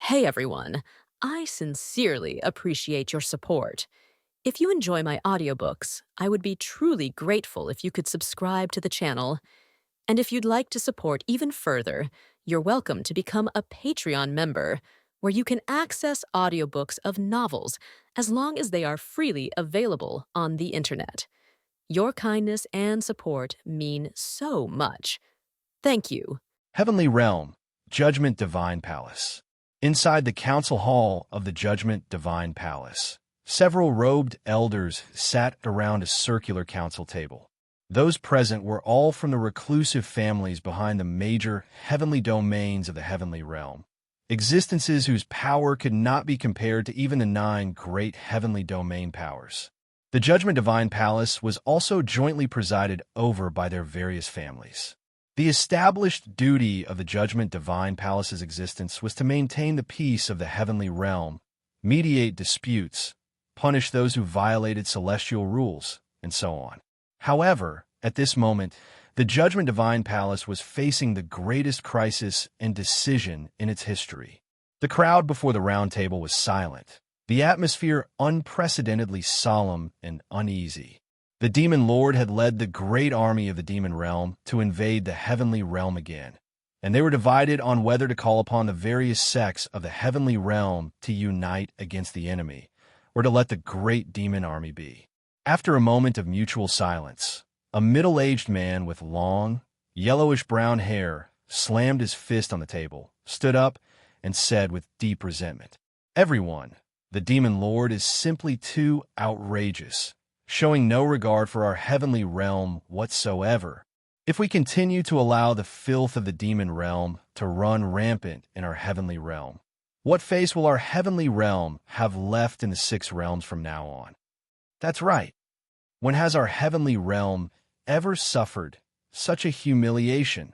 Hey everyone, I sincerely appreciate your support. If you enjoy my audiobooks, I would be truly grateful if you could subscribe to the channel. And if you'd like to support even further, you're welcome to become a Patreon member, where you can access audiobooks of novels as long as they are freely available on the internet. Your kindness and support mean so much. Thank you. Heavenly Realm, Judgment Divine Palace. Inside the council hall of the Judgment Divine Palace, several robed elders sat around a circular council table. Those present were all from the reclusive families behind the major heavenly domains of the Heavenly Realm, existences whose power could not be compared to even the 9 great heavenly domain powers. The Judgment Divine Palace was also jointly presided over by their various families. The established duty of the Judgment Divine Palace's existence was to maintain the peace of the heavenly realm, mediate disputes, punish those who violated celestial rules, and so on. However, at this moment, the Judgment Divine Palace was facing the greatest crisis and decision in its history. The crowd before the round table was silent, the atmosphere unprecedentedly solemn and uneasy. The Demon Lord had led the great army of the Demon Realm to invade the Heavenly Realm again, and they were divided on whether to call upon the various sects of the Heavenly Realm to unite against the enemy, or to let the great demon army be. After a moment of mutual silence, a middle-aged man with long, yellowish-brown hair slammed his fist on the table, stood up, and said with deep resentment, "Everyone, the Demon Lord is simply too outrageous, showing no regard for our heavenly realm whatsoever. If we continue to allow the filth of the demon realm to run rampant in our heavenly realm, what face will our heavenly realm have left in the 6 realms from now on? That's right. When has our heavenly realm ever suffered such a humiliation?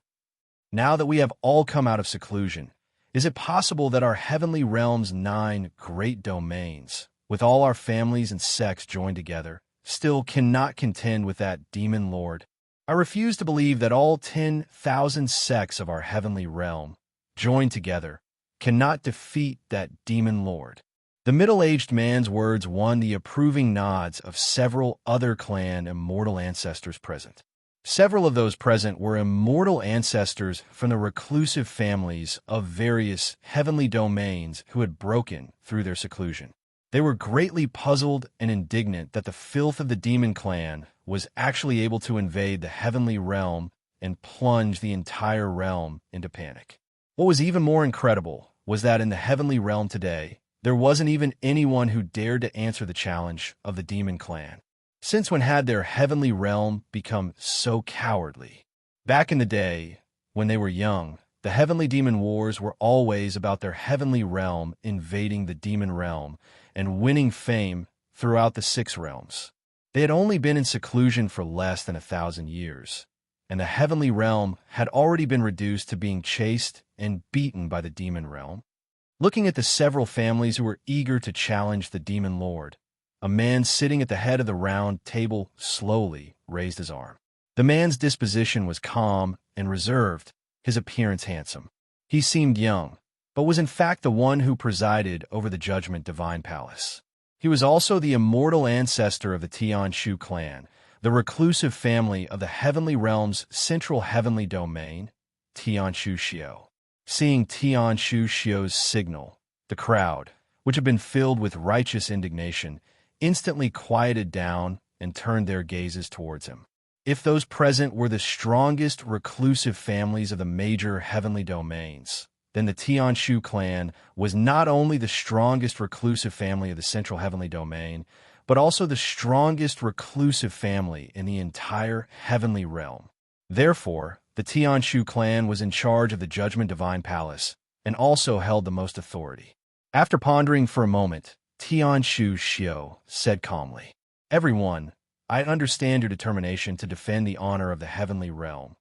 Now that we have all come out of seclusion, is it possible that our heavenly realm's 9 great domains, with all our families and sects joined together, still cannot contend with that Demon Lord? I refuse to believe that all 10,000 sects of our heavenly realm, joined together, cannot defeat that Demon Lord." The middle-aged man's words won the approving nods of several other clan immortal ancestors present. Several of those present were immortal ancestors from the reclusive families of various heavenly domains who had broken through their seclusion. They were greatly puzzled and indignant that the filth of the demon clan was actually able to invade the heavenly realm and plunge the entire realm into panic. What was even more incredible was that in the heavenly realm today, there wasn't even anyone who dared to answer the challenge of the demon clan. Since when had their heavenly realm become so cowardly? Back in the day, when they were young, the heavenly demon wars were always about their heavenly realm invading the demon realm and winning fame throughout the 6 realms. They had only been in seclusion for less than 1,000 years, and the heavenly realm had already been reduced to being chased and beaten by the demon realm. Looking at the several families who were eager to challenge the Demon Lord, a man sitting at the head of the round table slowly raised his arm. The man's disposition was calm and reserved, his appearance handsome. He seemed young, but was in fact the one who presided over the Judgment Divine Palace. He was also the immortal ancestor of the Tianshu clan, the reclusive family of the Heavenly Realm's central heavenly domain, Tianshu Xiao. Seeing Tianshu Xiao's signal, the crowd, which had been filled with righteous indignation, instantly quieted down and turned their gazes towards him. If those present were the strongest reclusive families of the major heavenly domains, then the Tianshu clan was not only the strongest reclusive family of the central heavenly domain, but also the strongest reclusive family in the entire heavenly realm. Therefore, the Tianshu clan was in charge of the Judgment Divine Palace and also held the most authority. After pondering for a moment, Tianshu Xiao said calmly, "Everyone, I understand your determination to defend the honor of the heavenly realm,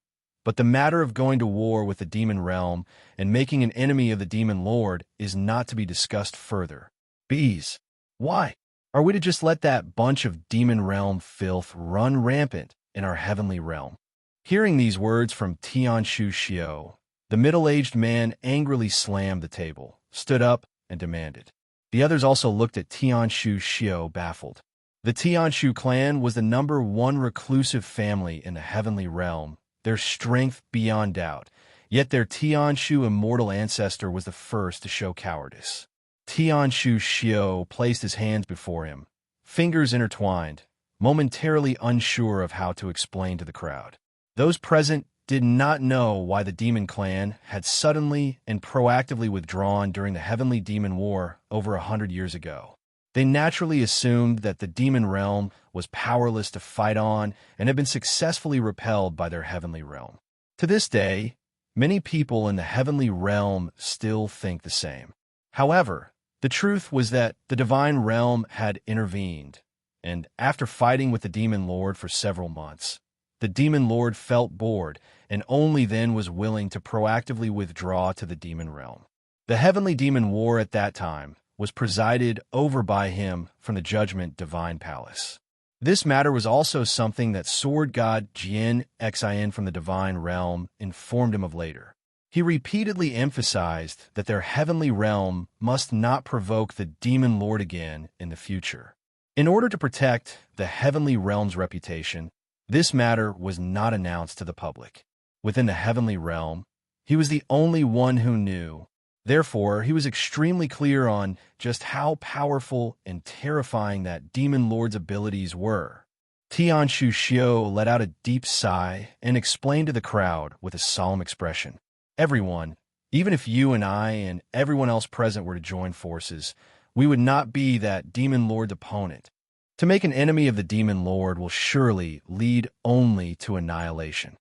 but the matter of going to war with the demon realm and making an enemy of the Demon Lord is not to be discussed further. Bees, why? Are we to just let that bunch of demon realm filth run rampant in our heavenly realm?" Hearing these words from Tianshu Xiao, the middle-aged man angrily slammed the table, stood up and demanded. The others also looked at Tianshu Xiao, baffled. The Tianshu clan was the #1 reclusive family in the heavenly realm, their strength beyond doubt, yet their Tianshu immortal ancestor was the first to show cowardice. Tianshu Xiao placed his hands before him, fingers intertwined, momentarily unsure of how to explain to the crowd. Those present did not know why the Demon Clan had suddenly and proactively withdrawn during the Heavenly Demon War over 100 years ago. They naturally assumed that the demon realm was powerless to fight on and had been successfully repelled by their heavenly realm. To this day, many people in the heavenly realm still think the same. However, the truth was that the divine realm had intervened, and after fighting with the demon lord for several months, the demon lord felt bored and only then was willing to proactively withdraw to the demon realm. The heavenly demon war at that time was presided over by him from the Judgment Divine Palace. This matter was also something that sword god Jien Xin from the divine realm informed him of later. He repeatedly emphasized that their heavenly realm must not provoke the demon lord again in the future. In order to protect the heavenly realm's reputation, this matter was not announced to the public. Within the heavenly realm, he was the only one who knew. Therefore, he was extremely clear on just how powerful and terrifying that demon lord's abilities were. Tianshu Xiao let out a deep sigh and explained to the crowd with a solemn expression. Everyone, even if you and I and everyone else present were to join forces, we would not be that demon lord's opponent. To make an enemy of the demon lord will surely lead only to annihilation.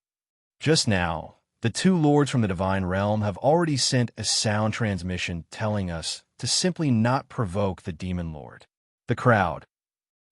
Just now, the two lords from the divine realm have already sent a sound transmission telling us to simply not provoke the demon lord. The crowd.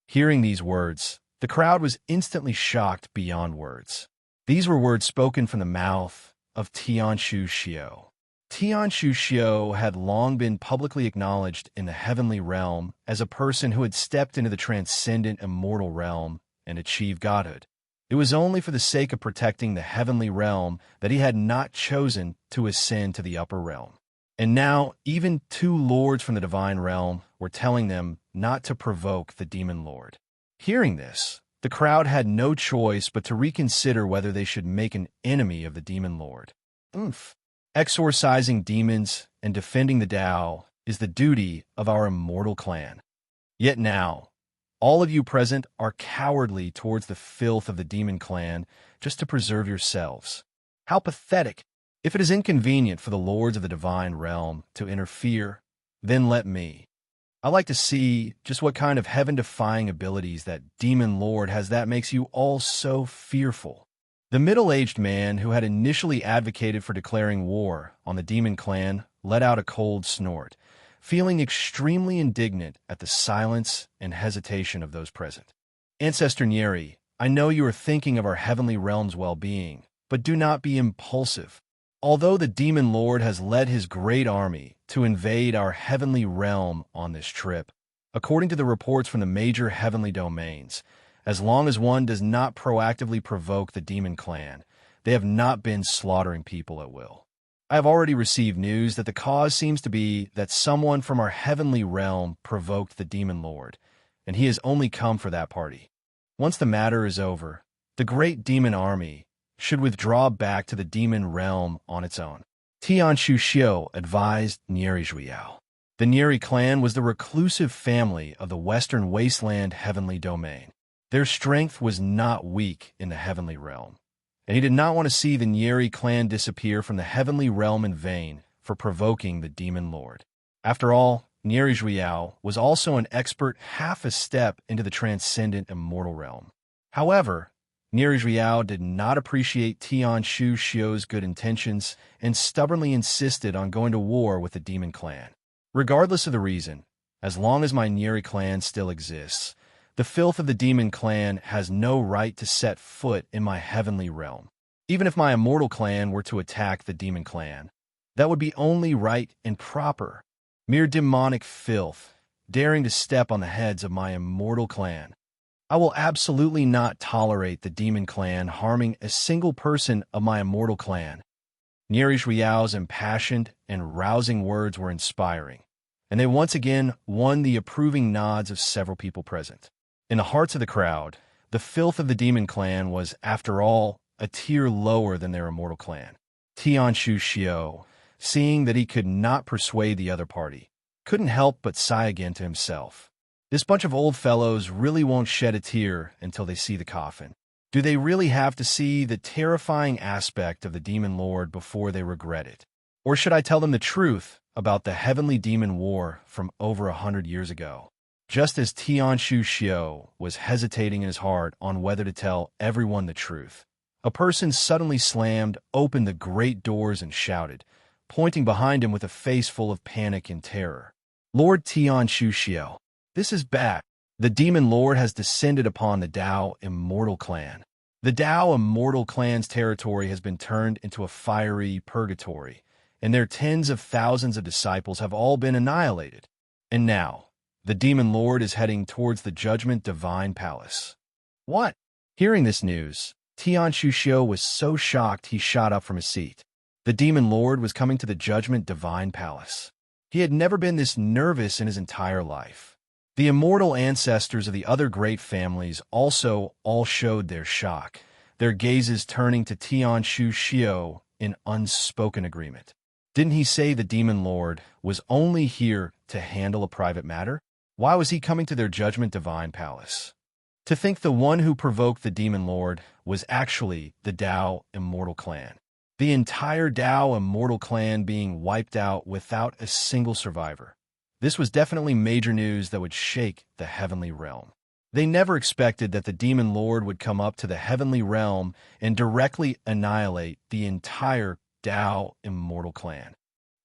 Hearing these words, the crowd was instantly shocked beyond words. These were words spoken from the mouth of Tianshu Xiao. Tianshu Xiao had long been publicly acknowledged in the heavenly realm as a person who had stepped into the transcendent immortal realm and achieved godhood. It was only for the sake of protecting the heavenly realm that he had not chosen to ascend to the upper realm. And now, even two lords from the divine realm were telling them not to provoke the demon lord. Hearing this, the crowd had no choice but to reconsider whether they should make an enemy of the demon lord. Exorcising demons and defending the Dao is the duty of our immortal clan. Yet now, all of you present are cowardly towards the filth of the demon clan just to preserve yourselves. How pathetic! If it is inconvenient for the lords of the divine realm to interfere, then let me. I like to see just what kind of heaven-defying abilities that demon lord has that makes you all so fearful. The middle-aged man who had initially advocated for declaring war on the demon clan let out a cold snort, feeling extremely indignant at the silence and hesitation of those present. Ancestor Nyeri, I know you are thinking of our heavenly realm's well-being, but do not be impulsive. Although the demon lord has led his great army to invade our heavenly realm on this trip, according to the reports from the major heavenly domains, as long as one does not proactively provoke the demon clan, they have not been slaughtering people at will. I have already received news that the cause seems to be that someone from our heavenly realm provoked the demon lord, and he has only come for that party. Once the matter is over, the great demon army should withdraw back to the demon realm on its own. Tianshu Xiao advised Nyeri Zhuiyao. The Nyeri clan was the reclusive family of the Western Wasteland heavenly domain. Their strength was not weak in the heavenly realm, and he did not want to see the Nyeri clan disappear from the heavenly realm in vain for provoking the demon lord. After all, Nyeri Zhuiyao was also an expert half a step into the transcendent immortal realm. However, Nyeri Zhuiyao did not appreciate Tianshu Xiao's good intentions and stubbornly insisted on going to war with the demon clan. Regardless of the reason, as long as my Nyeri clan still exists, the filth of the demon clan has no right to set foot in my heavenly realm. Even if my immortal clan were to attack the demon clan, that would be only right and proper. Mere demonic filth, daring to step on the heads of my immortal clan. I will absolutely not tolerate the demon clan harming a single person of my immortal clan. Nyeri Zhuiyao's impassioned and rousing words were inspiring, and they once again won the approving nods of several people present. In the hearts of the crowd, the filth of the demon clan was, after all, a tier lower than their immortal clan. Tianshu Xiao, seeing that he could not persuade the other party, couldn't help but sigh again to himself. This bunch of old fellows really won't shed a tear until they see the coffin. Do they really have to see the terrifying aspect of the demon lord before they regret it? Or should I tell them the truth about the heavenly demon war from over 100 years ago? Just as Tianshu Xiao was hesitating in his heart on whether to tell everyone the truth, a person suddenly slammed open the great doors and shouted, pointing behind him with a face full of panic and terror. "Lord Tianshu Xiao, this is bad. The demon lord has descended upon the Dao Immortal Clan. The Dao Immortal Clan's territory has been turned into a fiery purgatory, and their tens of thousands of disciples have all been annihilated. And now, the demon lord is heading towards the Judgment Divine Palace." What? Hearing this news, Tianshu Xiao was so shocked he shot up from his seat. The demon lord was coming to the Judgment Divine Palace. He had never been this nervous in his entire life. The immortal ancestors of the other great families also all showed their shock, their gazes turning to Tianshu Xiao in unspoken agreement. Didn't he say the demon lord was only here to handle a private matter? Why was he coming to their Judgment Divine Palace? To think the one who provoked the demon lord was actually the Dao Immortal Clan. The entire Dao Immortal Clan being wiped out without a single survivor. This was definitely major news that would shake the heavenly realm. They never expected that the demon lord would come up to the heavenly realm and directly annihilate the entire Dao Immortal Clan.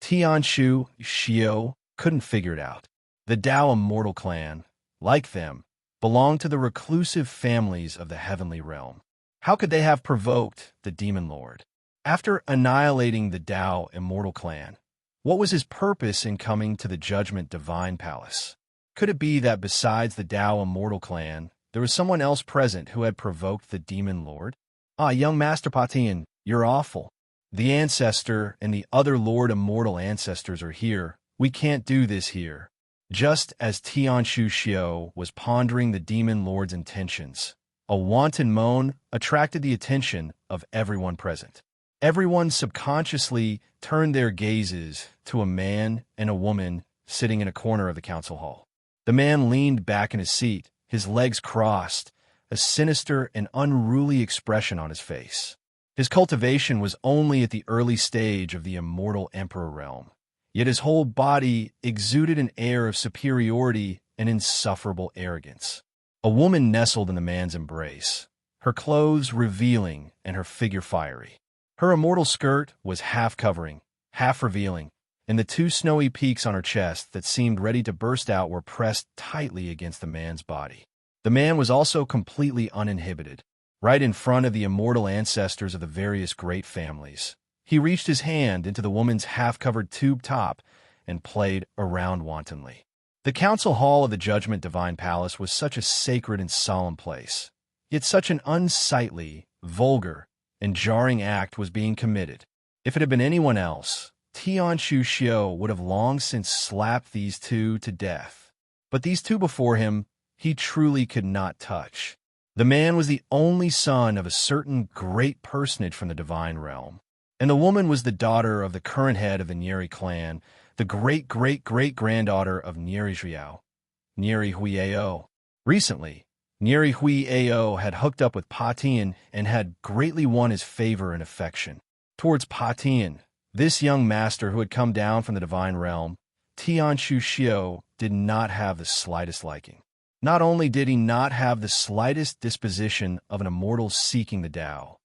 Tianshu Xiao couldn't figure it out. The Dao Immortal Clan, like them, belonged to the reclusive families of the heavenly realm. How could they have provoked the demon lord? After annihilating the Dao Immortal Clan, what was his purpose in coming to the Judgment Divine Palace? Could it be that besides the Dao Immortal Clan, there was someone else present who had provoked the demon lord? "Ah, young Master Patian, you're awful. The ancestor and the other Lord Immortal ancestors are here. We can't do this here." Just as Tianshu Xiao was pondering the demon lord's intentions, a wanton moan attracted the attention of everyone present. Everyone subconsciously turned their gazes to a man and a woman sitting in a corner of the council hall. The man leaned back in his seat, his legs crossed, a sinister and unruly expression on his face. His cultivation was only at the early stage of the immortal emperor realm, yet his whole body exuded an air of superiority and insufferable arrogance. A woman nestled in the man's embrace, her clothes revealing and her figure fiery. Her immortal skirt was half covering, half revealing, and the two snowy peaks on her chest that seemed ready to burst out were pressed tightly against the man's body. The man was also completely uninhibited, right in front of the immortal ancestors of the various great families. He reached his hand into the woman's half-covered tube top and played around wantonly. The council hall of the Judgment Divine Palace was such a sacred and solemn place, yet such an unsightly, vulgar, and jarring act was being committed. If it had been anyone else, Tianshu Xiao would have long since slapped these two to death. But these two before him, he truly could not touch. The man was the only son of a certain great personage from the divine realm, and the woman was the daughter of the current head of the Nieri clan, the great-great-great-granddaughter of Nieri Zhiao, Nieri Huiao. Recently, Nieri Huiao had hooked up with Patian and had greatly won his favor and affection. Towards Patian, this young master who had come down from the divine realm, Tianshu Xiao did not have the slightest liking. Not only did he not have the slightest disposition of an immortal seeking the Tao,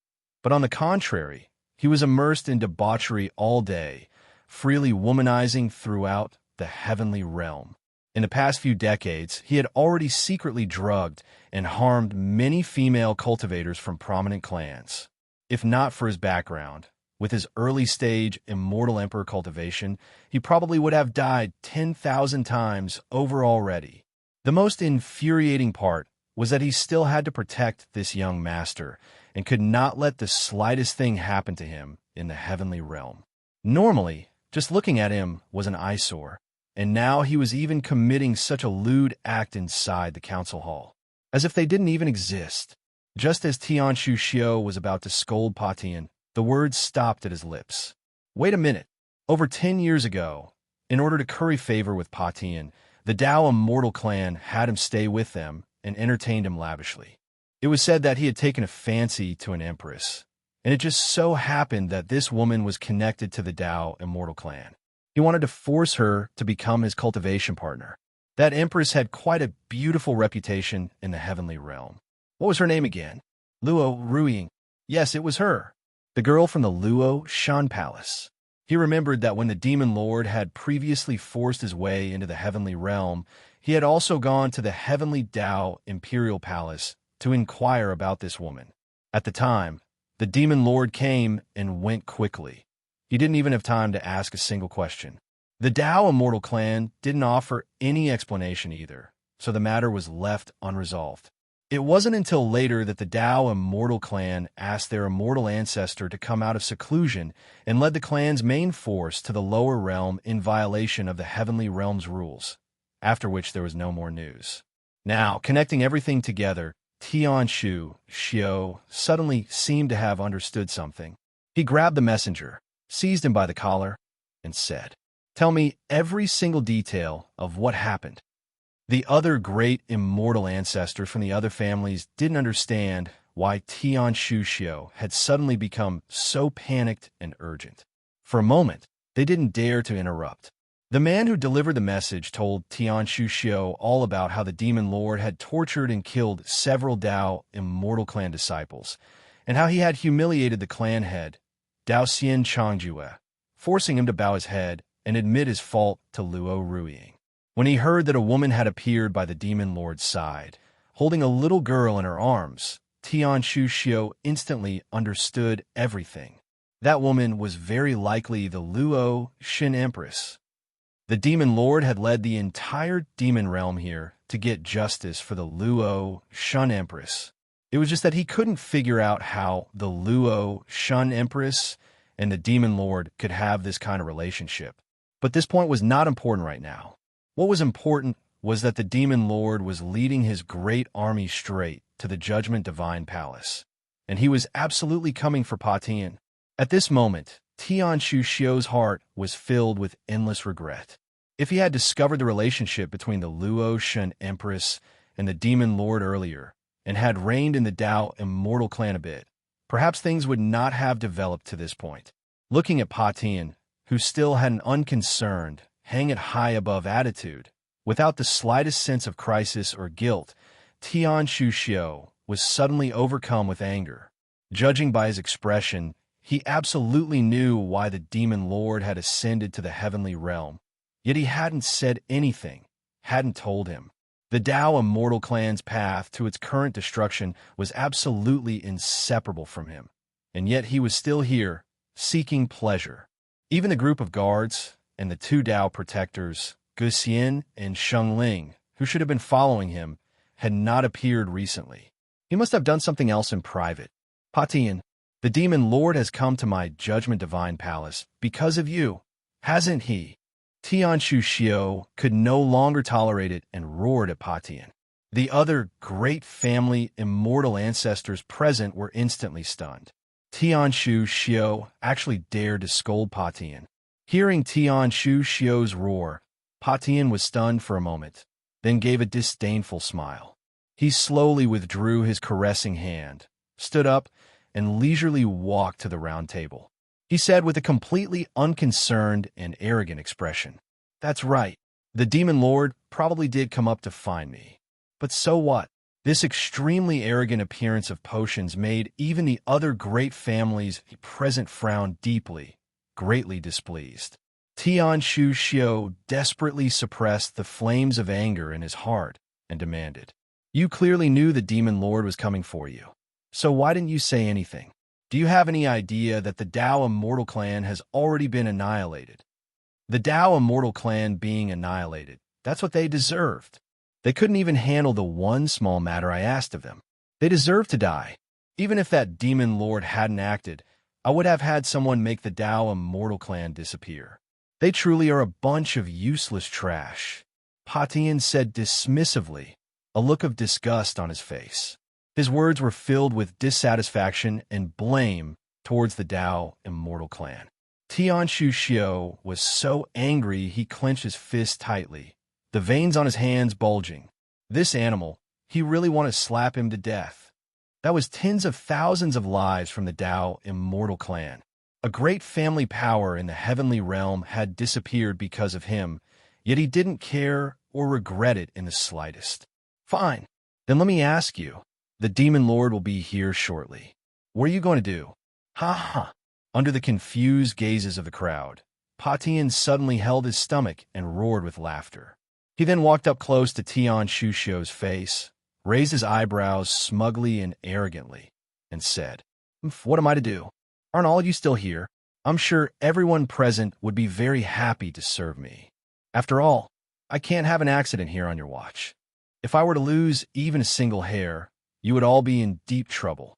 but on the contrary, he was immersed in debauchery all day, freely womanizing throughout the heavenly realm. In the past few decades, he had already secretly drugged and harmed many female cultivators from prominent clans. If not for his background, with his early-stage immortal emperor cultivation, he probably would have died 10,000 times over already. The most infuriating part was that he still had to protect this young master and could not let the slightest thing happen to him in the heavenly realm. Normally, Just looking at him was an eyesore, and now he was even committing such a lewd act inside the council hall, as if they didn't even exist. Just as Tianshu Xiao was about to scold Pa Tian, the words stopped at his lips. Wait a minute. Over 10 years ago, in order to curry favor with Pa Tian, the Dao Immortal clan had him stay with them and entertained him lavishly. It was said that he had taken a fancy to an empress, and it just so happened that this woman was connected to the Dao Immortal clan. He wanted to force her to become his cultivation partner. That empress had quite a beautiful reputation in the heavenly realm. What was her name again? Luo Ruiying. Yes, it was her. The girl from the Luo Shan Palace. He remembered that when the Demon Lord had previously forced his way into the heavenly realm, he had also gone to the heavenly Dao Imperial Palace to inquire about this woman. At the time, the Demon Lord came and went quickly. He didn't even have time to ask a single question. The Dao Immortal clan didn't offer any explanation either, so the matter was left unresolved. It wasn't until later that the Dao Immortal clan asked their immortal ancestor to come out of seclusion and led the clan's main force to the lower realm in violation of the heavenly realm's rules, after which there was no more news. Now, connecting everything together, Tianshu Xiao suddenly seemed to have understood something. He grabbed the messenger, seized him by the collar, and said, "Tell me every single detail of what happened." The other great immortal ancestors from the other families didn't understand why Tianshu Xiao had suddenly become so panicked and urgent. For a moment, they didn't dare to interrupt. The man who delivered the message told Tianshu Xiao all about how the Demon Lord had tortured and killed several Dao Immortal Clan disciples, and how he had humiliated the clan head, Dao Xian Changjue, forcing him to bow his head and admit his fault to Luo Ruiying. When he heard that a woman had appeared by the Demon Lord's side, holding a little girl in her arms, Tianshu Xiao instantly understood everything. That woman was very likely the Luo Shan Empress. The Demon Lord had led the entire demon realm here to get justice for the Luo Shan Empress. It was just that he couldn't figure out how the Luo Shan Empress and the Demon Lord could have this kind of relationship. But this point was not important right now. What was important was that the Demon Lord was leading his great army straight to the Judgment Divine Palace, and he was absolutely coming for Pa Tian. At this moment, Tianshu Xiao's heart was filled with endless regret. If he had discovered the relationship between the Luo Shan Empress and the Demon Lord earlier, and had reigned in the Dao Immortal Clan a bit, perhaps things would not have developed to this point. Looking at Pa Tian, who still had an unconcerned, hang it high above attitude, without the slightest sense of crisis or guilt, Tianshu Xiao was suddenly overcome with anger. Judging by his expression, he absolutely knew why the Demon Lord had ascended to the heavenly realm, yet he hadn't said anything, hadn't told him. The Dao Immortal Clan's path to its current destruction was absolutely inseparable from him, and yet he was still here, seeking pleasure. Even the group of guards and the two Dao protectors, Gu Xian and Sheng Ling, who should have been following him, had not appeared recently. He must have done something else in private. Pa Tian, the Demon Lord has come to my Judgment Divine Palace because of you, hasn't he? Tianshu Xiao could no longer tolerate it and roared at Pa Tian. The other great family immortal ancestors present were instantly stunned. Tianshu Xiao actually dared to scold Pa Tian. Hearing Tianshu Xiao's roar, Pa Tian was stunned for a moment, then gave a disdainful smile. He slowly withdrew his caressing hand, stood up, and leisurely walked to the round table. He said with a completely unconcerned and arrogant expression, "That's right. The Demon Lord probably did come up to find me. But so what? This extremely arrogant appearance of potions made even the other great families present frown deeply, greatly displeased. Tianshu Xiao desperately suppressed the flames of anger in his heart and demanded, "You clearly knew the Demon Lord was coming for you. So why didn't you say anything? Do you have any idea that the Dao Immortal Clan has already been annihilated? The Dao Immortal Clan being annihilated, that's what they deserved. They couldn't even handle the one small matter I asked of them. They deserved to die. Even if that Demon Lord hadn't acted, I would have had someone make the Dao Immortal Clan disappear. They truly are a bunch of useless trash, Patian said dismissively, a look of disgust on his face. His words were filled with dissatisfaction and blame towards the Dao Immortal Clan. Tianshu Xiao was so angry he clenched his fist tightly, the veins on his hands bulging. This animal, he really wanted to slap him to death. That was tens of thousands of lives from the Dao Immortal Clan. A great family power in the heavenly realm had disappeared because of him, yet he didn't care or regret it in the slightest. Fine, then let me ask you. The Demon Lord will be here shortly. What are you going to do? Ha ha. Under the confused gazes of the crowd, Patian suddenly held his stomach and roared with laughter. He then walked up close to Tian Shushio's face, raised his eyebrows smugly and arrogantly, and said, "What am I to do? Aren't all of you still here? I'm sure everyone present would be very happy to serve me. After all, I can't have an accident here on your watch. If I were to lose even a single hair, you would all be in deep trouble."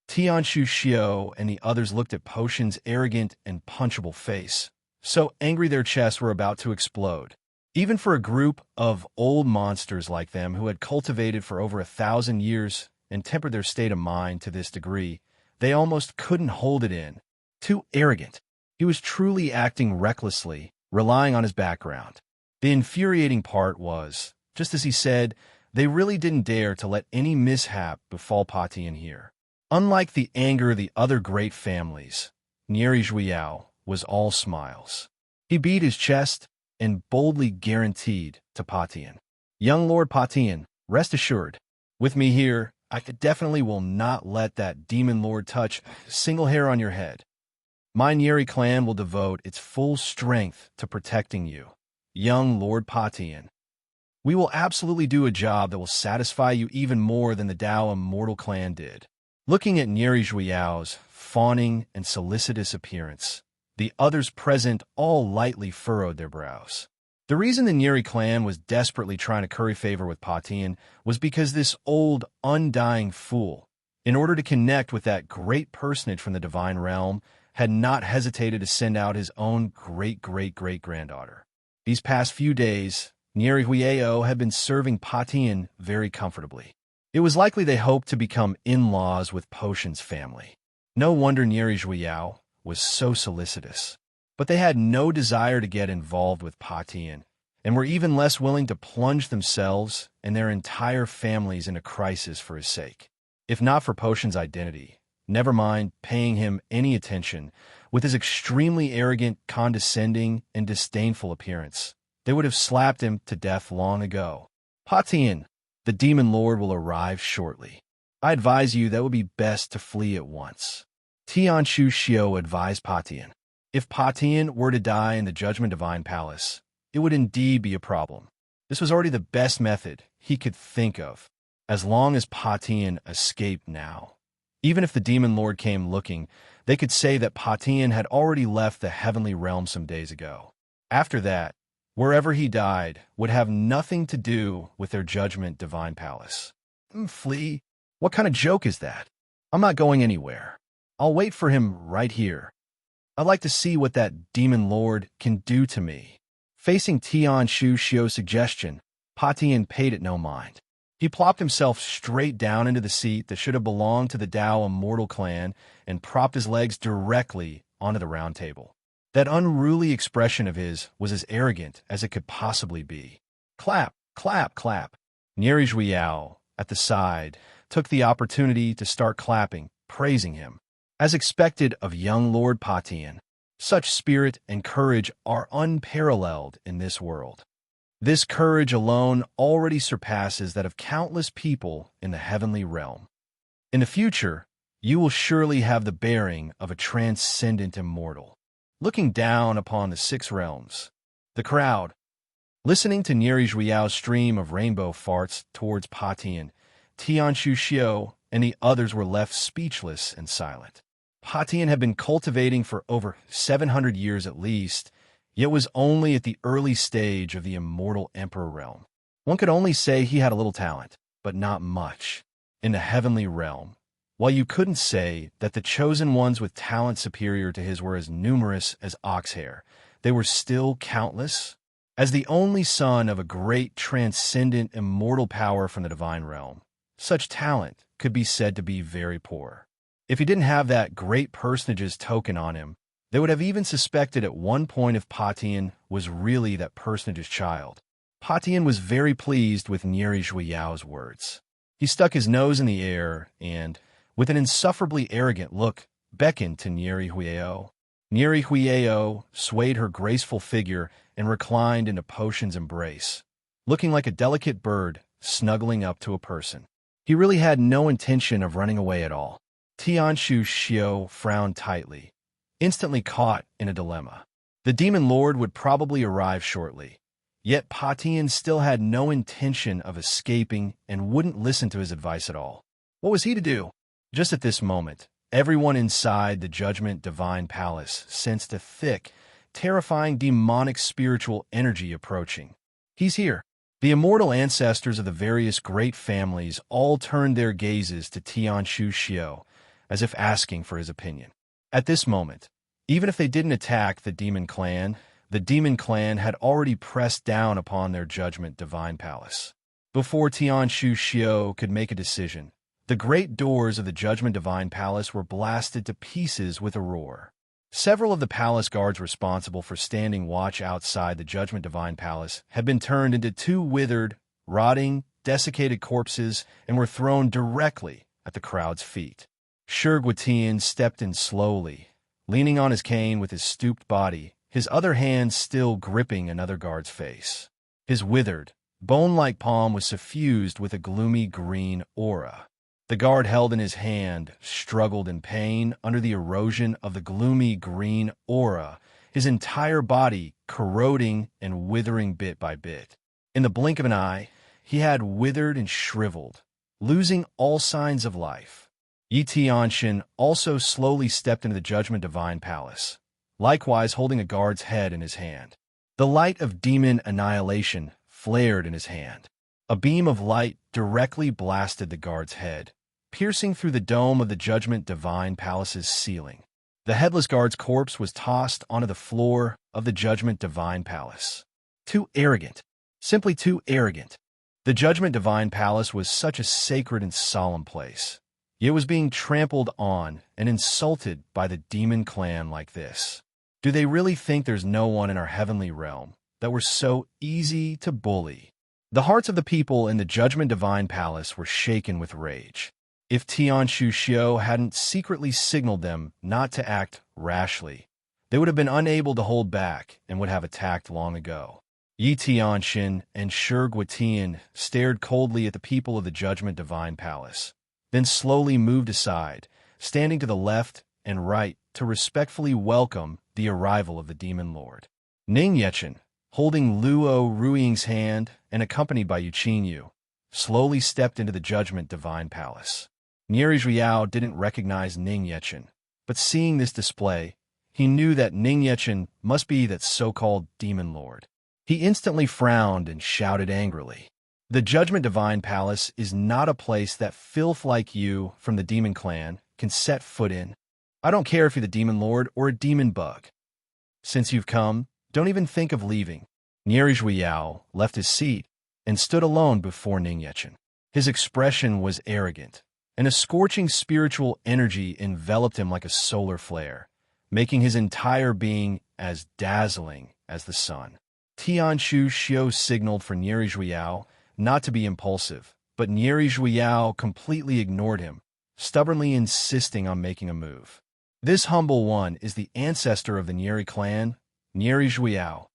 Tianshu Xiao and the others looked at Potion's arrogant and punchable face, so angry their chests were about to explode. Even for a group of old monsters like them who had cultivated for over 1,000 years and tempered their state of mind to this degree, they almost couldn't hold it in. Too arrogant. He was truly acting recklessly, relying on his background. The infuriating part was, just as he said, they really didn't dare to let any mishap befall Patian here. Unlike the anger of the other great families, Nieri Zhuiyao was all smiles. He beat his chest and boldly guaranteed to Patian, "Young Lord Patian, rest assured, with me here, I definitely will not let that Demon Lord touch a single hair on your head. My Nieri clan will devote its full strength to protecting you, young Lord Patian. We will absolutely do a job that will satisfy you even more than the Dao Immortal Clan did." Looking at Nieri Zhuiyao's fawning and solicitous appearance, the others present all lightly furrowed their brows. The reason the Nieri clan was desperately trying to curry favor with Patian was because this old, undying fool, in order to connect with that great personage from the divine realm, had not hesitated to send out his own great-great-great-granddaughter. These past few days, Nieri Huiao had been serving Patian very comfortably. It was likely they hoped to become in-laws with Potion's family. No wonder Nieri Zhuiyao was so solicitous. But they had no desire to get involved with Patian, and were even less willing to plunge themselves and their entire families in a crisis for his sake. If not for Potion's identity, never mind paying him any attention, with his extremely arrogant, condescending, and disdainful appearance, they would have slapped him to death long ago. "Patian, the Demon Lord will arrive shortly. I advise you that would be best to flee at once." Tianshu Xiao advised Patian. If Patian were to die in the Judgment Divine Palace, it would indeed be a problem. This was already the best method he could think of, as long as Patian escaped now. Even if the Demon Lord came looking, they could say that Patian had already left the heavenly realm some days ago. After that, wherever he died would have nothing to do with their Judgment Divine Palace. Flee? What kind of joke is that? I'm not going anywhere. I'll wait for him right here. I'd like to see what that Demon Lord can do to me. Facing Tianshu Xiao's suggestion, Patian paid it no mind. He plopped himself straight down into the seat that should have belonged to the Dao Immortal Clan and propped his legs directly onto the round table. That unruly expression of his was as arrogant as it could possibly be. Clap, clap, clap. Nieri Zhuiyao, at the side, took the opportunity to start clapping, praising him. As expected of young Lord Patian, such spirit and courage are unparalleled in this world. This courage alone already surpasses that of countless people in the heavenly realm. In the future, you will surely have the bearing of a transcendent immortal. Looking down upon the 6 realms, the crowd, listening to Nieri Zhuiyao's stream of rainbow farts towards Patian, Tianshu Xiao and the others were left speechless and silent. Patian had been cultivating for over 700 years at least, yet was only at the early stage of the immortal emperor realm. One could only say he had a little talent, but not much, in the heavenly realm. While you couldn't say that the chosen ones with talent superior to his were as numerous as ox hair, they were still countless? As the only son of a great, transcendent, immortal power from the divine realm, such talent could be said to be very poor. If he didn't have that great personage's token on him, they would have even suspected at one point if Patian was really that personage's child. Patian was very pleased with Nieri Zhuyao's words. He stuck his nose in the air and, with an insufferably arrogant look, beckoned to Nieri Zhuyiao. Nieri Zhuyiao swayed her graceful figure and reclined into Potion's embrace, looking like a delicate bird snuggling up to a person. He really had no intention of running away at all. Tianshu Xiao frowned tightly, instantly caught in a dilemma. The demon lord would probably arrive shortly, yet Patian still had no intention of escaping and wouldn't listen to his advice at all. What was he to do? Just at this moment, everyone inside the Judgment Divine Palace sensed a thick, terrifying demonic spiritual energy approaching. He's here. The immortal ancestors of the various great families all turned their gazes to Tianshu Xiao, as if asking for his opinion. At this moment, even if they didn't attack the demon clan had already pressed down upon their Judgment Divine Palace. Before Tianshu Xiao could make a decision, the great doors of the Judgment Divine Palace were blasted to pieces with a roar. Several of the palace guards responsible for standing watch outside the Judgment Divine Palace had been turned into two withered, rotting, desiccated corpses and were thrown directly at the crowd's feet. Shurguitian stepped in slowly, leaning on his cane with his stooped body, his other hand still gripping another guard's face. His withered, bone-like palm was suffused with a gloomy green aura. The guard held in his hand struggled in pain under the erosion of the gloomy green aura, his entire body corroding and withering bit by bit. In the blink of an eye, he had withered and shriveled, losing all signs of life. Yi Tianshan also slowly stepped into the Judgment Divine Palace, likewise holding a guard's head in his hand. The light of demon annihilation flared in his hand. A beam of light directly blasted the guard's head, piercing through the dome of the Judgment Divine Palace's ceiling. The headless guard's corpse was tossed onto the floor of the Judgment Divine Palace. Too arrogant. Simply too arrogant. The Judgment Divine Palace was such a sacred and solemn place. It was being trampled on and insulted by the demon clan like this. Do they really think there's no one in our heavenly realm that were so easy to bully? The hearts of the people in the Judgment Divine Palace were shaken with rage. If Tianshu Xiao hadn't secretly signaled them not to act rashly, they would have been unable to hold back and would have attacked long ago. Yi Tianshan and Shurguitian stared coldly at the people of the Judgment Divine Palace, then slowly moved aside, standing to the left and right to respectfully welcome the arrival of the Demon Lord. Ning Yechen, holding Luo Ruiying's hand and accompanied by Yuqin Yu, slowly stepped into the Judgment Divine Palace. Nieri Zhuyiao didn't recognize Ning Yechen, but seeing this display, he knew that Ning Yechen must be that so-called Demon Lord. He instantly frowned and shouted angrily. The Judgment Divine Palace is not a place that filth like you from the Demon Clan can set foot in. I don't care if you're the Demon Lord or a demon bug. Since you've come, don't even think of leaving. Nieri Zhuyiao left his seat and stood alone before Ning Yechen. His expression was arrogant, and a scorching spiritual energy enveloped him like a solar flare, making his entire being as dazzling as the sun. Tianshu Xiao signaled for Nieri Zhuyiao not to be impulsive, but Nieri Zhuyiao completely ignored him, stubbornly insisting on making a move. This humble one is the ancestor of the Nieri clan, Nieri Zhuyiao.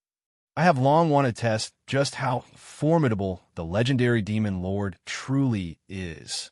I have long wanted to test just how formidable the legendary demon lord truly is.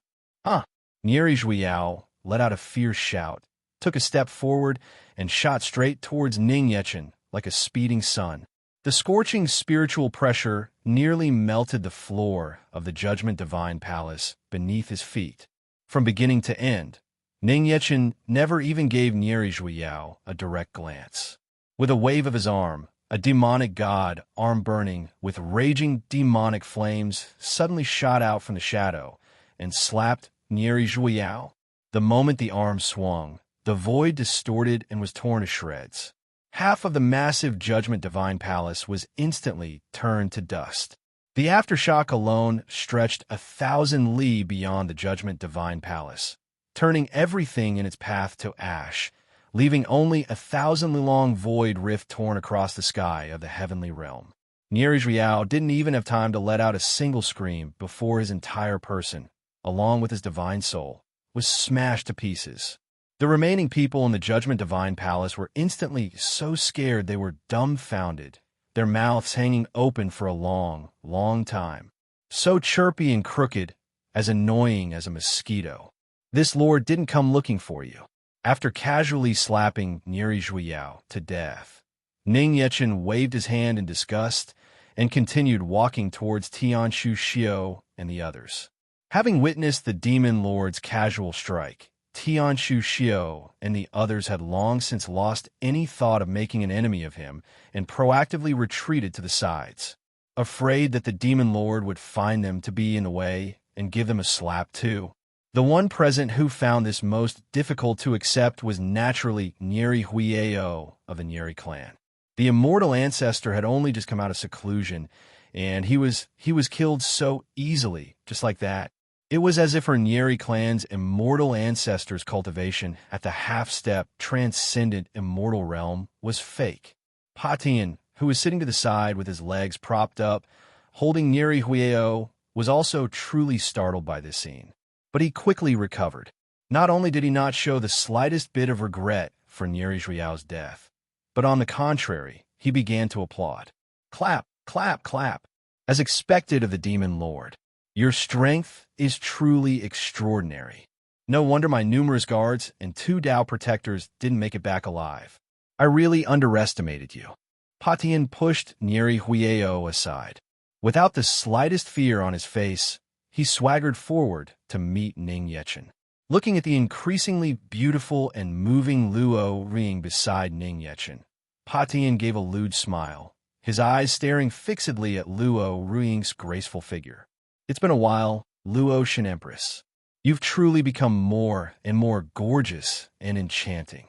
Nieri Zhuyiao let out a fierce shout, took a step forward, and shot straight towards Ning Yechen like a speeding sun. The scorching spiritual pressure nearly melted the floor of the Judgment Divine Palace beneath his feet. From beginning to end, Ning Yechen never even gave Nieri Zhuyiao a direct glance. With a wave of his arm, a demonic god, arm burning with raging demonic flames, suddenly shot out from the shadow and slapped Nieri Zhuyiao. The moment the arm swung, the void distorted and was torn to shreds. half of the massive Judgment Divine Palace was instantly turned to dust. The aftershock alone stretched 1,000 li beyond the Judgment Divine Palace, turning everything in its path to ash, leaving only 1,000-li-long void rift torn across the sky of the heavenly realm. Nieri's Riao didn't even have time to let out a single scream before his entire person, along with his divine soul, was smashed to pieces. The remaining people in the Judgment Divine Palace were instantly so scared they were dumbfounded, their mouths hanging open for a long, long time. So chirpy and crooked, as annoying as a mosquito. This lord didn't come looking for you. After casually slapping Nieri Zhuiyao to death, Ning Yechen waved his hand in disgust and continued walking towards Tianshu Xiao and the others. Having witnessed the Demon Lord's casual strike, Tianshu Xiao and the others had long since lost any thought of making an enemy of him and proactively retreated to the sides, afraid that the Demon Lord would find them to be in the way and give them a slap too. The one present who found this most difficult to accept was naturally Nieri Huiao of the Nieri clan. The immortal ancestor had only just come out of seclusion, and he was killed so easily, just like that. It was as if her Nieri clan's immortal ancestor's cultivation at the half-step, transcendent immortal realm was fake. Patian, who was sitting to the side with his legs propped up, holding Nieri Huiao, was also truly startled by this scene. But he quickly recovered. Not only did he not show the slightest bit of regret for Nieri Zhuiao's death, but on the contrary, he began to applaud. Clap, clap, clap. As expected of the Demon Lord, your strength is truly extraordinary. No wonder my numerous guards and 2 Dao protectors didn't make it back alive. I really underestimated you. Patian pushed Nieri Huiao aside. Without the slightest fear on his face, he swaggered forward to meet Ning Yechen. Looking at the increasingly beautiful and moving Luo Ring beside Ning Yechen, Patian gave a lewd smile, his eyes staring fixedly at Luo Ruing's graceful figure. It's been a while, Luo Shen Empress. You've truly become more and more gorgeous and enchanting.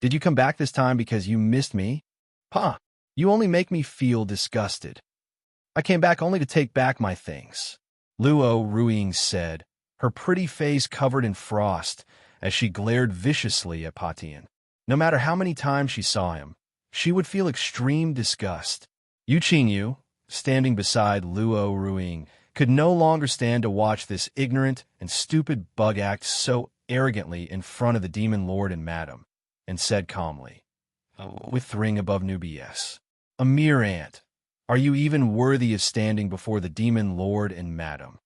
Did you come back this time because you missed me? Pa, you only make me feel disgusted. I came back only to take back my things, Luo Ruing said, her pretty face covered in frost as she glared viciously at Patian. No matter how many times she saw him, she would feel extreme disgust. Yu Qingyu, standing beside Luo Ruing, could no longer stand to watch this ignorant and stupid bug act so arrogantly in front of the Demon Lord and Madam, and said calmly, with ring above new BS, a mere ant. Are you even worthy of standing before the Demon Lord and Madam?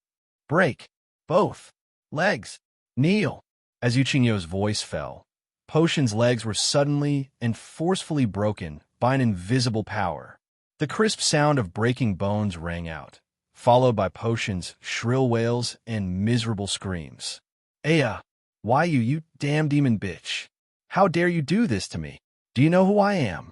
Break both legs. Kneel. As Yu Qingyu's voice fell, Potion's legs were suddenly and forcefully broken by an invisible power. The crisp sound of breaking bones rang out, followed by Potion's shrill wails and miserable screams. Aya, why you damn demon bitch? How dare you do this to me? Do you know who I am?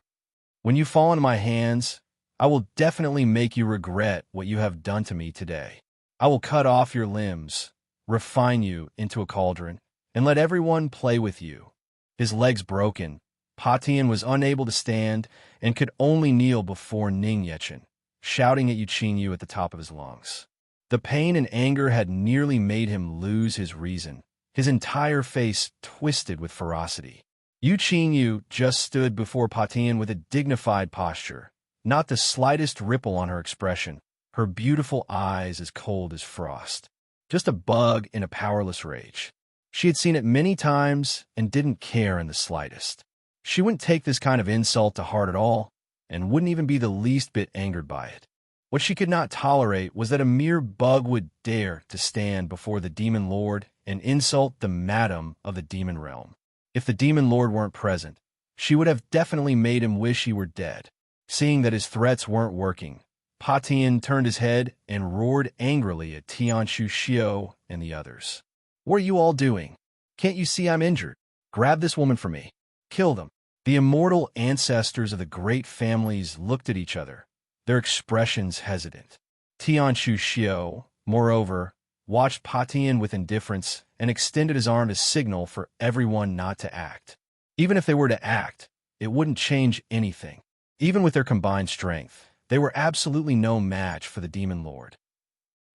When you fall into my hands, I will definitely make you regret what you have done to me today. I will cut off your limbs, refine you into a cauldron, and let everyone play with you. His legs broken, Patian was unable to stand and could only kneel before Ning Yechen, shouting at Yu Qingyu at the top of his lungs. The pain and anger had nearly made him lose his reason, his entire face twisted with ferocity. Yu Qingyu just stood before Patian with a dignified posture, not the slightest ripple on her expression, her beautiful eyes as cold as frost. Just a bug in a powerless rage. She had seen it many times and didn't care in the slightest. She wouldn't take this kind of insult to heart at all, and wouldn't even be the least bit angered by it. What she could not tolerate was that a mere bug would dare to stand before the Demon Lord and insult the Madam of the Demon Realm. If the Demon Lord weren't present, she would have definitely made him wish he were dead. Seeing that his threats weren't working, Patian turned his head and roared angrily at Tianshu Xiao and the others. What are you all doing? Can't you see I'm injured? Grab this woman for me. Kill them. The immortal ancestors of the great families looked at each other, their expressions hesitant. Tianshu Xiao, moreover, watched Patian with indifference and extended his arm to signal for everyone not to act. Even if they were to act, it wouldn't change anything. Even with their combined strength, they were absolutely no match for the Demon Lord.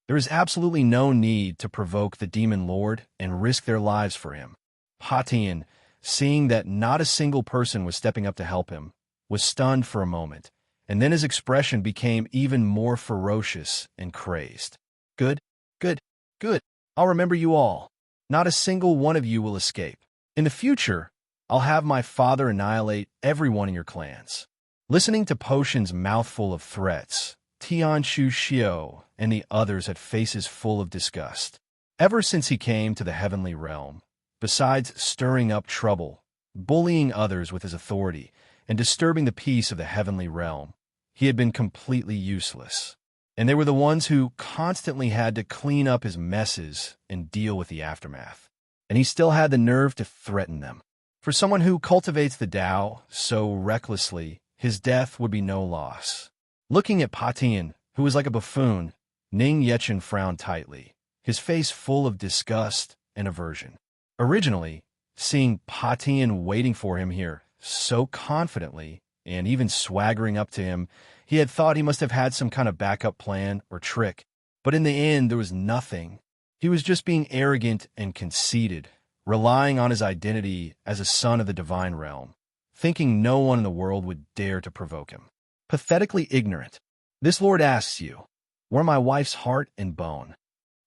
There is absolutely no need to provoke the Demon Lord and risk their lives for him. Patian, seeing that not a single person was stepping up to help him, was stunned for a moment, and then his expression became even more ferocious and crazed. Good, good, good. I'll remember you all. Not a single one of you will escape. In the future, I'll have my father annihilate everyone in your clans. Listening to Potion's mouthful of threats, Tianshu Xiao and the others had faces full of disgust. Ever since he came to the heavenly realm, besides stirring up trouble, bullying others with his authority, and disturbing the peace of the heavenly realm, he had been completely useless. And they were the ones who constantly had to clean up his messes and deal with the aftermath. And he still had the nerve to threaten them. For someone who cultivates the Tao so recklessly, his death would be no loss. Looking at Patian, who was like a buffoon, Ning Yechen frowned tightly, his face full of disgust and aversion. Originally, seeing Patian waiting for him here so confidently and even swaggering up to him, he had thought he must have had some kind of backup plan or trick. But in the end, there was nothing. He was just being arrogant and conceited, relying on his identity as a son of the divine realm, thinking no one in the world would dare to provoke him. Pathetically ignorant. This lord asks you, where my wife's heart and bone?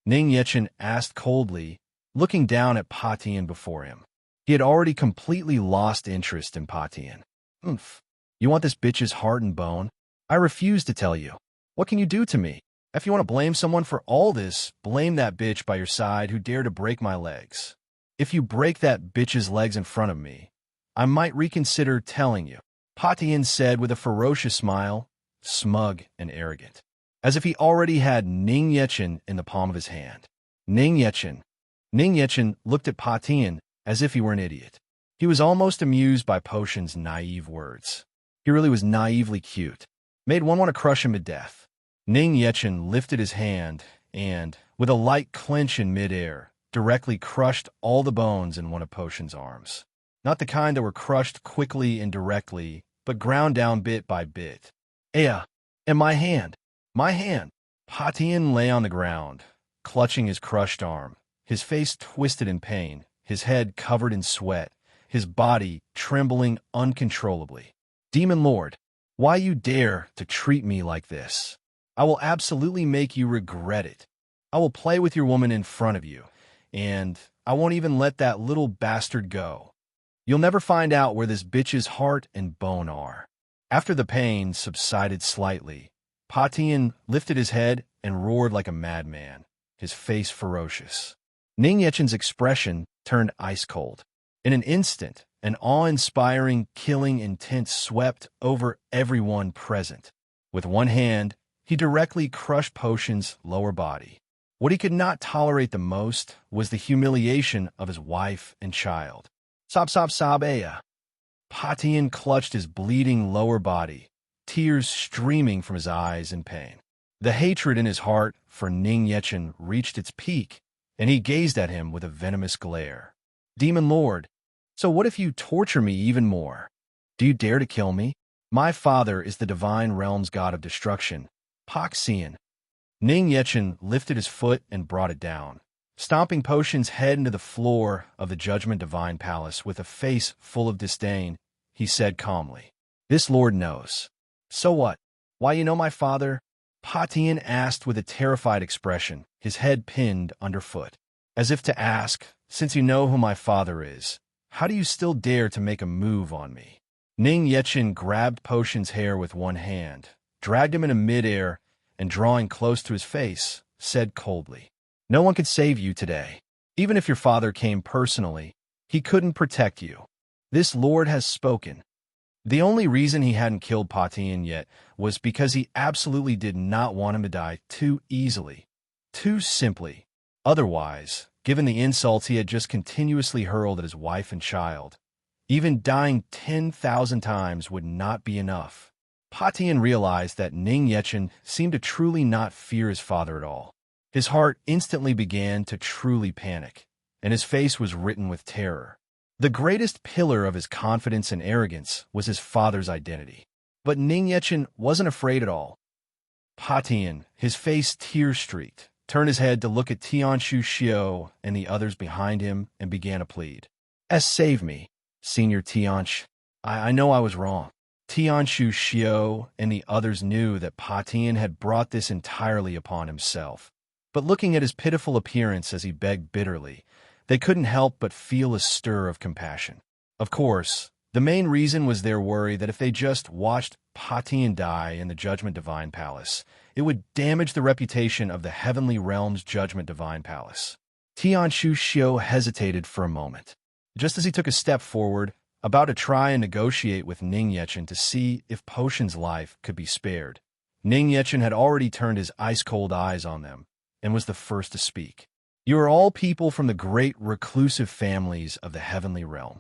Ning Yechen asked coldly, looking down at Patian before him. He had already completely lost interest in Patian. You want this bitch's heart and bone? I refuse to tell you. What can you do to me? If you want to blame someone for all this, blame that bitch by your side who dared to break my legs. If you break that bitch's legs in front of me, I might reconsider telling you, Patian said with a ferocious smile, smug and arrogant, as if he already had Ning Yechen in the palm of his hand. Ning Yechen looked at Patian as if he were an idiot. He was almost amused by Potion's naive words. He really was naively cute. Made one want to crush him to death. Ning Yechen lifted his hand and, with a light clench in midair, directly crushed all the bones in one of Potion's arms. Not the kind that were crushed quickly and directly, but ground down bit by bit. And my hand! My hand! Patian lay on the ground, clutching his crushed arm, his face twisted in pain, his head covered in sweat, his body trembling uncontrollably. Demon Lord, why you dare to treat me like this? I will absolutely make you regret it. I will play with your woman in front of you, and I won't even let that little bastard go. You'll never find out where this bitch's heart and bone are. After the pain subsided slightly, Patian lifted his head and roared like a madman, his face ferocious. Ning Yechen's expression turned ice-cold. In an instant, an awe-inspiring, killing intent swept over everyone present. With one hand, he directly crushed Potion's lower body. What he could not tolerate the most was the humiliation of his wife and child. Sob, Aya. Patian clutched his bleeding lower body, tears streaming from his eyes in pain. The hatred in his heart for Ning Yechen reached its peak, and he gazed at him with a venomous glare. Demon Lord, so what if you torture me even more? Do you dare to kill me? My father is the divine realm's god of destruction, Paxian. Ning Yechen lifted his foot and brought it down, stomping Potion's head into the floor of the Judgment Divine Palace with a face full of disdain. He said calmly, "This lord knows." "So what? Why, you know my father?" Patian asked with a terrified expression, his head pinned underfoot, as if to ask, "Since you know who my father is, how do you still dare to make a move on me?" Ning Yechen grabbed Potion's hair with one hand, dragged him into midair, and drawing close to his face, said coldly, "No one could save you today. Even if your father came personally, he couldn't protect you. This lord has spoken." The only reason he hadn't killed Patian yet was because he absolutely did not want him to die too easily, too simply. Otherwise, given the insults he had just continuously hurled at his wife and child, even dying 10,000 times would not be enough. Patian realized that Ning Yechen seemed to truly not fear his father at all. His heart instantly began to truly panic, and his face was written with terror. The greatest pillar of his confidence and arrogance was his father's identity. But Ning Yechen wasn't afraid at all. Pa Tian, his face tear-streaked, turned his head to look at Tianshu Xiao and the others behind him and began a plead. Save me, Senior Tiansh. I know I was wrong. Tianshu Xiao and the others knew that Pa Tian had brought this entirely upon himself. But looking at his pitiful appearance as he begged bitterly, they couldn't help but feel a stir of compassion. Of course, the main reason was their worry that if they just watched Pa Tian die in the Judgment Divine Palace, it would damage the reputation of the Heavenly Realm's Judgment Divine Palace. Tianshu Xiao hesitated for a moment. Just as he took a step forward, about to try and negotiate with Ning Yechen to see if Potion's life could be spared, Ning Yechen had already turned his ice-cold eyes on them and was the first to speak. You are all people from the great reclusive families of the Heavenly Realm.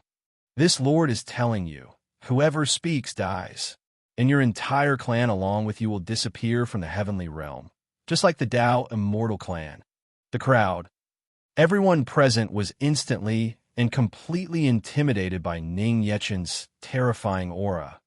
This Lord is telling you, whoever speaks dies, and your entire clan along with you will disappear from the Heavenly Realm, just like the Dao Immortal Clan. The crowd, everyone present was instantly and completely intimidated by Ning Yechen's terrifying aura,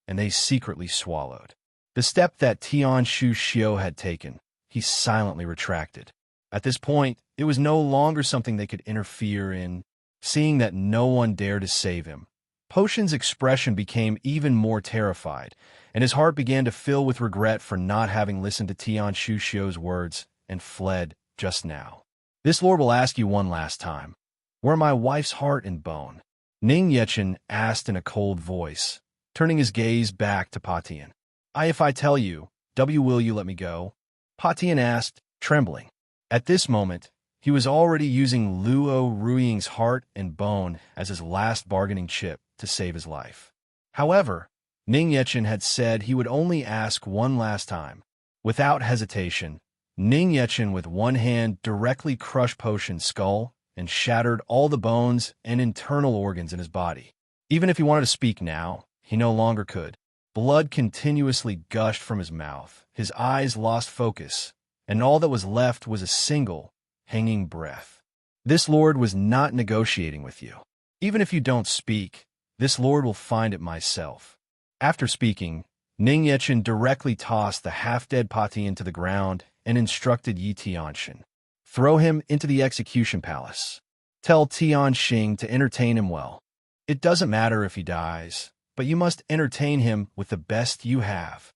and they secretly swallowed. The step that Tianshu Xiao had taken, he silently retracted. At this point, it was no longer something they could interfere in. Seeing that no one dared to save him, Potion's expression became even more terrified, and his heart began to fill with regret for not having listened to Tianshu Xiao's words and fled just now. This Lord will ask you one last time. Where are my wife's heart and bone? Ning Yechen asked in a cold voice, turning his gaze back to Pa Tian. If I tell you, will you let me go? Pa Tian asked, trembling. At this moment, he was already using Luo Ruiying's heart and bone as his last bargaining chip to save his life. However, Ning Yechen had said he would only ask one last time. Without hesitation, Ning Yechen with one hand directly crushed Potion's skull and shattered all the bones and internal organs in his body. Even if he wanted to speak now, he no longer could. Blood continuously gushed from his mouth, his eyes lost focus, and all that was left was a single, hanging breath. This Lord was not negotiating with you. Even if you don't speak, this Lord will find it myself. After speaking, Ning Yechen directly tossed the half-dead Pa Tian to the ground and instructed Yi Tianxin. Throw him into the execution palace. Tell Tianxing to entertain him well. It doesn't matter if he dies, but you must entertain him with the best you have.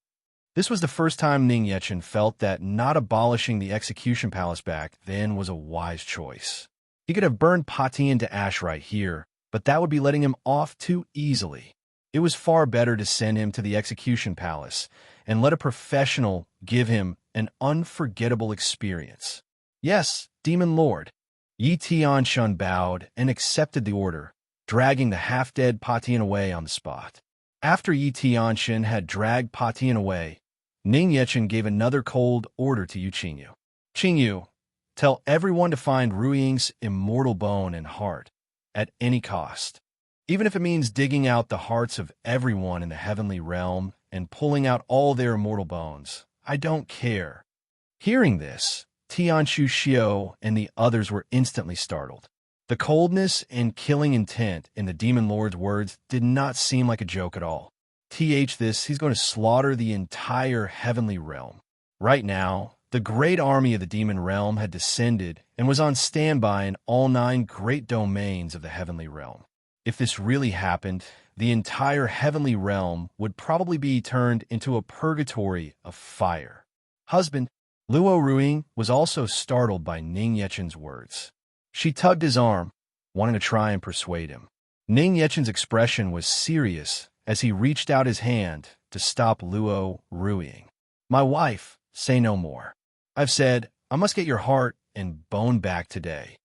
This was the first time Ning Yechen felt that not abolishing the execution palace back then was a wise choice. He could have burned Pa Tian to ash right here, but that would be letting him off too easily. It was far better to send him to the execution palace and let a professional give him an unforgettable experience. Yes, Demon Lord. Yi Tianxun bowed and accepted the order, dragging the half-dead Pa Tian away on the spot. After Yi Tianxun had dragged Pa Tian away, Ning Yechen gave another cold order to Yu Qingyu. Qingyu, tell everyone to find Ruiying's immortal bone and heart, at any cost. Even if it means digging out the hearts of everyone in the heavenly realm and pulling out all their immortal bones, I don't care. Hearing this, Tianshu Xiao and the others were instantly startled. The coldness and killing intent in the Demon Lord's words did not seem like a joke at all. He's going to slaughter the entire heavenly realm. Right now, the great army of the demon realm had descended and was on standby in all 9 great domains of the heavenly realm. If this really happened, the entire heavenly realm would probably be turned into a purgatory of fire. Husband, Luo Ruiying was also startled by Ning Yechen's words. She tugged his arm, wanting to try and persuade him. Ning Yechen's expression was serious as he reached out his hand to stop Luo Ruiying. My wife, say no more. I've said, I must get your heart and bone back today.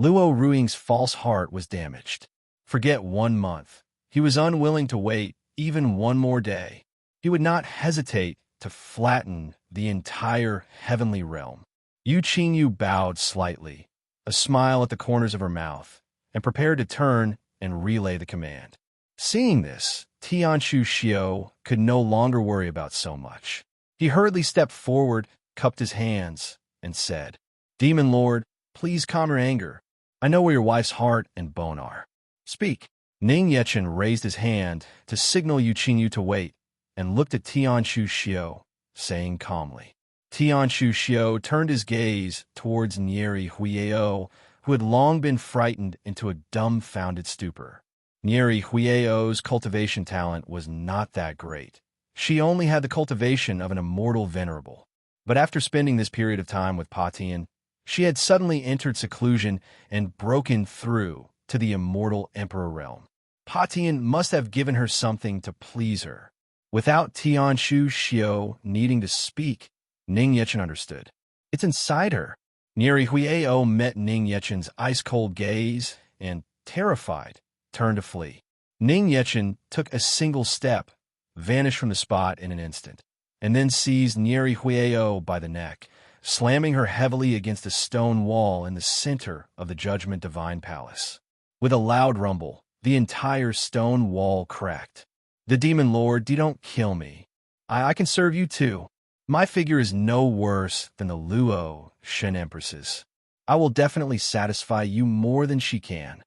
Luo Ruiying's false heart was damaged. Forget 1 month. He was unwilling to wait even one more day. He would not hesitate to flatten the entire heavenly realm. Yu Qingyu bowed slightly, a smile at the corners of her mouth, and prepared to turn and relay the command. Seeing this, Tianshu Xiao could no longer worry about so much. He hurriedly stepped forward, cupped his hands, and said, Demon Lord, please calm your anger. I know where your wife's heart and bone are. Speak. Ning Yechen raised his hand to signal Yu Qingyu to wait and looked at Tianshu Xiao, saying calmly. Tianshu Xiao turned his gaze towards Nieri Huiao, who had long been frightened into a dumbfounded stupor. Nieri Huiao's cultivation talent was not that great. She only had the cultivation of an immortal venerable. But after spending this period of time with Pa Tian, she had suddenly entered seclusion and broken through to the immortal emperor realm. Pa Tian must have given her something to please her. Without Tianshu Xiao needing to speak, Ning Yechen understood. It's inside her. Nieri Huiao met Ning Yechen's ice-cold gaze and, terrified, turned to flee. Ning Yechen took a single step, vanished from the spot in an instant, and then seized Nieri Huiao by the neck, slamming her heavily against a stone wall in the center of the Judgment Divine Palace. With a loud rumble, the entire stone wall cracked. The Demon Lord, don't kill me. I can serve you too. My figure is no worse than the Luo Shen Empress's. I will definitely satisfy you more than she can.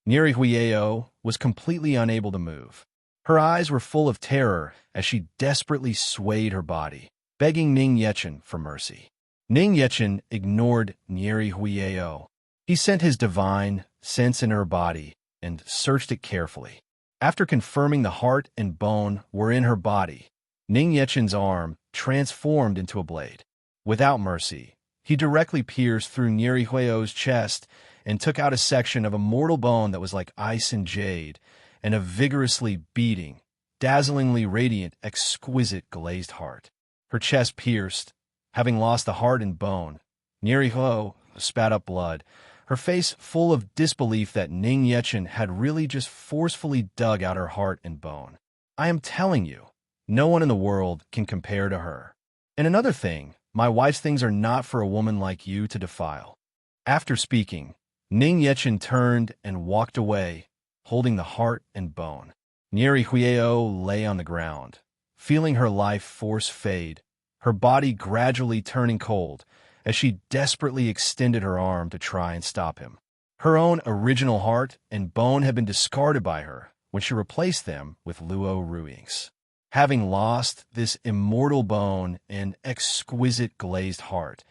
Nieri Huiao was completely unable to move. Her eyes were full of terror as she desperately swayed her body, begging Ning Yechen for mercy. Ning Yechen ignored Nieri Huiao. He sent his divine sense in her body and searched it carefully. After confirming the heart and bone were in her body, Ning Yechen's arm transformed into a blade. Without mercy, he directly pierced through Nieri Huiao's chest and took out a section of immortal bone that was like ice and jade, and a vigorously beating, dazzlingly radiant, exquisite glazed heart. Her chest pierced, having lost the heart and bone. Nieri Huiao spat up blood, her face full of disbelief that Ning Yechen had really just forcefully dug out her heart and bone. I am telling you, no one in the world can compare to her. And another thing, my wife's things are not for a woman like you to defile. After speaking, Ning Yechen turned and walked away, holding the heart and bone. Nieri Huiao lay on the ground, feeling her life force fade, her body gradually turning cold, as she desperately extended her arm to try and stop him. Her own original heart and bone had been discarded by her when she replaced them with Luo Ruing's. Having lost this immortal bone and exquisite glazed heart,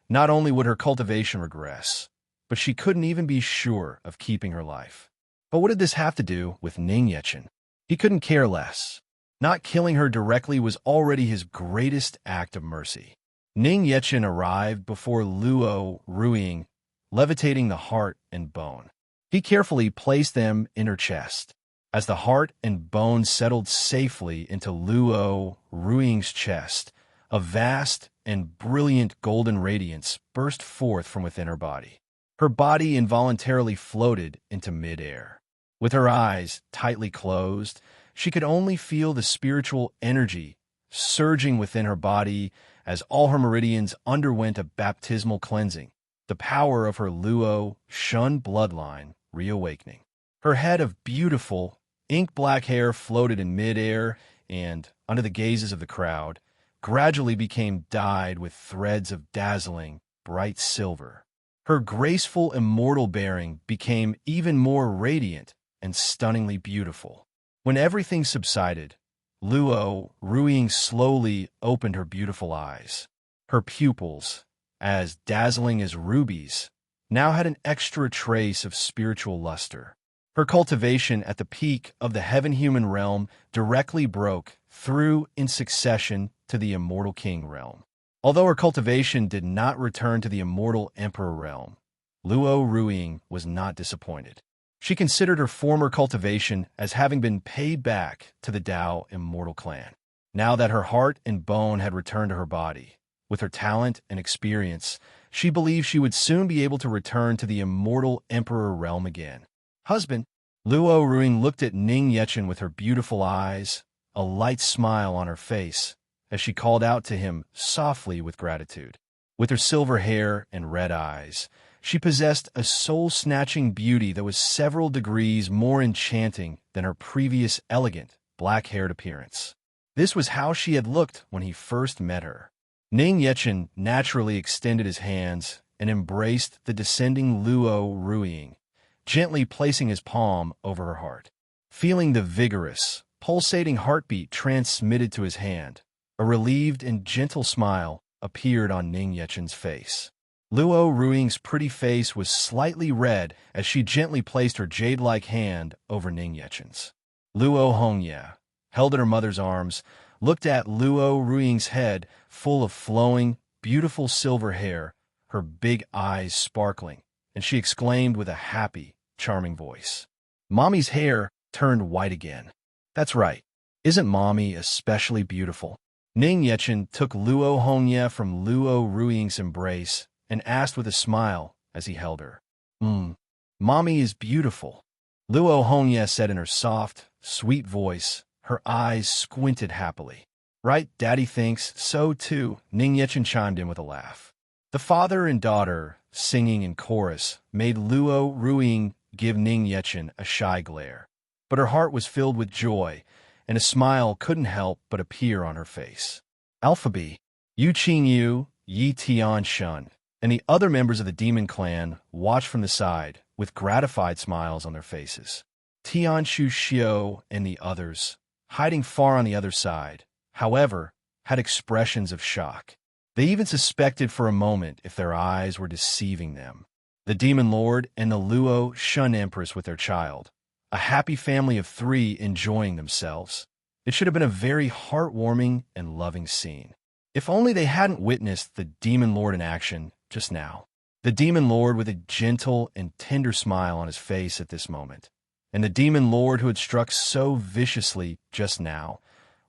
not only would her cultivation regress, but she couldn't even be sure of keeping her life. But what did this have to do with Ning Yechen? He couldn't care less. Not killing her directly was already his greatest act of mercy. Ning Yechen arrived before Luo Ruing, levitating the heart and bone. He carefully placed them in her chest. As the heart and bone settled safely into Luo Ruing's chest, a vast and brilliant golden radiance burst forth from within her body. Her body involuntarily floated into midair. With her eyes tightly closed, she could only feel the spiritual energy surging within her body as all her meridians underwent a baptismal cleansing, the power of her Luo Shun bloodline reawakening. Her head of beautiful, ink-black hair floated in midair and, under the gazes of the crowd, gradually became dyed with threads of dazzling, bright silver. Her graceful immortal bearing became even more radiant and stunningly beautiful. When everything subsided, Luo Ruing slowly opened her beautiful eyes. Her pupils, as dazzling as rubies, now had an extra trace of spiritual luster. Her cultivation at the peak of the heaven-human realm directly broke through in succession to the immortal king realm. Although her cultivation did not return to the immortal emperor realm, Luo Ruing was not disappointed. She considered her former cultivation as having been paid back to the Dao immortal clan. Now that her heart and bone had returned to her body, with her talent and experience, she believed she would soon be able to return to the immortal emperor realm again. Husband, Luo Ruing looked at Ning Yechen with her beautiful eyes, a light smile on her face, as she called out to him softly with gratitude. With her silver hair and red eyes, she possessed a soul-snatching beauty that was several degrees more enchanting than her previous elegant, black-haired appearance. This was how she had looked when he first met her. Ning Yechen naturally extended his hands and embraced the descending Luo Ruing, gently placing his palm over her heart. Feeling the vigorous, pulsating heartbeat transmitted to his hand, a relieved and gentle smile appeared on Ning Yechen's face. Luo Ruiying's pretty face was slightly red as she gently placed her jade-like hand over Ning Yechen's. Luo Hongye, held in her mother's arms, looked at Luo Ruiying's head full of flowing, beautiful silver hair, her big eyes sparkling, and she exclaimed with a happy, charming voice. Mommy's hair turned white again. That's right. Isn't Mommy especially beautiful? Ning Yechen took Luo Hongye from Luo Ruiying's embrace and asked with a smile as he held her. Mommy is beautiful, Luo Hongye said in her soft, sweet voice, her eyes squinted happily. Right, Daddy thinks so too, Ning Yechen chimed in with a laugh. The father and daughter, singing in chorus, made Luo Ruiying give Ning Yechen a shy glare. But her heart was filled with joy, and a smile couldn't help but appear on her face. Alphabet, Yu Qingyu, Yi Tian Shun, and the other members of the demon clan watched from the side with gratified smiles on their faces. Tianshu Xiao and the others, hiding far on the other side, however, had expressions of shock. They even suspected for a moment if their eyes were deceiving them. The Demon Lord and the Luo Shun Empress with their child, a happy family of 3 enjoying themselves. It should have been a very heartwarming and loving scene. If only they hadn't witnessed the Demon Lord in action just now. The Demon Lord with a gentle and tender smile on his face at this moment, and the Demon Lord who had struck so viciously just now,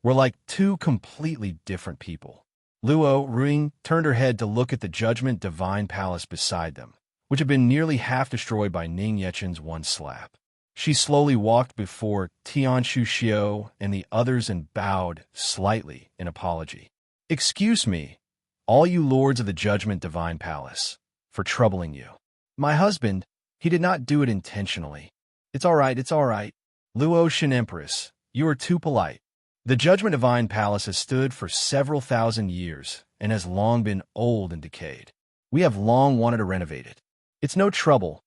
were like 2 completely different people. Luo Ruiying turned her head to look at the Judgment Divine Palace beside them, which had been nearly half destroyed by Ning Yechen's one slap. She slowly walked before Tianshu Xiao and the others and bowed slightly in apology. Excuse me, all you lords of the Judgment Divine Palace, for troubling you. My husband, he did not do it intentionally. It's all right, it's all right. Luo Shin Empress, you are too polite. The Judgment Divine Palace has stood for several thousand years and has long been old and decayed. We have long wanted to renovate it. It's no trouble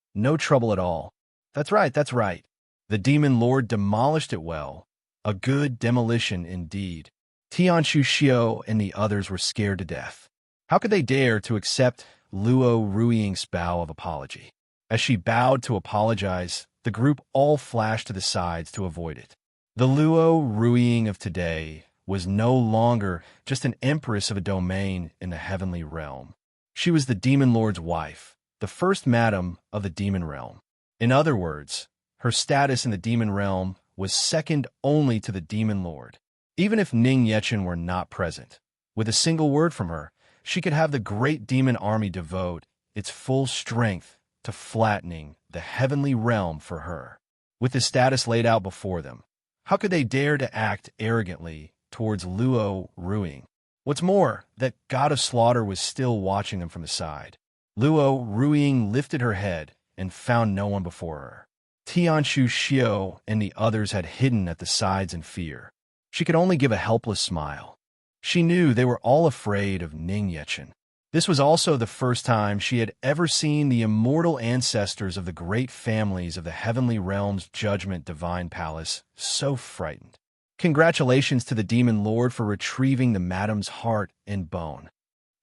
at all. That's right, that's right. The Demon Lord demolished it well. A good demolition indeed. Tianshu Xiao and the others were scared to death. How could they dare to accept Luo Ruiying's bow of apology? As she bowed to apologize, the group all flashed to the sides to avoid it. The Luo Ruiying of today was no longer just an empress of a domain in the heavenly realm. She was the Demon Lord's wife, the first madam of the demon realm. In other words, her status in the demon realm was second only to the Demon Lord. Even if Ning Yechen were not present, with a single word from her, she could have the great demon army devote its full strength to flattening the heavenly realm for her. With the status laid out before them, how could they dare to act arrogantly towards Luo Ruiying? What's more, that god of slaughter was still watching them from the side. Luo Ruiying lifted her head and found no one before her. Tianshu Xiao and the others had hidden at the sides in fear. She could only give a helpless smile. She knew they were all afraid of Ning Yechen. This was also the first time she had ever seen the immortal ancestors of the great families of the heavenly realm's Judgment Divine Palace so frightened. Congratulations to the Demon Lord for retrieving the madam's heart and bone.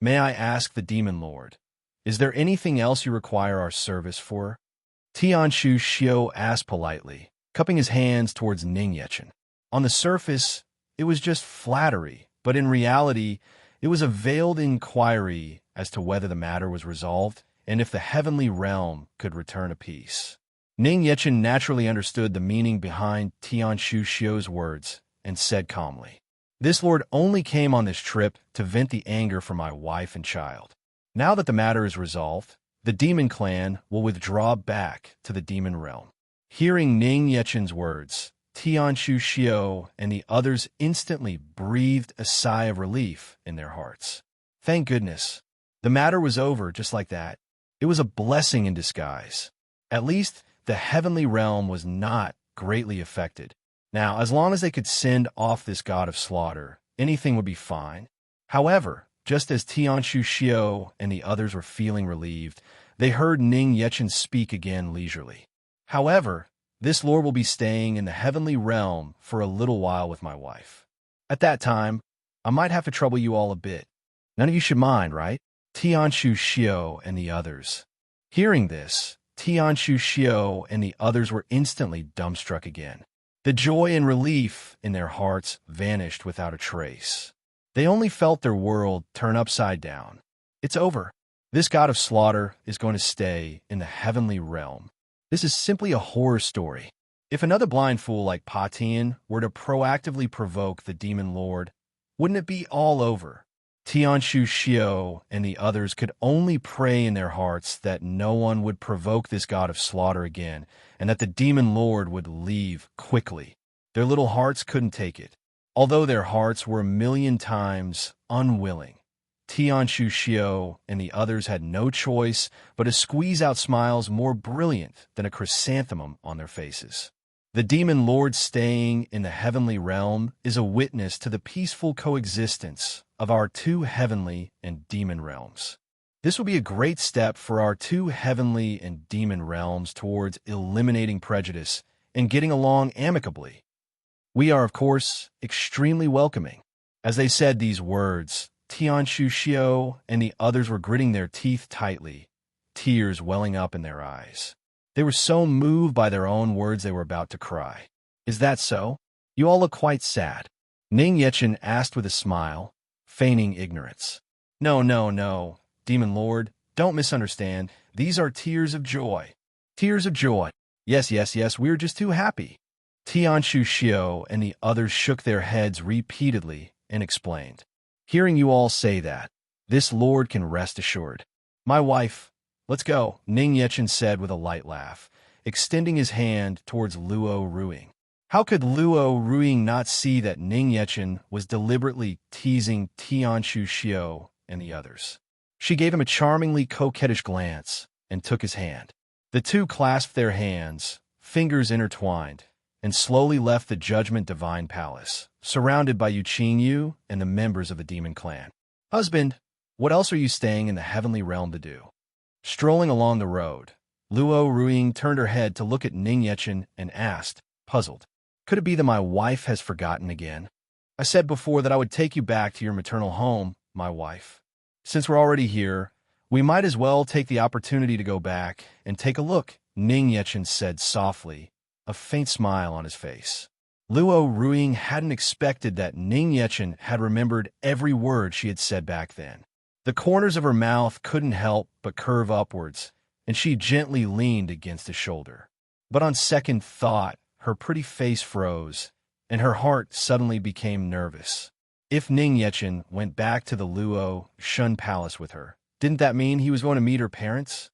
May I ask the Demon Lord, is there anything else you require our service for? Tianshu Xiao asked politely, cupping his hands towards Ning Yechen. On the surface, it was just flattery, but in reality, it was a veiled inquiry as to whether the matter was resolved and if the heavenly realm could return a peace. Ning Yechen naturally understood the meaning behind Tianshu Xiao's words and said calmly, "This lord only came on this trip to vent the anger for my wife and child. Now that the matter is resolved, the demon clan will withdraw back to the demon realm." Hearing Ning Yechen's words, Tianshu Xiao and the others instantly breathed a sigh of relief in their hearts. Thank goodness. The matter was over just like that. It was a blessing in disguise. At least the heavenly realm was not greatly affected. Now, as long as they could send off this god of slaughter, anything would be fine. However, just as Tianshu Xiao and the others were feeling relieved, they heard Ning Yechen speak again leisurely. However, this lord will be staying in the heavenly realm for a little while with my wife. At that time, I might have to trouble you all a bit. None of you should mind, right? Tianshu Xiao and the others. Hearing this, Tianshu Xiao and the others were instantly dumbstruck again. The joy and relief in their hearts vanished without a trace. They only felt their world turn upside down. It's over. This god of slaughter is going to stay in the heavenly realm. This is simply a horror story. If another blind fool like Pa Tian were to proactively provoke the demon lord, wouldn't it be all over? Tianshu Xiao and the others could only pray in their hearts that no one would provoke this god of slaughter again, and that the demon lord would leave quickly. Their little hearts couldn't take it. Although their hearts were a million times unwilling, Tianshu Xiao and the others had no choice but to squeeze out smiles more brilliant than a chrysanthemum on their faces. The demon lord staying in the heavenly realm is a witness to the peaceful coexistence of our two heavenly and demon realms. This will be a great step for our two heavenly and demon realms towards eliminating prejudice and getting along amicably. We are, of course, extremely welcoming. As they said these words, Tianshu Xiao and the others were gritting their teeth tightly, tears welling up in their eyes. They were so moved by their own words they were about to cry. Is that so? You all look quite sad. Ning Yechen asked with a smile, feigning ignorance. No, no, no, Demon Lord, don't misunderstand. These are tears of joy. Tears of joy. Yes, yes, yes, we're just too happy. Tianshu Xiao and the others shook their heads repeatedly and explained. Hearing you all say that, this lord can rest assured. My wife, let's go, Ning Yechen said with a light laugh, extending his hand towards Luo Ruing. How could Luo Ruing not see that Ning Yechen was deliberately teasing Tianshu Xiao and the others? She gave him a charmingly coquettish glance and took his hand. The two clasped their hands, fingers intertwined, and slowly left the Judgment Divine Palace, surrounded by Yu Qingyu and the members of the Demon Clan. Husband, what else are you staying in the heavenly realm to do? Strolling along the road, Luo Ruing turned her head to look at Ning Yechen and asked, puzzled, could it be that my wife has forgotten again? I said before that I would take you back to your maternal home, my wife. Since we're already here, we might as well take the opportunity to go back and take a look, Ning Yechen said softly, a faint smile on his face. Luo Ruing hadn't expected that Ning Yechen had remembered every word she had said back then. The corners of her mouth couldn't help but curve upwards, and she gently leaned against his shoulder. But on second thought, her pretty face froze, and her heart suddenly became nervous. If Ning Yechen went back to the Luo Shun Palace with her, didn't that mean he was going to meet her parents?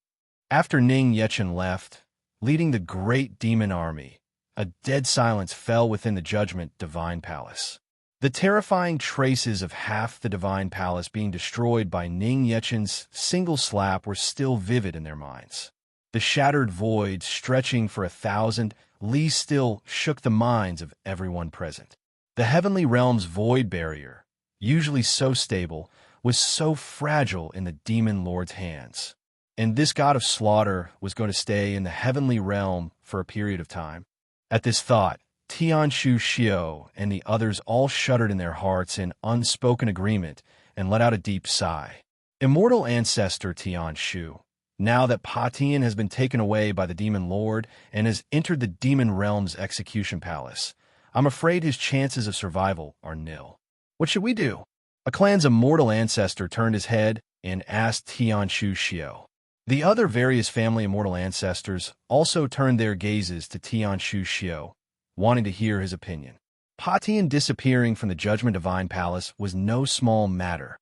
After Ning Yechen left, leading the great demon army, a dead silence fell within the Judgment Divine Palace. The terrifying traces of half the Divine Palace being destroyed by Ning Yechen's single slap were still vivid in their minds. The shattered void stretching for 1,000 li still shook the minds of everyone present. The heavenly realm's void barrier, usually so stable, was so fragile in the demon lord's hands. And this god of slaughter was going to stay in the heavenly realm for a period of time. At this thought, Tianshu Xiao and the others all shuddered in their hearts in unspoken agreement and let out a deep sigh. Immortal ancestor Tianshu, now that Pa Tian has been taken away by the demon lord and has entered the demon realm's execution palace, I'm afraid his chances of survival are nil. What should we do? A clan's immortal ancestor turned his head and asked Tianshu Xiao. The other various family immortal ancestors also turned their gazes to Tianshu Xiao, wanting to hear his opinion. Pa Tian disappearing from the Judgment Divine Palace was no small matter.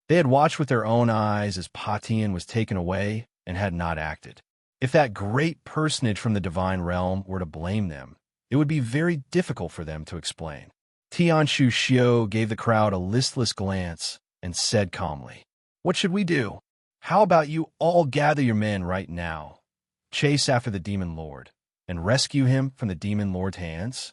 They had watched with their own eyes as Pa Tian was taken away and had not acted. If that great personage from the divine realm were to blame them, it would be very difficult for them to explain. Tianshu Xiao gave the crowd a listless glance and said calmly, "What should we do? How about you all gather your men right now, chase after the demon lord, and rescue him from the demon lord's hands?"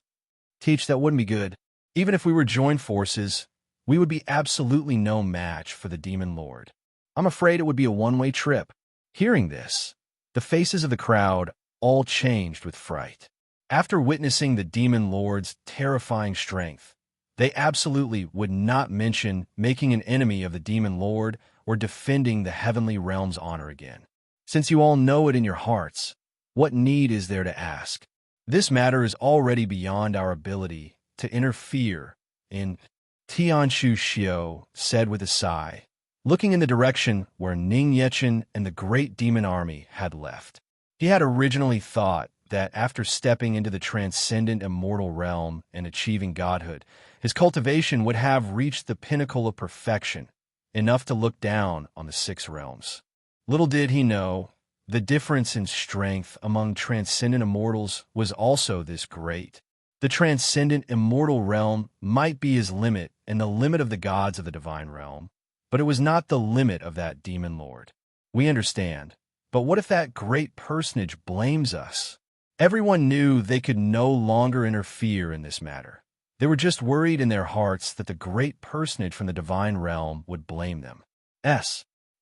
Teach, that wouldn't be good. Even if we were joined forces, we would be absolutely no match for the demon lord. I'm afraid it would be a one-way trip. Hearing this, the faces of the crowd all changed with fright. After witnessing the demon lord's terrifying strength, they absolutely would not mention making an enemy of the demon lord or defending the heavenly realm's honor again. Since you all know it in your hearts, what need is there to ask? This matter is already beyond our ability to interfere in, Tianshu Xiao said with a sigh, looking in the direction where Ning Yechen and the great demon army had left. He had originally thought that after stepping into the transcendent immortal realm and achieving godhood, his cultivation would have reached the pinnacle of perfection, enough to look down on the six realms. Little did he know, the difference in strength among transcendent immortals was also this great. The transcendent immortal realm might be his limit and the limit of the gods of the divine realm, but it was not the limit of that demon lord. We understand, but what if that great personage blames us? Everyone knew they could no longer interfere in this matter. They were just worried in their hearts that the great personage from the divine realm would blame them.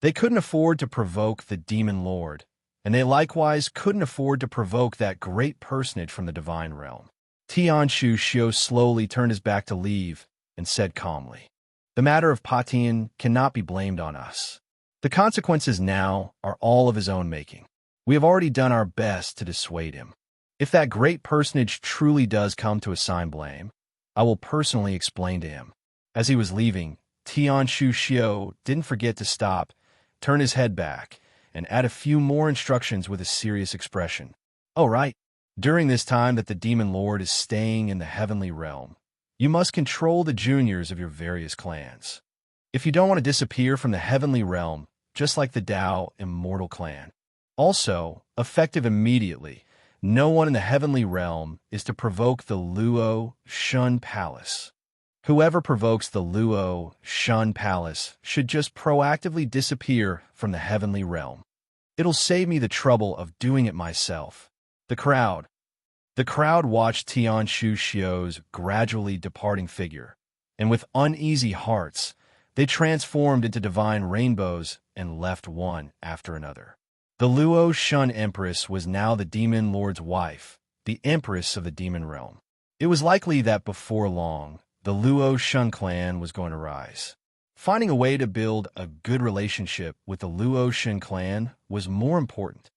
They couldn't afford to provoke the demon lord, and they likewise couldn't afford to provoke that great personage from the divine realm. Tianshu Xiao slowly turned his back to leave and said calmly, "The matter of Patian cannot be blamed on us. The consequences now are all of his own making. We have already done our best to dissuade him. If that great personage truly does come to assign blame, I will personally explain to him." As he was leaving, Tianshu Xiao didn't forget to stop, turn his head back, and add a few more instructions with a serious expression. "Oh, right. During this time that the demon lord is staying in the heavenly realm, you must control the juniors of your various clans. If you don't want to disappear from the heavenly realm, just like the Dao Immortal Clan. Also, effective immediately, no one in the heavenly realm is to provoke the Luo Shun Palace. Whoever provokes the Luo Shun Palace should just proactively disappear from the heavenly realm. It'll save me the trouble of doing it myself." The crowd watched Tianshu Xiao's gradually departing figure, and with uneasy hearts, they transformed into divine rainbows and left one after another. The Luo Shun Empress was now the demon lord's wife, the Empress of the demon realm. It was likely that before long, the Luo Shun clan was going to rise. Finding a way to build a good relationship with the Luo Shun clan was more important.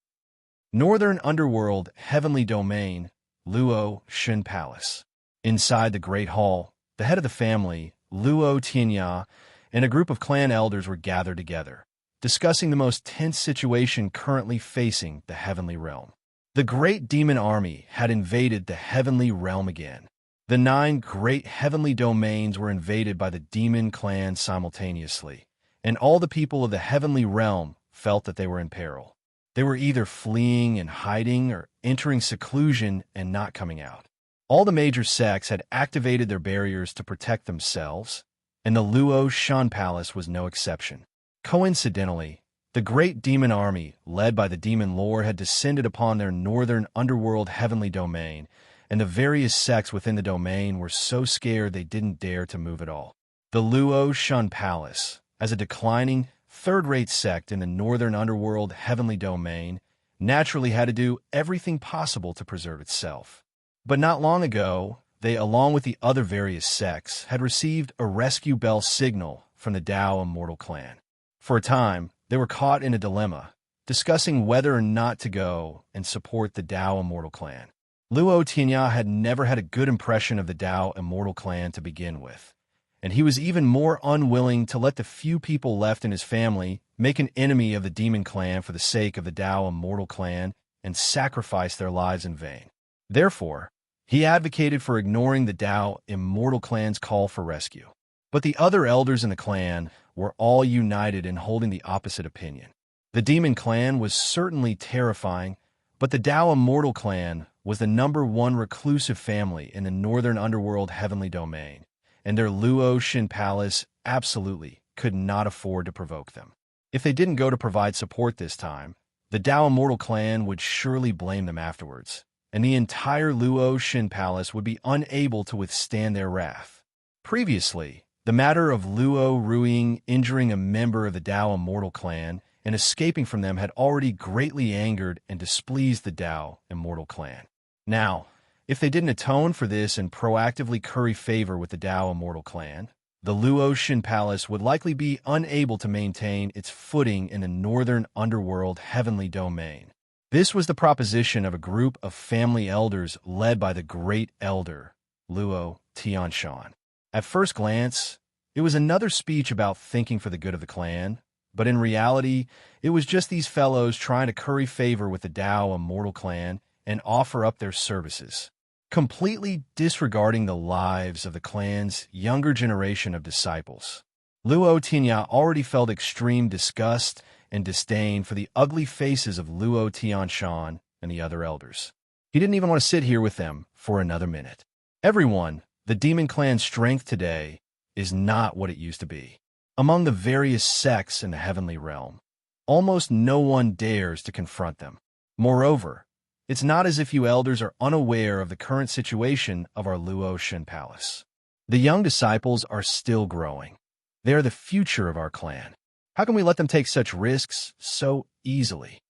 Northern Underworld Heavenly Domain, Luo Shun Palace. Inside the Great Hall, the head of the family, Luo Tianya, and a group of clan elders were gathered together, discussing the most tense situation currently facing the heavenly realm. The great demon army had invaded the heavenly realm again. The 9 great heavenly domains were invaded by the demon clan simultaneously, and all the people of the heavenly realm felt that they were in peril. They were either fleeing and hiding or entering seclusion and not coming out. All the major sects had activated their barriers to protect themselves, and the Luo Shun Palace was no exception. Coincidentally, the great demon army, led by the demon lord, had descended upon their northern underworld heavenly domain, and the various sects within the domain were so scared they didn't dare to move at all. The Luo Shun Palace, as a declining, third-rate sect in the northern underworld heavenly domain, naturally had to do everything possible to preserve itself. But not long ago, they, along with the other various sects, had received a rescue bell signal from the Dao Immortal Clan. For a time, they were caught in a dilemma, discussing whether or not to go and support the Dao Immortal Clan. Luo Tianya had never had a good impression of the Dao Immortal Clan to begin with, and he was even more unwilling to let the few people left in his family make an enemy of the demon clan for the sake of the Dao Immortal Clan and sacrifice their lives in vain. Therefore, he advocated for ignoring the Dao Immortal Clan's call for rescue. But the other elders in the clan were all united in holding the opposite opinion. The demon clan was certainly terrifying, but the Dao Immortal Clan was the #1 reclusive family in the northern underworld heavenly domain, and their Luo Shun Palace absolutely could not afford to provoke them. If they didn't go to provide support this time, the Dao Immortal Clan would surely blame them afterwards, and the entire Luo Shun Palace would be unable to withstand their wrath. Previously, the matter of Luo Ruiying injuring a member of the Dao Immortal Clan and escaping from them had already greatly angered and displeased the Dao Immortal Clan. Now, if they didn't atone for this and proactively curry favor with the Dao Immortal Clan, the Luotian Palace would likely be unable to maintain its footing in the northern underworld heavenly domain. This was the proposition of a group of family elders led by the Great Elder, Luo Tianshan. At first glance, it was another speech about thinking for the good of the clan, but in reality, it was just these fellows trying to curry favor with the Dao Immortal Clan and offer up their services, completely disregarding the lives of the clan's younger generation of disciples. Luo Tianya already felt extreme disgust and disdain for the ugly faces of Luo Tianshan and the other elders. He didn't even want to sit here with them for another minute. Everyone, the Demon Clan's strength today is not what it used to be. Among the various sects in the heavenly realm, almost no one dares to confront them. Moreover, it's not as if you elders are unaware of the current situation of our Luotian Palace. The young disciples are still growing. They are the future of our clan. How can we let them take such risks so easily?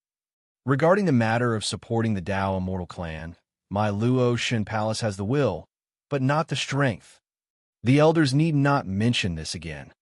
Regarding the matter of supporting the Dao Immortal Clan, my Luotian Palace has the will, but not the strength. The elders need not mention this again.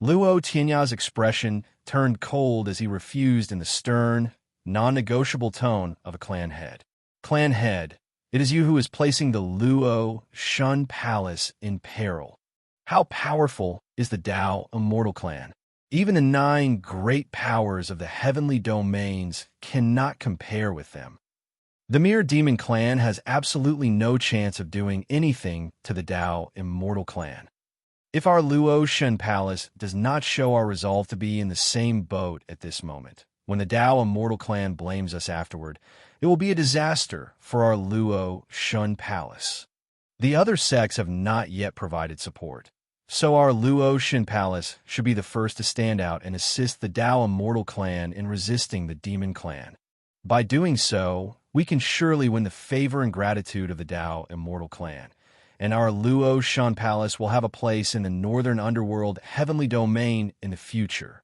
Luo Tianya's expression turned cold as he refused in the stern, non-negotiable tone of a clan head. Clan head, it is you who is placing the Luotian Palace in peril. How powerful is the Dao Immortal Clan? Even the 9 great powers of the heavenly domains cannot compare with them. The mere Demon Clan has absolutely no chance of doing anything to the Dao Immortal Clan. If our Luotian Palace does not show our resolve to be in the same boat at this moment, when the Dao Immortal Clan blames us afterward, it will be a disaster for our Luotian Palace. The other sects have not yet provided support, so our Luotian Palace should be the first to stand out and assist the Dao Immortal Clan in resisting the Demon Clan. By doing so, we can surely win the favor and gratitude of the Dao Immortal Clan, and our Luotian Palace will have a place in the northern underworld heavenly domain in the future.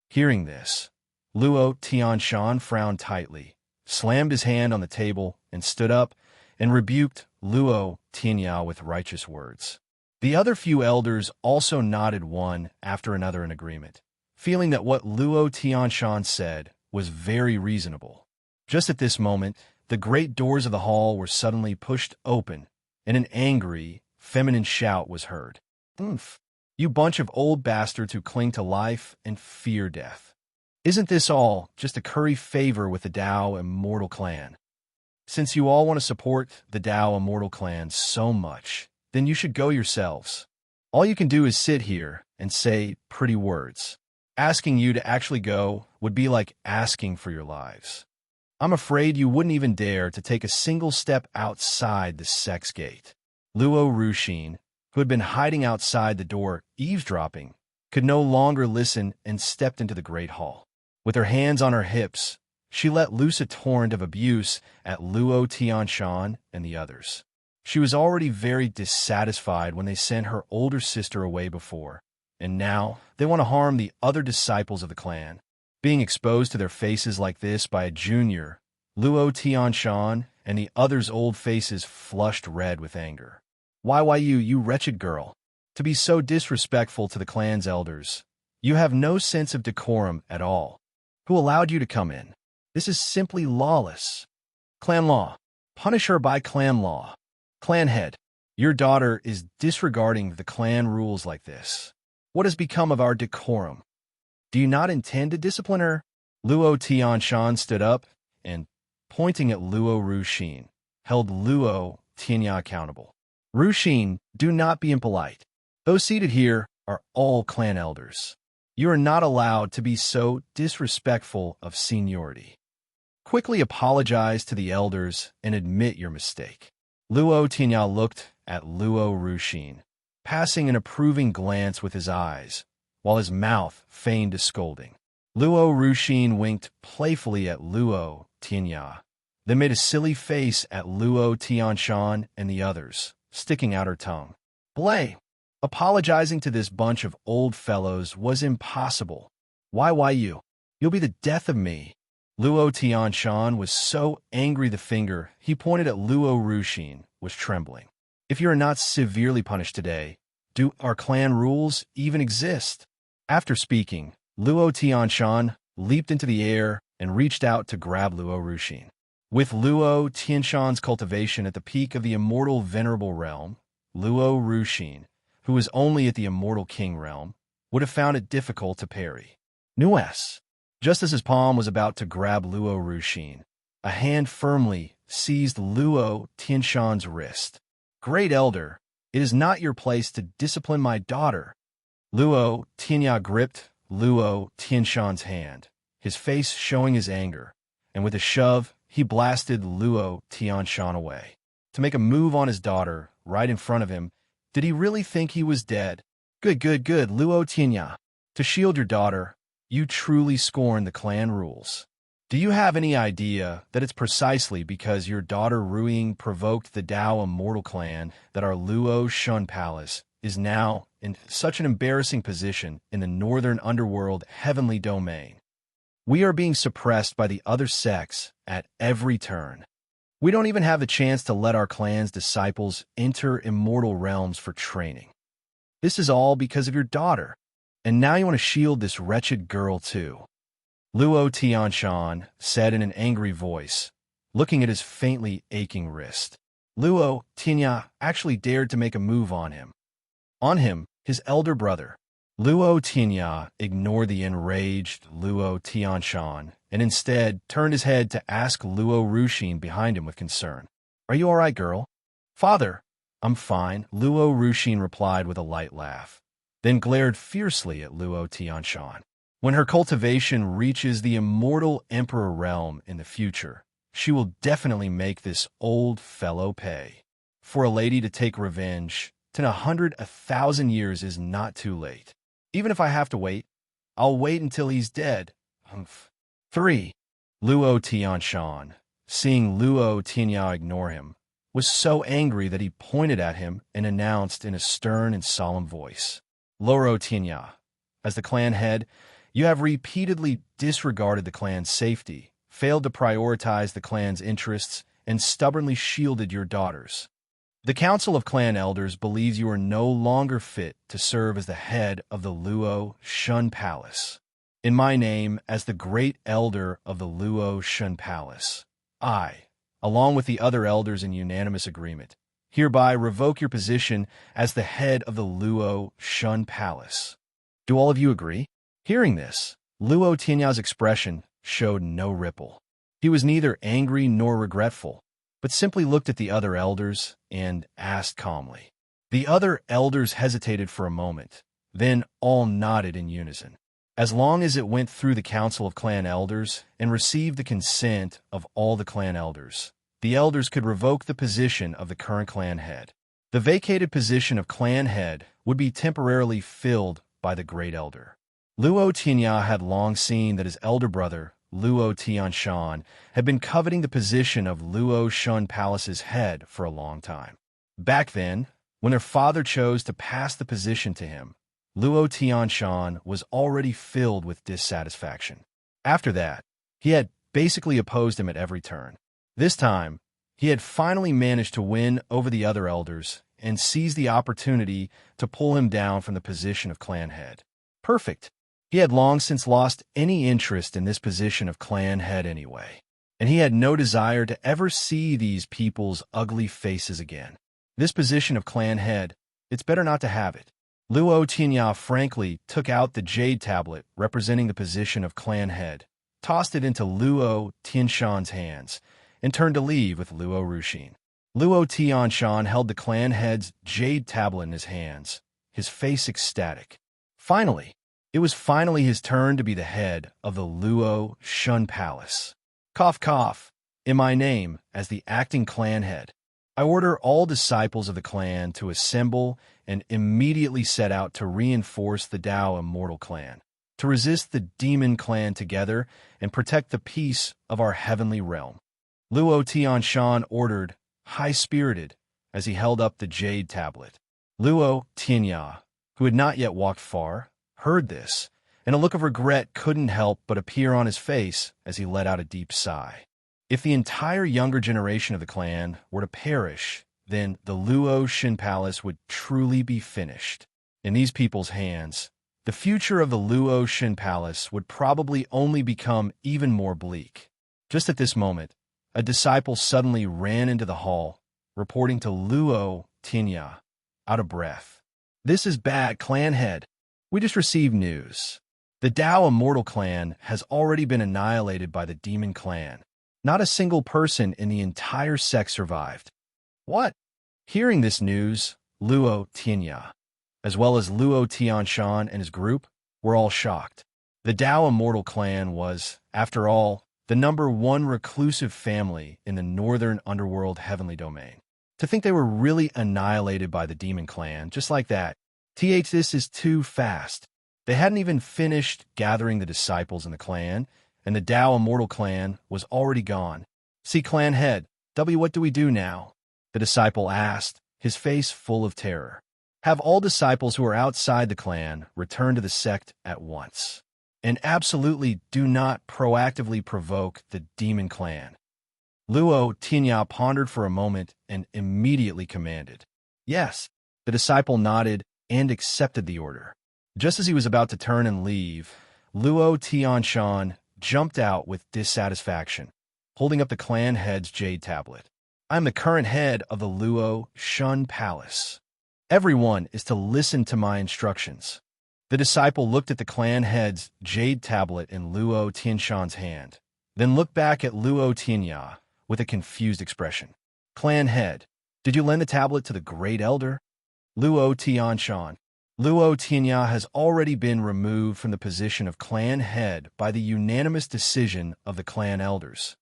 Hearing this, Luo Tianshan frowned tightly, slammed his hand on the table, and stood up and rebuked Luo Tianya with righteous words. The other few elders also nodded one after another in agreement, feeling that what Luo Tianshan said was very reasonable. Just at this moment, the great doors of the hall were suddenly pushed open, and an angry, feminine shout was heard. "Oomph! You bunch of old bastards who cling to life and fear death. Isn't this all just to curry favor with the Dao Immortal Clan? Since you all want to support the Dao Immortal Clan so much, then you should go yourselves. All you can do is sit here and say pretty words. Asking you to actually go would be like asking for your lives. I'm afraid you wouldn't even dare to take a single step outside the sex gate." Luo Ruxin, who had been hiding outside the door eavesdropping, could no longer listen and stepped into the great hall. With her hands on her hips, she let loose a torrent of abuse at Luo Tianshan and the others. She was already very dissatisfied when they sent her older sister away before, and now they want to harm the other disciples of the clan. Being exposed to their faces like this by a junior, Luo Tianshan and the others' old faces flushed red with anger. Why you wretched girl, to be so disrespectful to the clan's elders. You have no sense of decorum at all. Who allowed you to come in? This is simply lawless. Clan law. Punish her by clan law. Clan head, your daughter is disregarding the clan rules like this. What has become of our decorum? Do you not intend to discipline her? Luo Tianshan stood up and, pointing at Luo Ruxin, held Luo Tianya accountable. Ruxin, do not be impolite. Those seated here are all clan elders. You are not allowed to be so disrespectful of seniority. Quickly apologize to the elders and admit your mistake. Luo Tianya looked at Luo Ruxin, passing an approving glance with his eyes, while his mouth feigned a scolding. Luo Ruxin winked playfully at Luo Tianya, then made a silly face at Luo Tianshan and the others, sticking out her tongue. Blame! Apologizing to this bunch of old fellows was impossible. Why you? You'll be the death of me. Luo Tianshan was so angry the finger he pointed at Luo Ruxin was trembling. If you are not severely punished today, do our clan rules even exist? After speaking, Luo Tianshan leaped into the air and reached out to grab Luo Ruxin. With Luo Tianshan's cultivation at the peak of the immortal venerable realm, Luo Ruxin, who was only at the immortal king realm, would have found it difficult to parry. Nues. Just as his palm was about to grab Luo Ruxin, a hand firmly seized Luo Tianshan's wrist. Great Elder, it is not your place to discipline my daughter. Luo Tianya gripped Luo Tianshan's hand, his face showing his anger, and with a shove, he blasted Luo Tianshan away. To make a move on his daughter, right in front of him, did he really think he was dead? Good, Luo Tianya. To shield your daughter, you truly scorn the clan rules. Do you have any idea that it's precisely because your daughter Ruiying provoked the Dao Immortal Clan that our Luo Shun Palace is now in such an embarrassing position in the northern underworld heavenly domain? We are being suppressed by the other sects at every turn. We don't even have the chance to let our clan's disciples enter immortal realms for training. This is all because of your daughter. And now you want to shield this wretched girl too. Luo Tianshan said in an angry voice, looking at his faintly aching wrist. Luo Tianya actually dared to make a move on him. On him, his elder brother. Luo Tianya ignored the enraged Luo Tianshan and instead turned his head to ask Luo Ruxin behind him with concern. Are you all right, girl? Father, I'm fine, Luo Ruxin replied with a light laugh, then glared fiercely at Luo Tianshan. When her cultivation reaches the immortal emperor realm in the future, she will definitely make this old fellow pay. For a lady to take revenge, 1,000 years is not too late. Even if I have to wait, I'll wait until he's dead. 3. Luo Tianshan, seeing Luo Tianya ignore him, was so angry that he pointed at him and announced in a stern and solemn voice, Loro Tianya, as the clan head, you have repeatedly disregarded the clan's safety, failed to prioritize the clan's interests, and stubbornly shielded your daughters. The Council of Clan Elders believes you are no longer fit to serve as the head of the Luo Shun Palace. In my name, as the Great Elder of the Luo Shun Palace, I, along with the other elders in unanimous agreement, hereby revoke your position as the head of the Luo Shun Palace. Do all of you agree? Hearing this, Luo Tianya's expression showed no ripple. He was neither angry nor regretful, but simply looked at the other elders and asked calmly. The other elders hesitated for a moment, then all nodded in unison. As long as it went through the Council of Clan Elders and received the consent of all the clan elders, the elders could revoke the position of the current clan head. The vacated position of clan head would be temporarily filled by the Great Elder. Luo Tianya had long seen that his elder brother, Luo Tianshan, had been coveting the position of Luo Shun Palace's head for a long time. Back then, when their father chose to pass the position to him, Luo Tianshan was already filled with dissatisfaction. After that, he had basically opposed him at every turn. This time, he had finally managed to win over the other elders and seize the opportunity to pull him down from the position of clan head. Perfect. He had long since lost any interest in this position of clan head anyway, and he had no desire to ever see these people's ugly faces again. This position of clan head, it's better not to have it. Luo Tianya frankly took out the jade tablet representing the position of clan head, tossed it into Luo Tianshan's hands, and turned to leave with Luo Ruxin. Luo Tianshan held the clan head's jade tablet in his hands, his face ecstatic. It was finally his turn to be the head of the Luo Shun Palace. Cough, cough. In my name, as the acting clan head, I order all disciples of the clan to assemble and immediately set out to reinforce the Dao Immortal Clan, to resist the Demon Clan together and protect the peace of our heavenly realm. Luo Tianshan ordered, high-spirited, as he held up the jade tablet. Luo Tianya, who had not yet walked far, heard this and a look of regret couldn't help but appear on his face as he let out a deep sigh. If the entire younger generation of the clan were to perish, then the Luo Shin Palace would truly be finished. In these people's hands, the future of the Luo Shin Palace would probably only become even more bleak. Just at this moment, a disciple suddenly ran into the hall, reporting to Luo Tinya, out of breath. "This is bad, clan head. We just received news. The Dao Immortal Clan has already been annihilated by the Demon Clan. Not a single person in the entire sect survived." "What?" Hearing this news, Luo Tinya, as well as Luo Tianshan and his group, were all shocked. The Dao Immortal Clan was, after all, the #1 reclusive family in the northern underworld heavenly domain. To think they were really annihilated by the Demon Clan, just like that. This is too fast. They hadn't even finished gathering the disciples in the clan, and the Dao Immortal Clan was already gone. "See, clan head, what do we do now?" the disciple asked, his face full of terror. "Have all disciples who are outside the clan return to the sect at once. And absolutely do not proactively provoke the Demon Clan." Luo Tinya pondered for a moment and immediately commanded. "Yes." The disciple nodded and accepted the order. Just as he was about to turn and leave, Luo Tianshan jumped out with dissatisfaction, holding up the clan head's jade tablet. "I am the current head of the Luo Shun Palace. Everyone is to listen to my instructions." The disciple looked at the clan head's jade tablet in Luo Tianshan's hand, then looked back at Luo Tianya with a confused expression. "Clan head, did you lend the tablet to the Great Elder?" "Luo Tianshan, Luo Tianya has already been removed from the position of clan head by the unanimous decision of the clan elders.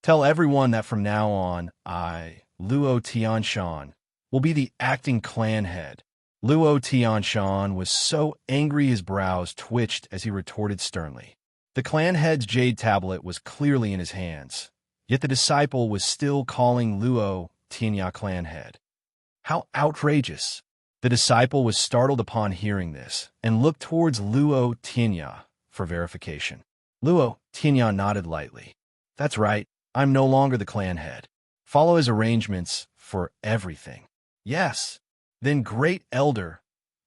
Tell everyone that from now on, I, Luo Tianshan, will be the acting clan head." Luo Tianshan was so angry his brows twitched as he retorted sternly. The clan head's jade tablet was clearly in his hands, yet the disciple was still calling Luo Tianya clan head. How outrageous! The disciple was startled upon hearing this and looked towards Luo Tianya for verification. Luo Tianya nodded lightly. "That's right, I'm no longer the clan head. Follow his arrangements for everything." "Yes." "Then Great Elder."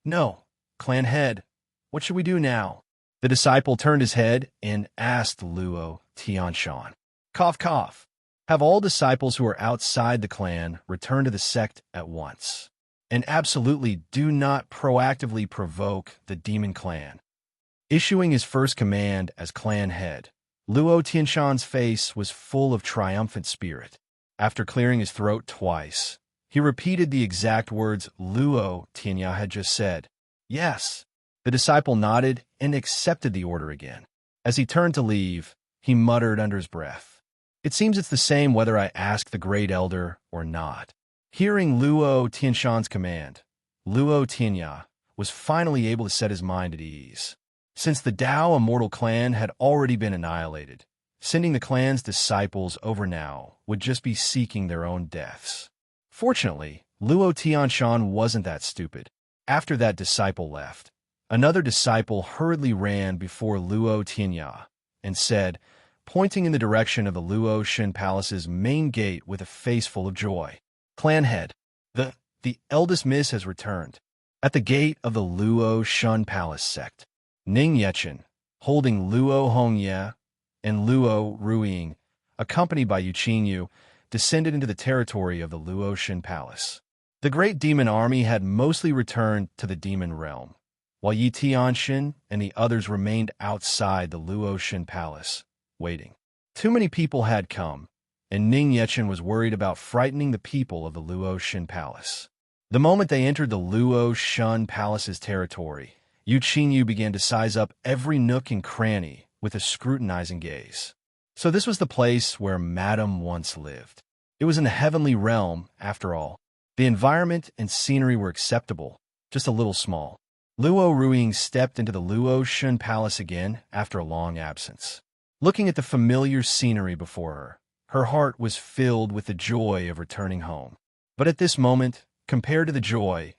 "No." "Clan head, what should we do now?" The disciple turned his head and asked Luo Tianshan. Cough, cough. "Have all disciples who are outside the clan return to the sect at once. And absolutely do not proactively provoke the Demon Clan." Issuing his first command as clan head, Luo Tianshan's face was full of triumphant spirit. After clearing his throat twice, he repeated the exact words Luo Tianya had just said. "Yes." The disciple nodded and accepted the order again. As he turned to leave, he muttered under his breath, "It seems it's the same whether I ask the Great Elder or not." Hearing Luo Tianshan's command, Luo Tianya was finally able to set his mind at ease. Since the Dao Immortal Clan had already been annihilated, sending the clan's disciples over now would just be seeking their own deaths. Fortunately, Luo Tianshan wasn't that stupid. After that disciple left, another disciple hurriedly ran before Luo Tianya and said, pointing in the direction of the Luo Shin Palace's main gate with a face full of joy, "Clan head, the eldest miss has returned." At the gate of the Luo Shun Palace sect, Ning Yechen, holding Luo Hongye and Luo Ruiying, accompanied by Yu Qingyu, descended into the territory of the Luo Shin Palace. The great demon army had mostly returned to the demon realm, while Yi Tianshin and the others remained outside the Luo Shin Palace, waiting. Too many people had come, and Ning Yechen was worried about frightening the people of the Luo Shin Palace. The moment they entered the Luo Shun Palace's territory, Yu Qingyu began to size up every nook and cranny with a scrutinizing gaze. So this was the place where Madame once lived. It was in the heavenly realm, after all. The environment and scenery were acceptable, just a little small. Luo Ruiying stepped into the Luo Shun Palace again after a long absence. Looking at the familiar scenery before her, her heart was filled with the joy of returning home. But at this moment, compared to the joy,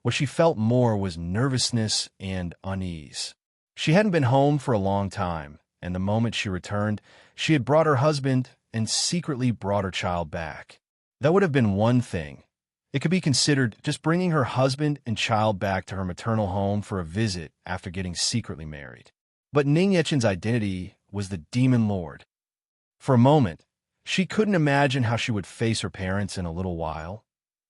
what she felt more was nervousness and unease. She hadn't been home for a long time, and the moment she returned, she had brought her husband and secretly brought her child back. That would have been one thing. It could be considered just bringing her husband and child back to her maternal home for a visit after getting secretly married. But Ning Yechen's identity was the Demon Lord. For a moment, she couldn't imagine how she would face her parents in a little while,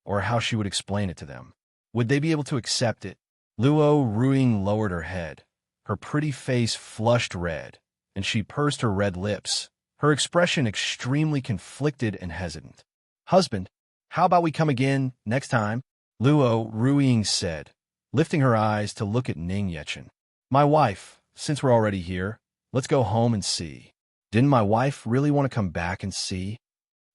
or how she would explain it to them. Would they be able to accept it? Luo Ruiying lowered her head. Her pretty face flushed red, and she pursed her red lips, her expression extremely conflicted and hesitant. "Husband, how about we come again next time?" Luo Ruiying said, lifting her eyes to look at Ning Yechen. "My wife, since we're already here, let's go home and see." Didn't my wife really want to come back and see?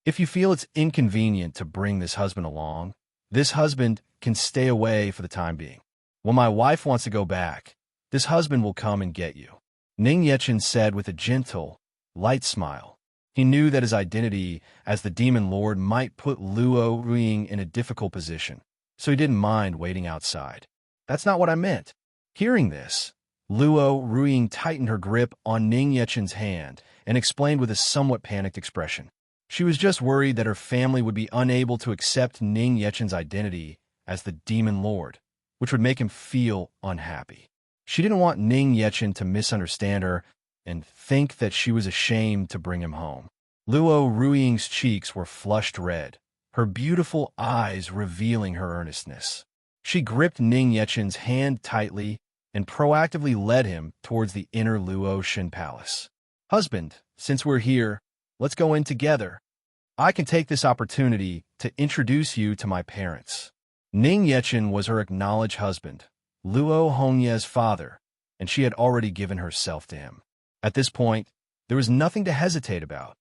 If you feel it's inconvenient to bring this husband along, this husband can stay away for the time being. When my wife wants to go back, this husband will come and get you," Ning Yechen said with a gentle, light smile. He knew that his identity as the Demon Lord might put Luo Ruiying in a difficult position, so he didn't mind waiting outside. "That's not what I meant." Hearing this, Luo Ruiying tightened her grip on Ning Yechen's hand and explained with a somewhat panicked expression. She was just worried that her family would be unable to accept Ning Yechen's identity as the Demon Lord, which would make him feel unhappy. She didn't want Ning Yechen to misunderstand her and think that she was ashamed to bring him home. Luo Ruiying's cheeks were flushed red, her beautiful eyes revealing her earnestness. She gripped Ning Yechen's hand tightly and proactively led him towards the inner Luo Shen Palace. "Husband, since we're here, let's go in together. I can take this opportunity to introduce you to my parents." Ning Yechen was her acknowledged husband, Luo Hongye's father, and she had already given herself to him. At this point, there was nothing to hesitate about.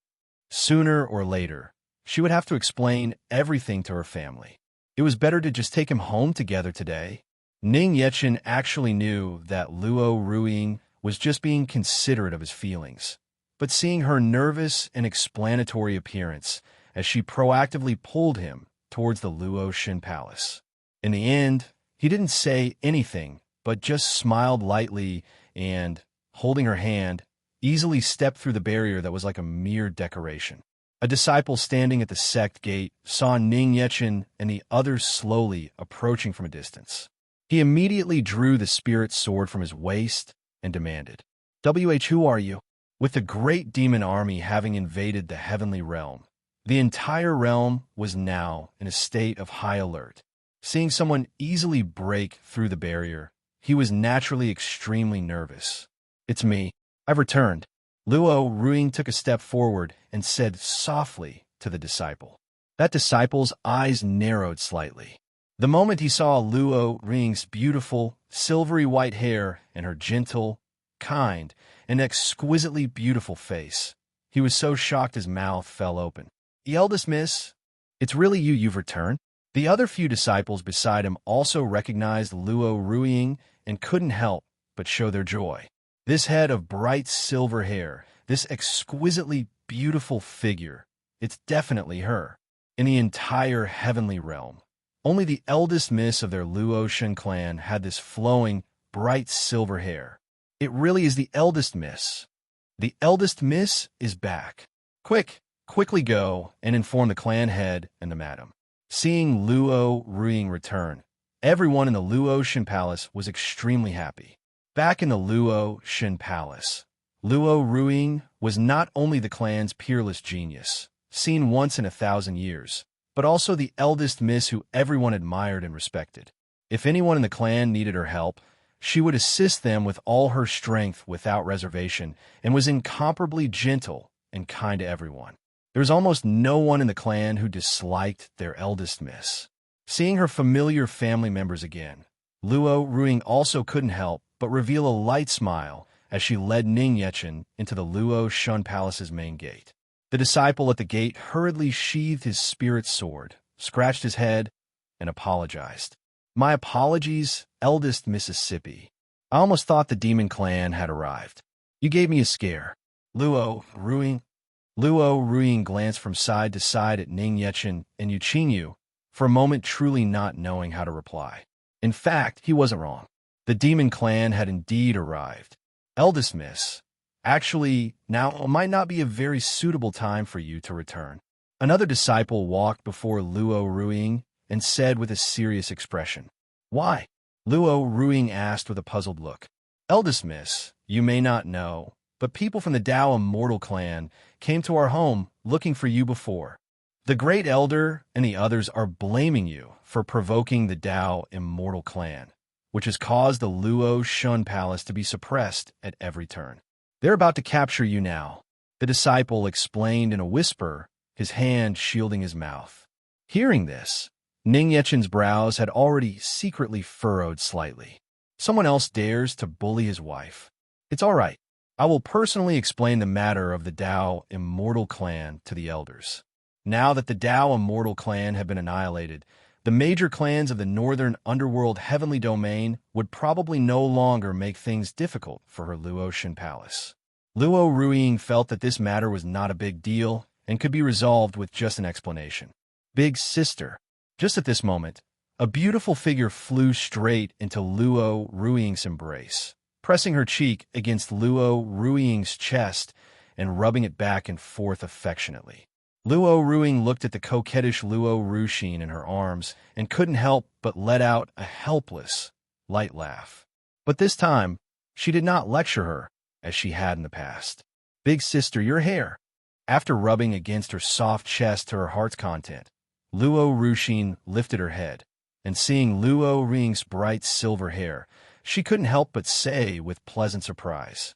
Sooner or later, she would have to explain everything to her family. It was better to just take him home together today. Ning Yechen actually knew that Luo Ruiying was just being considerate of his feelings, but seeing her nervous and explanatory appearance as she proactively pulled him towards the Luo Shen Palace. In the end, he didn't say anything, but just smiled lightly and, holding her hand, easily stepped through the barrier that was like a mere decoration. A disciple standing at the sect gate saw Ning Yechen and the others slowly approaching from a distance. He immediately drew the spirit sword from his waist and demanded, "Who are you?" With the great demon army having invaded the heavenly realm, the entire realm was now in a state of high alert. Seeing someone easily break through the barrier, he was naturally extremely nervous. "It's me. I've returned." Luo Ruiying took a step forward and said softly to the disciple. That disciple's eyes narrowed slightly. The moment he saw Luo Ruiying's beautiful, silvery white hair and her gentle, kind, and exquisitely beautiful face, he was so shocked his mouth fell open. "The eldest miss, it's really you've returned?" The other few disciples beside him also recognized Luo Ruiying and couldn't help but show their joy. This head of bright silver hair, this exquisitely beautiful figure, it's definitely her. In the entire heavenly realm, only the eldest miss of their Luo Shen clan had this flowing, bright silver hair. It really is the eldest miss. The eldest miss is back. Quickly go and inform the clan head and the madam." Seeing Luo Ruiying return, everyone in the Luo Shen Palace was extremely happy. Back in the Luo Shen Palace, Luo Ruiying was not only the clan's peerless genius, seen once in 1,000 years, but also the eldest miss who everyone admired and respected. If anyone in the clan needed her help, she would assist them with all her strength without reservation and was incomparably gentle and kind to everyone. There was almost no one in the clan who disliked their eldest miss. Seeing her familiar family members again, Luo Ruiying also couldn't help but reveal a light smile as she led Ning Yechen into the Luo Shen Palace's main gate. The disciple at the gate hurriedly sheathed his spirit sword, scratched his head, and apologized. "My apologies, eldest Mississippi. I almost thought the demon clan had arrived. You gave me a scare." Luo Ruiying glanced from side to side at Ning Yechen and Yuqingyu, for a moment truly not knowing how to reply. In fact, he wasn't wrong. The demon clan had indeed arrived, Eldest miss, actually, now might not be a very suitable time for you to return. Another disciple walked before Luo Ruiying and said with a serious expression. Why? Luo Ruiying asked with a puzzled look. Eldest miss, you may not know, but people from the Dao Immortal clan came to our home looking for you before. The Great Elder and the others are blaming you for provoking the Dao Immortal clan, which has caused the Luo Shun Palace to be suppressed at every turn. They're about to capture you now, the disciple explained in a whisper, his hand shielding his mouth. Hearing this, Ning Yechen's brows had already secretly furrowed slightly. Someone else dares to bully his wife. It's all right. I will personally explain the matter of the Dao Immortal clan to the elders. Now that the Dao Immortal clan have been annihilated, the major clans of the northern underworld heavenly domain would probably no longer make things difficult for her Luotian palace. Luo Ruiying felt that this matter was not a big deal and could be resolved with just an explanation. Big sister. Just at this moment, a beautiful figure flew straight into Luo Ruiying's embrace, pressing her cheek against Luo Ruiying's chest and rubbing it back and forth affectionately. Luo Ruiying looked at the coquettish Luo Ruxin in her arms and couldn't help but let out a helpless, light laugh. But this time, she did not lecture her as she had in the past. Big sister, your hair. After rubbing against her soft chest to her heart's content, Luo Ruxin lifted her head, and seeing Luo Ruiying's bright silver hair, she couldn't help but say with pleasant surprise,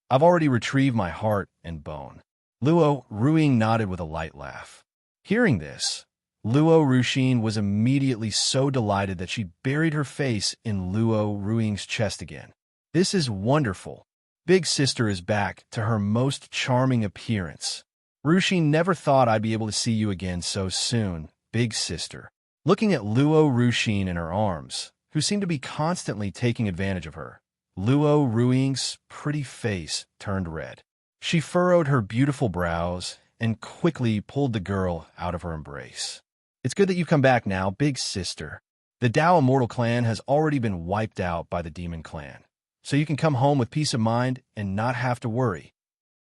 I've already retrieved my heart and bone. Luo Ruiying nodded with a light laugh. Hearing this, Luo Ruxin was immediately so delighted that she buried her face in Luo Ruiying's chest again. This is wonderful. Big sister is back to her most charming appearance. Ruxin never thought I'd be able to see you again so soon, big sister. Looking at Luo Ruxin in her arms, who seemed to be constantly taking advantage of her, Luo Ruiying's pretty face turned red. She furrowed her beautiful brows and quickly pulled the girl out of her embrace. It's good that you've come back now, big sister. The Dao Immortal clan has already been wiped out by the Demon clan, so you can come home with peace of mind and not have to worry.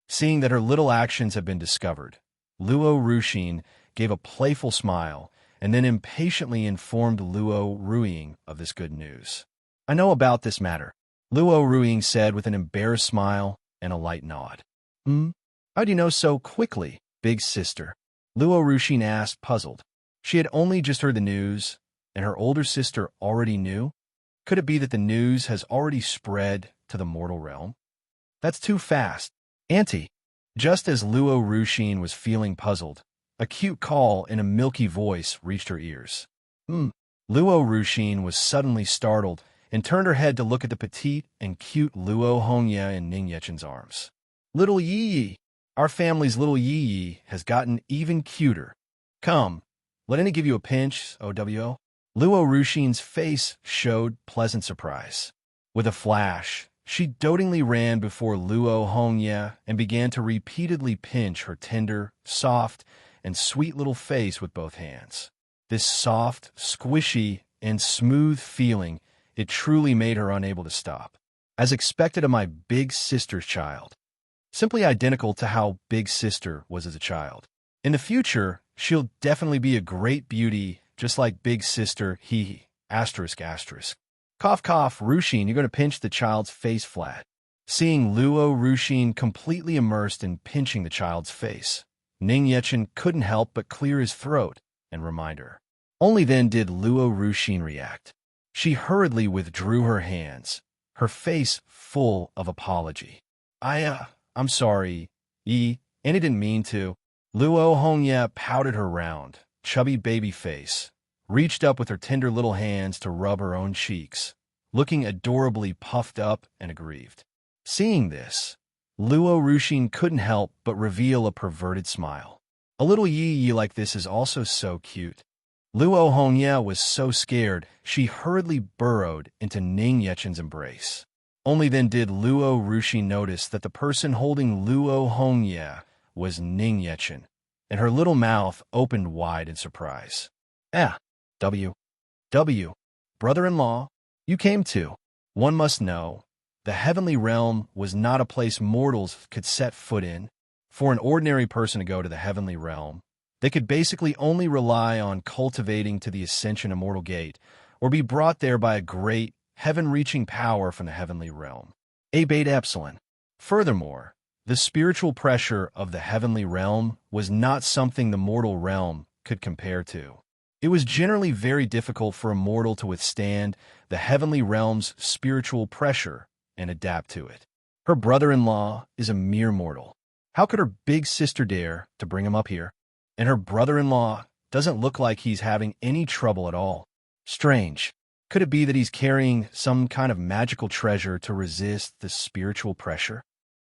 Seeing that her little actions have been discovered, Luo Ruxin gave a playful smile and then impatiently informed Luo Ruiying of this good news. I know about this matter, Luo Ruiying said with an embarrassed smile and a light nod. How do you know so quickly, big sister? Luo Ruxin asked, puzzled. She had only just heard the news, and her older sister already knew? Could it be that the news has already spread to the mortal realm? That's too fast. Auntie. Just as Luo Ruxin was feeling puzzled, a cute call in a milky voice reached her ears. Luo Ruxin was suddenly startled and turned her head to look at the petite and cute Luo Hongye in Ning Yechen's arms. Little Yi, our family's little Yi has gotten even cuter. Come, let Annie give you a pinch, OWO. Luo Ruxin's face showed pleasant surprise. With a flash, she dotingly ran before Luo Hongye and began to repeatedly pinch her tender, soft, and sweet little face with both hands. This soft, squishy, and smooth feeling, it truly made her unable to stop. As expected of my big sister's child. Simply identical to how big sister was as a child. In the future, she'll definitely be a great beauty, just like big sister, hee. Asterisk, asterisk. Cough, cough, Ruxin, you're going to pinch the child's face flat. Seeing Luo Ruxin completely immersed in pinching the child's face, Ning Yechen couldn't help but clear his throat and remind her. Only then did Luo Ruxin react. She hurriedly withdrew her hands, her face full of apology. I'm sorry, Annie didn't mean to. Luo Hongye pouted her round, chubby baby face, reached up with her tender little hands to rub her own cheeks, looking adorably puffed up and aggrieved. Seeing this, Luo Ruxin couldn't help but reveal a perverted smile. A little Yi like this is also so cute. Luo Hongye was so scared, she hurriedly burrowed into Ning Yechen's embrace. Only then did Luo Ruxin notice that the person holding Luo Hongye was Ning Yechen, and her little mouth opened wide in surprise. W. Brother-in-law, you came too. One must know, The heavenly realm was not a place mortals could set foot in. For an ordinary person to go to the heavenly realm, they could basically only rely on cultivating to the ascension immortal gate, or be brought there by a great, heaven-reaching power from the heavenly realm. A beta epsilon. Furthermore, the spiritual pressure of the heavenly realm was not something the mortal realm could compare to. It was generally very difficult for a mortal to withstand the heavenly realm's spiritual pressure and adapt to it. Her brother-in-law is a mere mortal. How could her big sister dare to bring him up here? And her brother-in-law doesn't look like he's having any trouble at all. Strange. Could it be that he's carrying some kind of magical treasure to resist the spiritual pressure?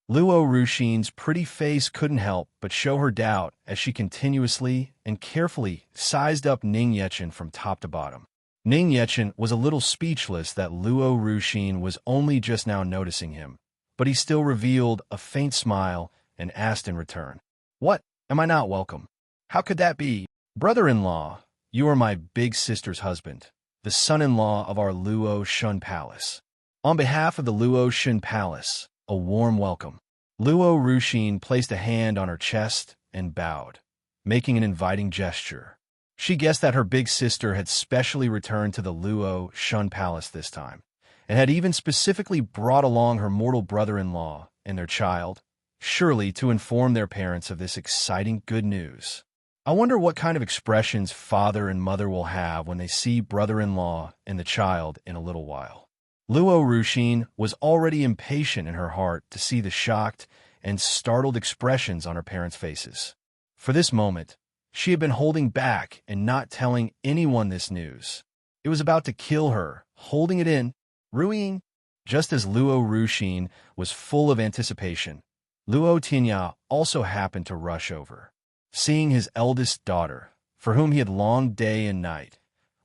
Luo Ruxin's pretty face couldn't help but show her doubt as she continuously and carefully sized up Ning Yechen from top to bottom. Ning Yechen was a little speechless that Luo Ruxin was only just now noticing him, but he still revealed a faint smile and asked in return, "What? Am I not welcome? How could that be? Brother-in-law, you are my big sister's husband, the son-in-law of our Luo Shun Palace. On behalf of the Luo Shun Palace, a warm welcome." Luo Ruxin placed a hand on her chest and bowed, making an inviting gesture. She guessed that her big sister had specially returned to the Luo Shun Palace this time, and had even specifically brought along her mortal brother-in-law and their child, surely to inform their parents of this exciting good news. I wonder what kind of expressions father and mother will have when they see brother-in-law and the child in a little while. Luo Ruxin was already impatient in her heart to see the shocked and startled expressions on her parents' faces. For this moment, she had been holding back and not telling anyone this news. It was about to kill her, holding it in, Ruiying. Just as Luo Ruxin was full of anticipation, Luo Tinya also happened to rush over. Seeing his eldest daughter, for whom he had longed day and night,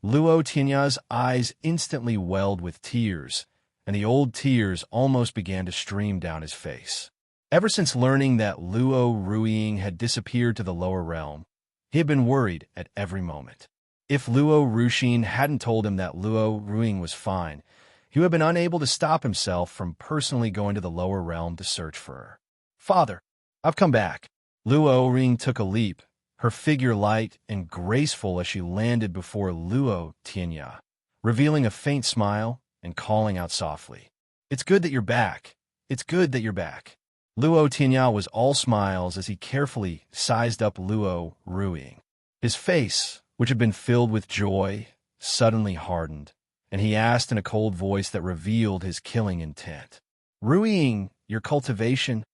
Luo Tinya's eyes instantly welled with tears, and the old tears almost began to stream down his face. Ever since learning that Luo Ruiying had disappeared to the lower realm, he had been worried at every moment. If Luo Ruxin hadn't told him that Luo Ruiying was fine, he would have been unable to stop himself from personally going to the lower realm to search for her. "Father, I've come back." Luo Ruiying took a leap, her figure light and graceful as she landed before Luo Tinya, revealing a faint smile and calling out softly, "It's good that you're back. It's good that you're back." Luo Tinya was all smiles as he carefully sized up Luo Ruiying. His face, which had been filled with joy, suddenly hardened, and he asked in a cold voice that revealed his killing intent, "Ruiying, your cultivation?"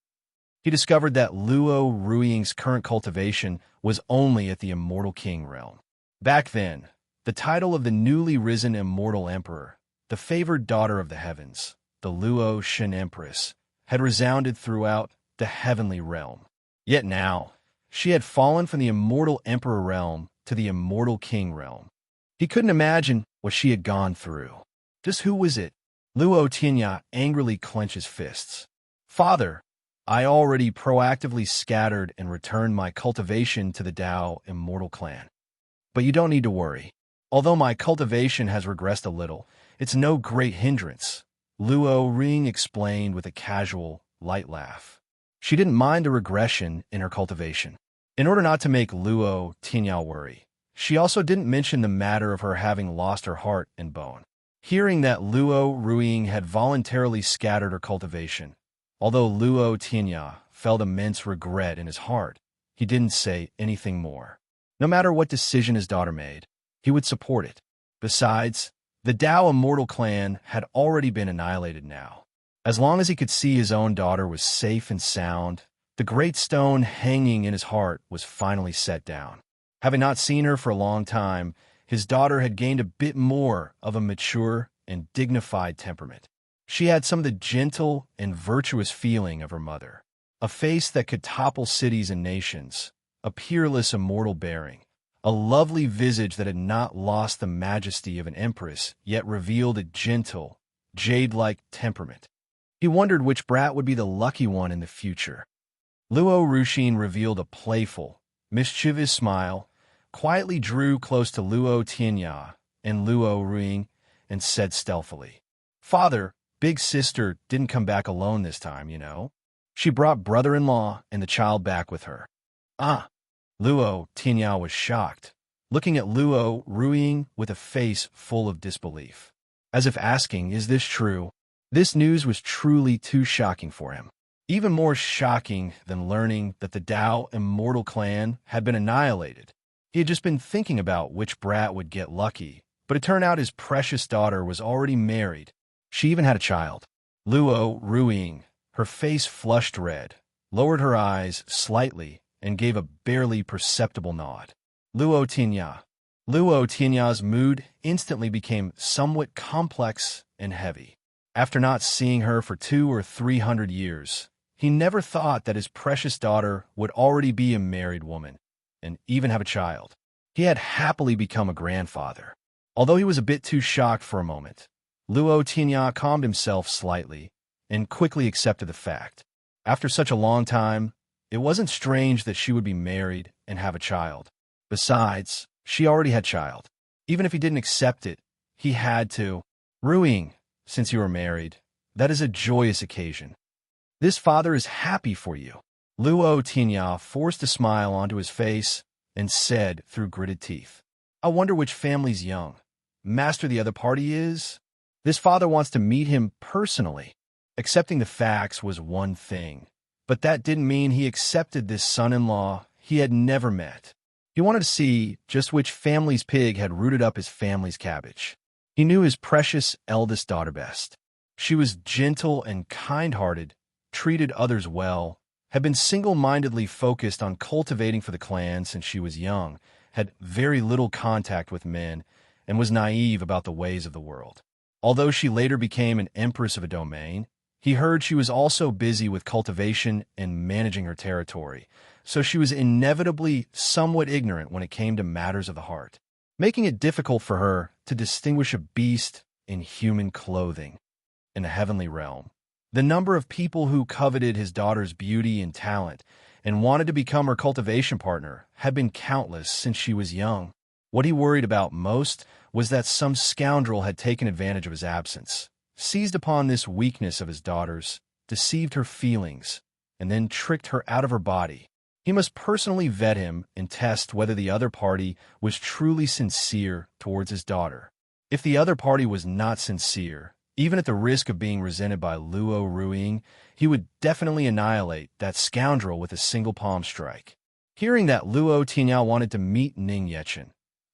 He discovered that Luo Ruiying's current cultivation was only at the Immortal King realm. Back then, the title of the newly risen Immortal Emperor, the favored daughter of the heavens, the Luo Shen Empress, had resounded throughout the heavenly realm. Yet now, she had fallen from the Immortal Emperor realm to the Immortal King realm. He couldn't imagine what she had gone through. Just who was it? Luo Tinya angrily clenched his fists. "Father, I already proactively scattered and returned my cultivation to the Dao Immortal Clan. But you don't need to worry. Although my cultivation has regressed a little, it's no great hindrance," Luo Ruiying explained with a casual, light laugh. She didn't mind a regression in her cultivation. In order not to make Luo Tinya worry, she also didn't mention the matter of her having lost her heart and bone. Hearing that Luo Ruiying had voluntarily scattered her cultivation, although Luo Tinya felt immense regret in his heart, he didn't say anything more. No matter what decision his daughter made, he would support it. Besides, the Dao Immortal Clan had already been annihilated now. As long as he could see his own daughter was safe and sound, the great stone hanging in his heart was finally set down. Having not seen her for a long time, his daughter had gained a bit more of a mature and dignified temperament. She had some of the gentle and virtuous feeling of her mother, a face that could topple cities and nations, a peerless immortal bearing, a lovely visage that had not lost the majesty of an empress, yet revealed a gentle, jade-like temperament. He wondered which brat would be the lucky one in the future. Luo Ruxin revealed a playful, mischievous smile, quietly drew close to Luo Tianya and Luo Ruiying, and said stealthily, "Father, big sister didn't come back alone this time, you know. She brought brother-in-law and the child back with her. Ah! Luo Tianyao was shocked, looking at Luo Ruiying with a face full of disbelief, as if asking, is this true? This news was truly too shocking for him. Even more shocking than learning that the Dao Immortal clan had been annihilated. He had just been thinking about which brat would get lucky, but it turned out his precious daughter was already married. She even had a child. Luo Ruiying, her face flushed red, lowered her eyes slightly, and gave a barely perceptible nod. Luo Tianya's mood instantly became somewhat complex and heavy. After not seeing her for 200 or 300 years, he never thought that his precious daughter would already be a married woman, and even have a child. He had happily become a grandfather. Although he was a bit too shocked for a moment, Luo Tianya calmed himself slightly and quickly accepted the fact. After such a long time, it wasn't strange that she would be married and have a child. Besides, she already had child. Even if he didn't accept it, he had to. Ruiying, since you are married, that is a joyous occasion. This father is happy for you. Luo Tianya forced a smile onto his face and said through gritted teeth, I wonder which family's young. Master the other party is? This father wants to meet him personally. Accepting the facts was one thing, but that didn't mean he accepted this son-in-law he had never met. He wanted to see just which family's pig had rooted up his family's cabbage. He knew his precious eldest daughter best. She was gentle and kind-hearted, treated others well, had been single-mindedly focused on cultivating for the clan since she was young, had very little contact with men, and was naive about the ways of the world. Although she later became an empress of a domain, he heard she was also busy with cultivation and managing her territory, so she was inevitably somewhat ignorant when it came to matters of the heart, making it difficult for her to distinguish a beast in human clothing. In the heavenly realm, the number of people who coveted his daughter's beauty and talent and wanted to become her cultivation partner had been countless since she was young. What he worried about most was that some scoundrel had taken advantage of his absence, seized upon this weakness of his daughter's, deceived her feelings, and then tricked her out of her body. He must personally vet him and test whether the other party was truly sincere towards his daughter. If the other party was not sincere, even at the risk of being resented by Luo Ruiying, he would definitely annihilate that scoundrel with a single palm strike. Hearing that Luo Tianyao wanted to meet Ning Yechen,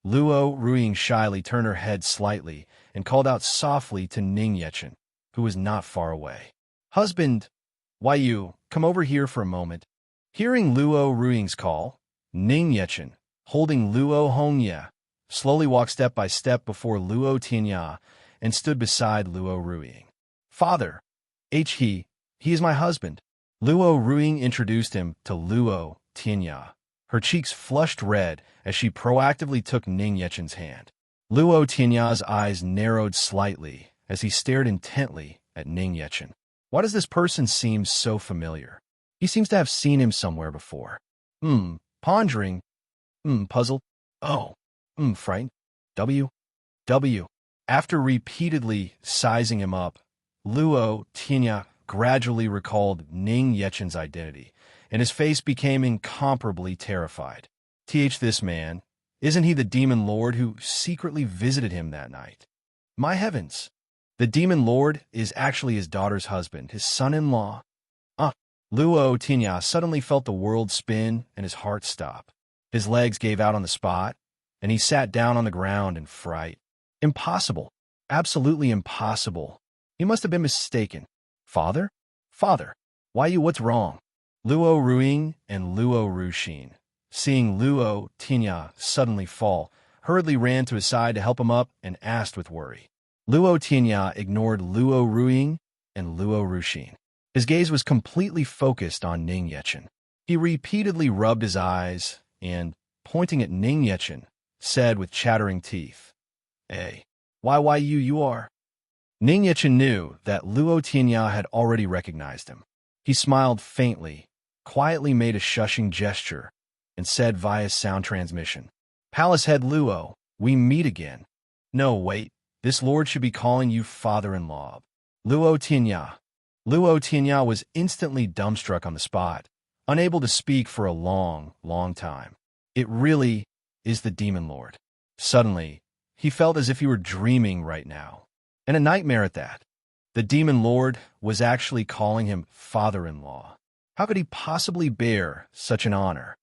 Luo Ruiying shyly turned her head slightly and called out softly to Ning Yechen, who was not far away. Husband, why you, come over here for a moment. Hearing Luo Ruiying's call, Ning Yechen, holding Luo Hongye, slowly walked step by step before Luo Tianya and stood beside Luo Ruiying. Father, he is my husband. Luo Ruiying introduced him to Luo Tianya. Her cheeks flushed red as she proactively took Ning Yechen's hand. Luo Tianya's eyes narrowed slightly as he stared intently at Ning Yechen. Why does this person seem so familiar? He seems to have seen him somewhere before. Pondering. Puzzled. Oh. Frightened. W. After repeatedly sizing him up, Luo Tianya gradually recalled Ning Yechen's identity, and his face became incomparably terrified. This man, isn't he the demon lord who secretly visited him that night? My heavens! The demon lord is actually his daughter's husband, his son-in-law. Luo Tianya suddenly felt the world spin and his heart stop. His legs gave out on the spot, and he sat down on the ground in fright. Impossible. Absolutely impossible. He must have been mistaken. Father? Father, why you? What's wrong? Luo Ruiying and Luo Ruxin, seeing Luo Tianya suddenly fall, hurriedly ran to his side to help him up and asked with worry. Luo Tianya ignored Luo Ruiying and Luo Ruxin. His gaze was completely focused on Ning Yechen. He repeatedly rubbed his eyes and, pointing at Ning Yechen, said with chattering teeth, Hey, why you are? Ning Yechen knew that Luo Tianya had already recognized him. He smiled faintly, quietly made a shushing gesture, and said via sound transmission, Palace Head Luo, we meet again. No, wait, this lord should be calling you father-in-law. Luo Tianya. Luo Tianya was instantly dumbstruck on the spot, unable to speak for a long, long time. It really is the Demon Lord. Suddenly, he felt as if he were dreaming right now, and a nightmare at that. The Demon Lord was actually calling him father-in-law. How could he possibly bear such an honor?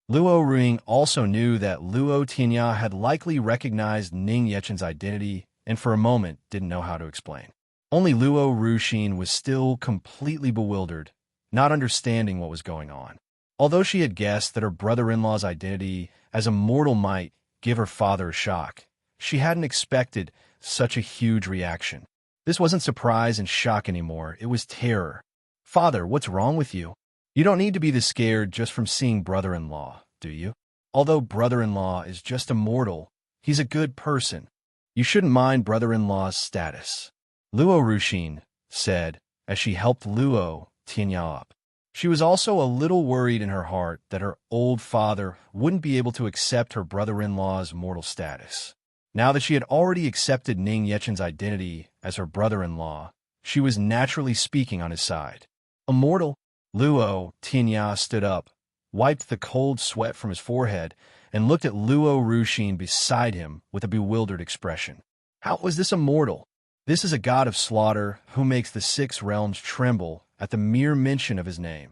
Luo Ruing also knew that Luo Tianya had likely recognized Ning Yechen's identity and for a moment didn't know how to explain. Only Luo Ruxin was still completely bewildered, not understanding what was going on. Although she had guessed that her brother-in-law's identity as a mortal might give her father a shock, she hadn't expected such a huge reaction. This wasn't surprise and shock anymore, it was terror. "Father, what's wrong with you? You don't need to be this scared just from seeing brother-in-law, do you? Although brother-in-law is just a mortal, he's a good person. You shouldn't mind brother-in-law's status," Luo Ruxin said as she helped Luo Tianya up. She was also a little worried in her heart that her old father wouldn't be able to accept her brother-in-law's mortal status. Now that she had already accepted Ning Yechen's identity as her brother-in-law, she was naturally speaking on his side. "Immortal?" Luo Tianya stood up, wiped the cold sweat from his forehead, and looked at Luo Ruxin beside him with a bewildered expression. "How was this immortal? This is a god of slaughter who makes the 6 realms tremble at the mere mention of his name."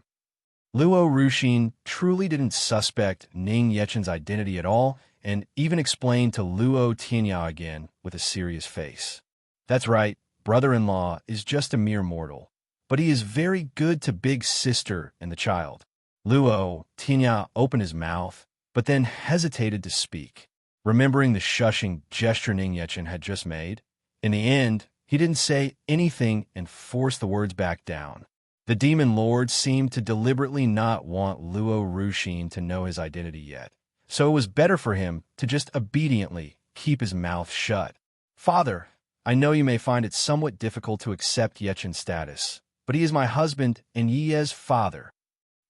Luo Ruxin truly didn't suspect Ning Yechen's identity at all, and even explained to Luo Tianya again with a serious face. "That's right, brother-in-law is just a mere mortal, but he is very good to big sister and the child." Luo Tianya opened his mouth, but then hesitated to speak, remembering the shushing gesture Ning Yechen had just made. In the end, he didn't say anything and forced the words back down. The Demon Lord seemed to deliberately not want Luo Ruxin to know his identity yet, so it was better for him to just obediently keep his mouth shut. "Father, I know you may find it somewhat difficult to accept Yechen's status, but he is my husband and Yie's father.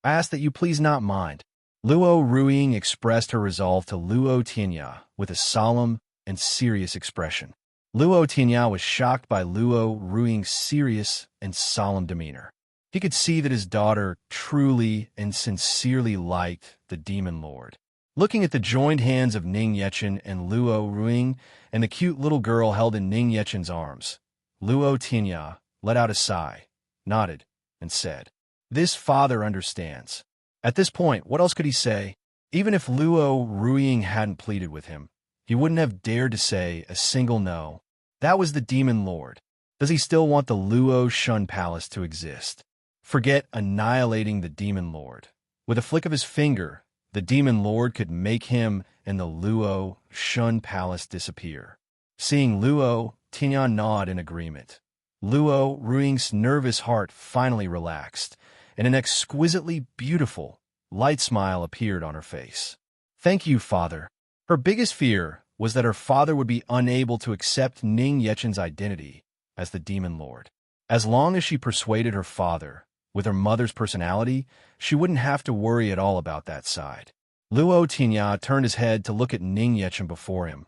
I ask that you please not mind." Luo Ruing expressed her resolve to Luo Tianya with a solemn and serious expression. Luo Tianya was shocked by Luo Ruing's serious and solemn demeanor. He could see that his daughter truly and sincerely liked the Demon Lord. Looking at the joined hands of Ning Yechen and Luo Ruing and the cute little girl held in Ning Yechen's arms, Luo Tianya let out a sigh, nodded, and said, "This father understands." At this point, what else could he say? Even if Luo Ruing hadn't pleaded with him, he wouldn't have dared to say a single no. That was the Demon Lord. Does he still want the Luo Shun Palace to exist? Forget annihilating the Demon Lord. With a flick of his finger, the Demon Lord could make him and the Luo Shun Palace disappear. Seeing Luo Tianya nod in agreement, Luo Ruing's nervous heart finally relaxed, and an exquisitely beautiful, light smile appeared on her face. "Thank you, Father." Her biggest fear was that her father would be unable to accept Ning Yechen's identity as the Demon Lord. As long as she persuaded her father with her mother's personality, she wouldn't have to worry at all about that side. Luo Tianya turned his head to look at Ning Yechen before him,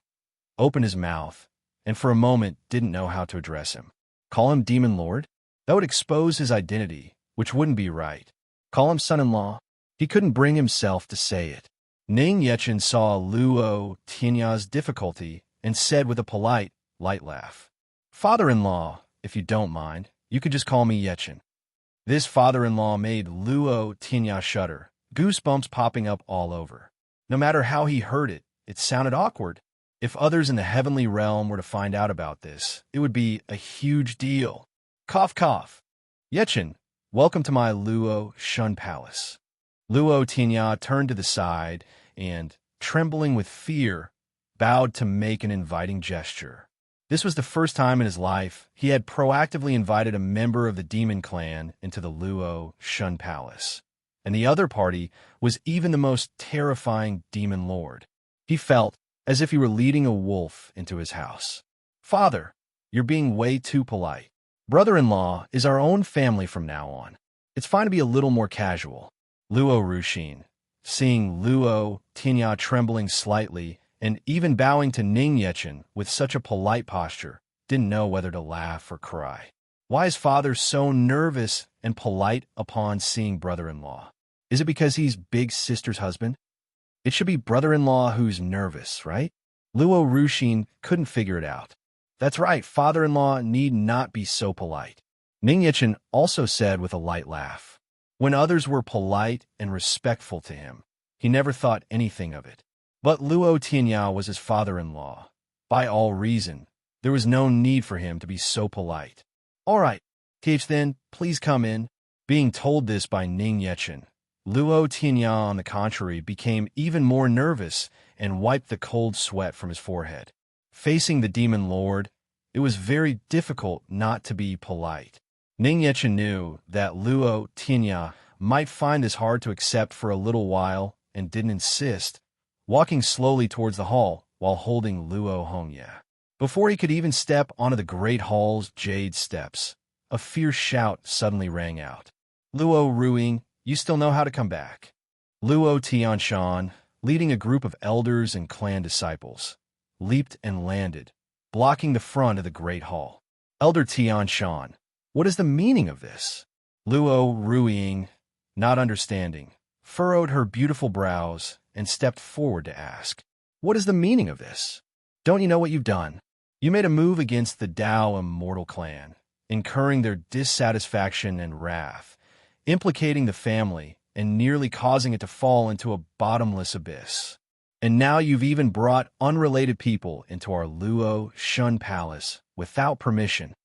opened his mouth, and for a moment didn't know how to address him. Call him Demon Lord? That would expose his identity, which wouldn't be right. Call him son-in-law? He couldn't bring himself to say it. Ning Yechen saw Luo Tianya's difficulty and said with a polite, light laugh, "Father-in-law, if you don't mind, you could just call me Yechen." This father-in-law made Luo Tianya shudder, goosebumps popping up all over. No matter how he heard it, it sounded awkward. If others in the heavenly realm were to find out about this, it would be a huge deal. Cough, cough. "Yechen, welcome to my Luo Shun Palace." Luo Tianya turned to the side and, trembling with fear, bowed to make an inviting gesture. This was the first time in his life he had proactively invited a member of the demon clan into the Luo Shun Palace. And the other party was even the most terrifying demon lord. He felt as if he were leading a wolf into his house. "Father, you're being way too polite. Brother-in-law is our own family from now on. It's fine to be a little more casual." Luo Ruxin, seeing Luo Tianya trembling slightly and even bowing to Ning Yechen with such a polite posture, didn't know whether to laugh or cry. Why is father so nervous and polite upon seeing brother-in-law? Is it because he's big sister's husband? It should be brother-in-law who's nervous, right? Luo Ruxin couldn't figure it out. That's right, father-in-law need not be so polite. Ning Yichen also said with a light laugh. When others were polite and respectful to him, he never thought anything of it. But Luo Tianyao was his father-in-law. By all reason, there was no need for him to be so polite. All right, then, please come in. Being told this by Ning Yichen, Luo Tianyao, on the contrary, became even more nervous and wiped the cold sweat from his forehead. Facing the demon lord, it was very difficult not to be polite. Ning Yichen knew that Luo Tianyao might find this hard to accept for a little while and didn't insist, walking slowly towards the hall while holding Luo Hongye. Before he could even step onto the great hall's jade steps, a fierce shout suddenly rang out. Luo Ruing, you still know how to come back. Luo Tianshan, leading a group of elders and clan disciples, leaped and landed, blocking the front of the great hall. Elder Tianshan, what is the meaning of this? Luo Ruing, not understanding, furrowed her beautiful brows and stepped forward to ask, what is the meaning of this? Don't you know what you've done? You made a move against the Dao Immortal Clan, incurring their dissatisfaction and wrath, implicating the family and nearly causing it to fall into a bottomless abyss. And now you've even brought unrelated people into our Luo Shun Palace without permission.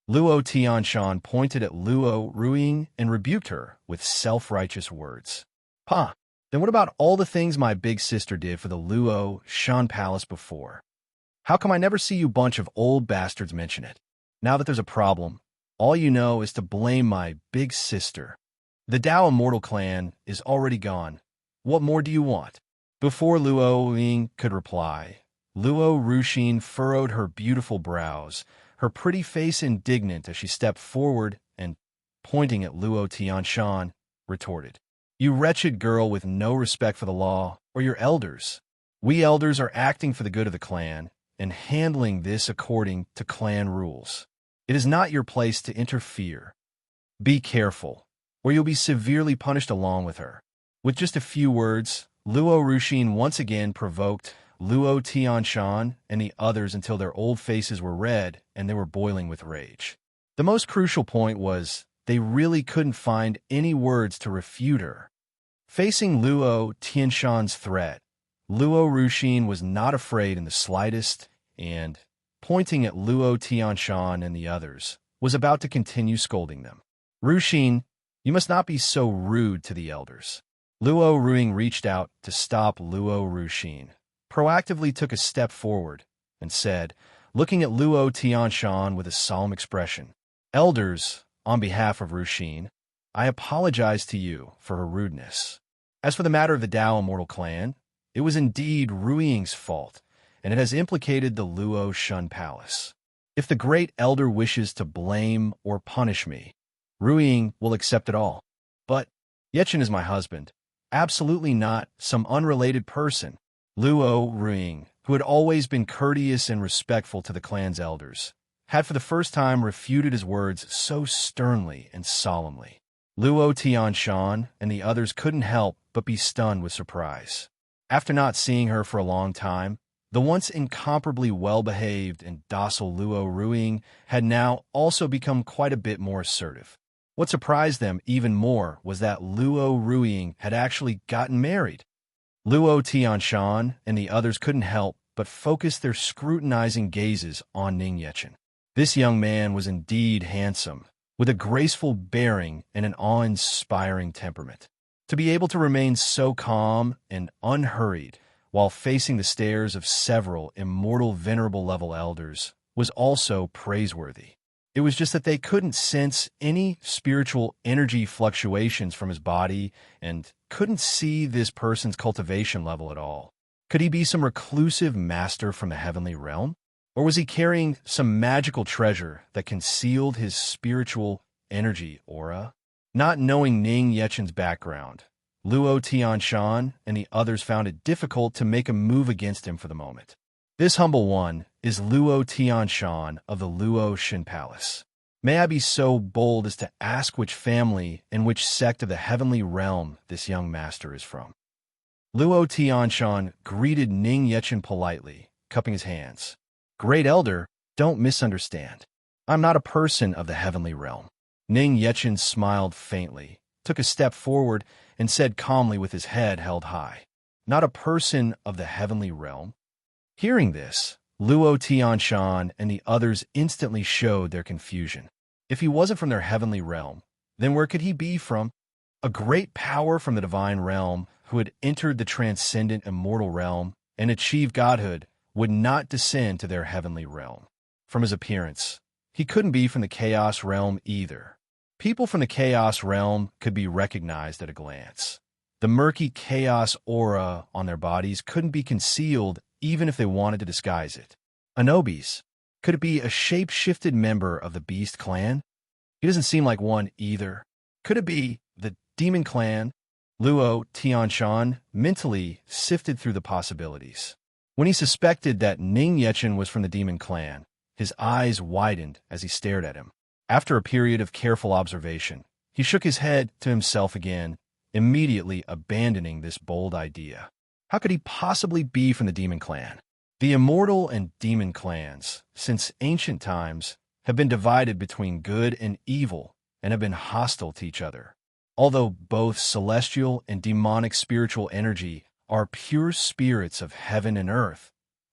Luo Tianshan pointed at Luo Ruing and rebuked her with self-righteous words. Huh, then what about all the things my big sister did for the Luo Shun Palace before? How come I never see you bunch of old bastards mention it? Now that there's a problem, all you know is to blame my big sister. The Dao Immortal Clan is already gone. What more do you want? Before Luo Ying could reply, Luo Ruxin furrowed her beautiful brows, her pretty face indignant as she stepped forward and, pointing at Luo Tianshan, retorted, You wretched girl with no respect for the law or your elders. We elders are acting for the good of the clan and handling this according to clan rules. It is not your place to interfere. Be careful, or you'll be severely punished along with her. With just a few words, Luo Ruxin once again provoked Luo Tianshan and the others until their old faces were red and they were boiling with rage. The most crucial point was they really couldn't find any words to refute her. Facing Luo Tianshan's threat, Luo Ruxin was not afraid in the slightest and, pointing at Luo Tianshan and the others, was about to continue scolding them. Ruxin, you must not be so rude to the elders. Luo Ruing reached out to stop Luo Ruxin, proactively took a step forward, and said, looking at Luo Tianshan with a solemn expression, Elders, on behalf of Ruxin, I apologize to you for her rudeness. As for the matter of the Dao Immortal Clan, it was indeed Ruing's fault, and it has implicated the Luo Shun Palace. If the great elder wishes to blame or punish me, Ruing will accept it all. But Yichen is my husband, absolutely not some unrelated person. Luo Ruing, who had always been courteous and respectful to the clan's elders, had for the first time refuted his words so sternly and solemnly. Luo Tianshan and the others couldn't help but be stunned with surprise. After not seeing her for a long time, the once incomparably well-behaved and docile Luo Ruing had now also become quite a bit more assertive. What surprised them even more was that Luo Ruing had actually gotten married. Luo Tianshan and the others couldn't help but focus their scrutinizing gazes on Ning Yichen. This young man was indeed handsome, with a graceful bearing and an awe-inspiring temperament. To be able to remain so calm and unhurried while facing the stares of several immortal venerable level elders was also praiseworthy. It was just that they couldn't sense any spiritual energy fluctuations from his body and couldn't see this person's cultivation level at all. Could he be some reclusive master from the heavenly realm? Or was he carrying some magical treasure that concealed his spiritual energy aura? Not knowing Ning Yechen's background, Luo Tianshan and the others found it difficult to make a move against him for the moment. This humble one is Luo Tianshan of the Luo Shin Palace. May I be so bold as to ask which family and which sect of the heavenly realm this young master is from? Luo Tianshan greeted Ning Yechen politely, cupping his hands. Great Elder, don't misunderstand. I'm not a person of the heavenly realm. Ning Yechen smiled faintly, took a step forward, and said calmly with his head held high, not a person of the heavenly realm? Hearing this, Luo Tianshan and the others instantly showed their confusion. If he wasn't from their heavenly realm, then where could he be from? A great power from the divine realm who had entered the transcendent immortal realm and achieved godhood would not descend to their heavenly realm. From his appearance, he couldn't be from the chaos realm either. People from the chaos realm could be recognized at a glance. The murky chaos aura on their bodies couldn't be concealed even if they wanted to disguise it. Anobis, could it be a shape-shifted member of the Beast clan? He doesn't seem like one either. Could it be the Demon clan? Luo Tianshan mentally sifted through the possibilities. When he suspected that Ning Yechen was from the Demon clan, his eyes widened as he stared at him. After a period of careful observation, he shook his head to himself again, immediately abandoning this bold idea. How could he possibly be from the Demon clan? The Immortal and Demon clans, since ancient times, have been divided between good and evil and have been hostile to each other. Although both celestial and demonic spiritual energy are pure spirits of heaven and earth,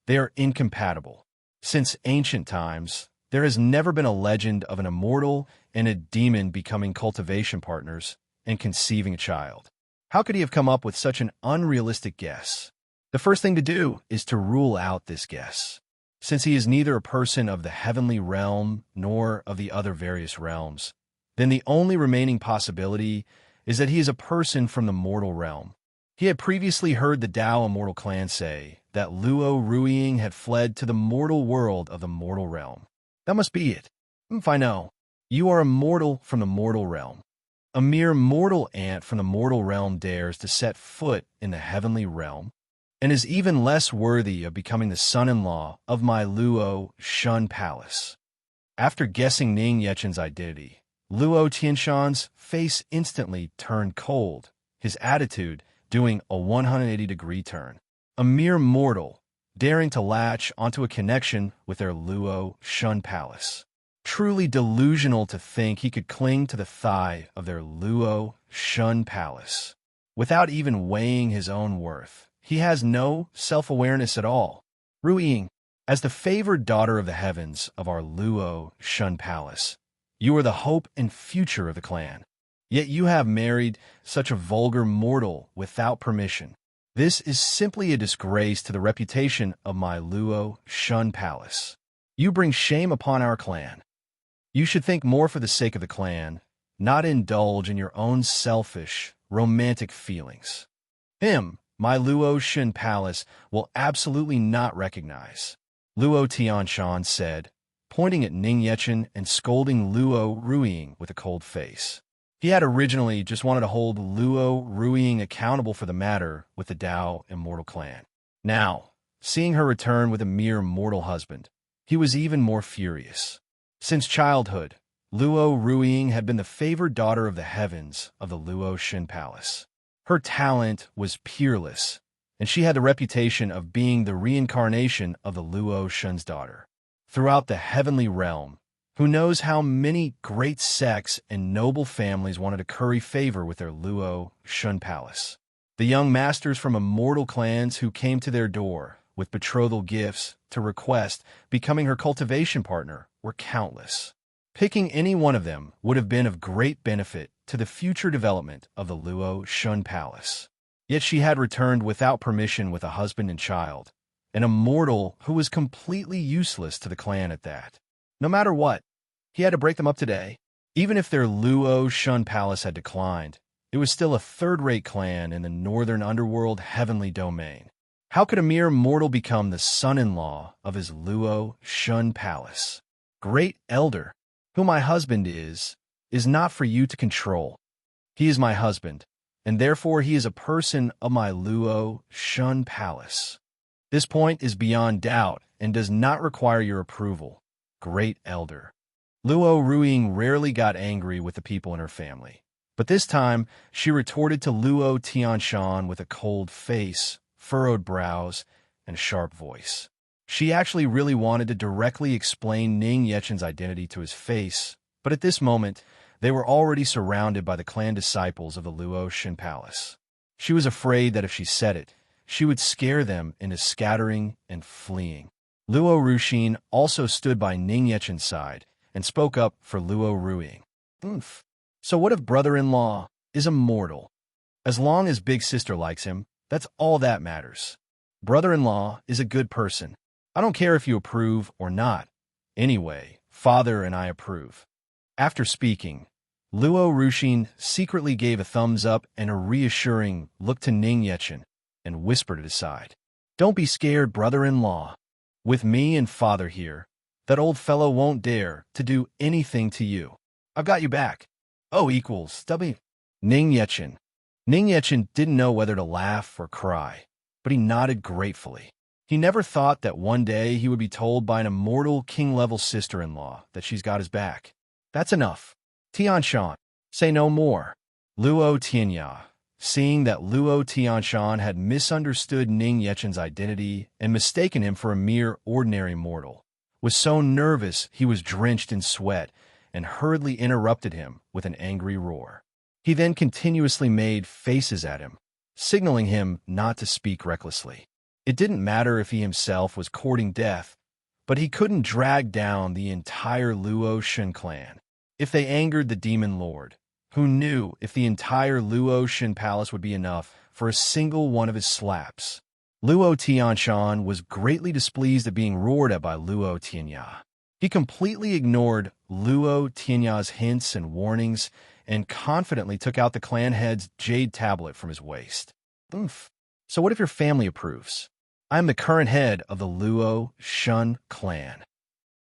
they are incompatible. Since ancient times, there has never been a legend of an immortal and a demon becoming cultivation partners and conceiving a child. How could he have come up with such an unrealistic guess? The first thing to do is to rule out this guess. Since he is neither a person of the heavenly realm nor of the other various realms, then the only remaining possibility is that he is a person from the mortal realm. He had previously heard the Dao Immortal clan say that Luo Ruiying had fled to the mortal world of the mortal realm. That must be it. If I know, you are immortal from the mortal realm. A mere mortal ant from the mortal realm dares to set foot in the heavenly realm, and is even less worthy of becoming the son-in-law of my Luo Shun Palace. After guessing Ning Yechen's identity, Luo Tianshan's face instantly turned cold, his attitude doing a 180-degree turn. A mere mortal, daring to latch onto a connection with their Luo Shun Palace. Truly delusional to think he could cling to the thigh of their Luo Shun Palace. Without even weighing his own worth, he has no self-awareness at all. Ruiying, as the favored daughter of the heavens of our Luo Shun Palace, you are the hope and future of the clan. Yet you have married such a vulgar mortal without permission. This is simply a disgrace to the reputation of my Luo Shun Palace. You bring shame upon our clan. You should think more for the sake of the clan, not indulge in your own selfish, romantic feelings. Him, my Luo Shun Palace, will absolutely not recognize, Luo Tianshan said, pointing at Ning Yechen and scolding Luo Ruiying with a cold face. He had originally just wanted to hold Luo Ruiying accountable for the matter with the Dao Immortal clan. Now, seeing her return with a mere mortal husband, he was even more furious. Since childhood, Luo Ruiying had been the favored daughter of the heavens of the Luo Shun Palace. Her talent was peerless, and she had the reputation of being the reincarnation of the Luo Shun's daughter. Throughout the heavenly realm, who knows how many great sects and noble families wanted to curry favor with their Luo Shun Palace. The young masters from immortal clans who came to their door with betrothal gifts to request becoming her cultivation partner were countless. Picking any one of them would have been of great benefit to the future development of the Luo Shun Palace. Yet she had returned without permission with a husband and child, an immortal who was completely useless to the clan at that. No matter what, he had to break them up today. Even if their Luo Shun Palace had declined, it was still a third-rate clan in the northern underworld heavenly domain. How could a mere mortal become the son-in-law of his Luo Shun Palace? Great Elder, who my husband is not for you to control. He is my husband, and therefore he is a person of my Luo Shun Palace. This point is beyond doubt and does not require your approval, Great Elder. Luo Ruiying rarely got angry with the people in her family. But this time, she retorted to Luo Tianshan with a cold face, furrowed brows, and a sharp voice. She actually really wanted to directly explain Ning Yechen's identity to his face, but at this moment, they were already surrounded by the clan disciples of the Luo Shan Palace. She was afraid that if she said it, she would scare them into scattering and fleeing. Luo Ruxin also stood by Ning Yechen's side and spoke up for Luo Ruiying. Oomph. So what if brother-in-law is immortal? As long as big sister likes him, that's all that matters. Brother-in-law is a good person. I don't care if you approve or not. Anyway, father and I approve. After speaking, Luo Ruxin secretly gave a thumbs up and a reassuring look to Ning Yechen and whispered at his side. Don't be scared, brother-in-law. With me and father here, that old fellow won't dare to do anything to you. I've got you back. Oh, equals W. Ning Yechen. Ning Yechen didn't know whether to laugh or cry, but he nodded gratefully. He never thought that one day he would be told by an immortal king-level sister-in-law that she's got his back. That's enough. Tianshan, say no more. Luo Tianya, seeing that Luo Tianshan had misunderstood Ning Yechen's identity and mistaken him for a mere ordinary mortal, was so nervous he was drenched in sweat and hurriedly interrupted him with an angry roar. He then continuously made faces at him, signaling him not to speak recklessly. It didn't matter if he himself was courting death, but he couldn't drag down the entire Luo Shan clan. If they angered the Demon Lord, who knew if the entire Luo Shan palace would be enough for a single one of his slaps? Luo Tianshan was greatly displeased at being roared at by Luo Tianya. He completely ignored Luo Tianya's hints and warnings and confidently took out the clan head's jade tablet from his waist. Oomph. So what if your family approves? I am the current head of the Luo Shan clan.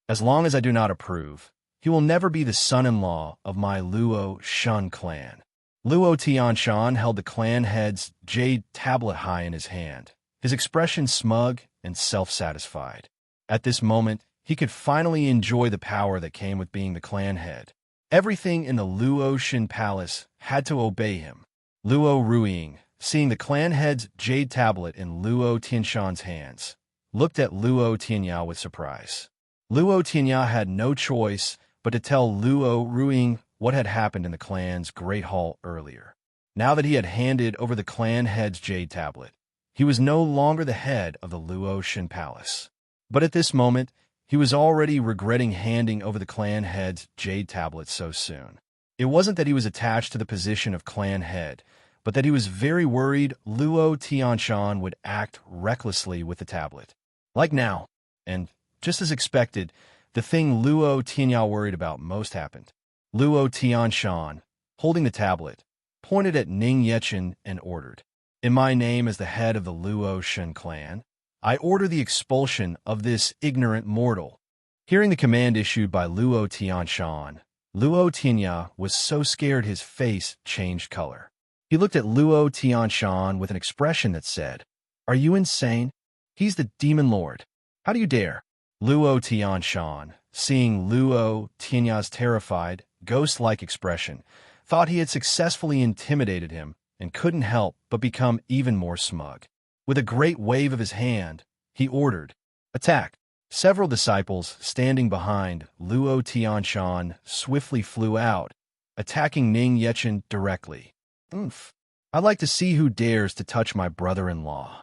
As long as I do not approve, he will never be the son-in-law of my Luo Shan clan. Luo Tianshan held the clan head's jade tablet high in his hand, his expression smug and self-satisfied. At this moment, he could finally enjoy the power that came with being the clan head. Everything in the Luo Shan palace had to obey him. Luo Ruiying, seeing the clan head's jade tablet in Luo Tianshan's hands, looked at Luo Tianya with surprise. Luo Tianya had no choice but to tell Luo Ruiying what had happened in the clan's great hall earlier. Now that he had handed over the clan head's jade tablet, he was no longer the head of the Luo Shan palace. But at this moment, he was already regretting handing over the clan head's jade tablet so soon. It wasn't that he was attached to the position of clan head, but that he was very worried Luo Tianshan would act recklessly with the tablet. Like now, and just as expected, the thing Luo Tianya worried about most happened. Luo Tianshan, holding the tablet, pointed at Ning Yechen and ordered, "In my name as the head of the Luo Shan clan, I order the expulsion of this ignorant mortal." Hearing the command issued by Luo Tianshan, Luo Tianya was so scared his face changed color. He looked at Luo Tianshan with an expression that said, "Are you insane? He's the Demon Lord. How do you dare?" Luo Tianshan, seeing Luo Tianya's terrified, ghost-like expression, thought he had successfully intimidated him and couldn't help but become even more smug. With a great wave of his hand, he ordered, "Attack!" Several disciples standing behind Luo Tianshan swiftly flew out, attacking Ning Yechen directly. Oomph. I'd like to see who dares to touch my brother-in-law.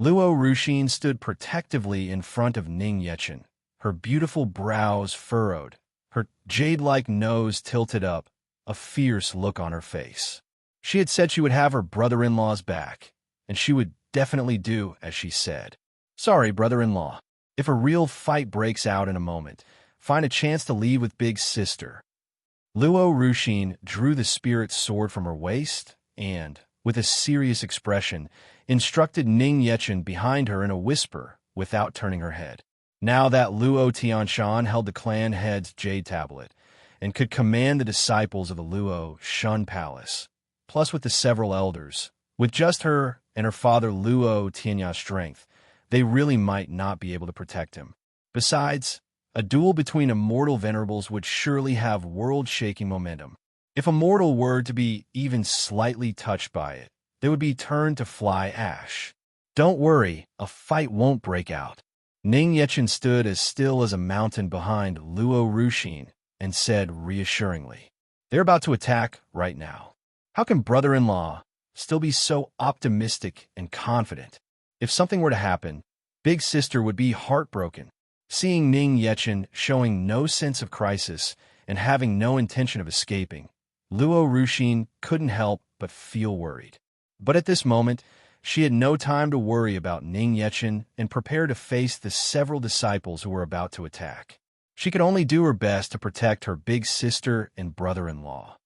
Luo Ruxin stood protectively in front of Ning Yechen, her beautiful brows furrowed, her jade-like nose tilted up, a fierce look on her face. She had said she would have her brother-in-law's back, and she would definitely do as she said. Sorry, brother-in-law. If a real fight breaks out in a moment, find a chance to leave with big sister. Luo Ruxin drew the spirit sword from her waist and, with a serious expression, instructed Ning Yechen behind her in a whisper without turning her head. Now that Luo Tianshan held the clan head's jade tablet and could command the disciples of the Luo Shan palace, plus with the several elders, with just her and her father Luo Tianya's strength, they really might not be able to protect him. Besides, A duel between immortal venerables would surely have world-shaking momentum. If a mortal were to be even slightly touched by it, they would be turned to fly ash. Don't worry, a fight won't break out. Ning Yechen stood as still as a mountain behind Luo Ruxin and said reassuringly, "They're about to attack right now. How can brother-in-law still be so optimistic and confident? If something were to happen, big sister would be heartbroken." Seeing Ning Yechen showing no sense of crisis and having no intention of escaping, Luo Ruxin couldn't help but feel worried. But at this moment, she had no time to worry about Ning Yechen and prepare to face the several disciples who were about to attack. She could only do her best to protect her big sister and brother-in-law.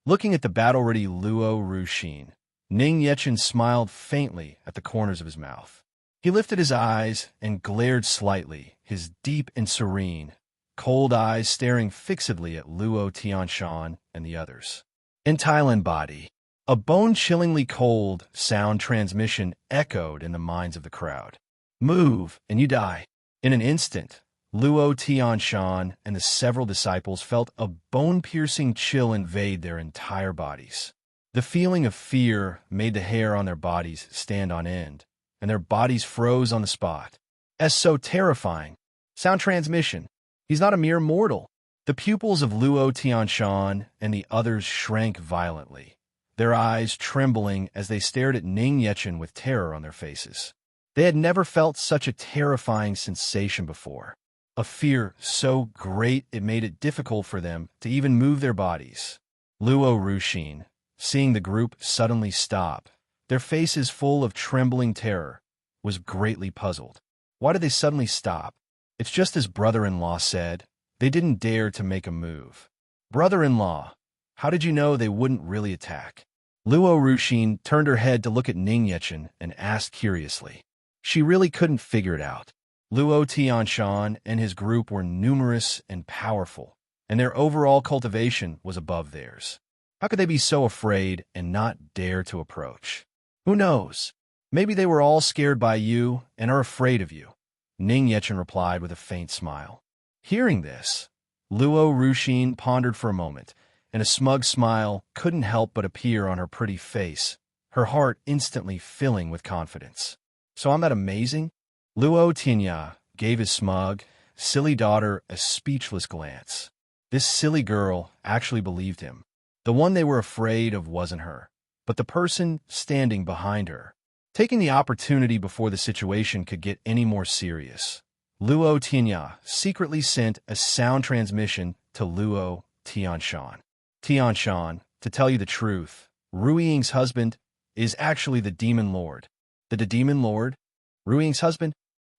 Looking at the battle-ready Luo Ruxin, Ning Yechen smiled faintly at the corners of his mouth. He lifted his eyes and glared slightly, his deep and serene, cold eyes staring fixedly at Luo Tianshan and the others. In Thailand body, a bone-chillingly cold sound transmission echoed in the minds of the crowd. "Move, and you die." In an instant, Luo Tianshan and the several disciples felt a bone-piercing chill invade their entire bodies. The feeling of fear made the hair on their bodies stand on end, and their bodies froze on the spot. As so terrifying. Sound transmission. He's not a mere mortal. The pupils of Luo Tianshan and the others shrank violently, their eyes trembling as they stared at Ning Yechen with terror on their faces. They had never felt such a terrifying sensation before. A fear so great it made it difficult for them to even move their bodies. Luo Ruxin, seeing the group suddenly stop, their faces full of trembling terror, was greatly puzzled. Why did they suddenly stop? It's just as brother-in-law said. They didn't dare to make a move. "Brother-in-law, how did you know they wouldn't really attack?" Luo Ruxin turned her head to look at Ning Yechen and asked curiously. She really couldn't figure it out. Luo Tianshan and his group were numerous and powerful, and their overall cultivation was above theirs. How could they be so afraid and not dare to approach? Who knows? Maybe they were all scared by you and are afraid of you, Ning Yechen replied with a faint smile. Hearing this, Luo Ruxin pondered for a moment, and a smug smile couldn't help but appear on her pretty face, her heart instantly filling with confidence. "So I'm that amazing?" Luo Tianya gave his smug, silly daughter a speechless glance. This silly girl actually believed him. The one they were afraid of wasn't her, but the person standing behind her. Taking the opportunity before the situation could get any more serious, Luo Tianya secretly sent a sound transmission to Luo Tianshan. "Tianshan, to tell you the truth, Ru Ying's husband is actually the Demon Lord." The Demon Lord? Ru Ying's husband?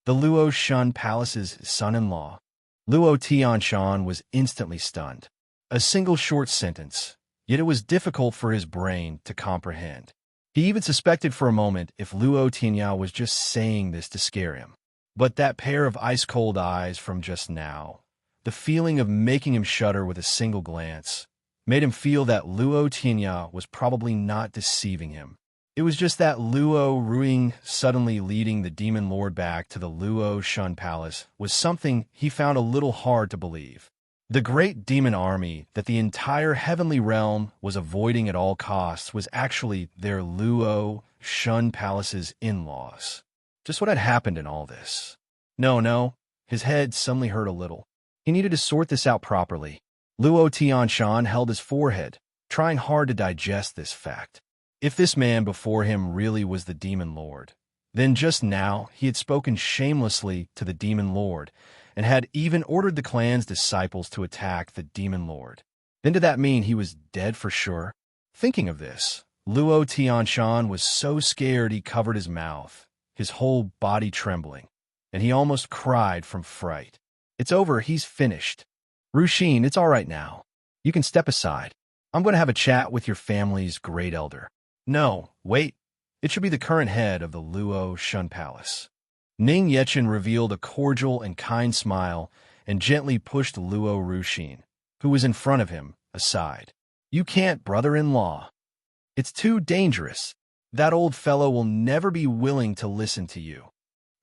The Luo Shun Palace's son-in-law? Luo Tianshan was instantly stunned. A single short sentence, yet it was difficult for his brain to comprehend. He even suspected for a moment if Luo Tianya was just saying this to scare him. But that pair of ice-cold eyes from just now, the feeling of making him shudder with a single glance, made him feel that Luo Tianya was probably not deceiving him. It was just that Luo Ruing suddenly leading the Demon Lord back to the Luo Shun Palace was something he found a little hard to believe. The great demon army that the entire heavenly realm was avoiding at all costs was actually their Luo Shun Palace's in-laws. Just what had happened in all this? No, his head suddenly hurt a little. He needed to sort this out properly. Luo Tianshan held his forehead, trying hard to digest this fact. If this man before him really was the Demon Lord, then just now he had spoken shamelessly to the Demon Lord and had even ordered the clan's disciples to attack the Demon Lord. Then did that mean he was dead for sure? Thinking of this, Luo Tianshan was so scared he covered his mouth, his whole body trembling, and he almost cried from fright. "It's over, he's finished. Ruxin, it's all right now. You can step aside. I'm going to have a chat with your family's great elder." "No, wait. It should be the current head of the Luo Shun Palace." Ning Yechen revealed a cordial and kind smile and gently pushed Luo Ruxin, who was in front of him, aside. "You can't, brother-in-law. It's too dangerous. That old fellow will never be willing to listen to you."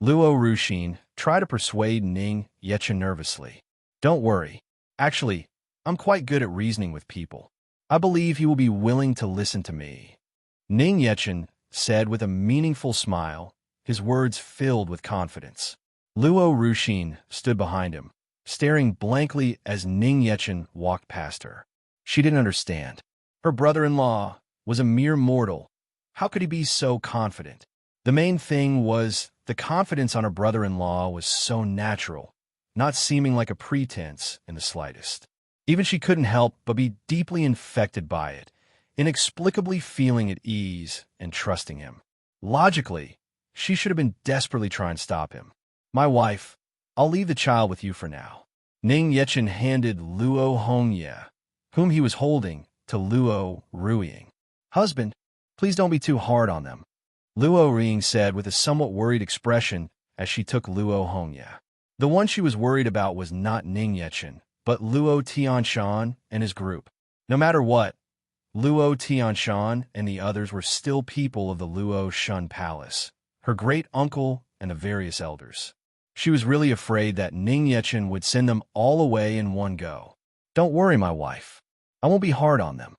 Luo Ruxin, tried to persuade Ning Yechen nervously. Don't worry. Actually, I'm quite good at reasoning with people. I believe he will be willing to listen to me. Ning Yechen said with a meaningful smile, his words filled with confidence. Luo Ruxin stood behind him, staring blankly as Ning Yechen walked past her. She didn't understand. Her brother-in-law was a mere mortal. How could he be so confident? The main thing was the confidence on her brother-in-law was so natural, not seeming like a pretense in the slightest. Even she couldn't help but be deeply infected by it, inexplicably feeling at ease and trusting him. Logically, she should have been desperately trying to stop him. My wife, I'll leave the child with you for now. Ning Yechen handed Luo Hongye, whom he was holding, to Luo Ruiying. Husband, please don't be too hard on them, Luo Ruiying said with a somewhat worried expression as she took Luo Hongye. The one she was worried about was not Ning Yechen, but Luo Tianshan and his group. No matter what, Luo Tianshan and the others were still people of the Luo Shun Palace, her great-uncle and the various elders. She was really afraid that Ning Yechen would send them all away in one go. Don't worry, my wife. I won't be hard on them.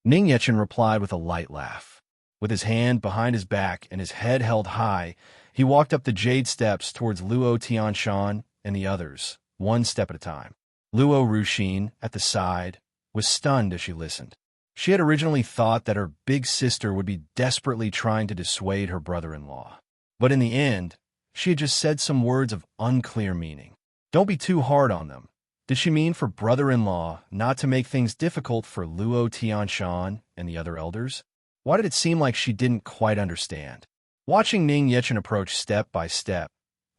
Ning Yechen replied with a light laugh. With his hand behind his back and his head held high, he walked up the jade steps towards Luo Tianshan and the others, one step at a time. Luo Ruxin, at the side, was stunned as she listened. She had originally thought that her big sister would be desperately trying to dissuade her brother-in-law. But in the end, she had just said some words of unclear meaning. Don't be too hard on them. Did she mean for brother-in-law not to make things difficult for Luo Tianshan and the other elders? Why did it seem like she didn't quite understand? Watching Ning Yechen approach step by step,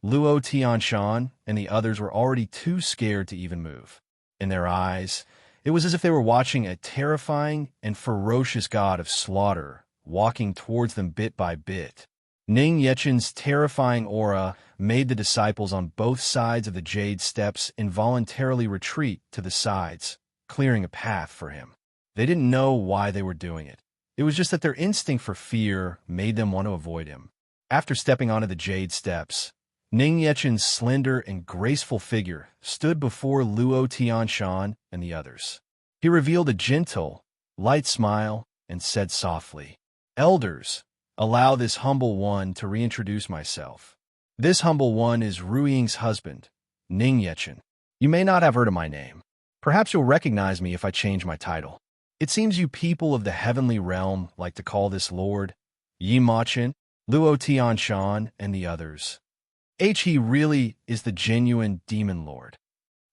Luo Tianshan and the others were already too scared to even move. In their eyes, it was as if they were watching a terrifying and ferocious god of slaughter walking towards them bit by bit. Ning Yechen's terrifying aura made the disciples on both sides of the jade steps involuntarily retreat to the sides, clearing a path for him. They didn't know why they were doing it. It was just that their instinct for fear made them want to avoid him. After stepping onto the jade steps, Ning Yechen's slender and graceful figure stood before Luo Tianshan and the others. He revealed a gentle, light smile and said softly, "Elders, allow this humble one to reintroduce myself. This humble one is Ruiying's husband, Ning Yechen. You may not have heard of my name. Perhaps you'll recognize me if I change my title. It seems you people of the heavenly realm like to call this Lord Yi Machin, Luo Tianshan, and the others. He really is the genuine demon lord."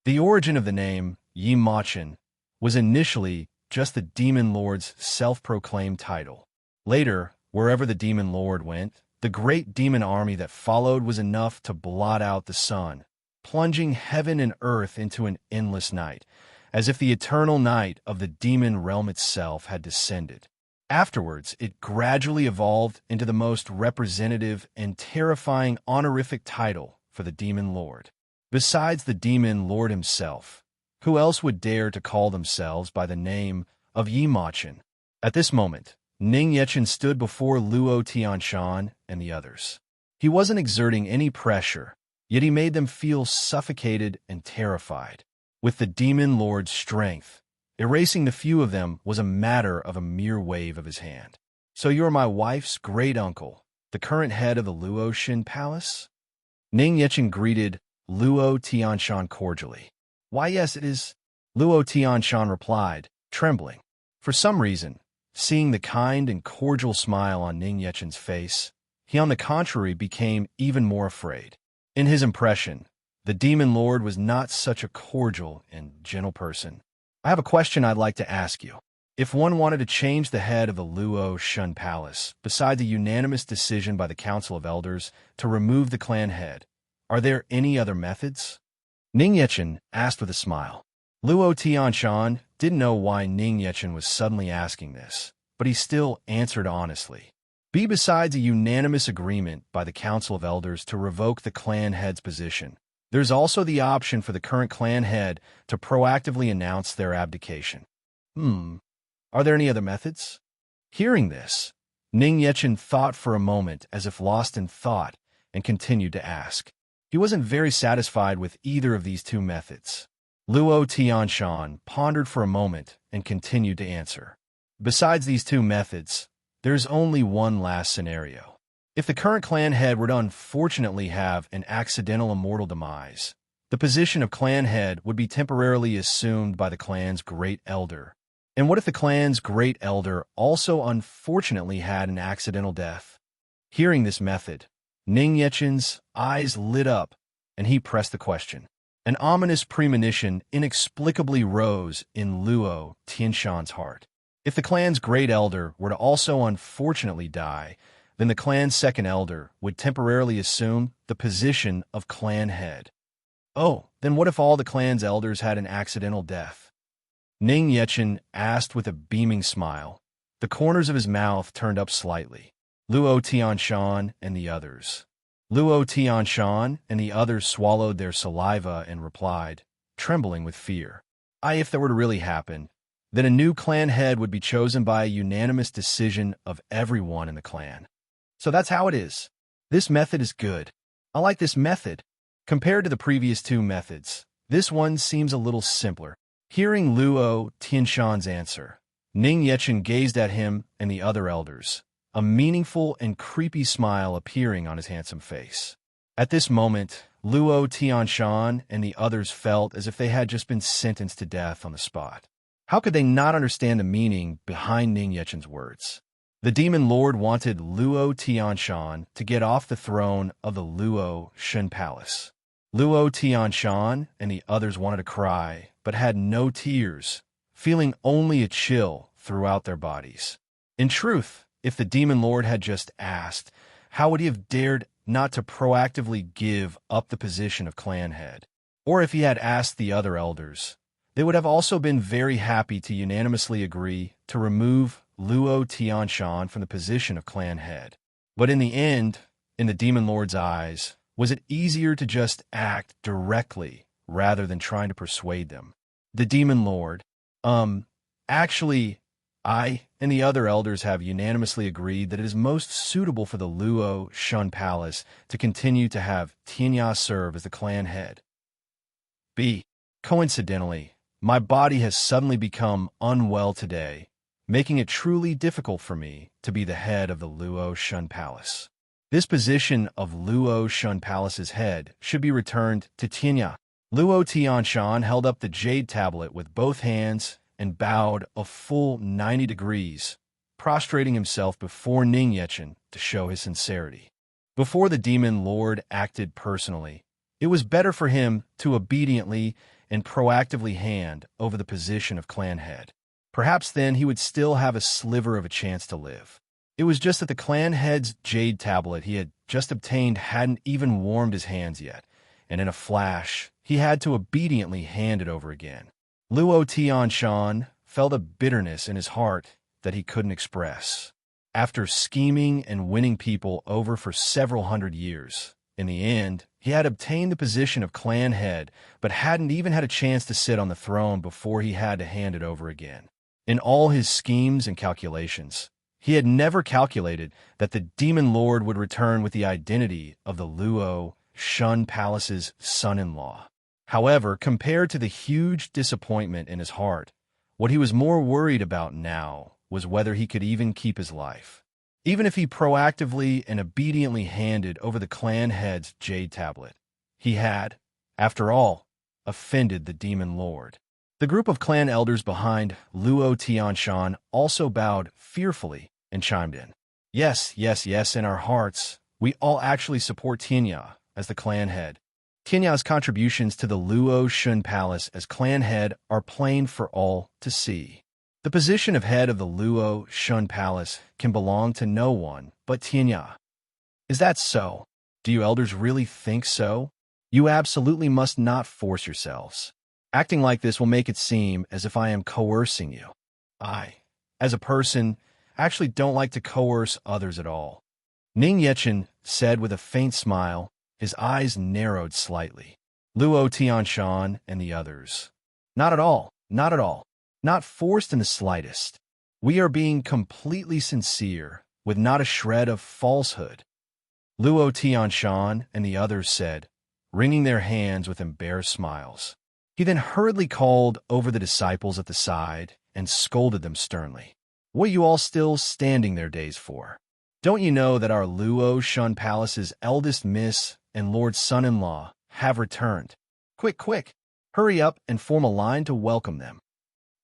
The origin of the name Yi Machin was initially just the demon lord's self-proclaimed title. Later, wherever the demon lord went, the great demon army that followed was enough to blot out the sun, plunging heaven and earth into an endless night, as if the eternal night of the demon realm itself had descended. Afterwards, it gradually evolved into the most representative and terrifying honorific title for the demon lord. Besides the demon lord himself, who else would dare to call themselves by the name of Yi Machin? At this moment, Ning Yechen stood before Luo Tianshan and the others. He wasn't exerting any pressure, yet he made them feel suffocated and terrified. With the demon lord's strength, erasing the few of them was a matter of a mere wave of his hand. "So you're my wife's great-uncle, the current head of the Luo Shin Palace?" Ning Yechen greeted Luo Tianshan cordially. "Why, yes, it is," Luo Tianshan replied, trembling. For some reason, seeing the kind and cordial smile on Ning Yechen's face, he on the contrary became even more afraid. In his impression, the demon lord was not such a cordial and gentle person. "I have a question I'd like to ask you. If one wanted to change the head of the Luo Shun Palace, besides a unanimous decision by the Council of Elders to remove the clan head, are there any other methods?" Ning Yechen asked with a smile. Luo Tianshan didn't know why Ning Yechen was suddenly asking this, but he still answered honestly. Besides a unanimous agreement by the Council of Elders to revoke the clan head's position, there's also the option for the current clan head to proactively announce their abdication. Are there any other methods? Hearing this, Ning Yechen thought for a moment as if lost in thought and continued to ask. He wasn't very satisfied with either of these two methods. Luo Tianshan pondered for a moment and continued to answer. Besides these two methods, there's only one last scenario. If the current clan head were to unfortunately have an accidental immortal demise, the position of clan head would be temporarily assumed by the clan's great elder. And what if the clan's great elder also unfortunately had an accidental death? Hearing this method, Ning Yechen's eyes lit up, and he pressed the question. An ominous premonition inexplicably rose in Luo Tianshan's heart. If the clan's great elder were to also unfortunately die, then the clan's second elder would temporarily assume the position of clan head. Oh, then what if all the clan's elders had an accidental death? Ning Yechen asked with a beaming smile. The corners of his mouth turned up slightly. Luo Tianshan and the others. Luo Tianshan and the others swallowed their saliva and replied, trembling with fear. If that were to really happen, then a new clan head would be chosen by a unanimous decision of everyone in the clan. So that's how it is. This method is good. I like this method. Compared to the previous two methods, this one seems a little simpler. Hearing Luo Tianshan's answer, Ning Yechen gazed at him and the other elders, a meaningful and creepy smile appearing on his handsome face. At this moment, Luo Tianshan and the others felt as if they had just been sentenced to death on the spot. How could they not understand the meaning behind Ning Yechen's words? The demon lord wanted Luo Tianshan to get off the throne of the Luo Shen Palace. Luo Tianshan and the others wanted to cry, but had no tears, feeling only a chill throughout their bodies. In truth, if the demon lord had just asked, how would he have dared not to proactively give up the position of clan head? Or if he had asked the other elders, they would have also been very happy to unanimously agree to remove Luo Tianshan from the position of clan head. But in the end, in the demon lord's eyes, was it easier to just act directly rather than trying to persuade them? The demon lord, actually, I and the other elders have unanimously agreed that it is most suitable for the Luo Shun Palace to continue to have Tianya serve as the clan head. Coincidentally, my body has suddenly become unwell today, making it truly difficult for me to be the head of the Luo Shun Palace. This position of Luo Shun Palace's head should be returned to Tianya. Luo Tianshan held up the jade tablet with both hands and bowed a full 90 degrees, prostrating himself before Ning Yechen to show his sincerity. Before the demon lord acted personally, it was better for him to obediently and proactively hand over the position of clan head. Perhaps then he would still have a sliver of a chance to live. It was just that the clan head's jade tablet he had just obtained hadn't even warmed his hands yet, and in a flash, he had to obediently hand it over again. Luo Tianshan felt a bitterness in his heart that he couldn't express. After scheming and winning people over for several hundred years, in the end, he had obtained the position of clan head, but hadn't even had a chance to sit on the throne before he had to hand it over again. In all his schemes and calculations, he had never calculated that the demon lord would return with the identity of the Luo Shun Palace's son-in-law. However, compared to the huge disappointment in his heart, what he was more worried about now was whether he could even keep his life. Even if he proactively and obediently handed over the clan head's jade tablet, he had, after all, offended the demon lord. The group of clan elders behind Luo Tianshan also bowed fearfully and chimed in. Yes, in our hearts, we all actually support Tianya as the clan head. Tinya's contributions to the Luo Shun Palace as clan head are plain for all to see. The position of head of the Luo Shun Palace can belong to no one but Tianya. Is that so? Do you elders really think so? You absolutely must not force yourselves. Acting like this will make it seem as if I am coercing you. I, as a person, actually don't like to coerce others at all. Ning Yechen said with a faint smile, his eyes narrowed slightly. Luo Tianshan and the others. Not at all, not at all. Not forced in the slightest. We are being completely sincere, with not a shred of falsehood. Luo Tianshan and the others said, wringing their hands with embarrassed smiles. He then hurriedly called over the disciples at the side and scolded them sternly. What are you all still standing there dazed for? Don't you know that our Luo Shun Palace's eldest miss and Lord's son-in-law have returned? Quick, quick, hurry up and form a line to welcome them.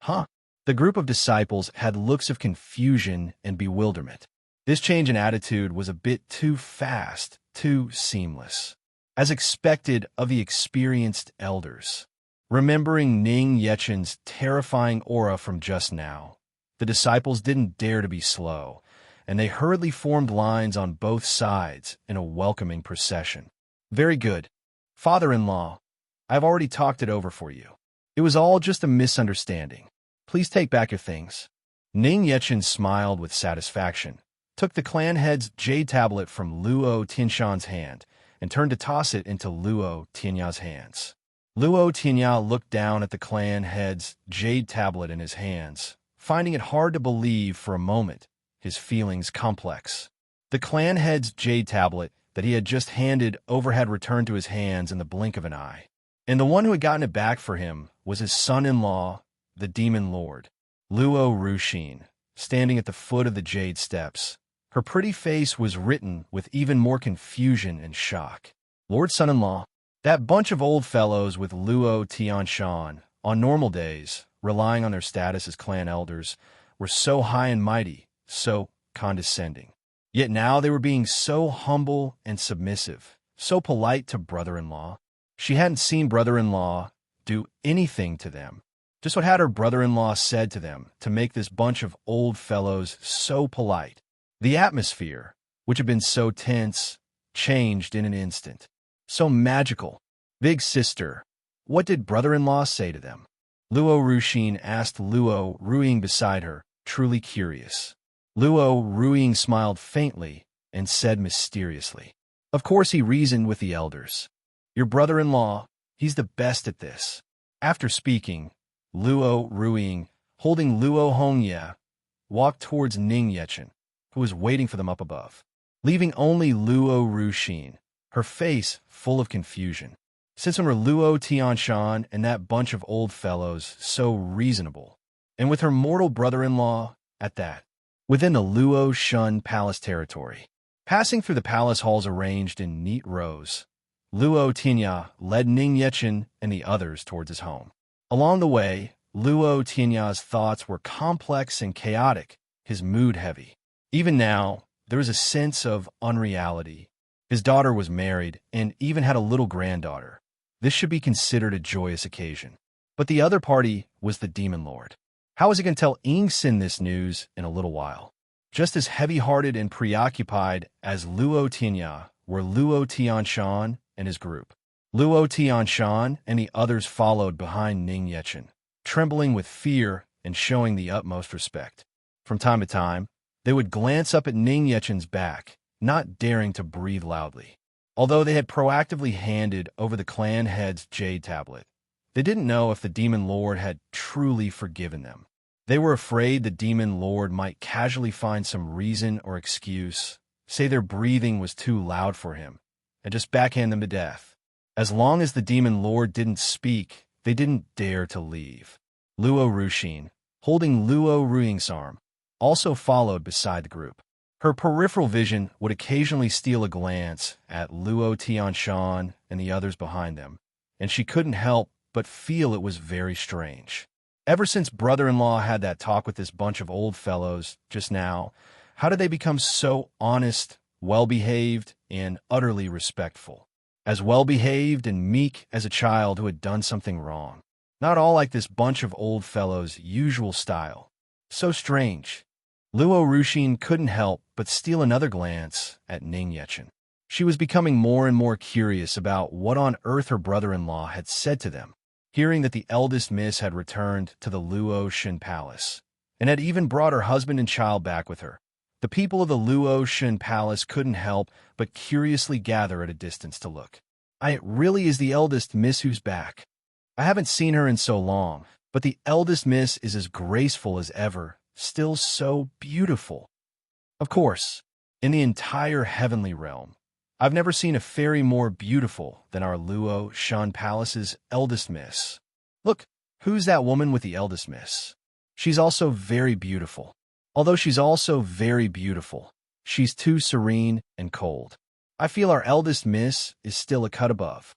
Huh? The group of disciples had looks of confusion and bewilderment. This change in attitude was a bit too fast, too seamless, as expected of the experienced elders. Remembering Ning Yechen's terrifying aura from just now, the disciples didn't dare to be slow, and they hurriedly formed lines on both sides in a welcoming procession. Very good. Father-in-law, I've already talked it over for you. It was all just a misunderstanding. Please take back your things. Ning Yechen smiled with satisfaction, took the clan head's jade tablet from Luo Tianshan's hand, and turned to toss it into Luo Tianya's hands. Luo Tianya looked down at the clan head's jade tablet in his hands, finding it hard to believe for a moment, his feelings complex. The clan head's jade tablet that he had just handed over had returned to his hands in the blink of an eye. And the one who had gotten it back for him was his son-in-law, the Demon Lord, Luo Ruxin, standing at the foot of the jade steps. Her pretty face was written with even more confusion and shock. Lord son-in-law, that bunch of old fellows with Luo Tianshan, on normal days, relying on their status as clan elders, were so high and mighty, so condescending. Yet now they were being so humble and submissive, so polite to brother-in-law. She hadn't seen brother-in-law do anything to them. Just what had her brother-in-law said to them to make this bunch of old fellows so polite? The atmosphere, which had been so tense, changed in an instant. So magical. Big sister, what did brother-in-law say to them? Luo Ruxin asked Luo Ruing beside her, truly curious. Luo Ruing smiled faintly and said mysteriously. Of course he reasoned with the elders. Your brother-in-law, he's the best at this. After speaking, Luo Ruing, holding Luo Hongye, walked towards Ning Yechen, who was waiting for them up above, leaving only Luo Ruxin, her face full of confusion. Since when were Luo Tianshan and that bunch of old fellows so reasonable? And with her mortal brother-in-law at that, within the Luo Shun Palace territory. Passing through the palace halls arranged in neat rows, Luo Tianya led Ning Yechen and the others towards his home. Along the way, Luo Tianya's thoughts were complex and chaotic, his mood heavy. Even now, there was a sense of unreality. His daughter was married and even had a little granddaughter. This should be considered a joyous occasion. But the other party was the Demon Lord. How was he going to tell Ying Xin this news in a little while? Just as heavy-hearted and preoccupied as Luo Tianya were Luo Tianshan and his group. Luo Tianshan and the others followed behind Ning Yechen, trembling with fear and showing the utmost respect. From time to time, they would glance up at Ning Yechen's back, not daring to breathe loudly. Although they had proactively handed over the clan head's jade tablet, they didn't know if the Demon Lord had truly forgiven them. They were afraid the Demon Lord might casually find some reason or excuse, say their breathing was too loud for him, and just backhand them to death. As long as the Demon Lord didn't speak, they didn't dare to leave. Luo Ruxin, holding Luo Ruing's arm, also followed beside the group. Her peripheral vision would occasionally steal a glance at Luo Tianshan and the others behind them, and she couldn't help but feel it was very strange. Ever since brother-in-law had that talk with this bunch of old fellows just now, how did they become so honest, well-behaved, and utterly respectful? As well-behaved and meek as a child who had done something wrong. Not all like this bunch of old fellows' usual style. So strange. Luo Ruxin couldn't help but steal another glance at Ning Yechen. She was becoming more and more curious about what on earth her brother-in-law had said to them, hearing that the eldest miss had returned to the Luo Shun Palace, and had even brought her husband and child back with her. The people of the Luo Shun Palace couldn't help but curiously gather at a distance to look. It really is the eldest miss who's back. I haven't seen her in so long, but the eldest miss is as graceful as ever, still so beautiful. Of course, in the entire heavenly realm, I've never seen a fairy more beautiful than our Luo Shan Palace's eldest miss. Look, who's that woman with the eldest miss? She's also very beautiful. Although she's also very beautiful, she's too serene and cold. I feel our eldest miss is still a cut above.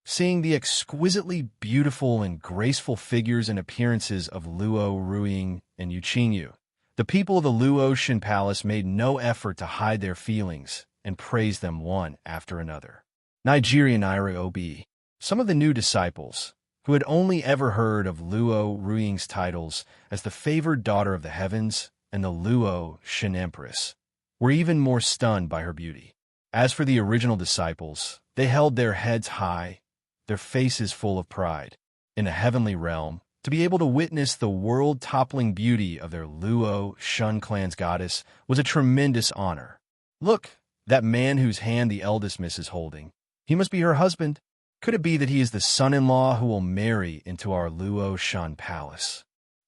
Seeing the exquisitely beautiful and graceful figures and appearances of Luo Ruiying and Yuqingyu, the people of the Luo Shan Palace made no effort to hide their feelings and praised them one after another. Nigerian Nairobi. Some of the new disciples, who had only ever heard of Luo Ruiying's titles as the favored daughter of the heavens and the Luo Shan Empress, were even more stunned by her beauty. As for the original disciples, they held their heads high, their faces full of pride. In a heavenly realm, to be able to witness the world-toppling beauty of their Luo Shan clan's goddess was a tremendous honor. Look, that man whose hand the eldest miss is holding. He must be her husband. Could it be that he is the son-in-law who will marry into our Luo Shan palace?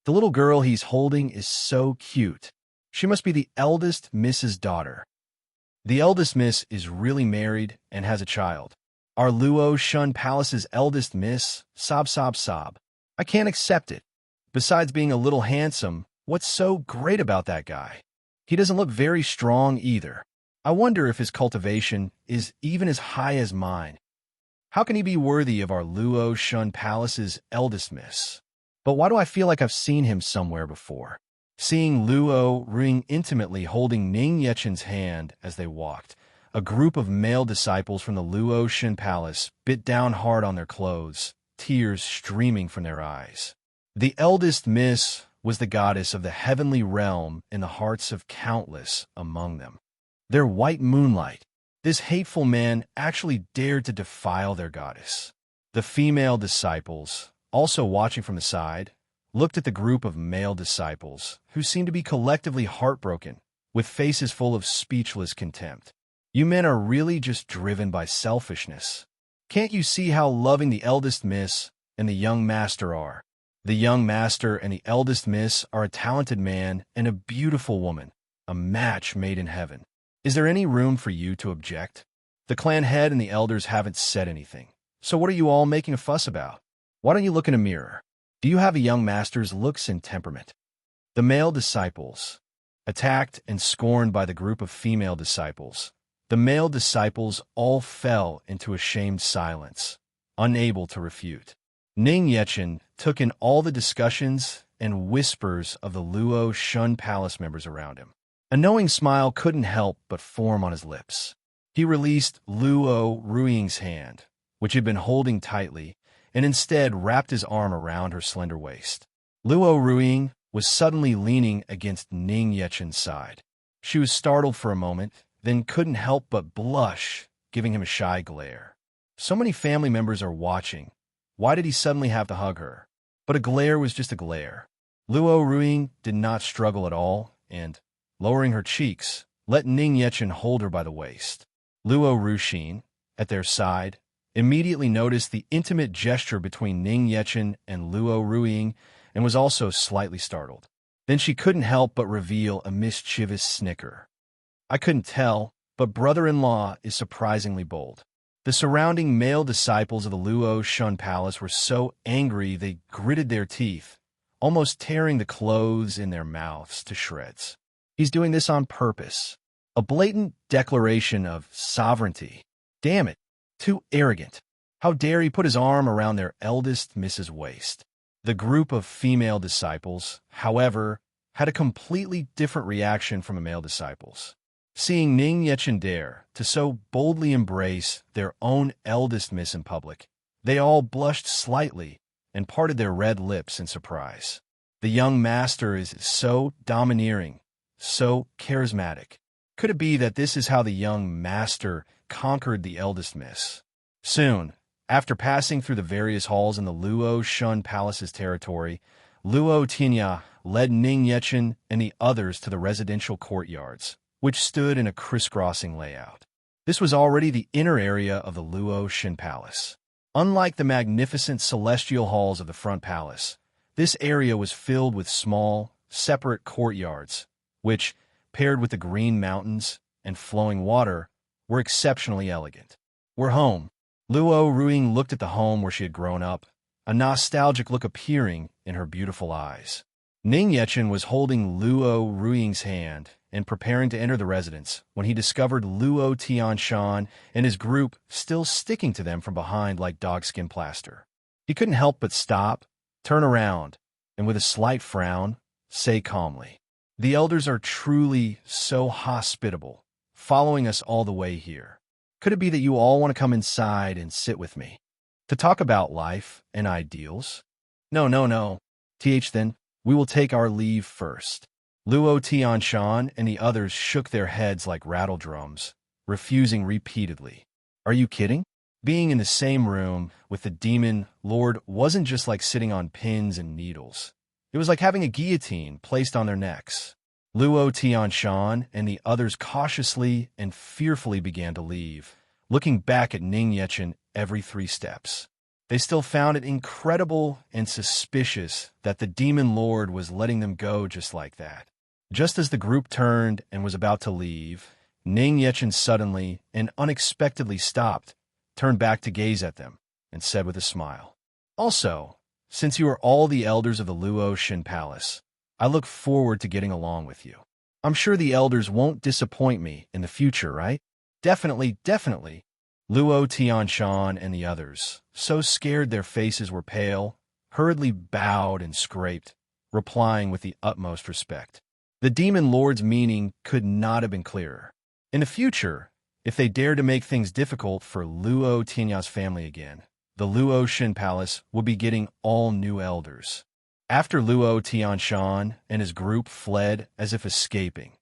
The little girl he's holding is so cute. She must be the eldest miss's daughter. The eldest miss is really married and has a child. Our Luo Shan palace's eldest miss, sob sob sob. I can't accept it. Besides being a little handsome, what's so great about that guy? He doesn't look very strong either. I wonder if his cultivation is even as high as mine. How can he be worthy of our Luo Shan palace's eldest miss? But why do I feel like I've seen him somewhere before? Seeing Luo Ruiying intimately holding Ning Yechen's hand as they walked, a group of male disciples from the Luo Shan palace bit down hard on their clothes, tears streaming from their eyes. The eldest miss was the goddess of the heavenly realm in the hearts of countless among them. Their white moonlight, this hateful man actually dared to defile their goddess. The female disciples, also watching from the side, looked at the group of male disciples, who seemed to be collectively heartbroken, with faces full of speechless contempt. You men are really just driven by selfishness. Can't you see how loving the eldest miss and the young master are? The young master and the eldest miss are a talented man and a beautiful woman, a match made in heaven. Is there any room for you to object? The clan head and the elders haven't said anything. So what are you all making a fuss about? Why don't you look in a mirror? Do you have a young master's looks and temperament? The male disciples, attacked and scorned by the group of female disciples, the male disciples all fell into a shamed silence, unable to refute. Ning Yechen took in all the discussions and whispers of the Luo Shan palace members around him. A knowing smile couldn't help but form on his lips. He released Luo Ruiying's hand, which had been holding tightly, and instead wrapped his arm around her slender waist. Luo Ruiying was suddenly leaning against Ning Yechen's side. She was startled for a moment, then couldn't help but blush, giving him a shy glare. So many family members are watching. Why did he suddenly have to hug her? But a glare was just a glare. Luo Ruiying did not struggle at all, and, lowering her cheeks, let Ning Yechen hold her by the waist. Luo Ruixin, at their side, immediately noticed the intimate gesture between Ning Yechen and Luo Ruiying and was also slightly startled. Then she couldn't help but reveal a mischievous snicker. I couldn't tell, but brother-in-law is surprisingly bold. The surrounding male disciples of the Luo Shan Palace were so angry they gritted their teeth, almost tearing the clothes in their mouths to shreds. He's doing this on purpose. A blatant declaration of sovereignty. Damn it. Too arrogant. How dare he put his arm around their eldest miss's waist? The group of female disciples, however, had a completely different reaction from the male disciples. Seeing Ning Yechen dare to so boldly embrace their own eldest miss in public, they all blushed slightly and parted their red lips in surprise. The young master is so domineering, so charismatic. Could it be that this is how the young master conquered the eldest miss? Soon, after passing through the various halls in the Luo Shan Palace's territory, Luo Tinya led Ning Yechen and the others to the residential courtyards, which stood in a crisscrossing layout. This was already the inner area of the Luo Shan Palace. Unlike the magnificent celestial halls of the front palace, this area was filled with small, separate courtyards, which, paired with the green mountains and flowing water, were exceptionally elegant. "We're home." Luo Ruing looked at the home where she had grown up, a nostalgic look appearing in her beautiful eyes. Ning Yechen was holding Luo Ruing's hand and preparing to enter the residence when he discovered Luo Tianshan and his group still sticking to them from behind like dogskin plaster. He couldn't help but stop, turn around, and with a slight frown, say calmly, "The elders are truly so hospitable, following us all the way here. Could it be that you all want to come inside and sit with me to talk about life and ideals?" "No, no, no. Then, we will take our leave first." Luo Tianshan and the others shook their heads like rattle drums, refusing repeatedly. "Are you kidding?" Being in the same room with the demon lord wasn't just like sitting on pins and needles. It was like having a guillotine placed on their necks. Luo Tianshan and the others cautiously and fearfully began to leave, looking back at Ning Yechen every 3 steps. They still found it incredible and suspicious that the demon lord was letting them go just like that. Just as the group turned and was about to leave, Ning Yechen suddenly and unexpectedly stopped, turned back to gaze at them, and said with a smile, "Also, since you are all the elders of the Luo Shin Palace, I look forward to getting along with you. I'm sure the elders won't disappoint me in the future, right?" "Definitely, definitely." Luo Tianshan and the others, so scared their faces were pale, hurriedly bowed and scraped, replying with the utmost respect. The demon lord's meaning could not have been clearer. In the future, if they dared to make things difficult for Luo Tianya's family again, the Luo Shin Palace would be getting all new elders. After Luo Tianshan and his group fled as if escaping,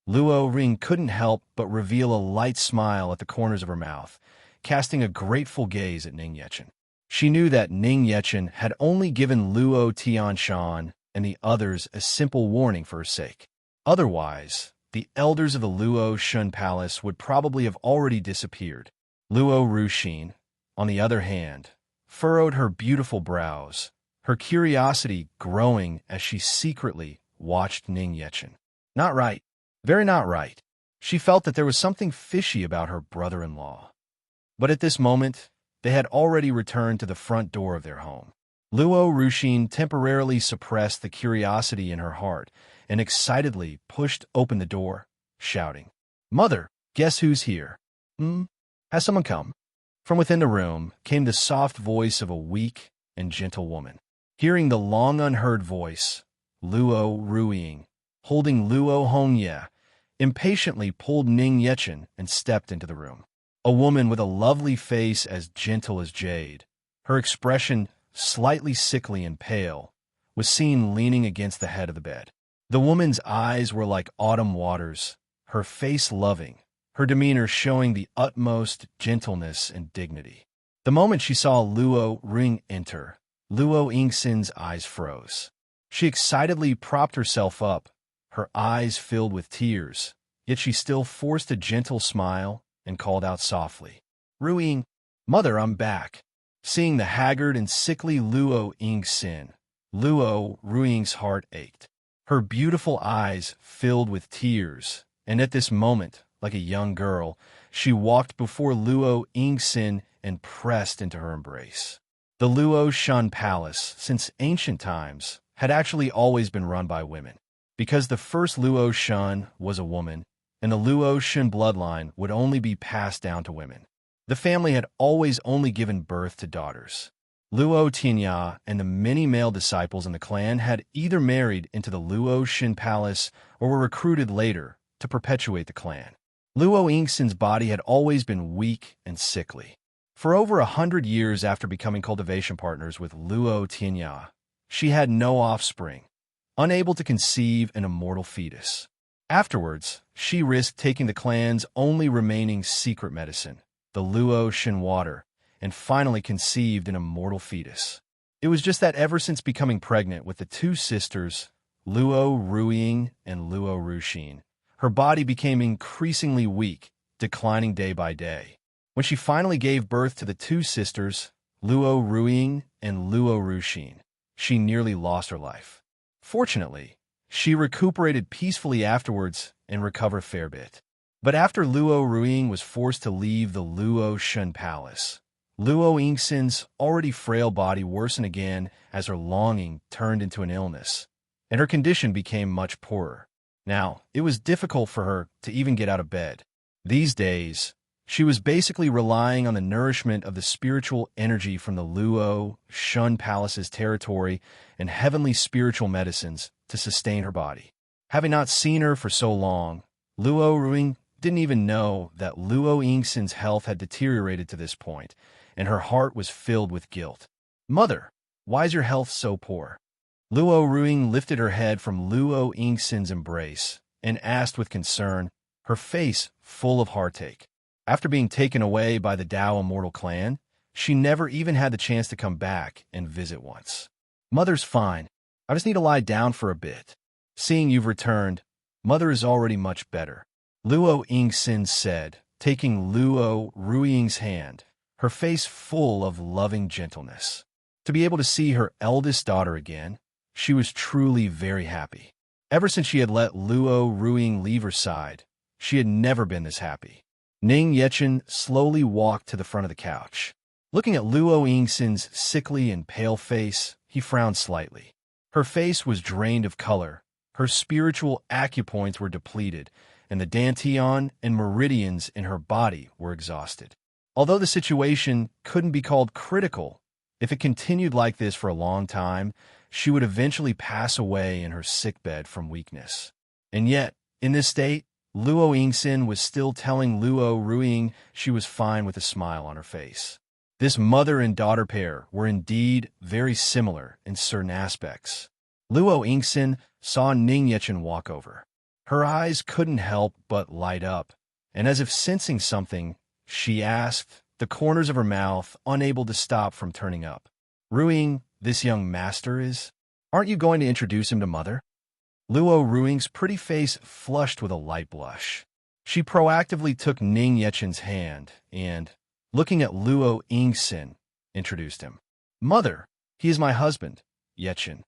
Luo Ring couldn't help but reveal a light smile at the corners of her mouth, casting a grateful gaze at Ning Yechen. She knew that Ning Yechen had only given Luo Tianshan and the others a simple warning for her sake. Otherwise, the elders of the Luo Shun Palace would probably have already disappeared. Luo Ruxin, on the other hand, furrowed her beautiful brows, her curiosity growing as she secretly watched Ning Yechen. Not right. Very not right. She felt that there was something fishy about her brother-in-law. But at this moment, they had already returned to the front door of their home. Luo Ruxin temporarily suppressed the curiosity in her heart and excitedly pushed open the door, shouting, "Mother, guess who's here?" Has someone come?" From within the room came the soft voice of a weak and gentle woman. Hearing the long-unheard voice, Luo Ruiying, holding Luo Hongye, impatiently pulled Ning Yechen and stepped into the room. A woman with a lovely face as gentle as jade, her expression slightly sickly and pale, was seen leaning against the head of the bed. The woman's eyes were like autumn waters, her face loving, her demeanor showing the utmost gentleness and dignity. The moment she saw Luo Ring enter, Luo Yingxin's eyes froze. She excitedly propped herself up, her eyes filled with tears, yet she still forced a gentle smile and called out softly, "Ruiying, Mother, I'm back." Seeing the haggard and sickly Luo Yingxin, Luo Ruiying's heart ached. Her beautiful eyes filled with tears, and at this moment, like a young girl, she walked before Luo Yingxin and pressed into her embrace. The Luo Shun Palace, since ancient times, had actually always been run by women. Because the first Luo Shun was a woman, and the Luo Shun bloodline would only be passed down to women. The family had always only given birth to daughters. Luo Tianya and the many male disciples in the clan had either married into the Luo Shin Palace or were recruited later to perpetuate the clan. Luo Yingxin's body had always been weak and sickly. For over 100 years after becoming cultivation partners with Luo Tianya, she had no offspring, unable to conceive an immortal fetus. Afterwards, she risked taking the clan's only remaining secret medicine, the Luo Shin water, and finally conceived an immortal fetus. It was just that ever since becoming pregnant with the 2 sisters, Luo Ruiying and Luo Ruxin, her body became increasingly weak, declining day by day. When she finally gave birth to the 2 sisters, Luo Ruiying and Luo Ruxin, she nearly lost her life. Fortunately, she recuperated peacefully afterwards and recovered a fair bit. But after Luo Ruiying was forced to leave the Luo Shun Palace, Luo Yingxin's already frail body worsened again as her longing turned into an illness, and her condition became much poorer. Now, it was difficult for her to even get out of bed. These days, she was basically relying on the nourishment of the spiritual energy from the Luo Shun Palace's territory and heavenly spiritual medicines to sustain her body. Having not seen her for so long, Luo Ruiying didn't even know that Luo Yingxin's health had deteriorated to this point, and her heart was filled with guilt. "Mother, why is your health so poor?" Luo Ruiying lifted her head from Luo Yingxin's embrace and asked with concern, her face full of heartache. After being taken away by the Dao Immortal clan, she never even had the chance to come back and visit once. "Mother's fine. I just need to lie down for a bit. Seeing you've returned, Mother is already much better," Luo Yingxin said, taking Luo Ruiying's hand, her face full of loving gentleness. To be able to see her eldest daughter again, she was truly very happy. Ever since she had let Luo Ruiying leave her side, she had never been this happy. Ning Yechen slowly walked to the front of the couch. Looking at Luo Yingxin's sickly and pale face, he frowned slightly. Her face was drained of color, her spiritual acupoints were depleted, and the dantian and meridians in her body were exhausted. Although the situation couldn't be called critical, if it continued like this for a long time, she would eventually pass away in her sickbed from weakness. And yet, in this state, Luo Yingxin was still telling Luo Ruiying she was fine with a smile on her face. This mother and daughter pair were indeed very similar in certain aspects. Luo Yingxin saw Ning Yechen walk over. Her eyes couldn't help but light up, and as if sensing something, she asked, the corners of her mouth unable to stop from turning up, "Ruiying, this young master is? Aren't you going to introduce him to Mother?" Luo Ruiying's pretty face flushed with a light blush. She proactively took Ning Yechen's hand and, looking at Luo Yingxin, introduced him. "Mother, he is my husband, Yechen.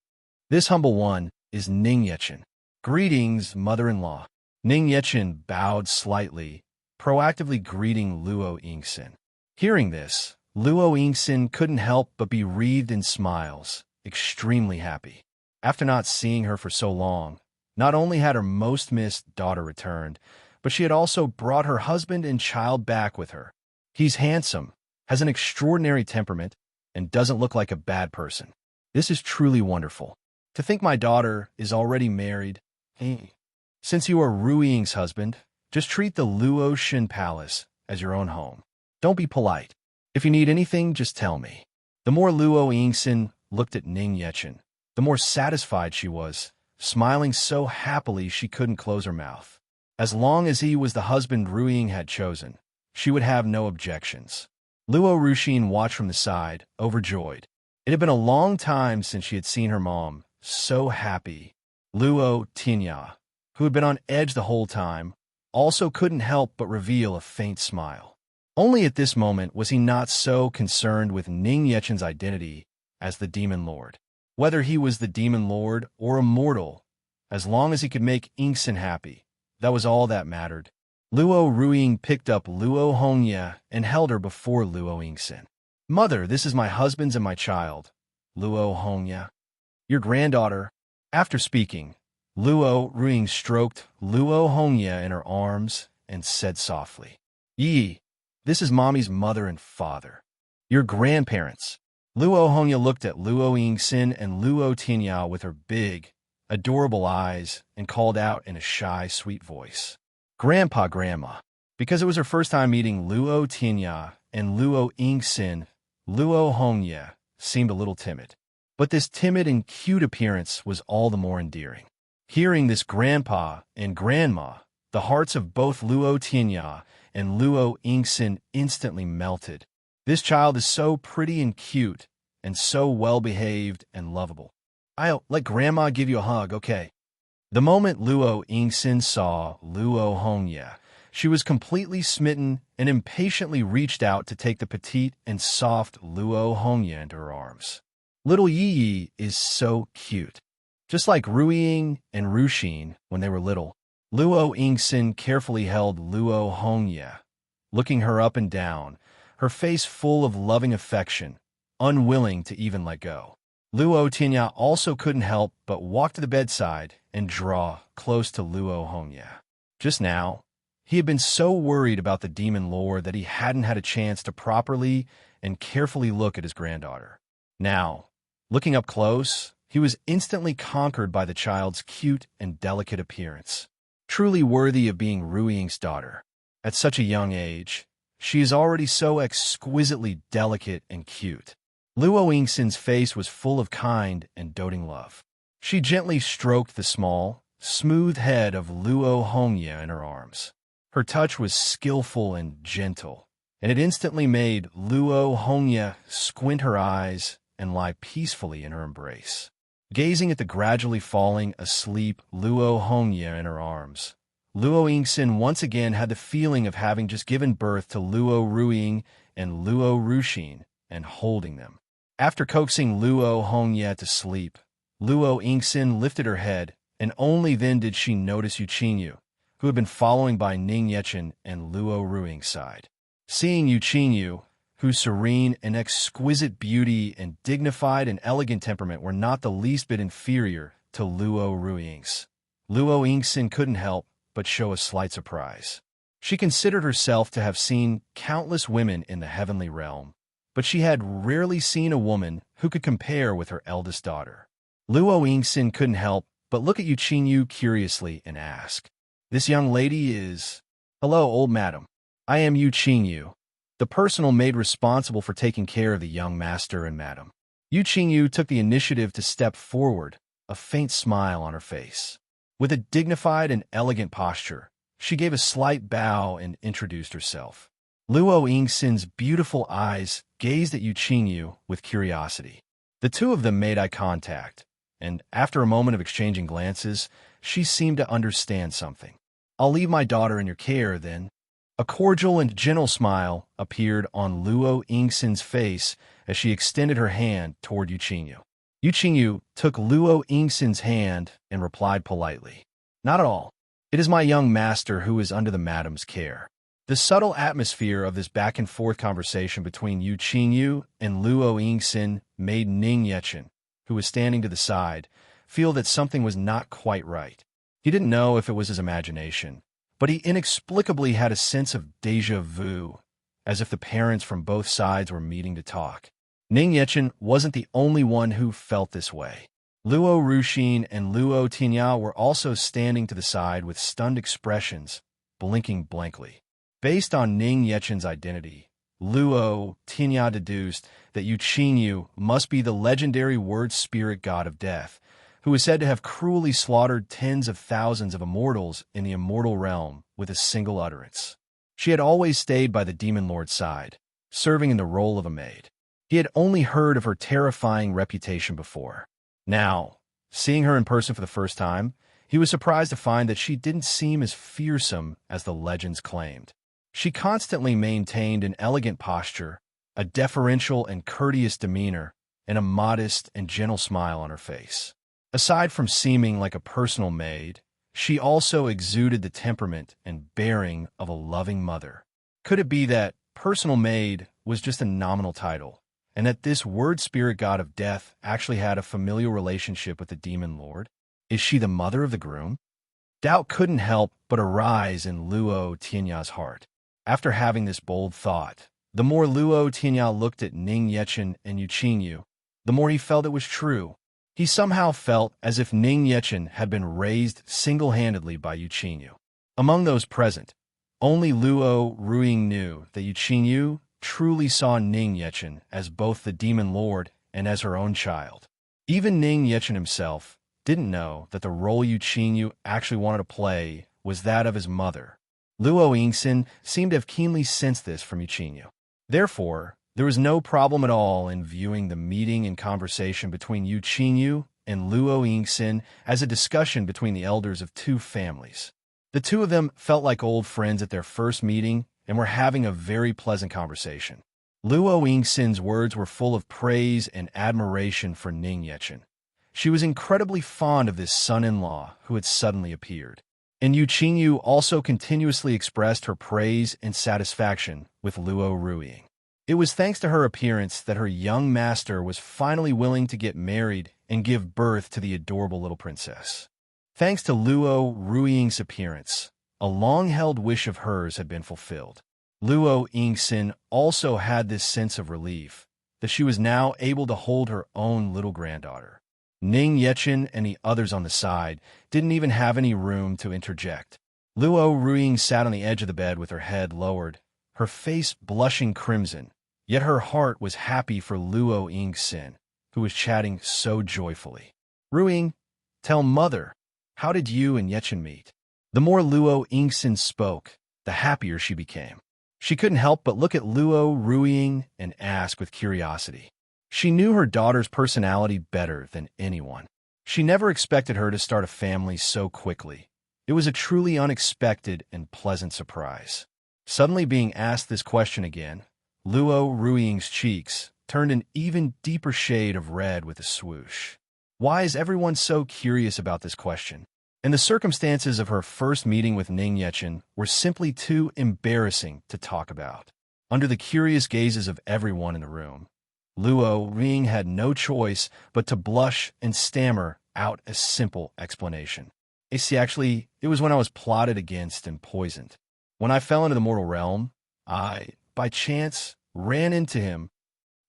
This humble one is Ning Yechen. Greetings, mother-in-law." Ning Yechen bowed slightly, proactively greeting Luo Yingxin. Hearing this, Luo Yingxin couldn't help but be wreathed in smiles, extremely happy. After not seeing her for so long, not only had her most missed daughter returned, but she had also brought her husband and child back with her. He's handsome, has an extraordinary temperament, and doesn't look like a bad person. This is truly wonderful. To think my daughter is already married. Since you are Ruiying's husband, just treat the Luo Shin Palace as your own home. Don't be polite. If you need anything, just tell me. The more Luo Yingxin looked at Ning Yechen, the more satisfied she was, smiling so happily she couldn't close her mouth. As long as he was the husband Ruiying had chosen, she would have no objections. Luo Ruixin watched from the side, overjoyed. It had been a long time since she had seen her mom so happy. Luo Tinya, who had been on edge the whole time, also couldn't help but reveal a faint smile. Only at this moment was he not so concerned with Ning Yechen's identity as the Demon Lord. Whether he was the Demon Lord or immortal, as long as he could make Yingxin happy, that was all that mattered. Luo Ruiying picked up Luo Hongye and held her before Luo Yingxin. "Mother, this is my husband's and my child, Luo Hongye, your granddaughter." After speaking, Luo Ruiying stroked Luo Hongye in her arms and said softly, "Yi, this is Mommy's mother and father, your grandparents." Luo Hongye looked at Luo Yingxin and Luo Tinya with her big, adorable eyes and called out in a shy, sweet voice, "Grandpa, Grandma." Because it was her first time meeting Luo Tinya and Luo Yingxin, Luo Hongye seemed a little timid. But this timid and cute appearance was all the more endearing. Hearing this grandpa and grandma, the hearts of both Luo Tinya and Luo Yingxin instantly melted. This child is so pretty and cute, and so well-behaved and lovable. "I'll let Grandma give you a hug, okay?" The moment Luo Yingxin saw Luo Hongye, she was completely smitten and impatiently reached out to take the petite and soft Luo Hongye into her arms. Little Yi is so cute. Just like Ruiying and Ruixin when they were little, Luo Yingxin carefully held Luo Hongye, looking her up and down, her face full of loving affection, unwilling to even let go. Luo Tinya also couldn't help but walk to the bedside and draw close to Luo Hongye. Just now, he had been so worried about the demon lord that he hadn't had a chance to properly and carefully look at his granddaughter. Now, looking up close, he was instantly conquered by the child's cute and delicate appearance. Truly worthy of being Ruiying's daughter. At such a young age, she is already so exquisitely delicate and cute. Luo Yingxin's face was full of kind and doting love. She gently stroked the small, smooth head of Luo Hongye in her arms. Her touch was skillful and gentle, and it instantly made Luo Hongye squint her eyes and lie peacefully in her embrace. Gazing at the gradually falling asleep Luo Hongye in her arms, Luo Yingxin once again had the feeling of having just given birth to Luo Ruiying and Luo Ruxin and holding them. After coaxing Luo Hongye to sleep, Luo Yingxin lifted her head, and only then did she notice Yuqingyu, who had been following by Ning Yechen and Luo Ruiying's side. Seeing Yuqingyu, whose serene and exquisite beauty and dignified and elegant temperament were not the least bit inferior to Luo Ruiying's, Luo Yingxin couldn't help but show a slight surprise. She considered herself to have seen countless women in the heavenly realm, but she had rarely seen a woman who could compare with her eldest daughter. Luo Yingxin couldn't help but look at Yuqingyu curiously and ask, "This young lady is—" "Hello, old madam. I am Yuqingyu, the personal maid responsible for taking care of the young master and madam." Yuqingyu took the initiative to step forward, a faint smile on her face. With a dignified and elegant posture, she gave a slight bow and introduced herself. Luo Yingxin's beautiful eyes gazed at Yuqingyu with curiosity. The two of them made eye contact, and after a moment of exchanging glances, she seemed to understand something. "I'll leave my daughter in your care, then." A cordial and gentle smile appeared on Luo Yingxin's face as she extended her hand toward Yuqingyu. Yuqingyu took Luo Yingxin's hand and replied politely, "Not at all. It is my young master who is under the madam's care." The subtle atmosphere of this back-and-forth conversation between Yuqingyu and Luo Yingxin made Ning Yechen, who was standing to the side, feel that something was not quite right. He didn't know if it was his imagination, but he inexplicably had a sense of déjà vu, as if the parents from both sides were meeting to talk. Ning Yechen wasn't the only one who felt this way. Luo Ruxin and Luo Tinya were also standing to the side with stunned expressions, blinking blankly. Based on Ning Yechen's identity, Luo Tinya deduced that Yuqingyu must be the legendary word spirit god of death, who is said to have cruelly slaughtered tens of thousands of immortals in the immortal realm with a single utterance. She had always stayed by the demon lord's side, serving in the role of a maid. He had only heard of her terrifying reputation before. Now, seeing her in person for the first time, he was surprised to find that she didn't seem as fearsome as the legends claimed. She constantly maintained an elegant posture, a deferential and courteous demeanor, and a modest and gentle smile on her face. Aside from seeming like a personal maid, she also exuded the temperament and bearing of a loving mother. Could it be that personal maid was just a nominal title, and that this word spirit god of death actually had a familial relationship with the demon lord? Is she the mother of the groom? Doubt couldn't help but arise in Luo Tianya's heart. After having this bold thought, the more Luo Tianya looked at Ning Yechen and Yuqingyu, the more he felt it was true. He somehow felt as if Ning Yechen had been raised single-handedly by Yuqingyu. Among those present, only Luo Ruiying knew that Yuqingyu truly saw Ning Yechen as both the demon lord and as her own child. Even Ning Yechen himself didn't know that the role Yuqingyu actually wanted to play was that of his mother. Luo Yingxin seemed to have keenly sensed this from Yuqingyu. Therefore, there was no problem at all in viewing the meeting and conversation between Yuqingyu and Luo Yingxin as a discussion between the elders of two families. The two of them felt like old friends at their first meeting and were having a very pleasant conversation. Luo Yingxin's words were full of praise and admiration for Ning Yechen. She was incredibly fond of this son-in-law who had suddenly appeared. And Yu Qingyu also continuously expressed her praise and satisfaction with Luo Ruiying. It was thanks to her appearance that her young master was finally willing to get married and give birth to the adorable little princess. Thanks to Luo Ruiying's appearance, a long-held wish of hers had been fulfilled. Luo Yingxin also had this sense of relief that she was now able to hold her own little granddaughter. Ning Yechen and the others on the side didn't even have any room to interject. Luo Ruiying sat on the edge of the bed with her head lowered, her face blushing crimson, yet her heart was happy for Luo Yingxin, who was chatting so joyfully. Ruiying, tell mother, how did you and Yechen meet? The more Luo Yingxin spoke, the happier she became. She couldn't help but look at Luo Ruiying and ask with curiosity. She knew her daughter's personality better than anyone. She never expected her to start a family so quickly. It was a truly unexpected and pleasant surprise. Suddenly being asked this question again, Luo Ruiying's cheeks turned an even deeper shade of red with a swoosh. Why is everyone so curious about this question? And the circumstances of her first meeting with Ning Yechen were simply too embarrassing to talk about. Under the curious gazes of everyone in the room, Luo Ruiying had no choice but to blush and stammer out a simple explanation. Actually, it was when I was plotted against and poisoned. When I fell into the mortal realm, I, by chance, ran into him.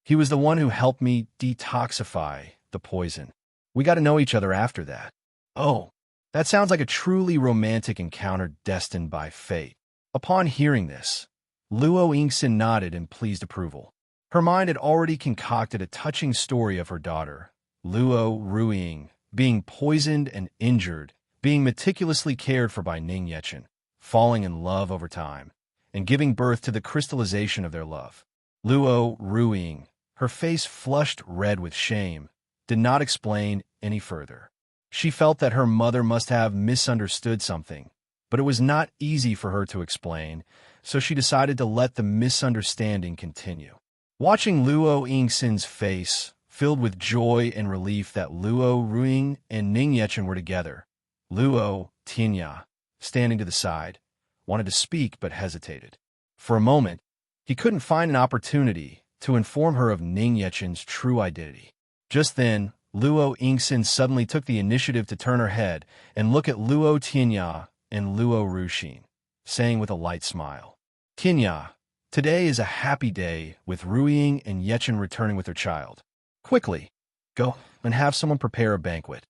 He was the one who helped me detoxify the poison. We got to know each other after that. Oh, that sounds like a truly romantic encounter destined by fate. Upon hearing this, Luo Yingxin nodded in pleased approval. Her mind had already concocted a touching story of her daughter, Luo Ruiying, being poisoned and injured, being meticulously cared for by Ning Yechen, falling in love over time, and giving birth to the crystallization of their love. Luo Ruiying, her face flushed red with shame, did not explain any further. She felt that her mother must have misunderstood something, but it was not easy for her to explain, so she decided to let the misunderstanding continue. Watching Luo Yingxin's face filled with joy and relief that Luo Ruiying and Ning Yechen were together, Luo Tianya, standing to the side, wanted to speak but hesitated. For a moment, he couldn't find an opportunity to inform her of Ning Yechen's true identity. Just then, Luo Yingxin suddenly took the initiative to turn her head and look at Luo Tianya and Luo Ruixin, saying with a light smile, Tianya, today is a happy day with Ruiying and Yechen returning with their child. Quickly, go and have someone prepare a banquet.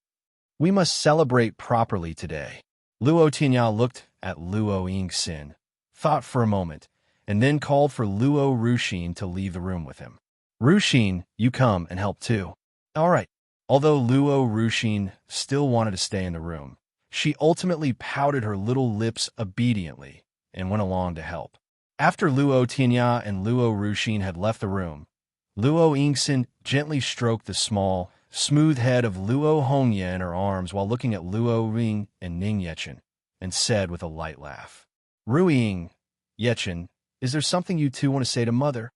We must celebrate properly today. Luo Tianya looked at Luo Yingxin, thought for a moment, and then called for Luo Ruixin to leave the room with him. Ruixin, you come and help too. All right. Although Luo Ruixin still wanted to stay in the room, she ultimately pouted her little lips obediently and went along to help. After Luo Tianya and Luo Ruixin had left the room, Luo Yingxin gently stroked the small, smooth head of Luo Hongye in her arms while looking at Luo Ruiying and Ning Yechen, and said with a light laugh, Ruiying, Yechen, is there something you two want to say to mother?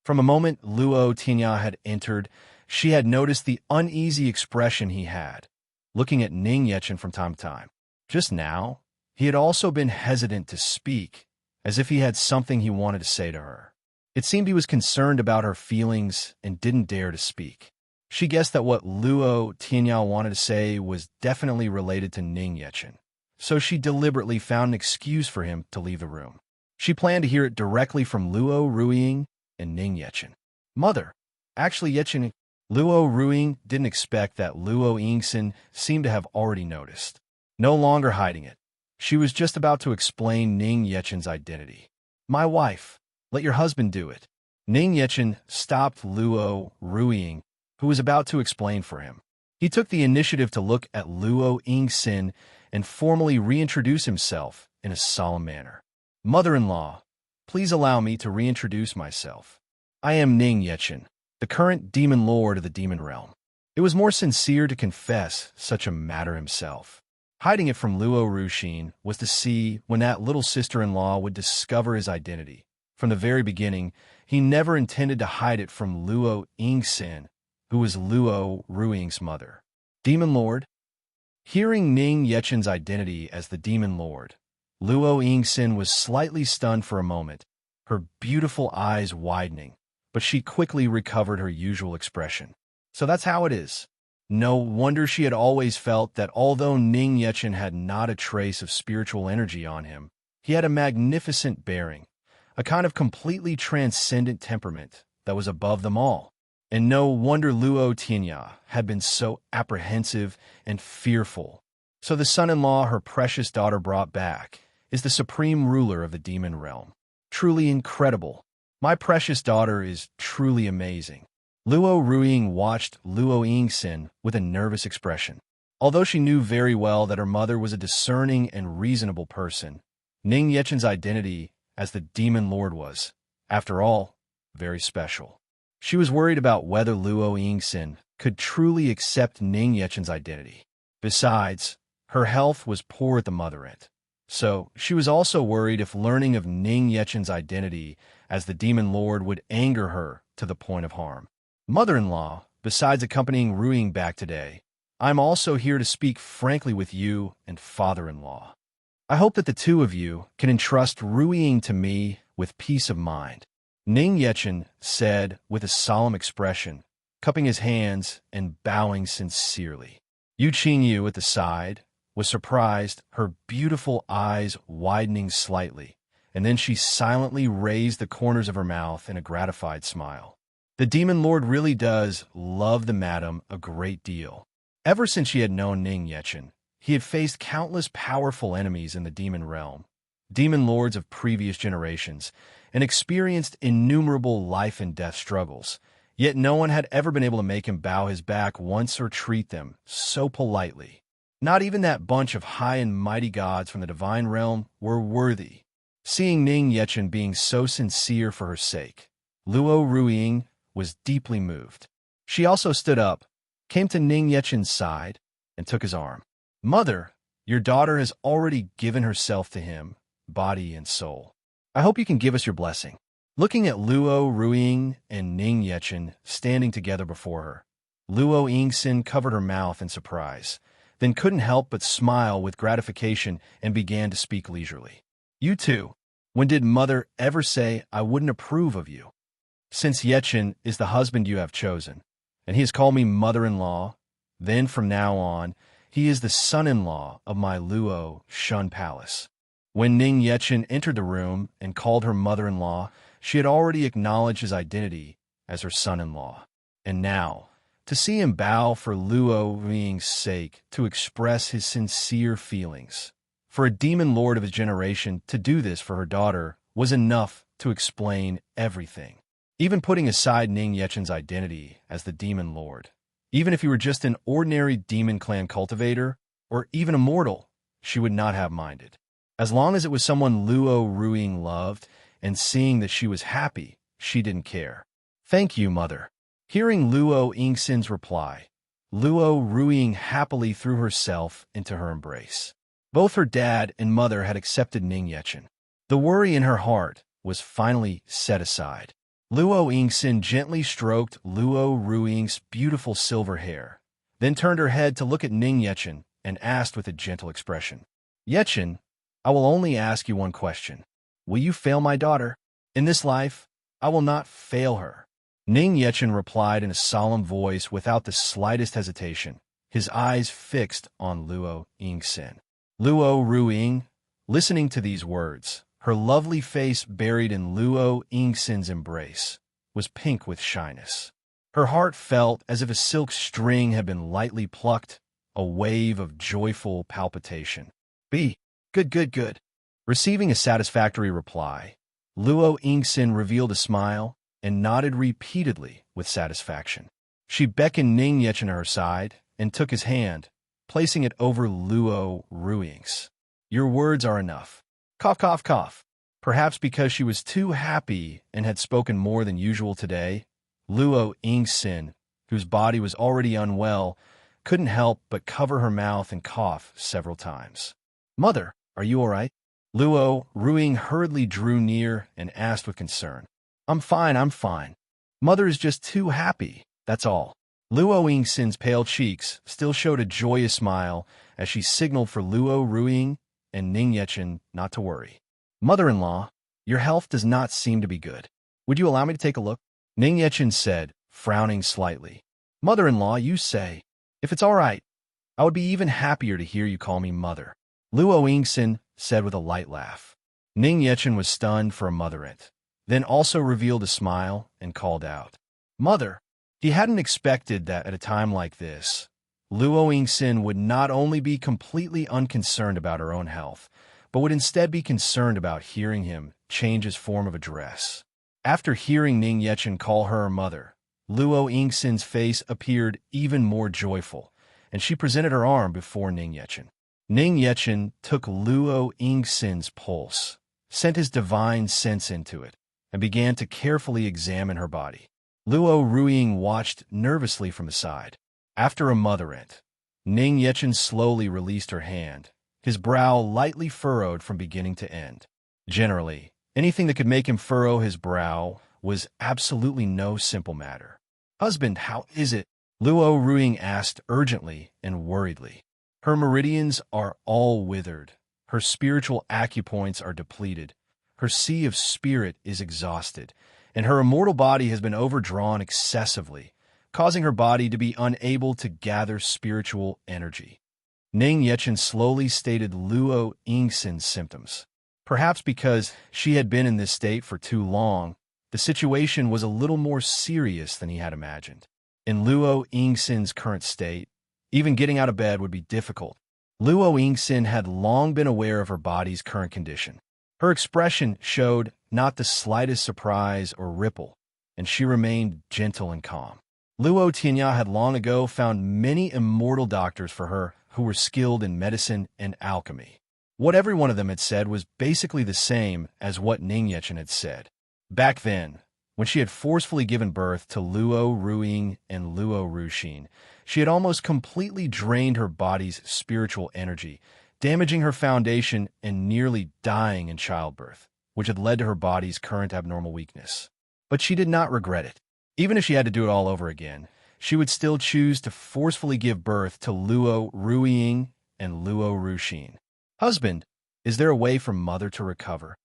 From a moment Luo Tianya had entered, she had noticed the uneasy expression he had, looking at Ning Yechen from time to time. Just now, he had also been hesitant to speak, as if he had something he wanted to say to her. It seemed he was concerned about her feelings and didn't dare to speak. She guessed that what Luo Tianya wanted to say was definitely related to Ning Yechen, so she deliberately found an excuse for him to leave the room. She planned to hear it directly from Luo Ruiying and Ning Yechen. Mother, actually Yechen, Luo Ruiying didn't expect that Luo Yingxin seemed to have already noticed. No longer hiding it, she was just about to explain Ning Yechen's identity. My wife, let your husband do it. Ning Yechen stopped Luo Ruiying, who was about to explain for him. He took the initiative to look at Luo Yingxin and formally reintroduce himself in a solemn manner. Mother-in-law, please allow me to reintroduce myself. I am Ning Yechen, the current demon lord of the demon realm. It was more sincere to confess such a matter himself. Hiding it from Luo Ruixin was to see when that little sister-in-law would discover his identity. From the very beginning, he never intended to hide it from Luo Yingxin, who was Luo Ruiying's mother. Demon Lord, Hearing Ning Yechen's identity as the Demon Lord, Luo Yingxin was slightly stunned for a moment, her beautiful eyes widening, but she quickly recovered her usual expression. So that's how it is. No wonder she had always felt that although Ning Yechen had not a trace of spiritual energy on him, he had a magnificent bearing, a kind of completely transcendent temperament that was above them all. And no wonder Luo Tianya had been so apprehensive and fearful. So the son-in-law her precious daughter brought back is the supreme ruler of the demon realm. Truly incredible. My precious daughter is truly amazing. Luo Ruiying watched Luo Yingxin with a nervous expression. Although she knew very well that her mother was a discerning and reasonable person, Ning Yechen's identity as the Demon Lord was, after all, very special. She was worried about whether Luo Yingxin could truly accept Ning Yechen's identity. Besides, her health was poor at the mother end. So, she was also worried if learning of Ning Yechen's identity as the Demon Lord would anger her to the point of harm. Mother-in-law, besides accompanying Ruiying back today, I'm also here to speak frankly with you and father-in-law. I hope that the two of you can entrust Ruiying to me with peace of mind. Ning Yechen said with a solemn expression, cupping his hands and bowing sincerely. Yu Qingyu at the side was surprised, her beautiful eyes widening slightly, and then she silently raised the corners of her mouth in a gratified smile. The Demon Lord really does love the madam a great deal. Ever since she had known Ning Yechen, he had faced countless powerful enemies in the demon realm, demon lords of previous generations, and experienced innumerable life and death struggles, yet no one had ever been able to make him bow his back once or treat them so politely. Not even that bunch of high and mighty gods from the divine realm were worthy. Seeing Ning Yechen being so sincere for her sake, Luo Ruiying was deeply moved. She also stood up, came to Ning Yechen's side, and took his arm. Mother, your daughter has already given herself to him, body and soul. I hope you can give us your blessing. Looking at Luo Ruiying and Ning Yechen standing together before her, Luo Yingxin covered her mouth in surprise, then couldn't help but smile with gratification and began to speak leisurely. You too. When did mother ever say I wouldn't approve of you? Since Yechen is the husband you have chosen, and he has called me mother-in-law, then from now on, he is the son-in-law of my Luo Shun Palace. When Ning Yechen entered the room and called her mother-in-law, she had already acknowledged his identity as her son-in-law. And now, to see him bow for Luo Ruiying's sake, to express his sincere feelings. For a demon lord of his generation to do this for her daughter was enough to explain everything. Even putting aside Ning Yechen's identity as the Demon Lord, even if he were just an ordinary demon clan cultivator, or even a mortal, she would not have minded. As long as it was someone Luo Ruiying loved, and seeing that she was happy, she didn't care. Thank you, mother. Hearing Luo Yingxin's reply, Luo Ruiying happily threw herself into her embrace. Both her dad and mother had accepted Ning Yechen. The worry in her heart was finally set aside. Luo Yingxin gently stroked Luo Ruiying's beautiful silver hair, then turned her head to look at Ning Yechen and asked with a gentle expression, Yechen, I will only ask you one question. Will you fail my daughter? In this life, I will not fail her. Ning Yechen replied in a solemn voice without the slightest hesitation, his eyes fixed on Luo Yingxin. Luo Ruiying, listening to these words, her lovely face buried in Luo Yingxin's embrace, was pink with shyness. Her heart felt as if a silk string had been lightly plucked, a wave of joyful palpitation. Good. Receiving a satisfactory reply, Luo Yingxin revealed a smile and nodded repeatedly with satisfaction. She beckoned Ning Yechen to her side and took his hand, placing it over Luo Ruiying's. Your words are enough. Cough. Perhaps because she was too happy and had spoken more than usual today, Luo Yingxin, whose body was already unwell, couldn't help but cover her mouth and cough several times. Mother, are you all right? Luo Ruiying hurriedly drew near and asked with concern. I'm fine. Mother is just too happy, that's all. Luo Yingxin's pale cheeks still showed a joyous smile as she signaled for Luo Ruiying and Ning Yechen not to worry. "Mother-in-law, your health does not seem to be good. Would you allow me to take a look?" Ning Yechen said, frowning slightly. "Mother-in-law, you say. If it's all right, I would be even happier to hear you call me mother." Luo Yingxin said with a light laugh. Ning Yechen was stunned for a motherant, then also revealed a smile and called out, "Mother!" He hadn't expected that at a time like this, Luo Yingxin would not only be completely unconcerned about her own health, but would instead be concerned about hearing him change his form of address. After hearing Ning Yechen call her mother, Luo Yingxin's face appeared even more joyful, and she presented her arm before Ning Yechen. Ning Yechen took Luo Yingxin's pulse, sent his divine sense into it, and began to carefully examine her body. Luo Ruiying watched nervously from the side. After a motherant, Ning Yechen slowly released her hand, his brow lightly furrowed from beginning to end. Generally, anything that could make him furrow his brow was absolutely no simple matter. "Husband, how is it?" Luo Ruiying asked urgently and worriedly. Her meridians are all withered, her spiritual acupoints are depleted, her sea of spirit is exhausted, and her immortal body has been overdrawn excessively, causing her body to be unable to gather spiritual energy. Ning Yechen slowly stated Luo Yingxin's symptoms. Perhaps because she had been in this state for too long, the situation was a little more serious than he had imagined. In Luo Yingxin's current state, even getting out of bed would be difficult. Luo Yingxin had long been aware of her body's current condition. Her expression showed not the slightest surprise or ripple, and she remained gentle and calm. Luo Tianya had long ago found many immortal doctors for her who were skilled in medicine and alchemy. What every one of them had said was basically the same as what Ning Yechen had said. Back then, when she had forcefully given birth to Luo Ruiying and Luo Ruixin, she had almost completely drained her body's spiritual energy, damaging her foundation and nearly dying in childbirth, which had led to her body's current abnormal weakness. But she did not regret it. Even if she had to do it all over again, she would still choose to forcefully give birth to Luo Ruiying and Luo Ruixin. "Husband, is there a way for mother to recover?"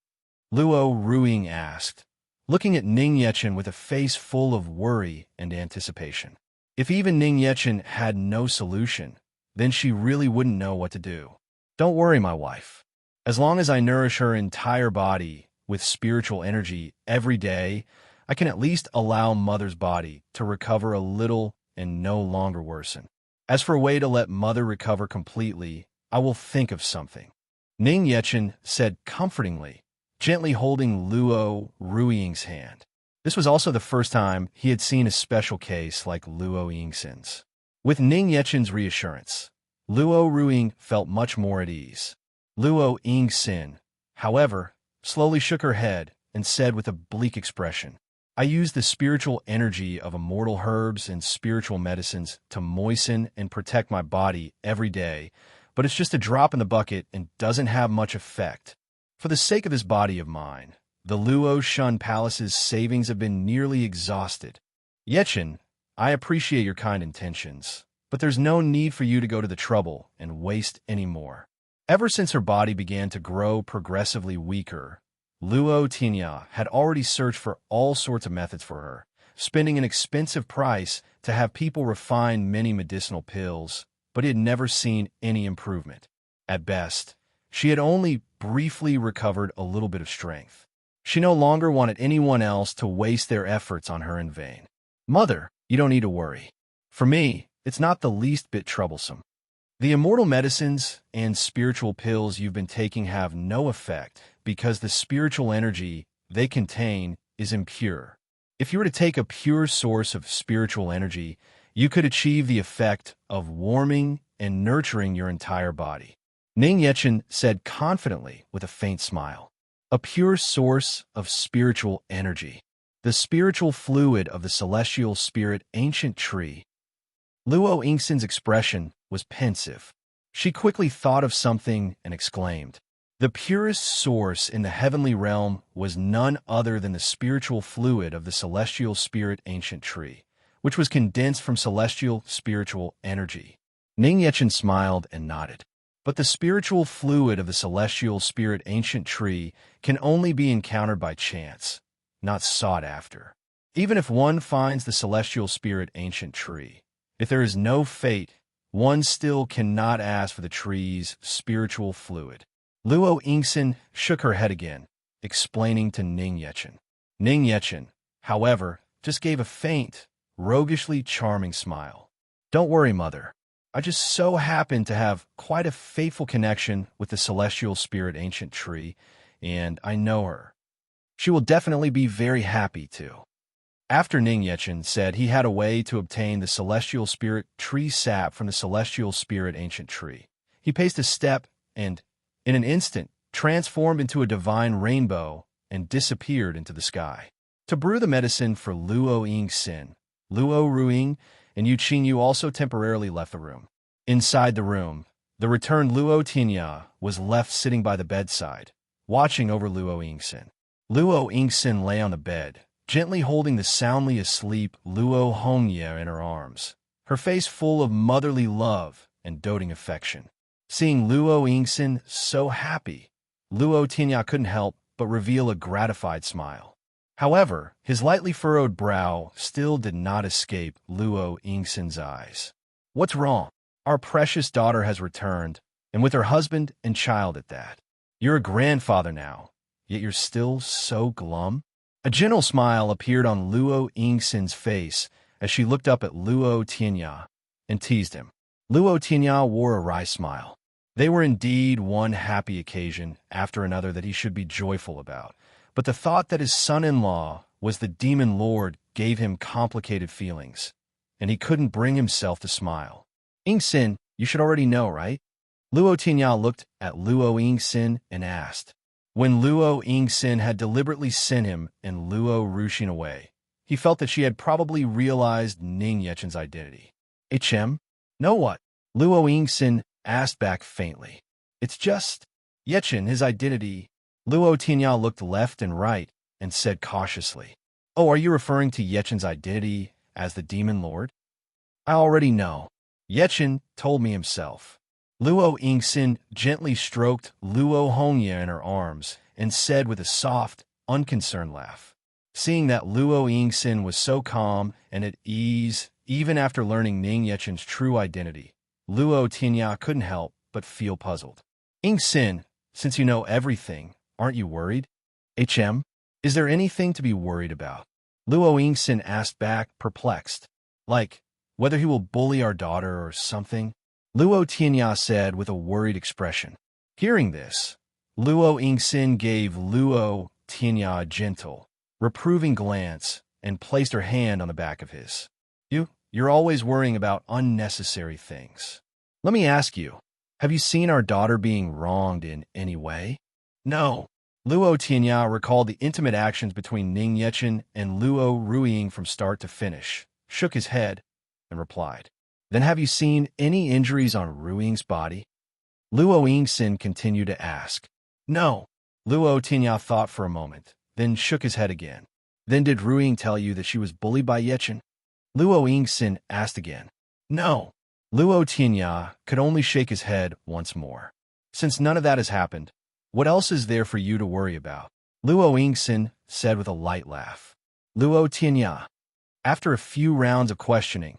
Luo Ruiying asked, looking at Ning Yechen with a face full of worry and anticipation. If even Ning Yechen had no solution, then she really wouldn't know what to do. "Don't worry, my wife. As long as I nourish her entire body with spiritual energy every day, I can at least allow mother's body to recover a little and no longer worsen. As for a way to let mother recover completely, I will think of something," Ning Yechen said comfortingly, gently holding Luo Ruiying's hand. This was also the first time he had seen a special case like Luo Yingxin's. With Ning Yechen's reassurance, Luo Ruiying felt much more at ease. Luo Yingxin, however, slowly shook her head and said with a bleak expression, "I use the spiritual energy of immortal herbs and spiritual medicines to moisten and protect my body every day, but it's just a drop in the bucket and doesn't have much effect. For the sake of this body of mine, the Luo Shun Palace's savings have been nearly exhausted. Yechen, I appreciate your kind intentions, but there's no need for you to go to the trouble and waste any more." Ever since her body began to grow progressively weaker, Luo Tianya had already searched for all sorts of methods for her, spending an expensive price to have people refine many medicinal pills, but he had never seen any improvement. At best, she had only briefly recovered a little bit of strength. She no longer wanted anyone else to waste their efforts on her in vain. "Mother, you don't need to worry. For me, it's not the least bit troublesome. The immortal medicines and spiritual pills you've been taking have no effect because the spiritual energy they contain is impure. If you were to take a pure source of spiritual energy, you could achieve the effect of warming and nurturing your entire body," Ning Yechen said confidently with a faint smile. "A pure source of spiritual energy. The spiritual fluid of the celestial spirit ancient tree." Luo Yingxin's expression was pensive. She quickly thought of something and exclaimed, "The purest source in the heavenly realm was none other than the spiritual fluid of the celestial spirit ancient tree, which was condensed from celestial spiritual energy. Ning Yechen smiled and nodded. But the spiritual fluid of the celestial spirit ancient tree can only be encountered by chance, not sought after. Even if one finds the celestial spirit ancient tree, if there is no fate, one still cannot ask for the tree's spiritual fluid. Luo Yingxin shook her head again, explaining to Ning Yechen. Ning Yechen, however, just gave a faint, roguishly charming smile. Don't worry, mother. I just so happen to have quite a faithful connection with the celestial spirit ancient tree, and I know her. She will definitely be very happy too. After Ning Yechen said he had a way to obtain the celestial spirit tree sap from the celestial spirit ancient tree, he paced a step and, in an instant, transformed into a divine rainbow and disappeared into the sky. To brew the medicine for Luo Yingxin, Luo Ruiying and Yu Qingyu also temporarily left the room. Inside the room, the returned Luo Tinya was left sitting by the bedside, watching over Luo Yingxin. Luo Yingxin lay on the bed, gently holding the soundly asleep Luo Hongye in her arms, her face full of motherly love and doting affection. Seeing Luo Yingxin so happy, Luo Tinya couldn't help but reveal a gratified smile. However, his lightly furrowed brow still did not escape Luo Yingxin's eyes. What's wrong? Our precious daughter has returned, and with her husband and child at that. You're a grandfather now, yet you're still so glum? A gentle smile appeared on Luo Yingxin's face as she looked up at Luo Tinya and teased him. Luo Tinya wore a wry smile. They were indeed one happy occasion after another that he should be joyful about. But the thought that his son-in-law was the demon lord gave him complicated feelings, and he couldn't bring himself to smile. Yingxin, you should already know, right? Luo Tinya looked at Luo Yingxin and asked. When Luo Yingxin had deliberately sent him and Luo Ruxin away, he felt that she had probably realized Ning Yechen's identity. HM? Know what? Luo Yingxin asked back faintly. It's just Yechen, his identity. Luo Tinya looked left and right and said cautiously, Oh, are you referring to Yechen's identity as the Demon Lord? I already know. Yechen told me himself. Luo Yingxin gently stroked Luo Hongye in her arms and said with a soft, unconcerned laugh. Seeing that Luo Yingxin was so calm and at ease even after learning Ning Yechen's true identity, Luo Tinya couldn't help but feel puzzled. Yingxin, since you know everything, aren't you worried? HM, is there anything to be worried about? Luo Yingxin asked back, perplexed. Like, whether he will bully our daughter or something? Luo Tianya said with a worried expression. Hearing this, Luo Yingxin gave Luo Tianya a gentle, reproving glance and placed her hand on the back of his. You're always worrying about unnecessary things. Let me ask you, have you seen our daughter being wronged in any way? No. Luo Tianya recalled the intimate actions between Ning Yechen and Luo Ruiying from start to finish, shook his head, and replied. Then have you seen any injuries on Ruiying's body? Luo Yingxin continued to ask. No. Luo Tianya thought for a moment, then shook his head again. Then did Ruiying tell you that she was bullied by Yechen? Luo Yingxin asked again. No. Luo Tianya could only shake his head once more. Since none of that has happened, what else is there for you to worry about? Luo Yingxin said with a light laugh. Luo Tianya. After a few rounds of questioning,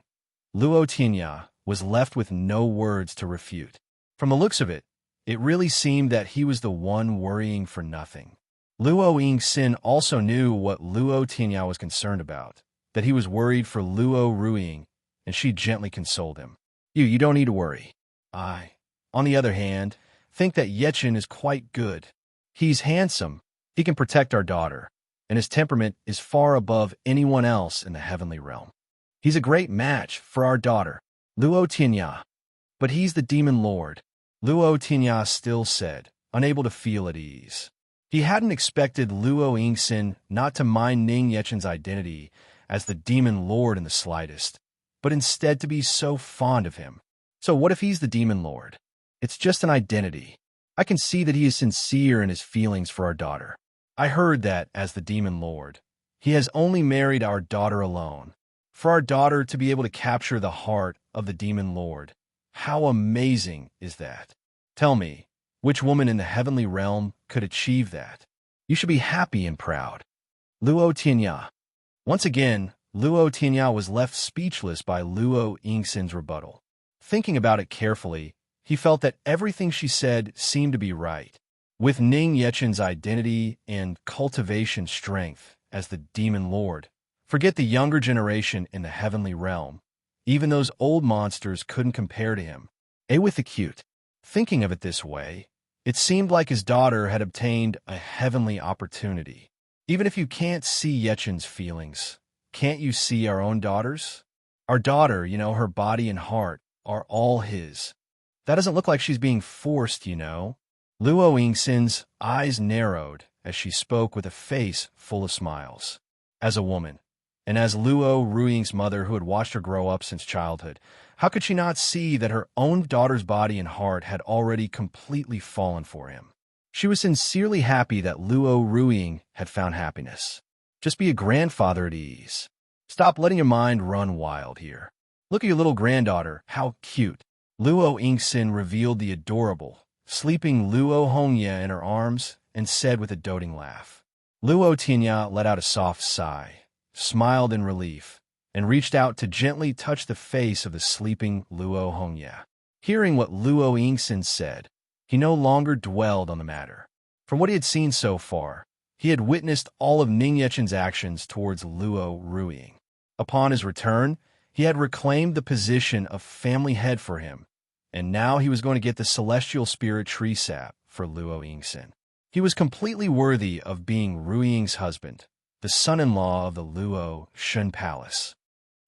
Luo Tianya was left with no words to refute. From the looks of it, it really seemed that he was the one worrying for nothing. Luo Yingxin also knew what Luo Tianya was concerned about, that he was worried for Luo Ruiying, and she gently consoled him. You don't need to worry. I, on the other hand, think that Yechen is quite good. He's handsome, he can protect our daughter, and his temperament is far above anyone else in the heavenly realm. He's a great match for our daughter, Luo Tianya. But he's the Demon Lord, Luo Tianya still said, unable to feel at ease. He hadn't expected Luo Yingxin not to mind Ning Yechen's identity as the Demon Lord in the slightest, but instead to be so fond of him. So what if he's the Demon Lord? It's just an identity. I can see that he is sincere in his feelings for our daughter. I heard that, as the Demon Lord, he has only married our daughter alone, For our daughter to be able to capture the heart of the demon lord. How amazing is that? Tell me, which woman in the heavenly realm could achieve that? You should be happy and proud. Luo Tianya. Once again, Luo Tianya was left speechless by Luo Yingxin's rebuttal. Thinking about it carefully, he felt that everything she said seemed to be right. With Ning Yechen's identity and cultivation strength as the demon lord, forget the younger generation in the heavenly realm. Even those old monsters couldn't compare to him. With the cute. Thinking of it this way, it seemed like his daughter had obtained a heavenly opportunity. Even if you can't see Yechen's feelings, can't you see our own daughters? Our daughter, her body and heart are all his. That doesn't look like she's being forced. Luo Yingxin's eyes narrowed as she spoke with a face full of smiles. As a woman, and as Luo Ruiying's mother who had watched her grow up since childhood, how could she not see that her own daughter's body and heart had already completely fallen for him? She was sincerely happy that Luo Ruiying had found happiness. Just be a grandfather at ease. Stop letting your mind run wild here. Look at your little granddaughter, how cute. Luo Yingxin revealed the adorable, sleeping Luo Hongye in her arms and said with a doting laugh. Luo Tianya let out a soft sigh, smiled in relief, and reached out to gently touch the face of the sleeping Luo Hongye. Hearing what Luo Yingxin said, he no longer dwelled on the matter. From what he had seen so far, he had witnessed all of Ning Yechen's actions towards Luo Ruiying. Upon his return, he had reclaimed the position of family head for him, and now he was going to get the celestial spirit tree sap for Luo Yingxin. He was completely worthy of being Ruiying's husband, the son-in-law of the Luo Shun Palace.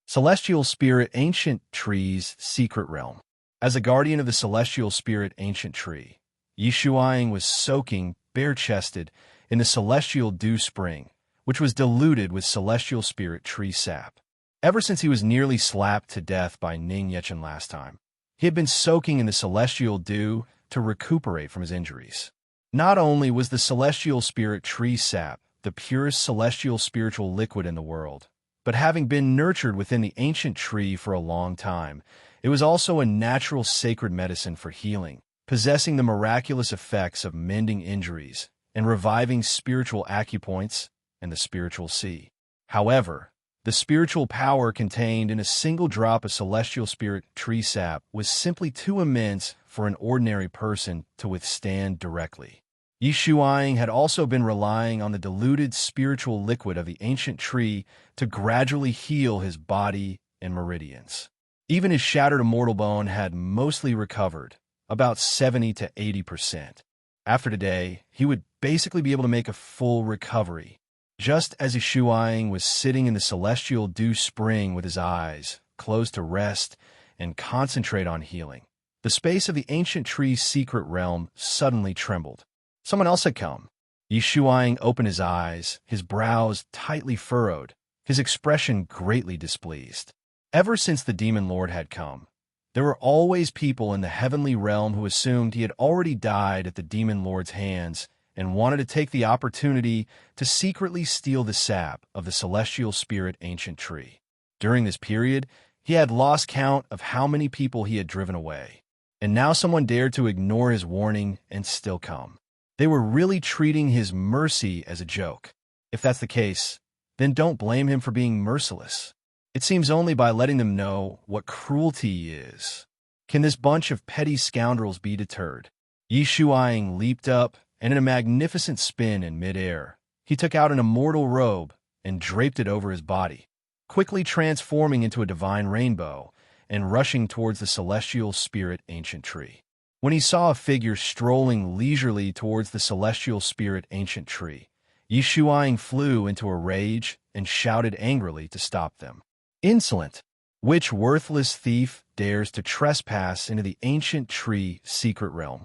Celestial Spirit Ancient Tree's Secret Realm. As a guardian of the Celestial Spirit Ancient Tree, Yi Shuang was soaking, bare-chested, in the Celestial Dew Spring, which was diluted with Celestial Spirit Tree sap. Ever since he was nearly slapped to death by Ning Yechen last time, he had been soaking in the Celestial Dew to recuperate from his injuries. Not only was the Celestial Spirit Tree sap the purest celestial spiritual liquid in the world, but having been nurtured within the ancient tree for a long time, it was also a natural sacred medicine for healing, possessing the miraculous effects of mending injuries and reviving spiritual acupoints and the spiritual sea. However, the spiritual power contained in a single drop of celestial spirit tree sap was simply too immense for an ordinary person to withstand directly. Yi Shuang had also been relying on the diluted spiritual liquid of the ancient tree to gradually heal his body and meridians. Even his shattered immortal bone had mostly recovered, about 70 to 80%. After today, he would basically be able to make a full recovery. Just as Yi Shuang was sitting in the celestial dew spring with his eyes closed to rest and concentrate on healing, the space of the ancient tree's secret realm suddenly trembled. Someone else had come. Yi Shuang opened his eyes, his brows tightly furrowed, his expression greatly displeased. Ever since the demon lord had come, there were always people in the heavenly realm who assumed he had already died at the demon lord's hands and wanted to take the opportunity to secretly steal the sap of the celestial spirit ancient tree. During this period, he had lost count of how many people he had driven away, and now someone dared to ignore his warning and still come. They were really treating his mercy as a joke. If that's the case, then don't blame him for being merciless. It seems only by letting them know what cruelty is can this bunch of petty scoundrels be deterred. Yi Shuang leaped up, and in a magnificent spin in midair, he took out an immortal robe and draped it over his body, quickly transforming into a divine rainbow and rushing towards the celestial spirit ancient tree. When he saw a figure strolling leisurely towards the celestial spirit ancient tree, Yi Shuang flew into a rage and shouted angrily to stop them. Insolent! Which worthless thief dares to trespass into the ancient tree secret realm?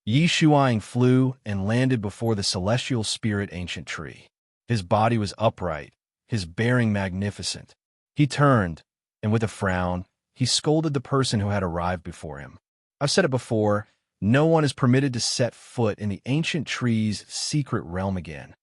Yi Shuang flew and landed before the celestial spirit ancient tree. His body was upright, his bearing magnificent. He turned, and with a frown, he scolded the person who had arrived before him. I've said it before, no one is permitted to set foot in the ancient tree's secret realm again.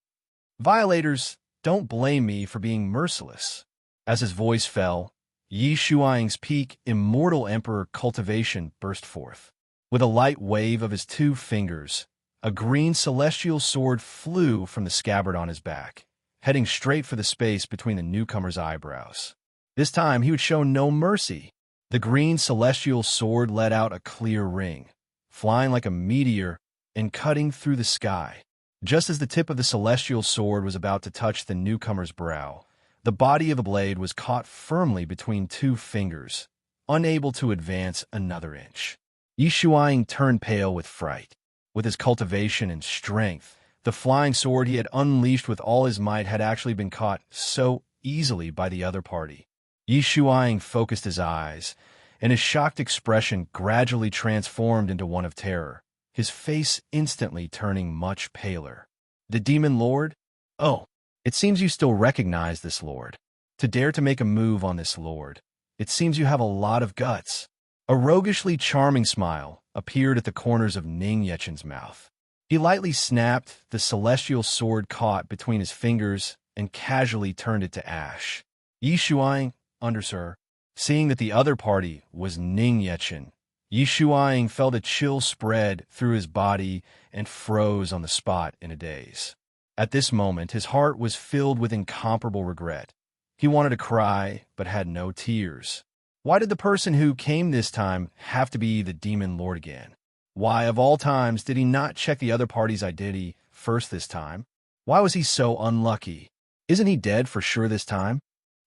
Violators, don't blame me for being merciless. As his voice fell, Yi Shuang's peak Immortal Emperor cultivation burst forth. With a light wave of his 2 fingers, a green celestial sword flew from the scabbard on his back, heading straight for the space between the newcomer's eyebrows. This time, he would show no mercy. The green celestial sword let out a clear ring, flying like a meteor and cutting through the sky. Just as the tip of the celestial sword was about to touch the newcomer's brow, the body of the blade was caught firmly between 2 fingers, unable to advance another inch. Yi Shuang turned pale with fright. With his cultivation and strength, the flying sword he had unleashed with all his might had actually been caught so easily by the other party. Yi Shuang focused his eyes, and his shocked expression gradually transformed into one of terror, his face instantly turning much paler. The Demon Lord? Oh, it seems you still recognize this Lord. To dare to make a move on this Lord, it seems you have a lot of guts. A roguishly charming smile appeared at the corners of Ning Yechen's mouth. He lightly snapped the celestial sword caught between his fingers and casually turned it to ash. Yi Shuang, Undersir. Seeing that the other party was Ning Yechen, Yi Shuang felt a chill spread through his body and froze on the spot in a daze. At this moment, his heart was filled with incomparable regret. He wanted to cry, but had no tears. Why did the person who came this time have to be the Demon Lord again? Why, of all times, did he not check the other party's identity first this time? Why was he so unlucky? Isn't he dead for sure this time?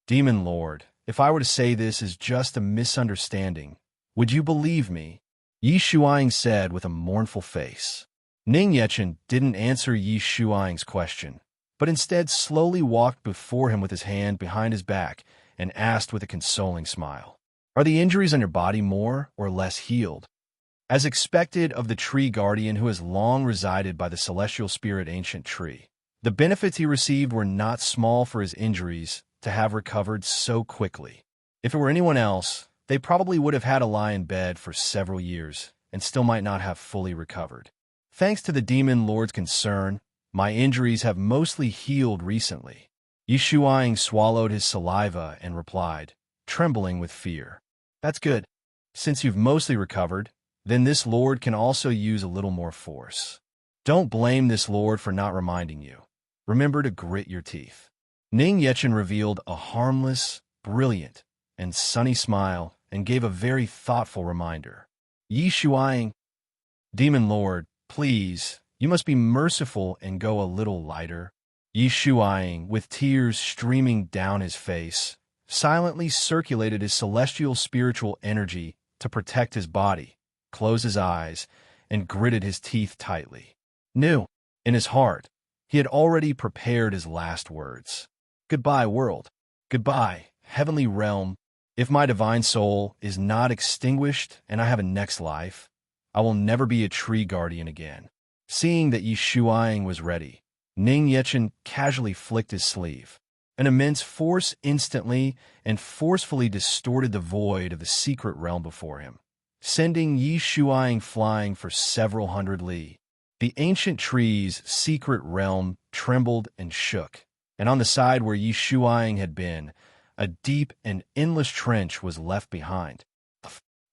Demon Lord, if I were to say this is just a misunderstanding, would you believe me? Yi Shuang said with a mournful face. Ning Yechen didn't answer Yi Shuang's question, but instead slowly walked before him with his hand behind his back and asked with a consoling smile, "Are the injuries on your body more or less healed?" As expected of the tree guardian who has long resided by the celestial spirit ancient tree, the benefits he received were not small for his injuries to have recovered so quickly. If it were anyone else, they probably would have had to lie in bed for several years and still might not have fully recovered. Thanks to the Demon Lord's concern, my injuries have mostly healed recently. Yi Shuang swallowed his saliva and replied, trembling with fear. That's good. Since you've mostly recovered, then this Lord can also use a little more force. Don't blame this Lord for not reminding you. Remember to grit your teeth. Ning Yechen revealed a harmless, brilliant, and sunny smile and gave a very thoughtful reminder. Yi Shuang, Demon Lord, please, you must be merciful and go a little lighter. Yi Shuang, with tears streaming down his face, silently circulated his celestial spiritual energy to protect his body, closed his eyes, and gritted his teeth tightly. In his heart, he had already prepared his last words. Goodbye, world. Goodbye, heavenly realm. If my divine soul is not extinguished and I have a next life, I will never be a tree guardian again. Seeing that Yi Shuang was ready, Ning Yechen casually flicked his sleeve. An immense force instantly and forcefully distorted the void of the secret realm before him, sending Yi Shuang flying for several hundred li. The ancient tree's secret realm trembled and shook, and on the side where Yi Shuang had been, a deep and endless trench was left behind.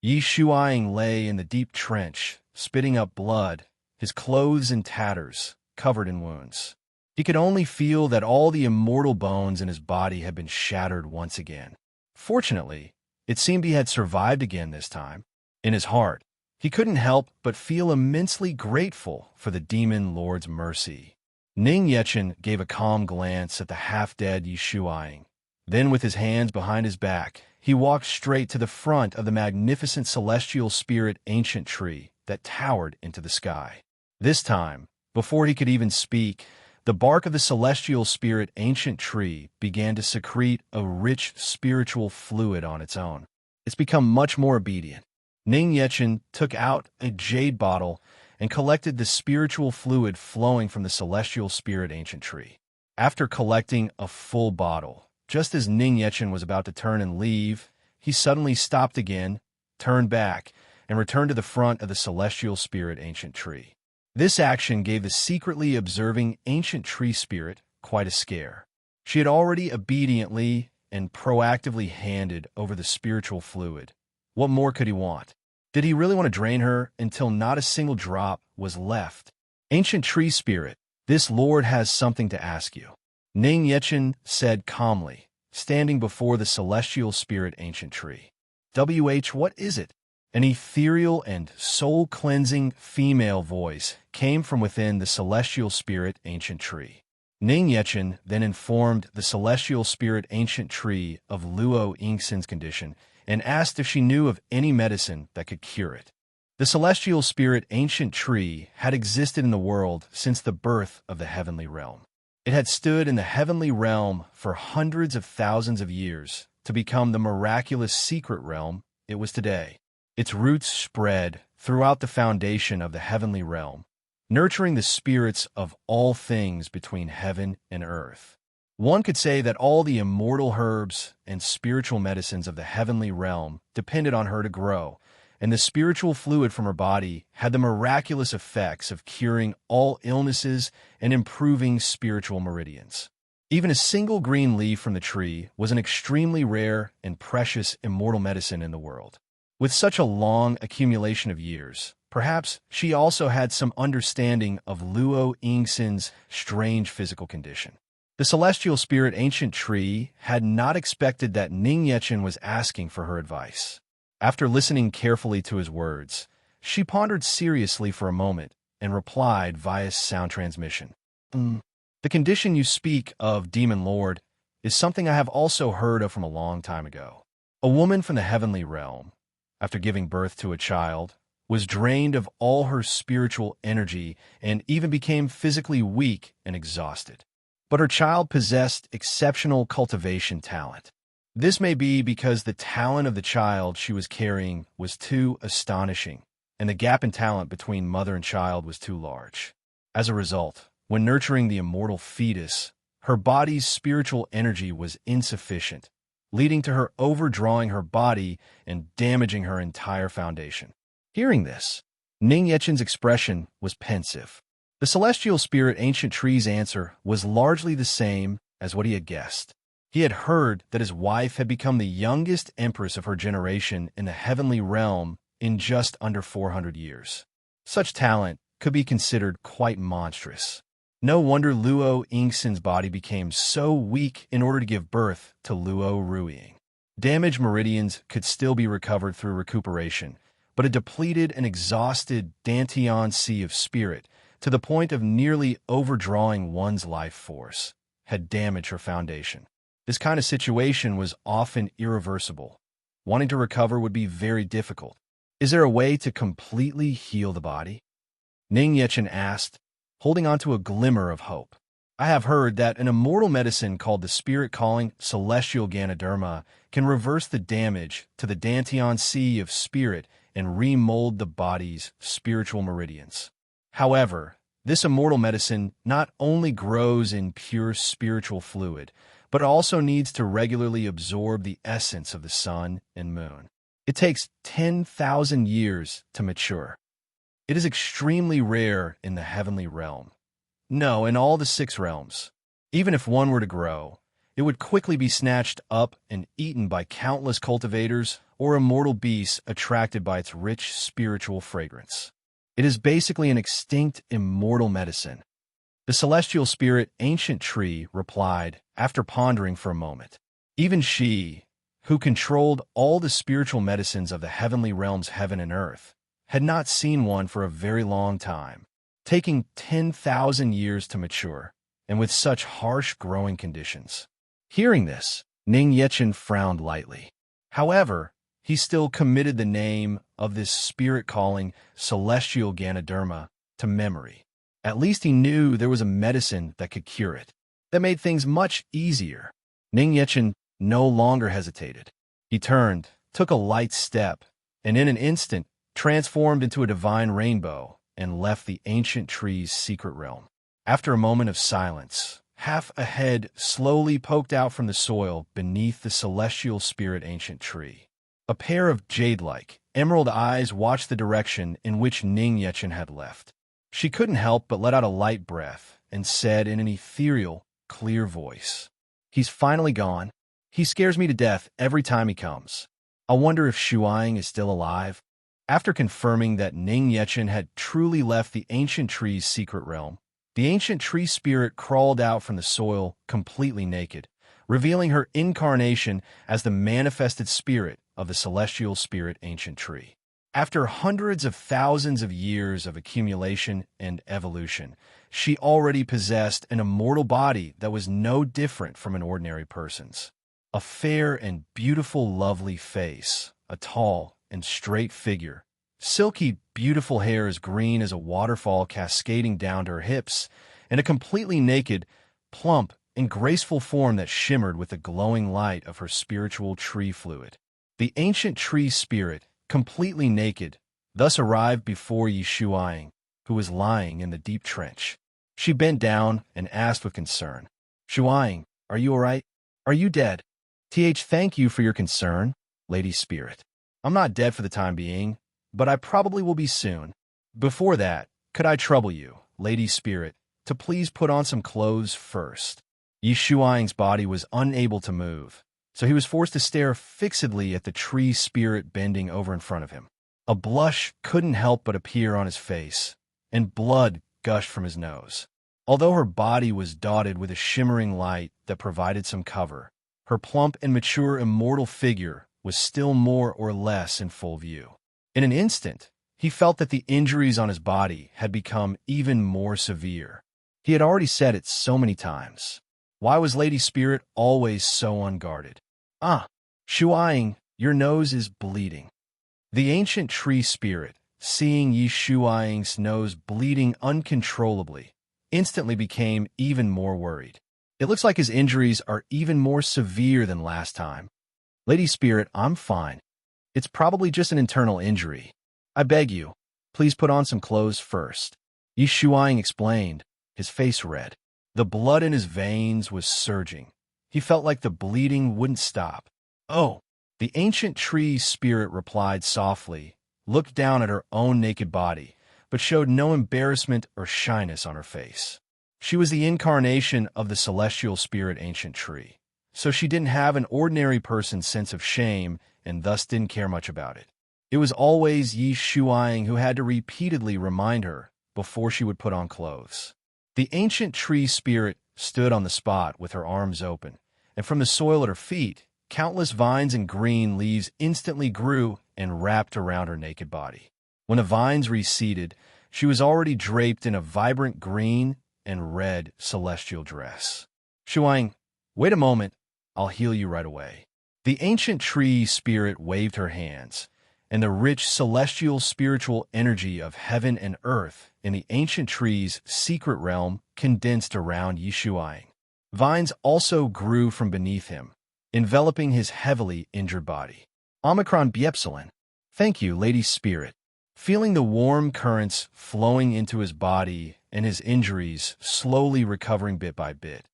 Yi Shuang lay in the deep trench, spitting up blood, his clothes in tatters, covered in wounds. He could only feel that all the immortal bones in his body had been shattered once again. Fortunately, it seemed he had survived again this time. In his heart, he couldn't help but feel immensely grateful for the Demon Lord's mercy. Ning Yechen gave a calm glance at the half-dead Yi Shuang. Then, with his hands behind his back, he walked straight to the front of the magnificent celestial spirit ancient tree that towered into the sky. This time, before he could even speak, the bark of the celestial spirit ancient tree began to secrete a rich spiritual fluid on its own. It's become much more obedient. Ning Yechen took out a jade bottle and collected the spiritual fluid flowing from the celestial spirit ancient tree. After collecting a full bottle, just as Ning Yechen was about to turn and leave, he suddenly stopped again, turned back, and returned to the front of the celestial spirit ancient tree. This action gave the secretly observing ancient tree spirit quite a scare. She had already obediently and proactively handed over the spiritual fluid. What more could he want? Did he really want to drain her until not a single drop was left? Ancient tree spirit, this lord has something to ask you. Ning Yechen said calmly, standing before the celestial spirit ancient tree. What is it? An ethereal and soul-cleansing female voice came from within the celestial spirit ancient tree. Ning Yechen then informed the celestial spirit ancient tree of Luo Yingxin's condition and asked if she knew of any medicine that could cure it. The celestial spirit ancient tree had existed in the world since the birth of the heavenly realm. It had stood in the heavenly realm for hundreds of thousands of years to become the miraculous secret realm it was today. Its roots spread throughout the foundation of the heavenly realm, nurturing the spirits of all things between heaven and earth. One could say that all the immortal herbs and spiritual medicines of the heavenly realm depended on her to grow, and the spiritual fluid from her body had the miraculous effects of curing all illnesses and improving spiritual meridians. Even a single green leaf from the tree was an extremely rare and precious immortal medicine in the world. With such a long accumulation of years, perhaps she also had some understanding of Luo Yingxin's strange physical condition. The celestial spirit ancient tree had not expected that Ning Yechen was asking for her advice. After listening carefully to his words, she pondered seriously for a moment and replied via sound transmission. The condition you speak of, Demon Lord, is something I have also heard of from a long time ago. A woman from the heavenly realm, after giving birth to a child, was drained of all her spiritual energy and even became physically weak and exhausted. But her child possessed exceptional cultivation talent. This may be because the talent of the child she was carrying was too astonishing, and the gap in talent between mother and child was too large. As a result, when nurturing the immortal fetus, her body's spiritual energy was insufficient, leading to her overdrawing her body and damaging her entire foundation. Hearing this, Ning Yechen's expression was pensive. The celestial spirit ancient tree's answer was largely the same as what he had guessed. He had heard that his wife had become the youngest empress of her generation in the heavenly realm in just under 400 years. Such talent could be considered quite monstrous. No wonder Luo Yingxin's body became so weak in order to give birth to Luo Ruiying. Damaged meridians could still be recovered through recuperation, but a depleted and exhausted Dantian sea of spirit, to the point of nearly overdrawing one's life force, had damaged her foundation. This kind of situation was often irreversible. Wanting to recover would be very difficult. Is there a way to completely heal the body? Ning Yechen asked, holding on to a glimmer of hope. I have heard that an immortal medicine called the spirit-calling celestial Ganoderma can reverse the damage to the Dantian sea of spirit and remold the body's spiritual meridians. However, this immortal medicine not only grows in pure spiritual fluid, but also needs to regularly absorb the essence of the sun and moon. It takes 10,000 years to mature. It is extremely rare in the heavenly realm. No, in all the 6 realms. Even if one were to grow, it would quickly be snatched up and eaten by countless cultivators or immortal beasts attracted by its rich spiritual fragrance. It is basically an extinct immortal medicine. The celestial spirit ancient tree replied after pondering for a moment. Even she, who controlled all the spiritual medicines of the heavenly realms heaven and earth, had not seen one for a very long time, taking 10,000 years to mature, and with such harsh growing conditions. Hearing this, Ning Yechen frowned lightly. However, he still committed the name of this spirit-calling celestial Ganoderma to memory. At least he knew there was a medicine that could cure it. That made things much easier. Ning Yechen no longer hesitated. He turned, took a light step, and in an instant transformed into a divine rainbow and left the ancient tree's secret realm. After a moment of silence, half a head slowly poked out from the soil beneath the celestial spirit ancient tree. A pair of jade-like, emerald eyes watched the direction in which Ning Yechen had left. She couldn't help but let out a light breath and said in an ethereal, clear voice, "He's finally gone." He scares me to death every time he comes. I wonder if Shuang is still alive. After confirming that Ning Yechen had truly left the ancient tree's secret realm, the ancient tree spirit crawled out from the soil completely naked, revealing her incarnation as the manifested spirit of the celestial spirit ancient tree. After hundreds of thousands of years of accumulation and evolution, she already possessed an immortal body that was no different from an ordinary person's. A fair and beautiful, lovely face, a tall and straight figure, silky, beautiful hair as green as a waterfall cascading down to her hips, and a completely naked, plump, and graceful form that shimmered with the glowing light of her spiritual tree fluid. The ancient tree spirit, completely naked, thus arrived before Yi Shuang, who was lying in the deep trench. She bent down and asked with concern, "Shuang, are you all right? Are you dead?" Thank you for your concern, Lady Spirit. I'm not dead for the time being, but I probably will be soon. Before that, could I trouble you, Lady Spirit, to please put on some clothes first? Yi Shuang's body was unable to move, so he was forced to stare fixedly at the tree spirit bending over in front of him. A blush couldn't help but appear on his face, and blood gushed from his nose. Although her body was dotted with a shimmering light that provided some cover, her plump and mature immortal figure was still more or less in full view. In an instant, he felt that the injuries on his body had become even more severe. He had already said it so many times. Why was Lady Spirit always so unguarded? Shuang, your nose is bleeding. The ancient tree spirit, seeing Yi Shuang's nose bleeding uncontrollably, instantly became even more worried. It looks like his injuries are even more severe than last time. Lady Spirit, I'm fine. It's probably just an internal injury. I beg you, please put on some clothes first. Yi Shuang explained, his face red. The blood in his veins was surging. He felt like the bleeding wouldn't stop. Oh, the ancient tree spirit replied softly, looked down at her own naked body, but showed no embarrassment or shyness on her face. She was the incarnation of the celestial spirit ancient tree, so she didn't have an ordinary person's sense of shame and thus didn't care much about it. It was always Yi Shuang who had to repeatedly remind her before she would put on clothes. The ancient tree spirit stood on the spot with her arms open, and from the soil at her feet, countless vines and green leaves instantly grew and wrapped around her naked body. When the vines receded, she was already draped in a vibrant green and red celestial dress. Shuang, wait a moment, I'll heal you right away. The ancient tree spirit waved her hands, and the rich celestial spiritual energy of heaven and earth in the ancient tree's secret realm condensed around Yi Shuang. Vines also grew from beneath him, enveloping his heavily injured body. Omicron Biepsilon. Thank you, Lady Spirit. Feeling the warm currents flowing into his body and his injuries slowly recovering bit by bit,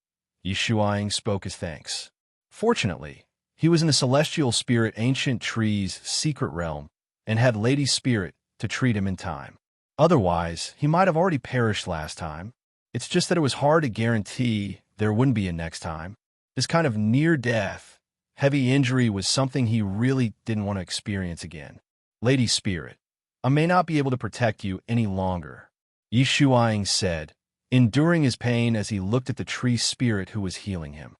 Yi Shuang spoke his thanks. Fortunately, he was in the celestial spirit ancient tree's secret realm and had Lady Spirit to treat him in time. Otherwise, he might have already perished last time. It's just that it was hard to guarantee there wouldn't be a next time. This kind of near-death, heavy injury was something he really didn't want to experience again. Lady Spirit, I may not be able to protect you any longer, Yi Shuang said, enduring his pain as he looked at the tree spirit who was healing him.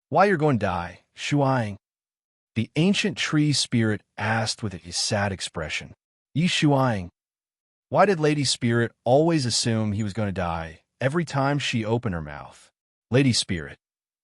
Why you're going to die, Shuang? The ancient tree spirit asked with a sad expression. Yi Shuang, why did Lady Spirit always assume he was going to die every time she opened her mouth? Lady Spirit,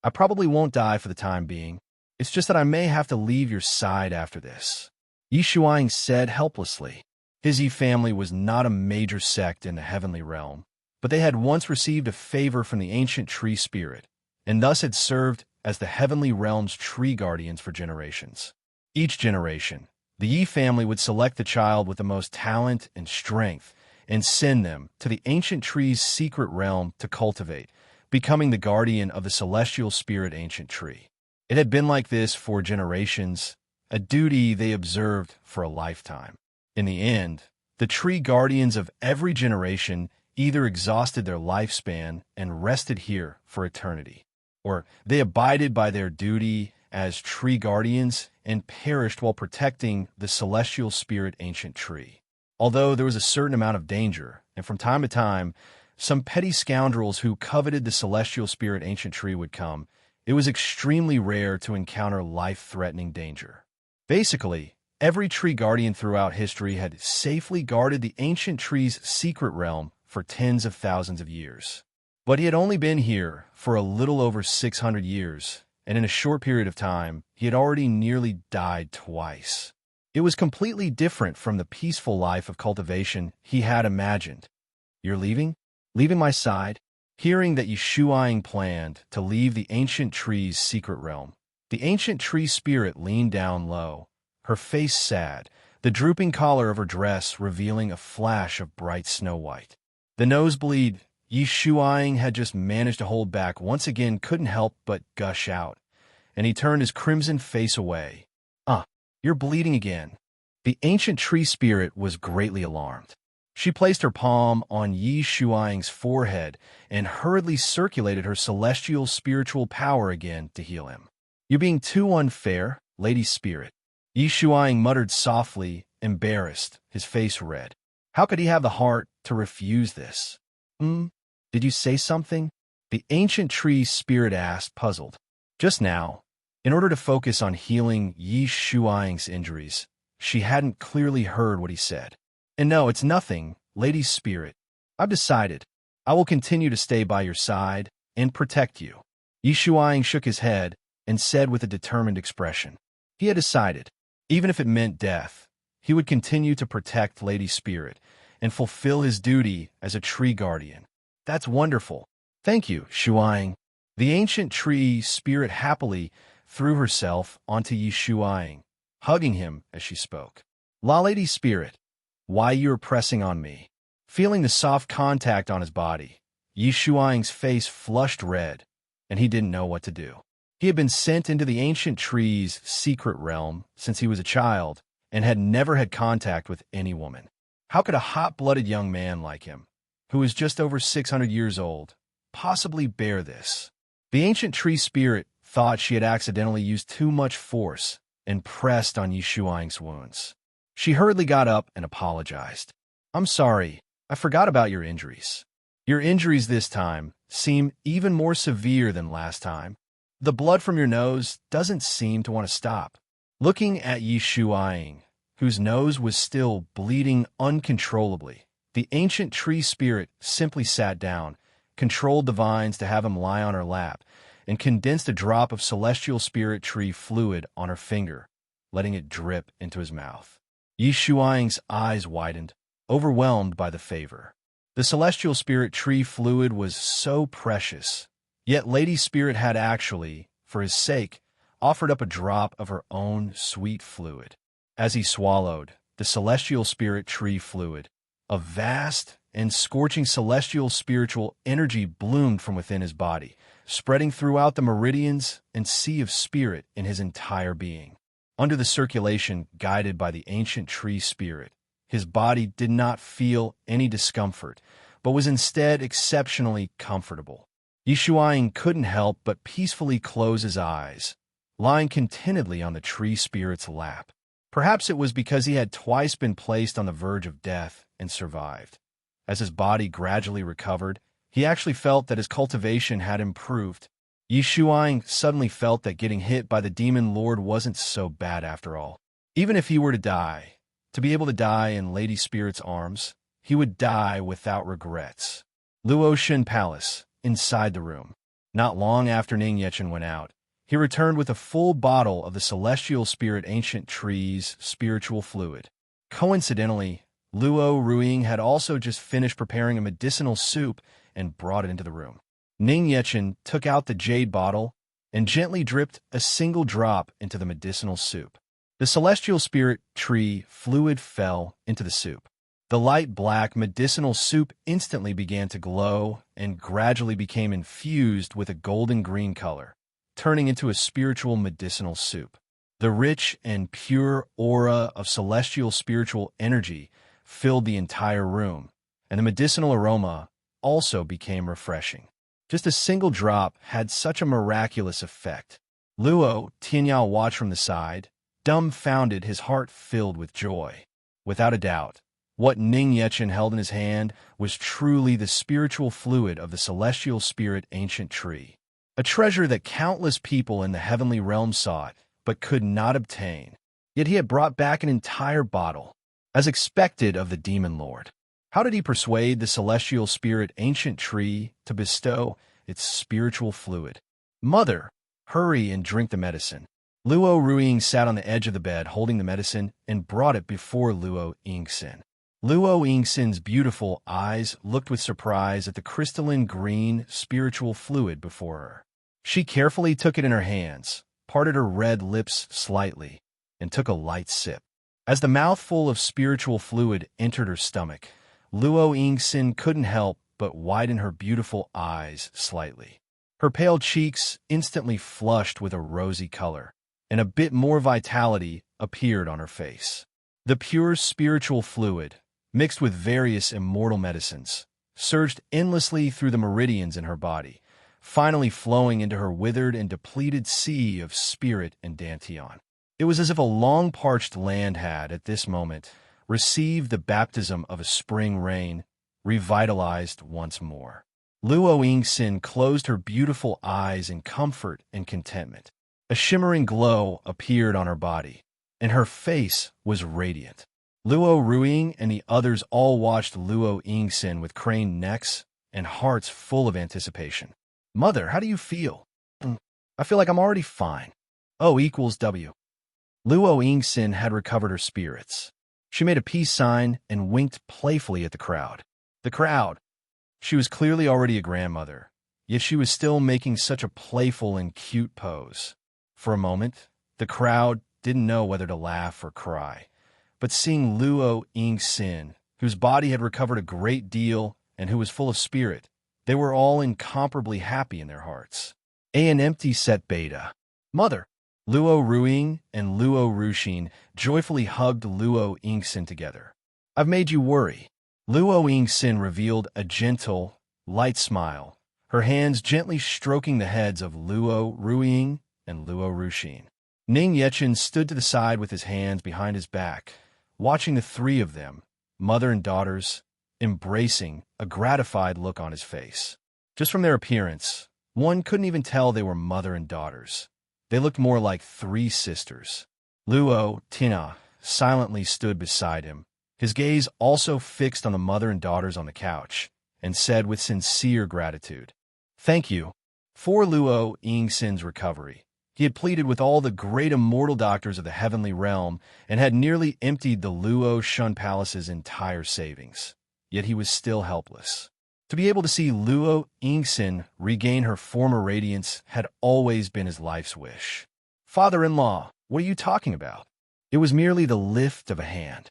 I probably won't die for the time being. It's just that I may have to leave your side after this, Yi Shuang said helplessly. His Yi family was not a major sect in the heavenly realm, but they had once received a favor from the ancient tree spirit, and thus had served as the heavenly realm's tree guardians for generations. Each generation, the Yi family would select the child with the most talent and strength and send them to the ancient tree's secret realm to cultivate, becoming the guardian of the celestial spirit ancient tree. It had been like this for generations, a duty they observed for a lifetime. In the end, the tree guardians of every generation either exhausted their lifespan and rested here for eternity, or they abided by their duty as tree guardians and perished while protecting the celestial spirit ancient tree. Although there was a certain amount of danger, and from time to time, some petty scoundrels who coveted the celestial spirit ancient tree would come, it was extremely rare to encounter life-threatening danger. Basically, every tree guardian throughout history had safely guarded the ancient tree's secret realm for tens of thousands of years. But he had only been here for a little over 600 years, and in a short period of time, he had already nearly died twice. It was completely different from the peaceful life of cultivation he had imagined. "You're leaving? Leaving my side?" Hearing that Yishuang planned to leave the ancient tree's secret realm, the ancient tree spirit leaned down low, her face sad, the drooping collar of her dress revealing a flash of bright snow white. The nosebleed Yishuang had just managed to hold back once again couldn't help but gush out, and he turned his crimson face away. You're bleeding again." The ancient tree spirit was greatly alarmed. She placed her palm on Yishuang's forehead and hurriedly circulated her celestial spiritual power again to heal him. "You're being too unfair, Lady Spirit." Yishuang muttered softly, embarrassed, his face red. How could he have the heart to refuse this? Did you say something?" The ancient tree spirit asked, puzzled. Just now, in order to focus on healing Yishuang's injuries, she hadn't clearly heard what he said. "And no, it's nothing, Lady Spirit. I've decided. I will continue to stay by your side and protect you." Yishuang shook his head and said with a determined expression. He had decided, even if it meant death, he would continue to protect Lady Spirit and fulfill his duty as a tree guardian. "That's wonderful. Thank you, Shuang." The ancient tree spirit happily threw herself onto Yishuang, hugging him as she spoke. "La Lady Spirit, why you are pressing on me?" Feeling the soft contact on his body, Yishuang's face flushed red, and he didn't know what to do. He had been sent into the ancient tree's secret realm since he was a child and had never had contact with any woman. How could a hot-blooded young man like him, who was just over 600 years old, possibly bear this? The ancient tree spirit thought she had accidentally used too much force and pressed on Yishuang's wounds. She hurriedly got up and apologized. "I'm sorry, I forgot about your injuries. Your injuries this time seem even more severe than last time. The blood from your nose doesn't seem to want to stop." Looking at Yishuang, whose nose was still bleeding uncontrollably, the ancient tree spirit simply sat down, controlled the vines to have him lie on her lap, and condensed a drop of celestial spirit tree fluid on her finger, letting it drip into his mouth. Yishuang's eyes widened, overwhelmed by the favor. The celestial spirit tree fluid was so precious, yet Lady Spirit had actually, for his sake, offered up a drop of her own sweet fluid. As he swallowed the celestial spirit tree fluid, a vast and scorching celestial spiritual energy bloomed from within his body, spreading throughout the meridians and sea of spirit in his entire being. Under the circulation guided by the ancient tree spirit, his body did not feel any discomfort, but was instead exceptionally comfortable. Yishuang couldn't help but peacefully close his eyes, lying contentedly on the tree spirit's lap. Perhaps it was because he had twice been placed on the verge of death and survived. As his body gradually recovered, he actually felt that his cultivation had improved. Yishuang suddenly felt that getting hit by the demon lord wasn't so bad after all. Even if he were to die, to be able to die in Lady Spirit's arms, he would die without regrets. Luotian Palace, inside the room. Not long after Ning Yechen went out, he returned with a full bottle of the celestial spirit ancient tree's spiritual fluid. Coincidentally, Luo Ruiying had also just finished preparing a medicinal soup and brought it into the room. Ning Yechen took out the jade bottle and gently dripped a single drop into the medicinal soup. The celestial spirit tree fluid fell into the soup. The light black medicinal soup instantly began to glow and gradually became infused with a golden green color, turning into a spiritual medicinal soup. The rich and pure aura of celestial spiritual energy filled the entire room, and the medicinal aroma also became refreshing. Just a single drop had such a miraculous effect. Luo Tianyao watched from the side, dumbfounded, his heart filled with joy. Without a doubt, what Ning Yechen held in his hand was truly the spiritual fluid of the celestial spirit ancient tree, a treasure that countless people in the heavenly realm sought but could not obtain. Yet he had brought back an entire bottle, as expected of the demon lord. How did he persuade the celestial spirit ancient tree to bestow its spiritual fluid? Mother, hurry and drink the medicine. Luo Ruiying sat on the edge of the bed holding the medicine and brought it before Luo Yingxin. Luo Yingxin's beautiful eyes looked with surprise at the crystalline green spiritual fluid before her. She carefully took it in her hands, parted her red lips slightly, and took a light sip. As the mouthful of spiritual fluid entered her stomach, Luo Yingxin couldn't help but widen her beautiful eyes slightly. Her pale cheeks instantly flushed with a rosy color, and a bit more vitality appeared on her face. The pure spiritual fluid, mixed with various immortal medicines, surged endlessly through the meridians in her body, finally flowing into her withered and depleted sea of spirit and dantian. It was as if a long-parched land had, at this moment, received the baptism of a spring rain, revitalized once more. Luo Yingxin closed her beautiful eyes in comfort and contentment. A shimmering glow appeared on her body, and her face was radiant. Luo Ruiying and the others all watched Luo Yingxin with craned necks and hearts full of anticipation. Mother, how do you feel? I feel like I'm already fine. O equals W. Luo Yingxin had recovered her spirits. She made a peace sign and winked playfully at the crowd. The crowd. She was clearly already a grandmother, yet she was still making such a playful and cute pose. For a moment, the crowd didn't know whether to laugh or cry. But seeing Luo Yingxin, whose body had recovered a great deal and who was full of spirit, they were all incomparably happy in their hearts. An empty set beta. Mother. Luo Ruiying and Luo Ruxin joyfully hugged Luo Yingxin together. I've made you worry. Luo Yingxin revealed a gentle, light smile, her hands gently stroking the heads of Luo Ruiying and Luo Ruxin. Ning Yechen stood to the side with his hands behind his back, watching the three of them, mother and daughters, embracing, a gratified look on his face. Just from their appearance, one couldn't even tell they were mother and daughters. They looked more like three sisters. Luo Tina silently stood beside him, his gaze also fixed on the mother and daughters on the couch, and said with sincere gratitude, "Thank you." For Luo Yingxin's recovery, he had pleaded with all the great immortal doctors of the heavenly realm and had nearly emptied the Luo Shun Palace's entire savings. Yet he was still helpless. To be able to see Luo Yingxin regain her former radiance had always been his life's wish. Father-in-law, what are you talking about? It was merely the lift of a hand.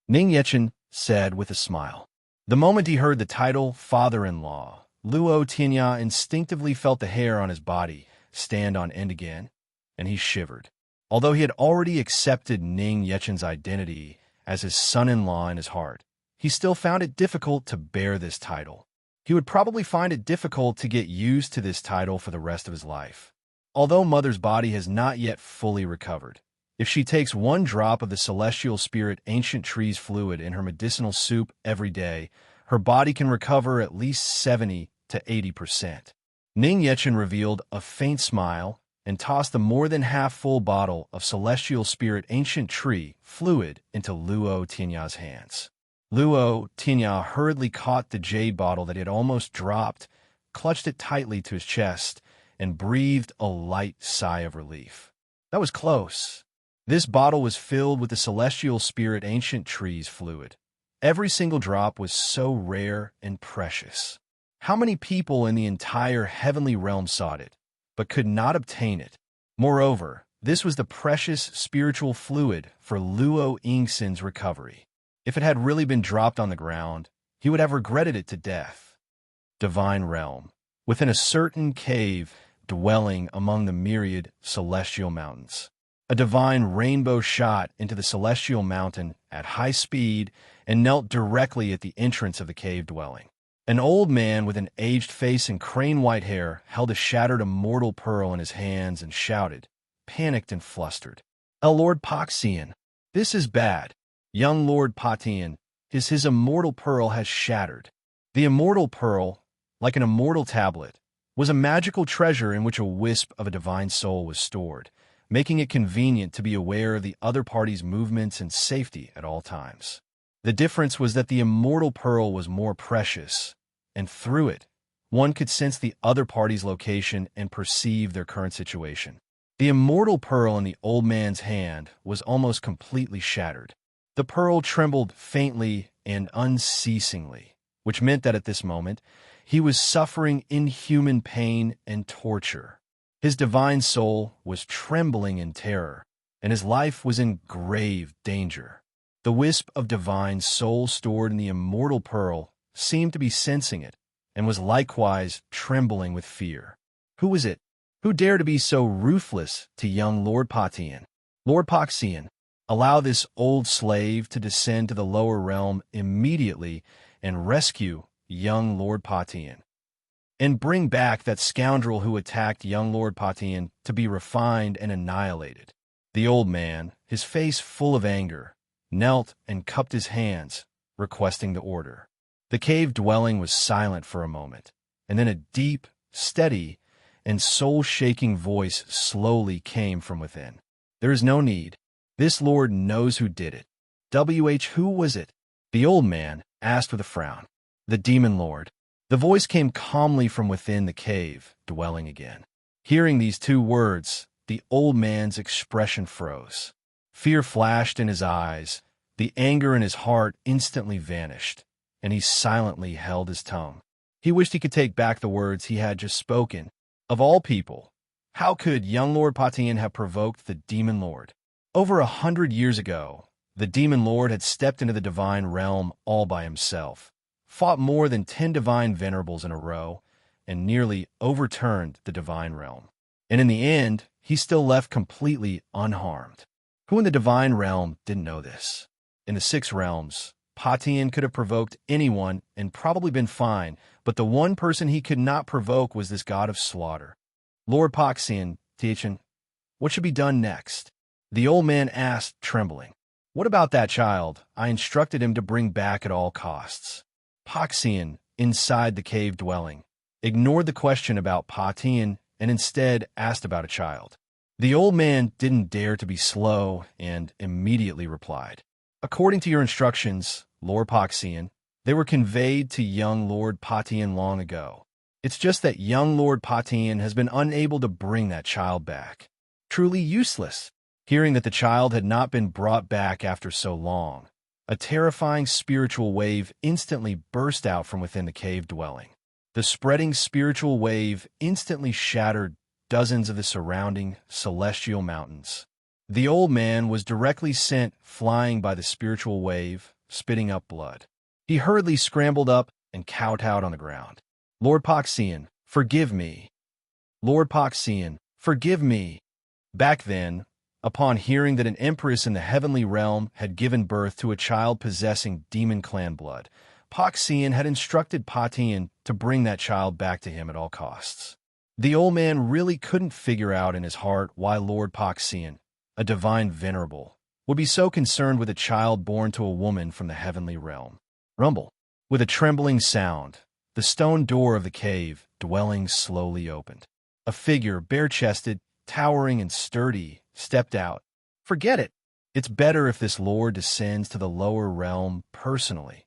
Ning Yechen said with a smile. The moment he heard the title father-in-law, Luo Tianya instinctively felt the hair on his body stand on end again, and he shivered. Although he had already accepted Ning Yechen's identity as his son-in-law in his heart, he still found it difficult to bear this title. He would probably find it difficult to get used to this title for the rest of his life. Although Mother's body has not yet fully recovered, if she takes one drop of the celestial spirit ancient tree's fluid in her medicinal soup every day, her body can recover at least 70 to 80%. Ning Yechen revealed a faint smile and tossed the more than half-full bottle of celestial spirit ancient tree fluid into Luo Tianya's hands. Luo Tianya hurriedly caught the jade bottle that he had almost dropped, clutched it tightly to his chest, and breathed a light sigh of relief. That was close. This bottle was filled with the celestial spirit ancient tree's fluid. Every single drop was so rare and precious. How many people in the entire heavenly realm sought it, but could not obtain it? Moreover, this was the precious spiritual fluid for Luo Yingxin's recovery. If it had really been dropped on the ground, he would have regretted it to death. Divine realm. Within a certain cave dwelling among the myriad celestial mountains. A divine rainbow shot into the celestial mountain at high speed and knelt directly at the entrance of the cave dwelling. An old man with an aged face and crane-white hair held a shattered immortal pearl in his hands and shouted, panicked and flustered. Lord Poxian, this is bad. Young Lord Potian, his immortal pearl has shattered. The immortal pearl, like an immortal tablet, was a magical treasure in which a wisp of a divine soul was stored, making it convenient to be aware of the other party's movements and safety at all times. The difference was that the immortal pearl was more precious, and through it, one could sense the other party's location and perceive their current situation. The immortal pearl in the old man's hand was almost completely shattered. The pearl trembled faintly and unceasingly, which meant that at this moment, he was suffering inhuman pain and torture. His divine soul was trembling in terror, and his life was in grave danger. The wisp of divine soul stored in the immortal pearl seemed to be sensing it, and was likewise trembling with fear. Who was it? Who dared to be so ruthless to young Lord Potian? Lord Poxian, allow this old slave to descend to the lower realm immediately and rescue young Lord Potian. And bring back that scoundrel who attacked young Lord Potian to be refined and annihilated. The old man, his face full of anger, knelt and cupped his hands, requesting the order. The cave dwelling was silent for a moment, and then a deep, steady, and soul-shaking voice slowly came from within. There is no need. This lord knows who did it. Who was it? The old man asked with a frown. The demon lord. The voice came calmly from within the cave dwelling again. Hearing these two words, the old man's expression froze. Fear flashed in his eyes, the anger in his heart instantly vanished, and he silently held his tongue. He wished he could take back the words he had just spoken. Of all people, how could young Lord Potian have provoked the demon lord? Over 100 years ago, the demon lord had stepped into the divine realm all by himself, fought more than 10 divine venerables in a row, and nearly overturned the divine realm. And in the end, he still left completely unharmed. Who in the divine realm didn't know this? In the 6 realms, Potian could have provoked anyone and probably been fine, but the one person he could not provoke was this god of slaughter. Lord Poxian, Tichen, what should be done next? The old man asked, trembling. What about that child? I instructed him to bring back at all costs. Poxian, inside the cave dwelling, ignored the question about Potian and instead asked about a child. The old man didn't dare to be slow and immediately replied. According to your instructions, Lord Poxian, they were conveyed to young Lord Potian long ago. It's just that young Lord Potian has been unable to bring that child back. Truly useless. Hearing that the child had not been brought back after so long, a terrifying spiritual wave instantly burst out from within the cave dwelling. The spreading spiritual wave instantly shattered dozens of the surrounding celestial mountains. The old man was directly sent flying by the spiritual wave, spitting up blood. He hurriedly scrambled up and kowtowed on the ground. Lord Poxian, forgive me. Lord Poxian, forgive me. Back then, upon hearing that an empress in the heavenly realm had given birth to a child possessing demon clan blood, Poxian had instructed Potian to bring that child back to him at all costs. The old man really couldn't figure out in his heart why Lord Poxian, a divine venerable, would be so concerned with a child born to a woman from the heavenly realm. Rumble. With a trembling sound, the stone door of the cave dwelling slowly opened. A figure, bare-chested, towering and sturdy, stepped out. Forget it. It's better if this lord descends to the lower realm personally.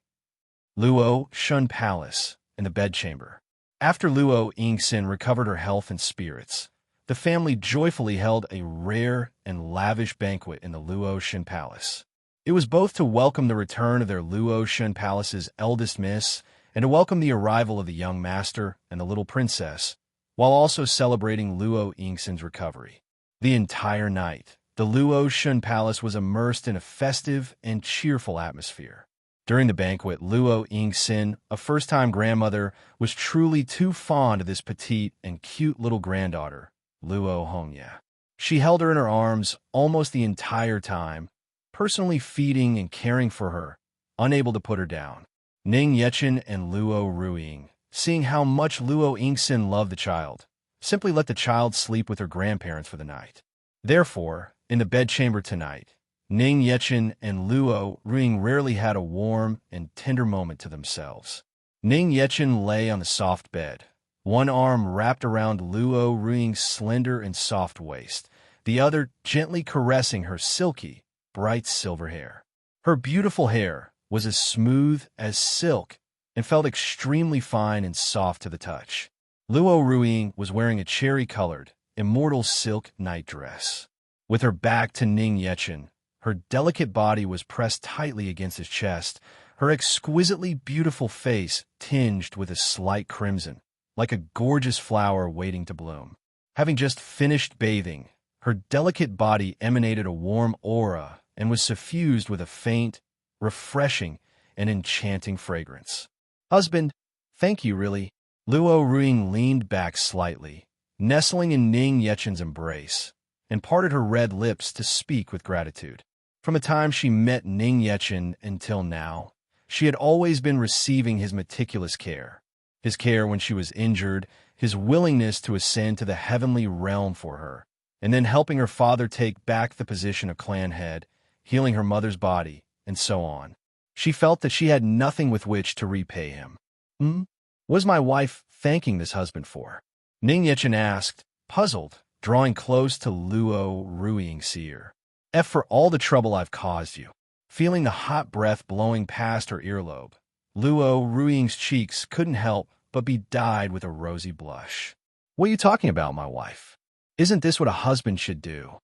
Luo Shun Palace, in the bedchamber. After Luo Yingxin recovered her health and spirits, the family joyfully held a rare and lavish banquet in the Luo Shun Palace. It was both to welcome the return of their Luo Shun Palace's eldest miss and to welcome the arrival of the young master and the little princess, while also celebrating Luo Yingxin's recovery. The entire night, the Luo Shun Palace was immersed in a festive and cheerful atmosphere. During the banquet, Luo Yingxin, a first-time grandmother, was truly too fond of this petite and cute little granddaughter, Luo Hongya. She held her in her arms almost the entire time, personally feeding and caring for her, unable to put her down. Ning Yechen and Luo Ruiying, seeing how much Luo Yingxin loved the child, simply let the child sleep with her grandparents for the night. Therefore, in the bedchamber tonight, Ning Yechen and Luo Ruiying rarely had a warm and tender moment to themselves. Ning Yechen lay on the soft bed, one arm wrapped around Luo Ruiying's slender and soft waist, the other gently caressing her silky, bright silver hair. Her beautiful hair was as smooth as silk and felt extremely fine and soft to the touch. Luo Ruiying was wearing a cherry-colored, immortal silk nightdress. With her back to Ning Yechen, her delicate body was pressed tightly against his chest, her exquisitely beautiful face tinged with a slight crimson, like a gorgeous flower waiting to bloom. Having just finished bathing, her delicate body emanated a warm aura and was suffused with a faint, refreshing, and enchanting fragrance. "Husband, thank you, really." Luo Ruiying leaned back slightly, nestling in Ning Yechen's embrace, and parted her red lips to speak with gratitude. From the time she met Ning Yechen until now, she had always been receiving his meticulous care. His care when she was injured, his willingness to ascend to the heavenly realm for her, and then helping her father take back the position of clan head, healing her mother's body, and so on. She felt that she had nothing with which to repay him. Was my wife thanking this husband for? Ning Yechen asked, puzzled, drawing close to Luo Ruiying's ear. For all the trouble I've caused you." Feeling the hot breath blowing past her earlobe, Luo Ruiying's cheeks couldn't help but be dyed with a rosy blush. "What are you talking about, my wife? Isn't this what a husband should do?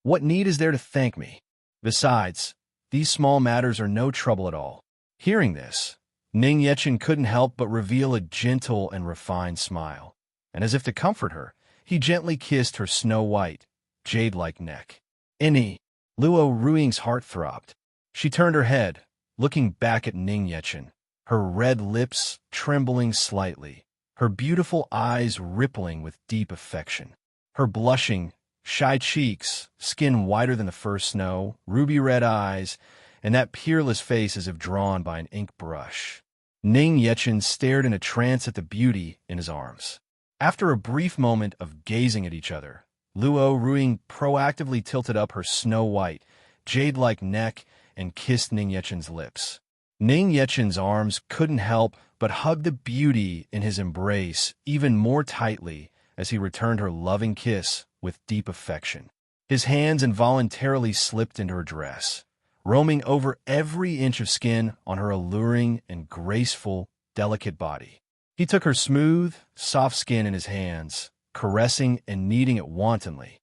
What need is there to thank me? Besides, these small matters are no trouble at all." Hearing this, Ning Yechen couldn't help but reveal a gentle and refined smile, and as if to comfort her, he gently kissed her snow-white, jade-like neck. "Inni." Luo Ruiying's heart throbbed. She turned her head, looking back at Ning Yechen, her red lips trembling slightly, her beautiful eyes rippling with deep affection. Her blushing, shy cheeks, skin whiter than the first snow, ruby-red eyes, and that peerless face as if drawn by an ink brush. Ning Yechen stared in a trance at the beauty in his arms. After a brief moment of gazing at each other, Luo Ruiying proactively tilted up her snow-white, jade-like neck and kissed Ning Yechen's lips. Ning Yechen's arms couldn't help but hug the beauty in his embrace even more tightly as he returned her loving kiss with deep affection. His hands involuntarily slipped into her dress, roaming over every inch of skin on her alluring and graceful, delicate body. He took her smooth, soft skin in his hands, caressing and kneading it wantonly.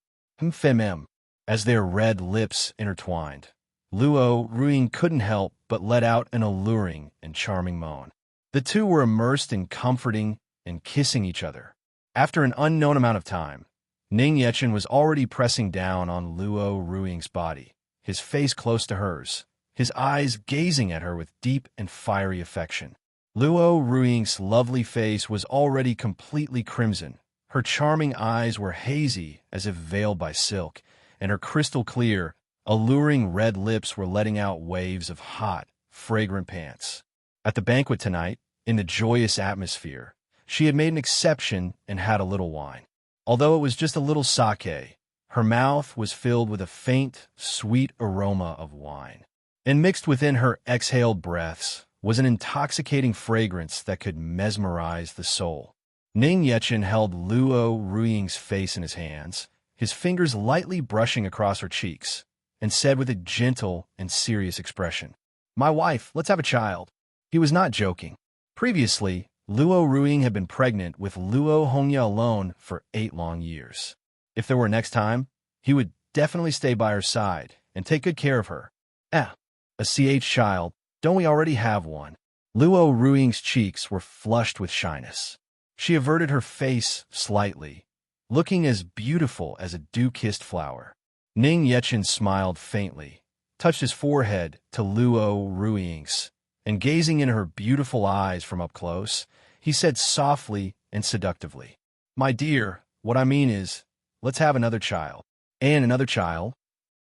As their red lips intertwined, Luo Ruiying couldn't help but let out an alluring and charming moan. The two were immersed in comforting and kissing each other. After an unknown amount of time, Ning Yechen was already pressing down on Luo Ruiying's body, his face close to hers, his eyes gazing at her with deep and fiery affection. Luo Ruiying's lovely face was already completely crimson. Her charming eyes were hazy as if veiled by silk, and her crystal clear, alluring red lips were letting out waves of hot, fragrant pants. At the banquet tonight, in the joyous atmosphere, she had made an exception and had a little wine. Although it was just a little sake, her mouth was filled with a faint, sweet aroma of wine. And mixed within her exhaled breaths was an intoxicating fragrance that could mesmerize the soul. Ning Yechen held Luo Ruiying's face in his hands, his fingers lightly brushing across her cheeks, and said with a gentle and serious expression, "My wife, let's have a child." He was not joking. Previously, Luo Ruiying had been pregnant with Luo Hongya alone for 8 long years. If there were next time, he would definitely stay by her side and take good care of her. A child, don't we already have one? Luo Ruiying's cheeks were flushed with shyness. She averted her face slightly, looking as beautiful as a dew-kissed flower. Ning Yechen smiled faintly, touched his forehead to Luo Ruiying's, and gazing in her beautiful eyes from up close, he said softly and seductively, "My dear, what I mean is, let's have another child." "And another child?"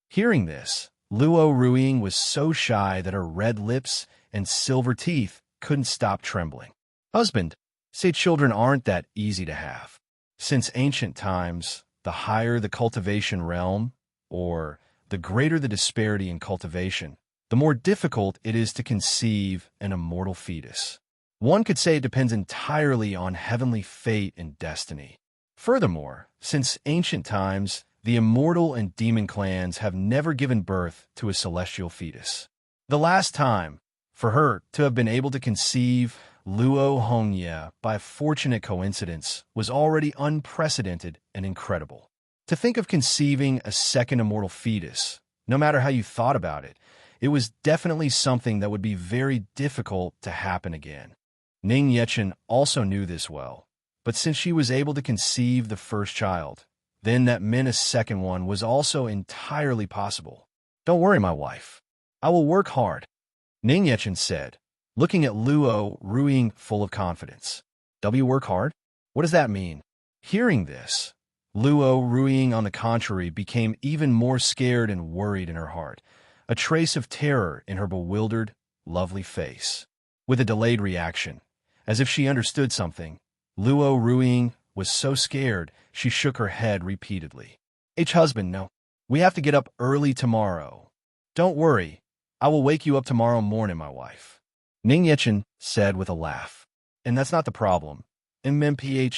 Hearing this, Luo Ruiying was so shy that her red lips and silver teeth couldn't stop trembling. Husband, say children aren't that easy to have. Since ancient times, the higher the cultivation realm, or the greater the disparity in cultivation, the more difficult it is to conceive an immortal fetus. One could say it depends entirely on heavenly fate and destiny. Furthermore, since ancient times, the immortal and demon clans have never given birth to a celestial fetus. The last time, for her to have been able to conceive Luo Hongye by fortunate coincidence was already unprecedented and incredible. To think of conceiving a second immortal fetus, no matter how you thought about it, it was definitely something that would be very difficult to happen again. Ning Yechen also knew this well, but since she was able to conceive the first child, then that meant a second one was also entirely possible. Don't worry, my wife. I will work hard, Ning Yechen said, looking at Luo Ruiying full of confidence. W work hard? What does that mean? Hearing this, Luo Ruiying, on the contrary, became even more scared and worried in her heart, a trace of terror in her bewildered, lovely face. With a delayed reaction, as if she understood something, Luo Ruiying was so scared she shook her head repeatedly. Husband, no. We have to get up early tomorrow. Don't worry. I will wake you up tomorrow morning, my wife, Ning Yechen said with a laugh. And that's not the problem. Luo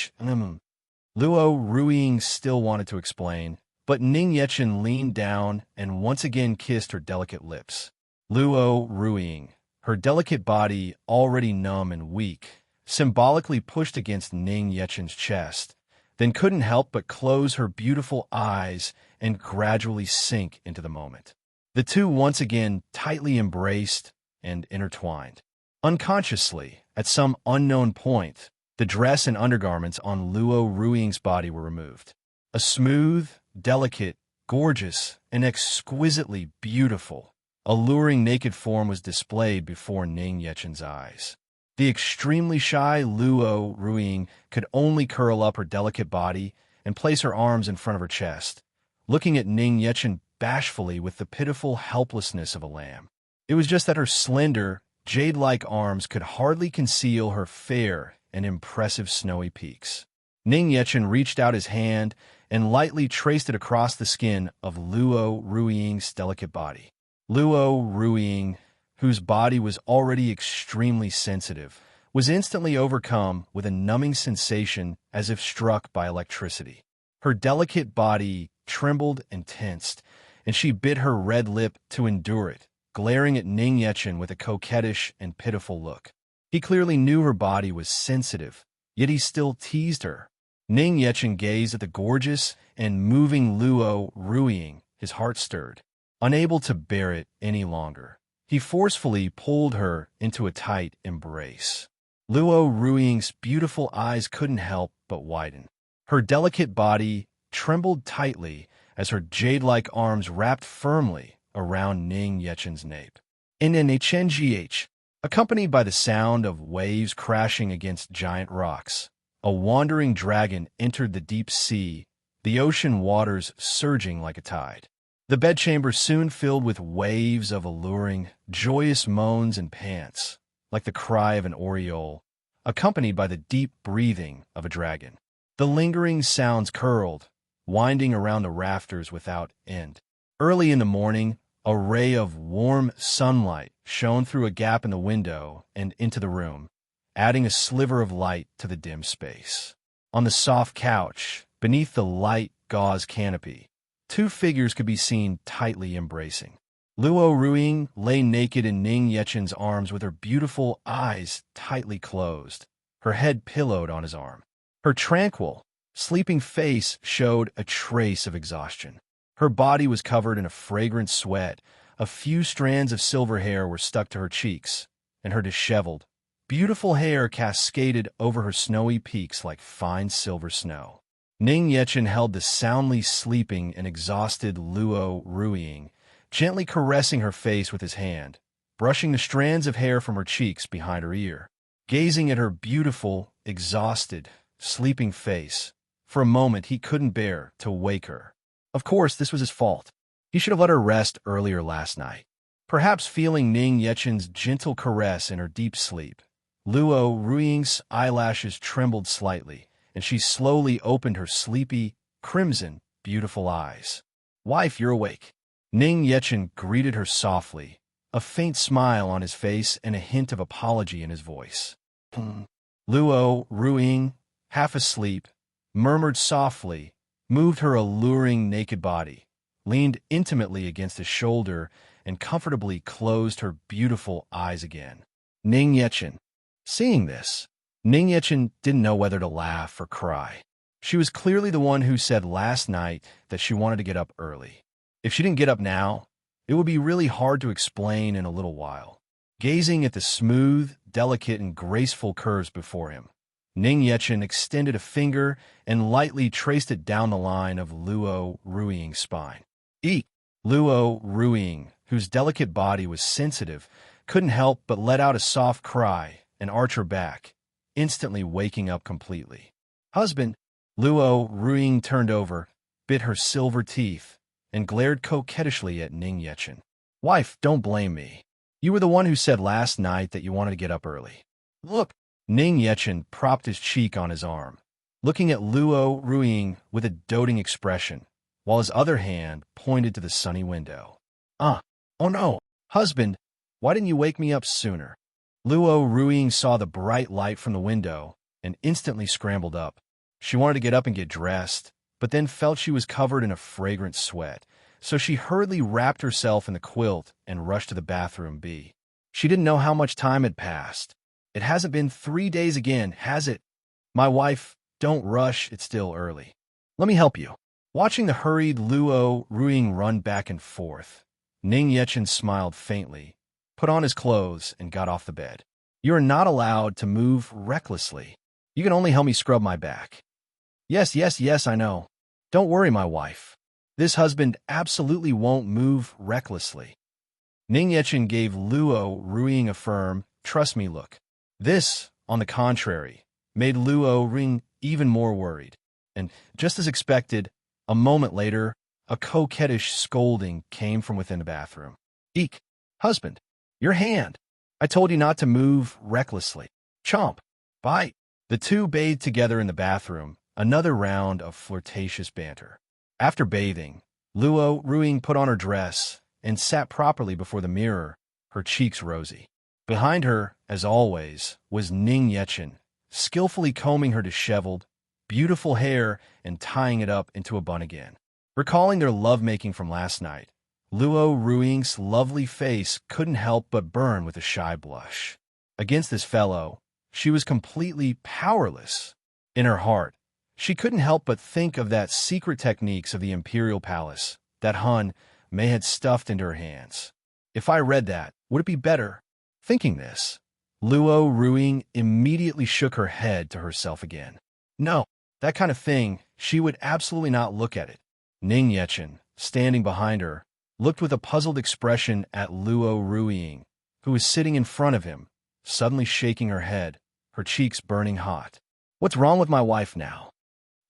Ruiying still wanted to explain, but Ning Yechen leaned down and once again kissed her delicate lips. Luo Ruiying, her delicate body already numb and weak, symbolically pushed against Ning Yechen's chest, then couldn't help but close her beautiful eyes and gradually sink into the moment. The two once again tightly embraced and intertwined. Unconsciously, at some unknown point, the dress and undergarments on Luo Ruiying's body were removed. A smooth, delicate, gorgeous, and exquisitely beautiful, alluring naked form was displayed before Ning Yechen's eyes. The extremely shy Luo Ruiying could only curl up her delicate body and place her arms in front of her chest, looking at Ning Yechen bashfully with the pitiful helplessness of a lamb. It was just that her slender, jade-like arms could hardly conceal her fair and impressive snowy peaks. Ning Yechen reached out his hand and lightly traced it across the skin of Luo Ruiying's delicate body. Luo Ruiying, whose body was already extremely sensitive, was instantly overcome with a numbing sensation as if struck by electricity. Her delicate body trembled and tensed, and she bit her red lip to endure it, glaring at Ning Yechen with a coquettish and pitiful look. He clearly knew her body was sensitive, yet he still teased her. Ning Yechen gazed at the gorgeous and moving Luo Ruiying, his heart stirred. Unable to bear it any longer, he forcefully pulled her into a tight embrace. Luo Ruiying's beautiful eyes couldn't help but widen. Her delicate body trembled tightly as her jade-like arms wrapped firmly around Ning Yechen's nape. NNHNGH, accompanied by the sound of waves crashing against giant rocks, a wandering dragon entered the deep sea, the ocean waters surging like a tide. The bedchamber soon filled with waves of alluring, joyous moans and pants, like the cry of an oriole, accompanied by the deep breathing of a dragon. The lingering sounds curled, winding around the rafters without end. Early in the morning, a ray of warm sunlight shone through a gap in the window and into the room, adding a sliver of light to the dim space. On the soft couch, beneath the light gauze canopy, two figures could be seen tightly embracing. Luo Ruiying lay naked in Ning Yechen's arms with her beautiful eyes tightly closed, her head pillowed on his arm. Her tranquil, sleeping face showed a trace of exhaustion. Her body was covered in a fragrant sweat, a few strands of silver hair were stuck to her cheeks, and her disheveled, beautiful hair cascaded over her snowy peaks like fine silver snow. Ning Yechen held the soundly sleeping and exhausted Luo Ruiying, gently caressing her face with his hand, brushing the strands of hair from her cheeks behind her ear. Gazing at her beautiful, exhausted, sleeping face, for a moment he couldn't bear to wake her. Of course, this was his fault. He should have let her rest earlier last night. Perhaps feeling Ning Yechen's gentle caress in her deep sleep, Luo Ruiying's eyelashes trembled slightly, and she slowly opened her sleepy, crimson, beautiful eyes. "Wife, you're awake." Ning Yechen greeted her softly, a faint smile on his face and a hint of apology in his voice. Luo Ruiying, half asleep, murmured softly, moved her alluring naked body, leaned intimately against his shoulder, and comfortably closed her beautiful eyes again. Ning Yechen. Seeing this, Ning Yechen didn't know whether to laugh or cry. She was clearly the one who said last night that she wanted to get up early. If she didn't get up now, it would be really hard to explain in a little while. Gazing at the smooth, delicate, and graceful curves before him, Ning Yechen extended a finger and lightly traced it down the line of Luo Ruiying's spine. Eek! Luo Ruiying, whose delicate body was sensitive, couldn't help but let out a soft cry and arch her back, instantly waking up completely. "Husband!" Luo Ruiying turned over, bit her silver teeth, and glared coquettishly at Ning Yechen. "Wife, don't blame me. You were the one who said last night that you wanted to get up early." "Look!" Ning Yechen propped his cheek on his arm, looking at Luo Ruiying with a doting expression, while his other hand pointed to the sunny window. Oh no, husband, why didn't you wake me up sooner?" Luo Ruiying saw the bright light from the window and instantly scrambled up. She wanted to get up and get dressed, but then felt she was covered in a fragrant sweat, so she hurriedly wrapped herself in the quilt and rushed to the bathroom B. She didn't know how much time had passed. "It hasn't been 3 days again, has it?" "My wife, don't rush, it's still early. Let me help you." Watching the hurried Luo Ruiying run back and forth, Ning Yechen smiled faintly, put on his clothes, and got off the bed. "You are not allowed to move recklessly. You can only help me scrub my back." Yes, I know. Don't worry, my wife. This husband absolutely won't move recklessly." Ning Yechen gave Luo Ruiying a firm, "Trust me" look. This, on the contrary, made Luo Ruiying even more worried. And, just as expected, a moment later, a coquettish scolding came from within the bathroom. "Eek! Husband! Your hand! I told you not to move recklessly. Chomp! Bite!" The two bathed together in the bathroom, another round of flirtatious banter. After bathing, Luo Ruiying put on her dress and sat properly before the mirror, her cheeks rosy. Behind her, as always, was Ning Yechen, skillfully combing her disheveled, beautiful hair and tying it up into a bun again. Recalling their lovemaking from last night, Luo Ruiying's lovely face couldn't help but burn with a shy blush. Against this fellow, she was completely powerless. In her heart, she couldn't help but think of that secret techniques of the Imperial Palace that Hun Mei had stuffed into her hands. If I read that, would it be better? Thinking this, Luo Ruiying immediately shook her head to herself again. No, that kind of thing, she would absolutely not look at it. Ning Yechen, standing behind her, looked with a puzzled expression at Luo Ruiying, who was sitting in front of him, suddenly shaking her head, her cheeks burning hot. "What's wrong with my wife now?"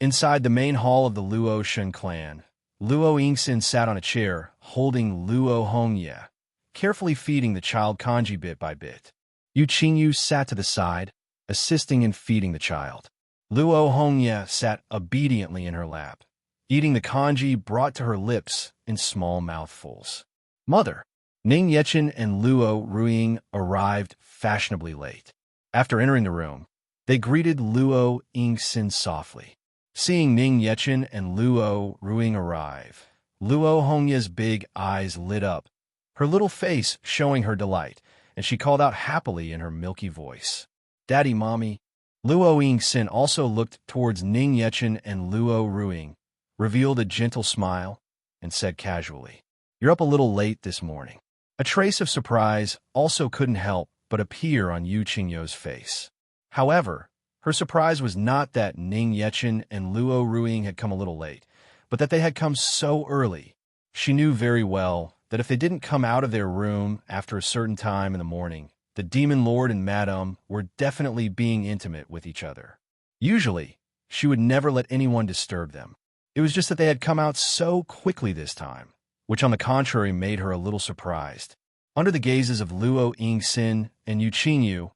Inside the main hall of the Luo Shun clan, Luo Yingxin sat on a chair, holding Luo Hongye, carefully feeding the child kanji bit by bit. Yu Qingyu sat to the side, assisting in feeding the child. Luo Hongye sat obediently in her lap, eating the kanji brought to her lips in small mouthfuls. "Mother!" Ning Yechen and Luo Ruiying arrived fashionably late. After entering the room, they greeted Luo Yingxin softly. Seeing Ning Yechen and Luo Ruiying arrive, Luo Hongye's big eyes lit up, her little face showing her delight, and she called out happily in her milky voice, "Daddy, Mommy." Luo Yingxin also looked towards Ning Yechen and Luo Ruiying, revealed a gentle smile, and said casually, "You're up a little late this morning." A trace of surprise also couldn't help but appear on Yu Qingyu's face. However, her surprise was not that Ning Yechen and Luo Ruiying had come a little late, but that they had come so early. She knew very well that if they didn't come out of their room after a certain time in the morning, the Demon Lord and Madame were definitely being intimate with each other. Usually, she would never let anyone disturb them. It was just that they had come out so quickly this time, which on the contrary made her a little surprised. Under the gazes of Luo Yingxin and Yu Qingyu,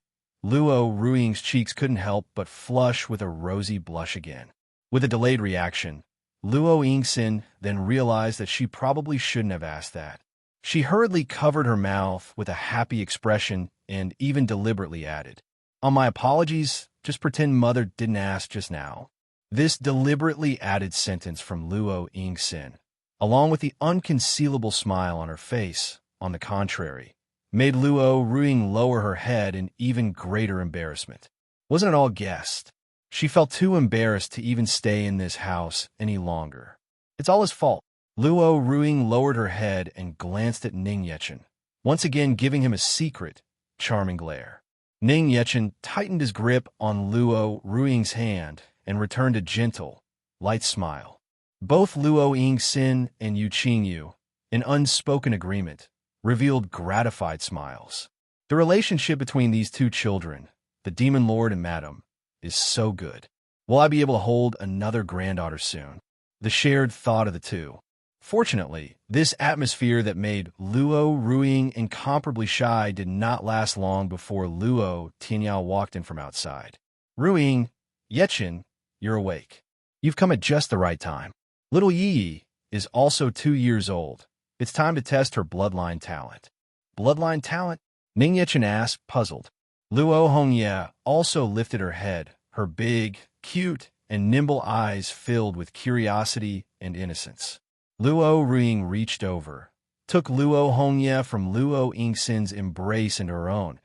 Luo Ruiying's cheeks couldn't help but flush with a rosy blush again. With a delayed reaction, Luo Yingxin then realized that she probably shouldn't have asked that. She hurriedly covered her mouth with a happy expression and even deliberately added, "On my apologies, just pretend mother didn't ask just now." This deliberately added sentence from Luo Yingxin, along with the unconcealable smile on her face, on the contrary, made Luo Ruiying lower her head in even greater embarrassment. Wasn't it all guessed? She felt too embarrassed to even stay in this house any longer. It's all his fault. Luo Ruiying lowered her head and glanced at Ning Yechen, once again giving him a secret, charming glare. Ning Yechen tightened his grip on Luo Ruiying's hand and returned a gentle, light smile. Both Luo Yingxin and Yu Qingyu, in unspoken agreement, revealed gratified smiles. The relationship between these two children, the Demon Lord and Madam, is so good. Will I be able to hold another granddaughter soon? The shared thought of the two. Fortunately, this atmosphere that made Luo Ruiying incomparably shy did not last long before Luo Tianyao walked in from outside. "Ruiying, Yechen, you're awake. You've come at just the right time. Little Yi is also 2 years old. It's time to test her bloodline talent." "Bloodline talent?" Ning Yechen asked, puzzled. Luo Hongye also lifted her head, her big, cute, and nimble eyes filled with curiosity and innocence. Luo Ruiying reached over, took Luo Hongye from Luo Yingxin's embrace into her own,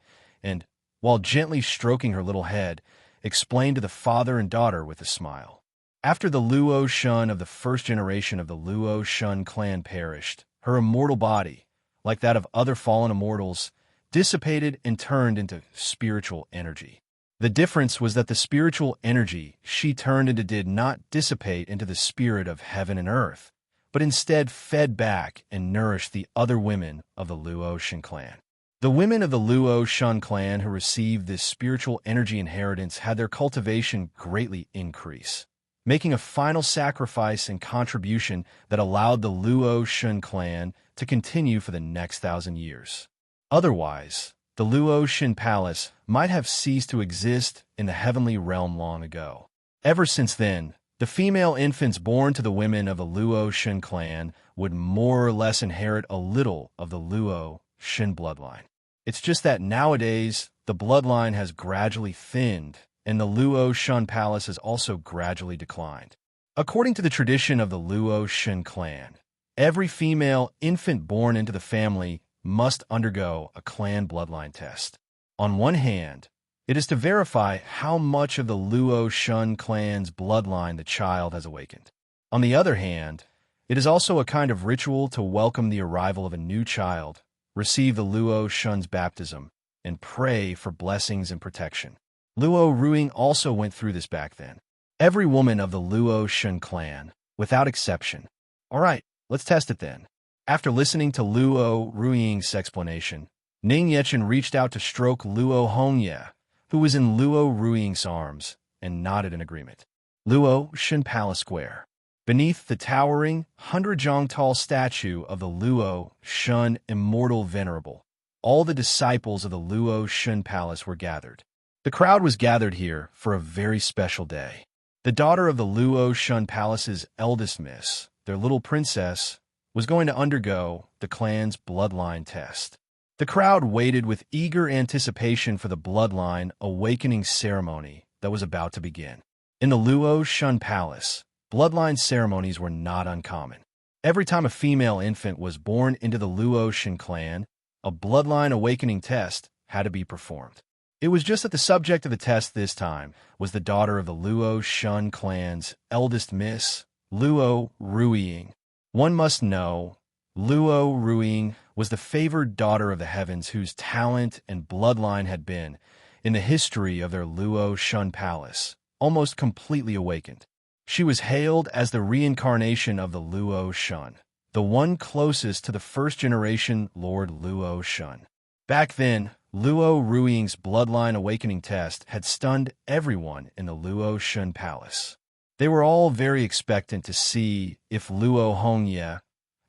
and, while gently stroking her little head, explained to the father and daughter with a smile. After the Luo Shun of the first generation of the Luo Shun clan perished, her immortal body, like that of other fallen immortals, dissipated and turned into spiritual energy. The difference was that the spiritual energy she turned into did not dissipate into the spirit of heaven and earth, but instead fed back and nourished the other women of the Luo Shun clan. The women of the Luo Shun clan who received this spiritual energy inheritance had their cultivation greatly increase, making a final sacrifice and contribution that allowed the Luo Shun clan to continue for the next 1,000 years. Otherwise, the Luo Shun Palace might have ceased to exist in the heavenly realm long ago. Ever since then, the female infants born to the women of the Luo Shun clan would more or less inherit a little of the Luo Shun bloodline. It's just that nowadays, the bloodline has gradually thinned, and the Luo Shun Palace has also gradually declined. According to the tradition of the Luo Shun clan, every female infant born into the family must undergo a clan bloodline test. On one hand, it is to verify how much of the Luo Shun clan's bloodline the child has awakened. On the other hand, it is also a kind of ritual to welcome the arrival of a new child, receive the Luo Shun's baptism, and pray for blessings and protection. Luo Ruiying also went through this back then. Every woman of the Luo Shun clan, without exception. All right, let's test it then. After listening to Luo Ruiying's explanation, Ning Yechen reached out to stroke Luo Hongye, who was in Luo Ruiying's arms, and nodded in agreement. Luo Shun Palace Square. Beneath the towering, 100-jong-tall statue of the Luo Shun Immortal Venerable, all the disciples of the Luo Shun Palace were gathered. The crowd was gathered here for a very special day. The daughter of the Luo Shun Palace's eldest miss, their little princess, was going to undergo the clan's bloodline test. The crowd waited with eager anticipation for the bloodline awakening ceremony that was about to begin. In the Luo Shun Palace, bloodline ceremonies were not uncommon. Every time a female infant was born into the Luo Shun clan, a bloodline awakening test had to be performed. It was just that the subject of the test this time was the daughter of the Luo Shun clan's eldest miss, Luo Ruiying. One must know, Luo Ruiying was the favored daughter of the heavens whose talent and bloodline had been, in the history of their Luo Shun Palace, almost completely awakened. She was hailed as the reincarnation of the Luo Shun, the one closest to the first-generation Lord Luo Shun. Back then, Luo Ruiying's bloodline awakening test had stunned everyone in the Luo Shun Palace. They were all very expectant to see if Luo Hongye,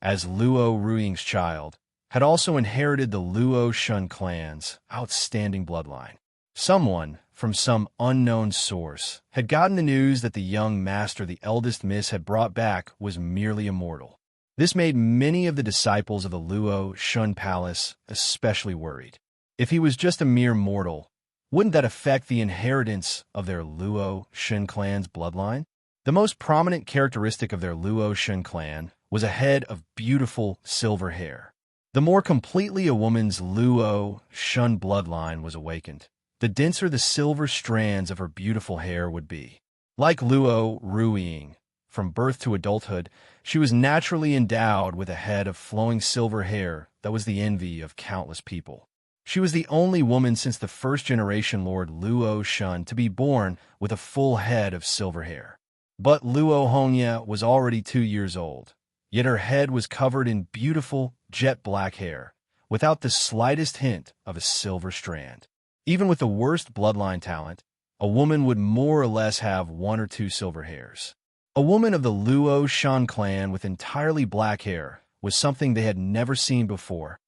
as Luo Ruiying's child, had also inherited the Luo Shun clan's outstanding bloodline. Someone, from some unknown source, had gotten the news that the young master the eldest miss had brought back was merely immortal. This made many of the disciples of the Luo Shun Palace especially worried. If he was just a mere mortal, wouldn't that affect the inheritance of their Luo Shun clan's bloodline? The most prominent characteristic of their Luo Shun clan was a head of beautiful silver hair. The more completely a woman's Luo Shun bloodline was awakened, the denser the silver strands of her beautiful hair would be. Like Luo Ruiying, from birth to adulthood, she was naturally endowed with a head of flowing silver hair that was the envy of countless people. She was the only woman since the first-generation Lord Luo Shun to be born with a full head of silver hair. But Luo Hongya was already 2 years old, yet her head was covered in beautiful, jet-black hair, without the slightest hint of a silver strand. Even with the worst bloodline talent, a woman would more or less have 1 or 2 silver hairs. A woman of the Luo Shan clan with entirely black hair was something they had never seen before,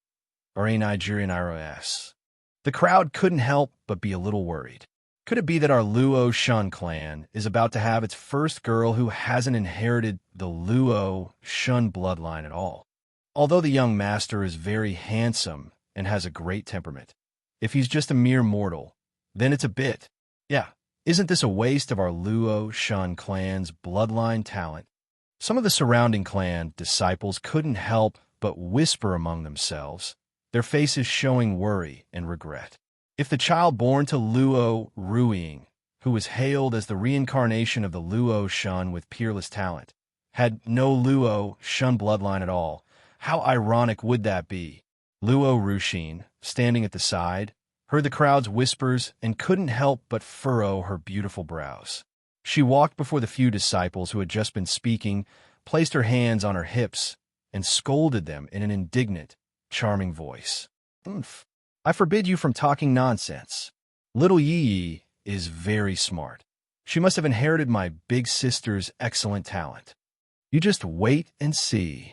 or a Nigerian IRS. The crowd couldn't help but be a little worried. Could it be that our Luo Shun clan is about to have its first girl who hasn't inherited the Luo Shun bloodline at all? Although the young master is very handsome and has a great temperament, if he's just a mere mortal, then it's a bit. Yeah, isn't this a waste of our Luo Shun clan's bloodline talent? Some of the surrounding clan disciples couldn't help but whisper among themselves, their faces showing worry and regret. If the child born to Luo Ruiying, who was hailed as the reincarnation of the Luo Shun with peerless talent, had no Luo Shun bloodline at all, how ironic would that be? Luo Ruxin, standing at the side, heard the crowd's whispers and couldn't help but furrow her beautiful brows. She walked before the few disciples who had just been speaking, placed her hands on her hips, and scolded them in an indignant, charming voice. "Oomph. I forbid you from talking nonsense. Little Yi is very smart. She must have inherited my big sister's excellent talent. You just wait and see."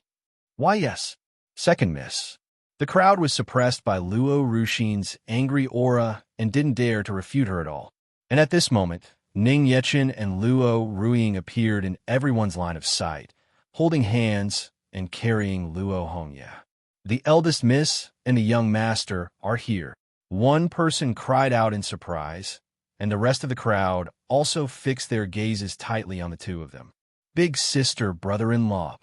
"Why, yes, second miss." The crowd was suppressed by Luo Ruxin's angry aura and didn't dare to refute her at all. And at this moment, Ning Yechen and Luo Ruiying appeared in everyone's line of sight, holding hands and carrying Luo Hongya. "The eldest miss and the young master are here." One person cried out in surprise, and the rest of the crowd also fixed their gazes tightly on the two of them. "Big sister, brother-in-law."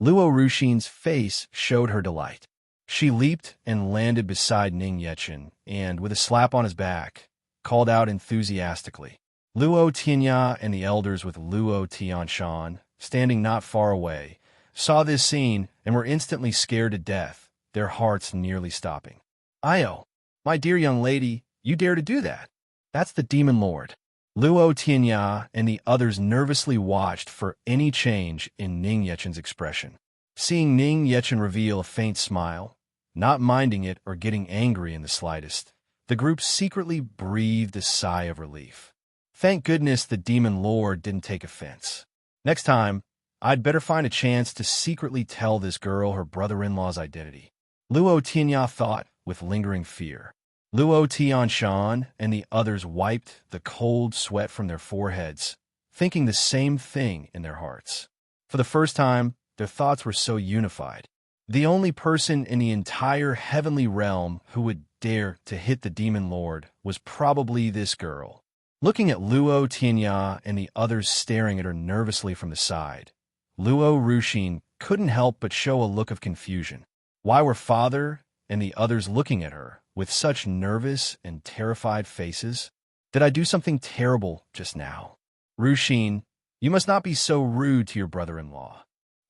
Luo Ruxin's face showed her delight. She leaped and landed beside Ning Yechen, and, with a slap on his back, called out enthusiastically. Luo Tianya and the elders with Luo Tianshan, standing not far away, saw this scene and were instantly scared to death, their hearts nearly stopping. "Io, my dear young lady, you dare to do that? That's the Demon Lord." Luo Tianya and the others nervously watched for any change in Ning Yechen's expression. Seeing Ning Yechen reveal a faint smile, not minding it or getting angry in the slightest, the group secretly breathed a sigh of relief. Thank goodness the Demon Lord didn't take offense. Next time, I'd better find a chance to secretly tell this girl her brother-in-law's identity. Luo Tianya thought with lingering fear. Luo Tianshan and the others wiped the cold sweat from their foreheads, thinking the same thing in their hearts. For the first time, their thoughts were so unified. The only person in the entire heavenly realm who would dare to hit the Demon Lord was probably this girl. Looking at Luo Tianya and the others staring at her nervously from the side, Luo Ruxin couldn't help but show a look of confusion. Why were father and the others looking at her with such nervous and terrified faces? Did I do something terrible just now? "Ruxin, you must not be so rude to your brother-in-law."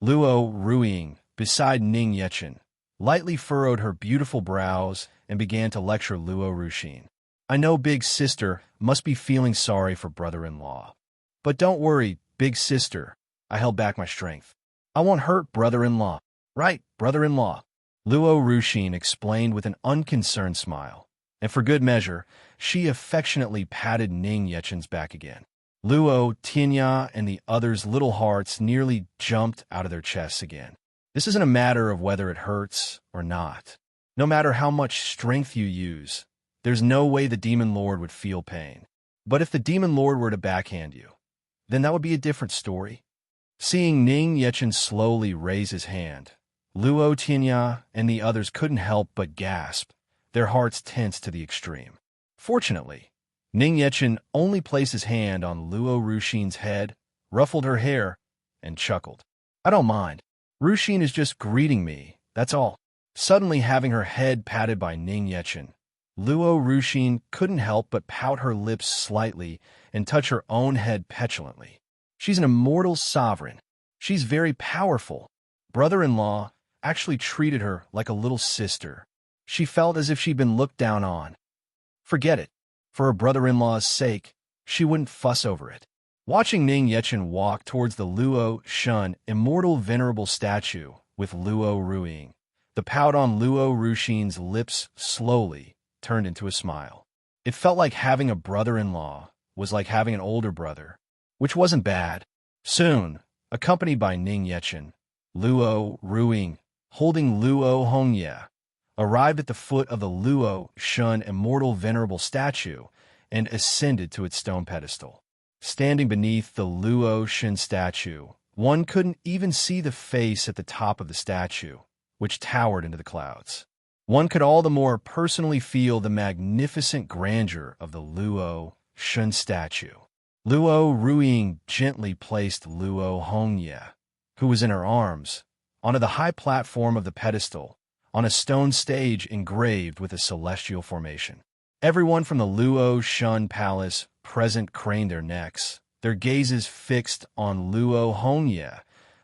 Luo Ruiying, beside Ning Yechen, lightly furrowed her beautiful brows and began to lecture Luo Ruxin. "I know big sister must be feeling sorry for brother-in-law. But don't worry, big sister." I held back my strength. "I won't hurt brother-in-law. Right, brother-in-law." Luo Ruxin explained with an unconcerned smile, and for good measure, she affectionately patted Ning Yechen's back again. Luo Tianya and the others' little hearts nearly jumped out of their chests again. This isn't a matter of whether it hurts or not. No matter how much strength you use, there's no way the Demon Lord would feel pain. But if the Demon Lord were to backhand you, then that would be a different story. Seeing Ning Yechen slowly raise his hand, Luo Tianya and the others couldn't help but gasp, their hearts tense to the extreme. Fortunately, Ning Yechen only placed his hand on Luo Ruxin's head, ruffled her hair, and chuckled. I don't mind. Ruxin is just greeting me, that's all. Suddenly having her head patted by Ning Yechen, Luo Ruxin couldn't help but pout her lips slightly and touch her own head petulantly. She's an immortal sovereign. She's very powerful. Brother-in-law actually treated her like a little sister. She felt as if she'd been looked down on. Forget it. For her brother-in-law's sake, she wouldn't fuss over it. Watching Ning Yechen walk towards the Luo Shun immortal venerable statue with Luo Ruiying, the pout on Luo Ruxin's lips slowly turned into a smile. It felt like having a brother-in-law was like having an older brother, which wasn't bad. Soon, accompanied by Ning Yechen, Luo Ruiying, holding Luo Hongye, arrived at the foot of the Luo Shun immortal venerable statue and ascended to its stone pedestal. Standing beneath the Luo Shun statue, one couldn't even see the face at the top of the statue, which towered into the clouds. One could all the more personally feel the magnificent grandeur of the Luo Shun statue. Luo Ruiying gently placed Luo Hongye, who was in her arms, onto the high platform of the pedestal, on a stone stage engraved with a celestial formation. Everyone from the Luo Shun Palace present craned their necks, their gazes fixed on Luo Hongye,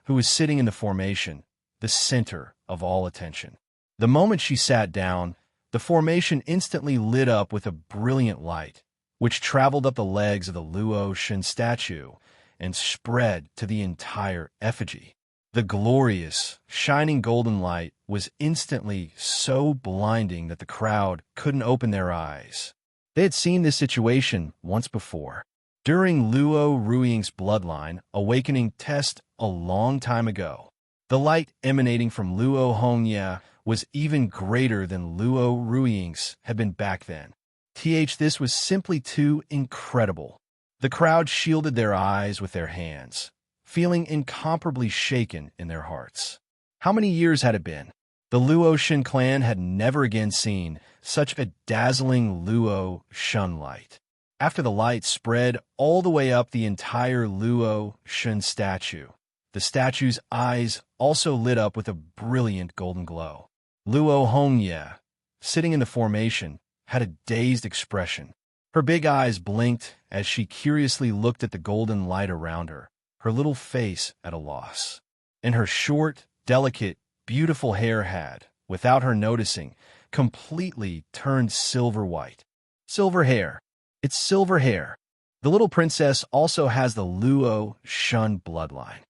who was sitting in the formation, the center of all attention. The moment she sat down, the formation instantly lit up with a brilliant light, which traveled up the legs of the Luo Shun statue and spread to the entire effigy. The glorious, shining golden light was instantly so blinding that the crowd couldn't open their eyes. They had seen this situation once before, during Luo Ruiying's bloodline awakening test a long time ago. The light emanating from Luo Hongye was even greater than Luo Ruiying's had been back then. This was simply too incredible. The crowd shielded their eyes with their hands, feeling incomparably shaken in their hearts. How many years had it been? The Luo Shun clan had never again seen such a dazzling Luo Shun light. After the light spread all the way up the entire Luo Shun statue, the statue's eyes also lit up with a brilliant golden glow. Luo Hongye, sitting in the formation, had a dazed expression. Her big eyes blinked as she curiously looked at the golden light around her, her little face at a loss. And her short, delicate, beautiful hair had, without her noticing, completely turned silver white. Silver hair. It's silver hair. The little princess also has the Luo Shun bloodline.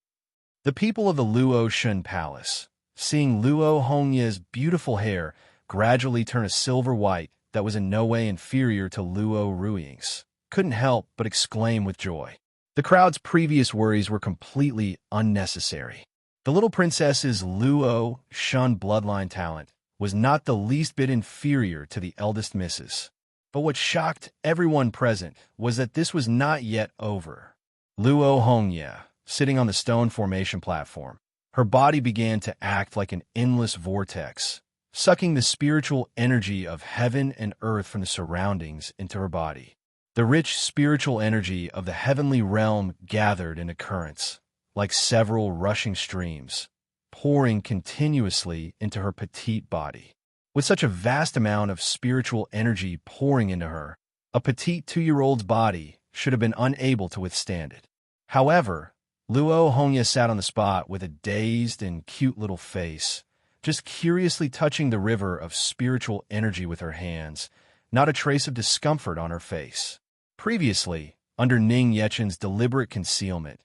The people of the Luo Shun Palace, seeing Luo Hongye's beautiful hair gradually turn a silver white that was in no way inferior to Luo Ruiying's, couldn't help but exclaim with joy. The crowd's previous worries were completely unnecessary. The little princess's Luo Shun bloodline talent was not the least bit inferior to the eldest misses. But what shocked everyone present was that this was not yet over. Luo Hongye, sitting on the stone formation platform, her body began to act like an endless vortex, sucking the spiritual energy of heaven and earth from the surroundings into her body. The rich spiritual energy of the heavenly realm gathered in a currents, like several rushing streams, pouring continuously into her petite body. With such a vast amount of spiritual energy pouring into her, a petite 2-year-old's body should have been unable to withstand it. However, Luo Hongye sat on the spot with a dazed and cute little face, just curiously touching the river of spiritual energy with her hands, not a trace of discomfort on her face. Previously, under Ning Yechen's deliberate concealment,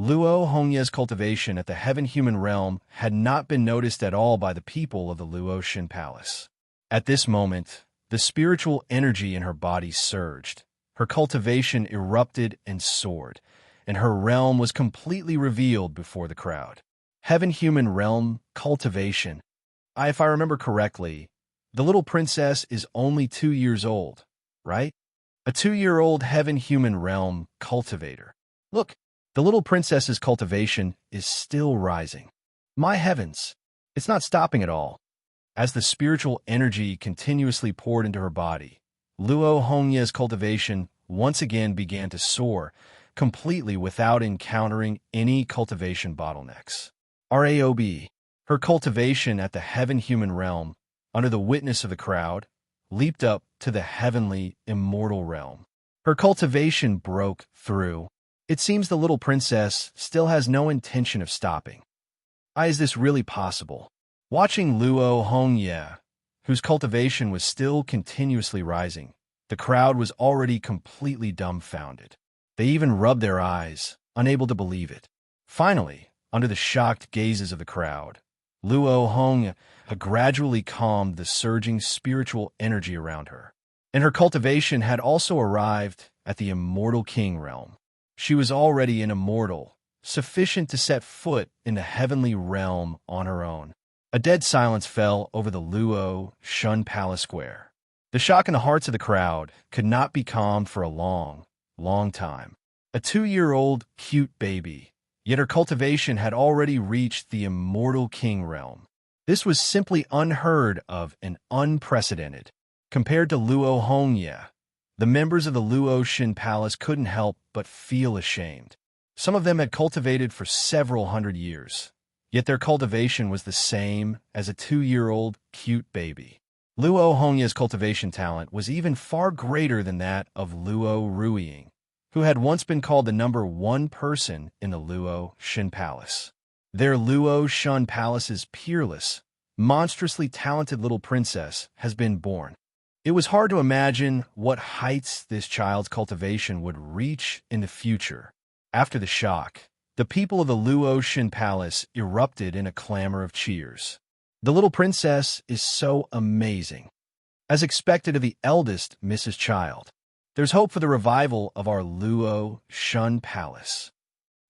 Luo Hongye's cultivation at the heaven-human realm had not been noticed at all by the people of the Luo Shun Palace. At this moment, the spiritual energy in her body surged, her cultivation erupted and soared, and her realm was completely revealed before the crowd. Heaven-human realm cultivation. If I remember correctly, The little princess is only 2 years old, right? A 2-year-old heaven-human realm cultivator. Look, the little princess's cultivation is still rising. My heavens, it's not stopping at all. As the spiritual energy continuously poured into her body, Luo Hongye's cultivation once again began to soar, completely without encountering any cultivation bottlenecks. RAOB, her cultivation at the heaven-human realm, under the witness of the crowd, leaped up to the heavenly, immortal realm. Her cultivation broke through. It seems the little princess still has no intention of stopping. Is this really possible? Watching Luo Hongye, whose cultivation was still continuously rising, the crowd was already completely dumbfounded. They even rubbed their eyes, unable to believe it. Finally, under the shocked gazes of the crowd, Luo Hongye gradually calmed the surging spiritual energy around her. And her cultivation had also arrived at the Immortal King realm. She was already an immortal, sufficient to set foot in the heavenly realm on her own. A dead silence fell over the Luo Shun Palace Square. The shock in the hearts of the crowd could not be calmed for a long, long time. A 2-year-old cute baby, yet her cultivation had already reached the Immortal King realm. This was simply unheard of and unprecedented. Compared to Luo Hongye, the members of the Luo Shin Palace couldn't help but feel ashamed. Some of them had cultivated for several hundred years, yet their cultivation was the same as a 2-year-old cute baby. Luo Hongye's cultivation talent was even far greater than that of Luo Ruiying, who had once been called the #1 person in the Luo Shin Palace. Their Luo Shun Palace's peerless, monstrously talented little princess has been born. It was hard to imagine what heights this child's cultivation would reach in the future. After the shock, the people of the Luo Shin Palace erupted in a clamor of cheers. The little princess is so amazing. As expected of the eldest Mrs. Child, there's hope for the revival of our Luo Shun Palace.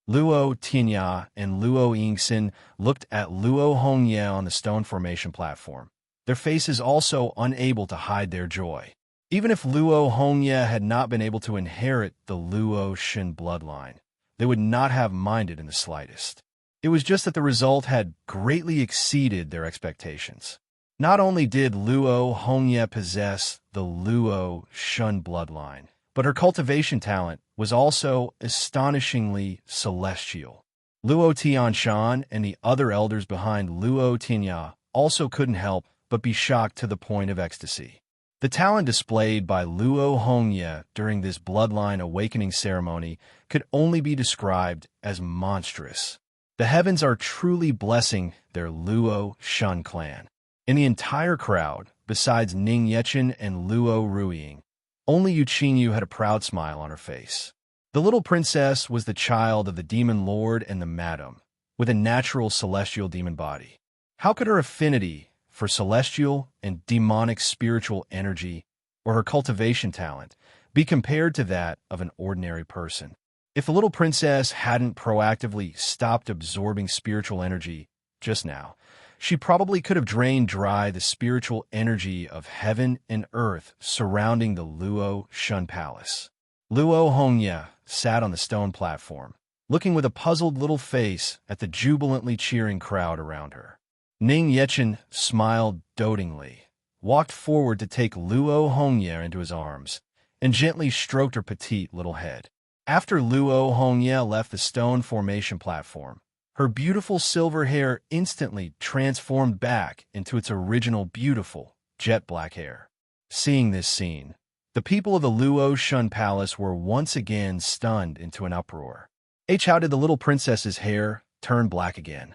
Luo Tianya and Luo Yingxin looked at Luo Hongye on the stone formation platform, their faces also unable to hide their joy. Even if Luo Hongye had not been able to inherit the Luo Shin bloodline, they would not have minded in the slightest. It was just that the result had greatly exceeded their expectations. Not only did Luo Hongye possess the Luo Shun bloodline, but her cultivation talent was also astonishingly celestial. Luo Tianshan and the other elders behind Luo Tianya also couldn't help but be shocked to the point of ecstasy. The talent displayed by Luo Hongye during this bloodline awakening ceremony could only be described as monstrous. The heavens are truly blessing their Luo Shun clan. In the entire crowd, besides Ning Yechen and Luo Ruiying, only Yu Qingyu had a proud smile on her face. The little princess was the child of the demon lord and the madam, with a natural celestial demon body. How could her affinity for celestial and demonic spiritual energy, or her cultivation talent, be compared to that of an ordinary person? If the little princess hadn't proactively stopped absorbing spiritual energy just now, she probably could have drained dry the spiritual energy of heaven and earth surrounding the Luo Shun Palace. Luo Hongye sat on the stone platform, looking with a puzzled little face at the jubilantly cheering crowd around her. Ning Yechen smiled dotingly, walked forward to take Luo Hongye into his arms, and gently stroked her petite little head. After Luo Hongye left the stone formation platform, her beautiful silver hair instantly transformed back into its original beautiful, jet-black hair. Seeing this scene, the people of the Luo Shun Palace were once again stunned into an uproar. How did the little princess's hair turn black again?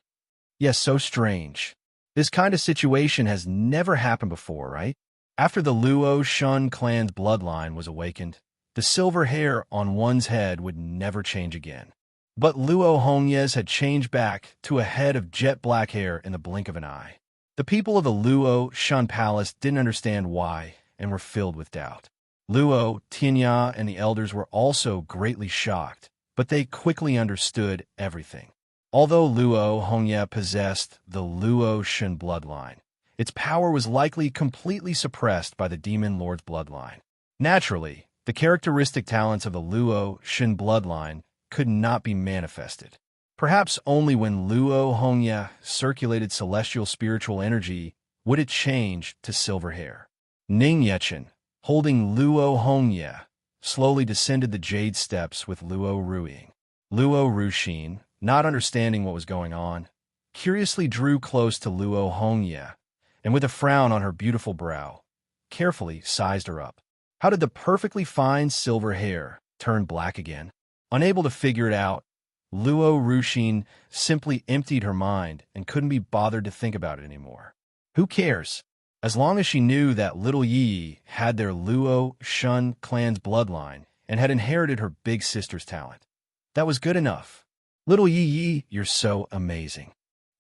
Yes, so strange. This kind of situation has never happened before, right? After the Luo Shun clan's bloodline was awakened, the silver hair on one's head would never change again. But Luo Hongye's had changed back to a head of jet black hair in the blink of an eye. The people of the Luo Shun Palace didn't understand why and were filled with doubt. Luo, Tianya, and the elders were also greatly shocked, but they quickly understood everything. Although Luo Hongye possessed the Luo Shin bloodline, Its power was likely completely suppressed by the demon lord's bloodline. Naturally, the characteristic talents of the Luo Shin bloodline could not be manifested. Perhaps only when Luo Hongya circulated celestial spiritual energy would it change to silver hair. Ning Yechen, holding Luo Hongya, slowly descended the jade steps with Luo Ruiying. Luo Ruxin, not understanding what was going on, curiously drew close to Luo Hongya, and with a frown on her beautiful brow, carefully sized her up. How did the perfectly fine silver hair turn black again? Unable to figure it out, Luo Ruxin simply emptied her mind and couldn't be bothered to think about it anymore. Who cares? As long as she knew that little Yi had their Luo Shun clan's bloodline and had inherited her big sister's talent. That was good enough. Little Yi, you're so amazing.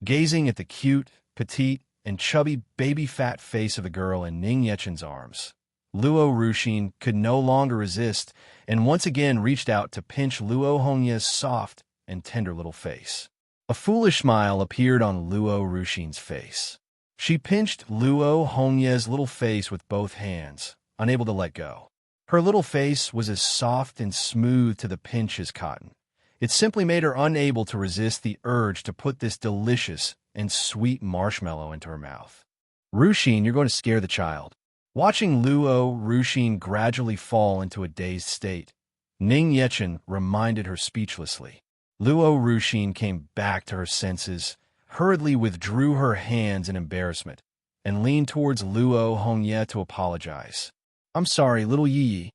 Gazing at the cute, petite, and chubby baby fat face of the girl in Ning Yechen's arms, Luo Ruxin could no longer resist and once again reached out to pinch Luo Hongya's soft and tender little face. A foolish smile appeared on Luo Ruxin's face. She pinched Luo Hongya's little face with both hands, unable to let go. Her little face was as soft and smooth to the pinch as cotton. It simply made her unable to resist the urge to put this delicious and sweet marshmallow into her mouth. Ruxin, you're going to scare the child. Watching Luo Ruxin gradually fall into a dazed state, Ning Yechen reminded her speechlessly. Luo Ruxin came back to her senses, hurriedly withdrew her hands in embarrassment, and leaned towards Luo Hongya to apologize. I'm sorry, little Yi.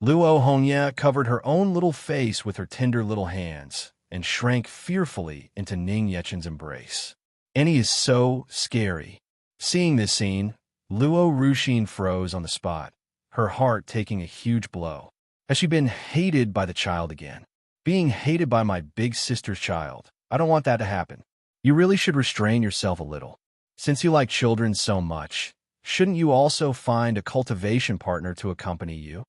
Luo Hongya covered her own little face with her tender little hands and shrank fearfully into Ning Yechen's embrace. Annie is so scary. Seeing this scene, Luo Ruxin froze on the spot, her heart taking a huge blow. Has she been hated by the child again? Being hated by my big sister's child. I don't want that to happen. You really should restrain yourself a little. Since you like children so much, shouldn't you also find a cultivation partner to accompany you?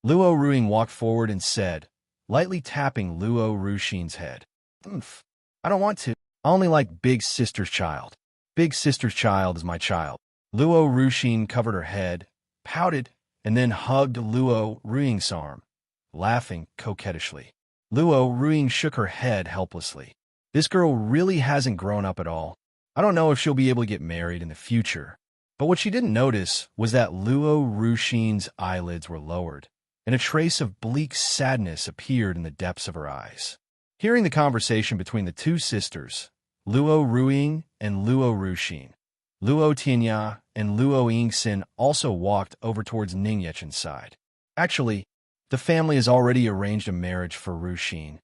Luo Ruiying walked forward and said, lightly tapping Luo Ruxin's head. I don't want to. I only like big sister's child. Big sister's child is my child. Luo Ruxin covered her head, pouted, and then hugged Luo Ruiying's arm, laughing coquettishly. Luo Ruiying shook her head helplessly. This girl really hasn't grown up at all. I don't know if she'll be able to get married in the future. But what she didn't notice was that Luo Ruxin's eyelids were lowered, and a trace of bleak sadness appeared in the depths of her eyes. Hearing the conversation between the two sisters, Luo Ruiying and Luo Ruxin, Luo Tianya and Luo Yingxin also walked over towards Ning Yechen's side. Actually, the family has already arranged a marriage for Ruxin.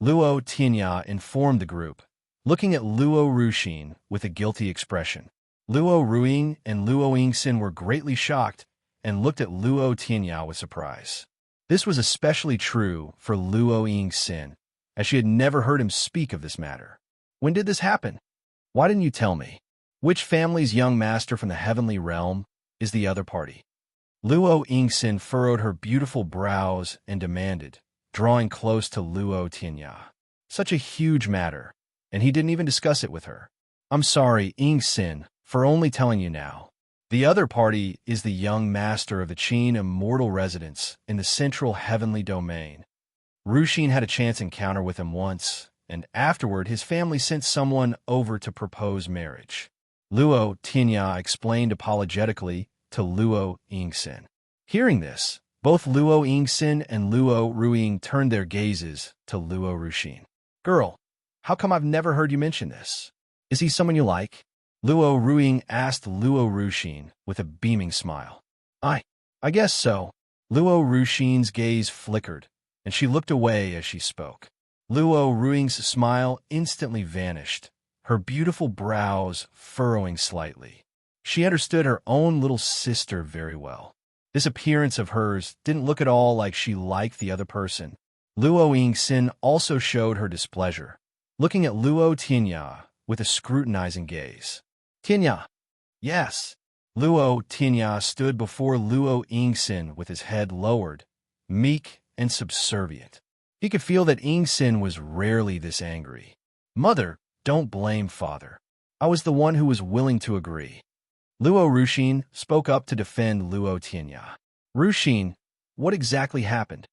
Luo Tianya informed the group, looking at Luo Ruxin with a guilty expression. Luo Ruiying and Luo Yingxin were greatly shocked and looked at Luo Tianya with surprise. This was especially true for Luo Yingxin, as she had never heard him speak of this matter. When did this happen? Why didn't you tell me? Which family's young master from the heavenly realm is the other party? Luo Yingxin furrowed her beautiful brows and demanded, drawing close to Luo Tianya. Such a huge matter, and he didn't even discuss it with her. I'm sorry, Yingxin, for only telling you now. The other party is the young master of the Qin immortal residence in the central heavenly domain. Ruxin had a chance encounter with him once, and afterward his family sent someone over to propose marriage. Luo Tianya explained apologetically to Luo Yingxin. Hearing this, both Luo Yingxin and Luo Ruiying turned their gazes to Luo Ruxin. Girl, how come I've never heard you mention this? Is he someone you like? Luo Ruiying asked Luo Ruxin with a beaming smile. I guess so. Luo Ruxin's gaze flickered, and she looked away as she spoke. Luo Ruiying's smile instantly vanished, her beautiful brows furrowing slightly. She understood her own little sister very well. This appearance of hers didn't look at all like she liked the other person. Luo Yingxin also showed her displeasure, looking at Luo Tianya with a scrutinizing gaze. Tianya. Yes. Luo Tianya stood before Luo Yingxin with his head lowered, meek and subservient. He could feel that Yingxin was rarely this angry. Mother, don't blame father. I was the one who was willing to agree. Luo Ruxin spoke up to defend Luo Tianya. Ruxin, what exactly happened?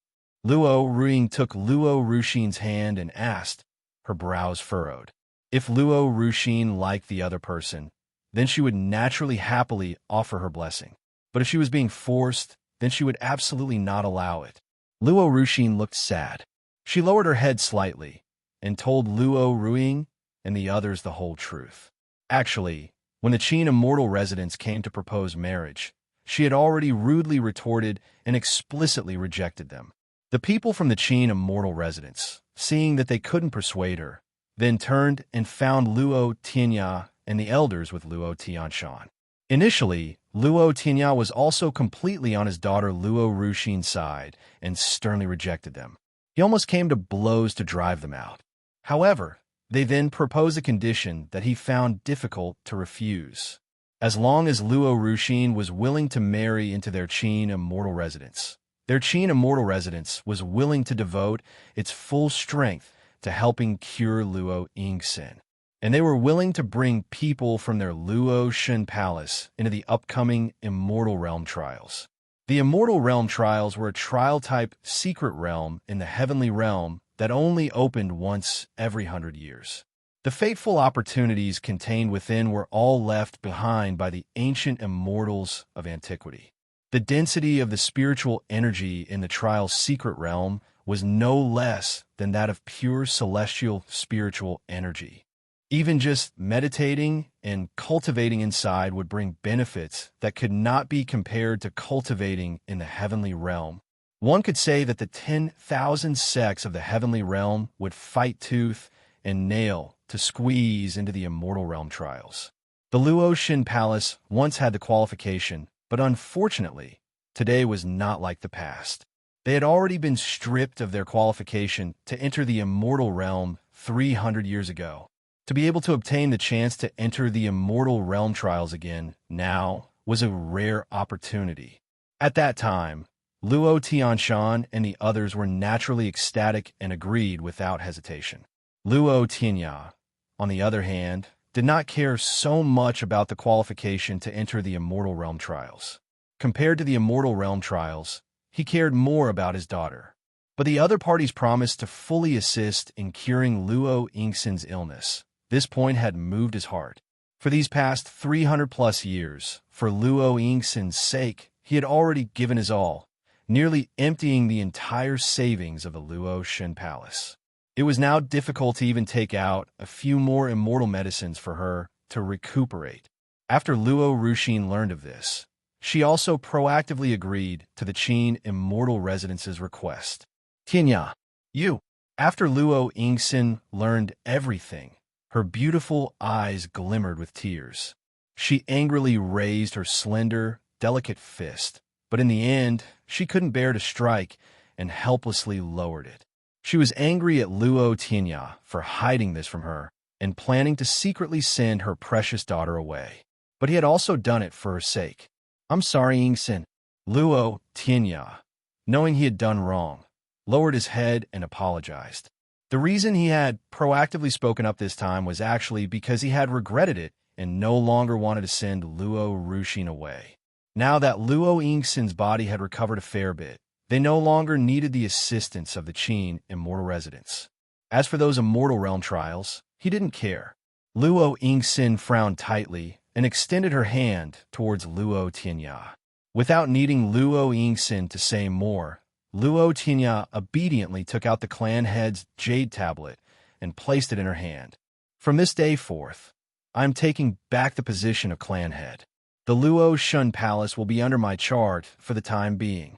Luo Ruing took Luo Ruxin's hand and asked, her brows furrowed. If Luo Ruxin liked the other person, then she would naturally happily offer her blessing. But if she was being forced, then she would absolutely not allow it. Luo Ruxin looked sad. She lowered her head slightly and told Luo Ruing and the others the whole truth. Actually, when the Qin immortal residents came to propose marriage, she had already rudely retorted and explicitly rejected them. The people from the Qin immortal residents, seeing that they couldn't persuade her, then turned and found Luo Tianya and the elders with Luo Tianshan. Initially, Luo Tianya was also completely on his daughter Luo Ruxin's side and sternly rejected them. He almost came to blows to drive them out. However, they then proposed a condition that he found difficult to refuse. As long as Luo Ruxin was willing to marry into their Qin immortal residence, their Qin immortal residence was willing to devote its full strength to helping cure Luo Yingxin. And they were willing to bring people from their Luo Shen Palace into the upcoming Immortal Realm trials. The Immortal Realm trials were a trial-type secret realm in the Heavenly Realm that only opened once every 100 years. The fateful opportunities contained within were all left behind by the ancient immortals of antiquity. The density of the spiritual energy in the trial's secret realm was no less than that of pure celestial spiritual energy. Even just meditating and cultivating inside would bring benefits that could not be compared to cultivating in the heavenly realm. One could say that the 10,000 sects of the heavenly realm would fight tooth and nail to squeeze into the immortal realm trials. The Luo Shen Palace once had the qualification, but unfortunately, today was not like the past. They had already been stripped of their qualification to enter the immortal realm 300 years ago. To be able to obtain the chance to enter the immortal realm trials again now was a rare opportunity. At that time, Luo Tianshan and the others were naturally ecstatic and agreed without hesitation. Luo Tianya, on the other hand, did not care so much about the qualification to enter the Immortal Realm trials. Compared to the Immortal Realm trials, he cared more about his daughter. But the other parties promised to fully assist in curing Luo Yingxin's illness. This point had moved his heart. For these past 300-plus years, for Luo Yingxin's sake, he had already given his all, nearly emptying the entire savings of the Luo Shen Palace. It was now difficult to even take out a few more immortal medicines for her to recuperate. After Luo Ruxin learned of this, she also proactively agreed to the Qin Immortal Residence's request. Tianya, you. After Luo Yingxin learned everything, her beautiful eyes glimmered with tears. She angrily raised her slender, delicate fist, but in the end, she couldn't bear to strike and helplessly lowered it. She was angry at Luo Tianya for hiding this from her and planning to secretly send her precious daughter away. But he had also done it for her sake. I'm sorry, Yingxin. Luo Tianya, knowing he had done wrong, lowered his head and apologized. The reason he had proactively spoken up this time was actually because he had regretted it and no longer wanted to send Luo Ruxin away. Now that Luo Yingxin's body had recovered a fair bit, they no longer needed the assistance of the Qin Immortal Residents. As for those Immortal Realm trials, he didn't care. Luo Yingxin frowned tightly and extended her hand towards Luo Tianya. Without needing Luo Yingxin to say more, Luo Tianya obediently took out the clan head's jade tablet and placed it in her hand. From this day forth, I am taking back the position of clan head. The Luo Shen Palace will be under my charge for the time being.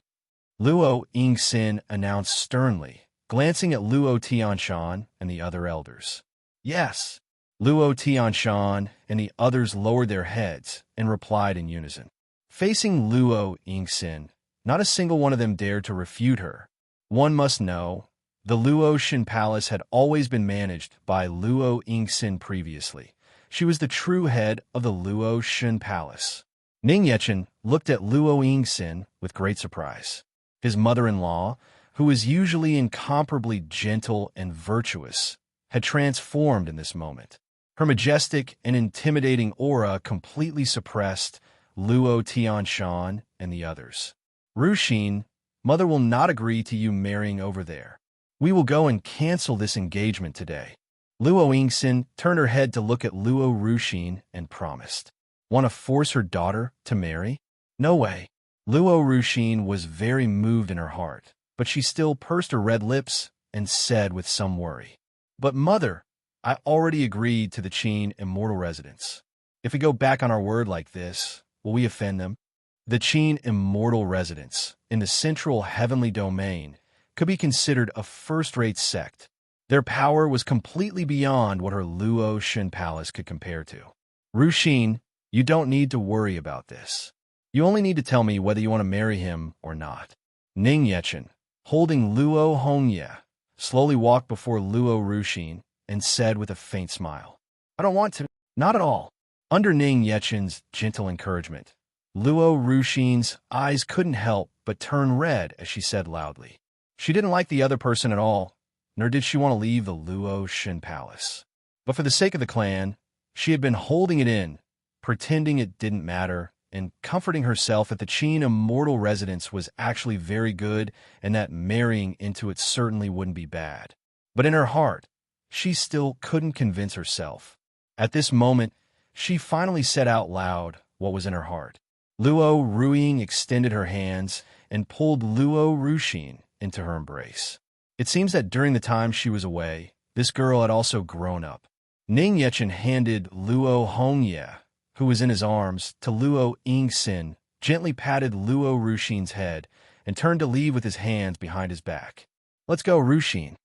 Luo Yingxin announced sternly, glancing at Luo Tianshan and the other elders. Yes. Luo Tianshan and the others lowered their heads and replied in unison. Facing Luo Yingxin, not a single one of them dared to refute her. One must know, the Luo Shen Palace had always been managed by Luo Yingxin previously. She was the true head of the Luo Shen Palace. Ning Yechen looked at Luo Yingxin with great surprise. His mother-in-law, who was usually incomparably gentle and virtuous, had transformed in this moment. Her majestic and intimidating aura completely suppressed Luo Tianshan and the others. Ruxin, Mother will not agree to you marrying over there. We will go and cancel this engagement today. Luo Yingxin turned her head to look at Luo Ruxin and promised. Want to force her daughter to marry? No way. Luo Ruxin was very moved in her heart, but she still pursed her red lips and said with some worry. But Mother, I already agreed to the Qin immortal residence. If we go back on our word like this, will we offend them? The Qin immortal residence, in the central heavenly domain, could be considered a first-rate sect. Their power was completely beyond what her Luo Shen palace could compare to. Ruxin, you don't need to worry about this. You only need to tell me whether you want to marry him or not. Ning Yechen, holding Luo Hongye, slowly walked before Luo Ruxin and said with a faint smile, I don't want to. Not at all. Under Ning Yechen's gentle encouragement, Luo Ruxin's eyes couldn't help but turn red as she said loudly. She didn't like the other person at all, nor did she want to leave the Luo Shen palace. But for the sake of the clan, she had been holding it in, pretending it didn't matter, and comforting herself that the Qin immortal residence was actually very good and that marrying into it certainly wouldn't be bad. But in her heart, she still couldn't convince herself. At this moment, she finally said out loud what was in her heart. Luo Ruiying extended her hands and pulled Luo Ruxin into her embrace. It seems that during the time she was away, this girl had also grown up. Ning Yechen handed Luo Hongye, who was in his arms, to Luo Yingxin, gently patted Luo Ruxin's head, and turned to leave with his hands behind his back. Let's go, Ruxin.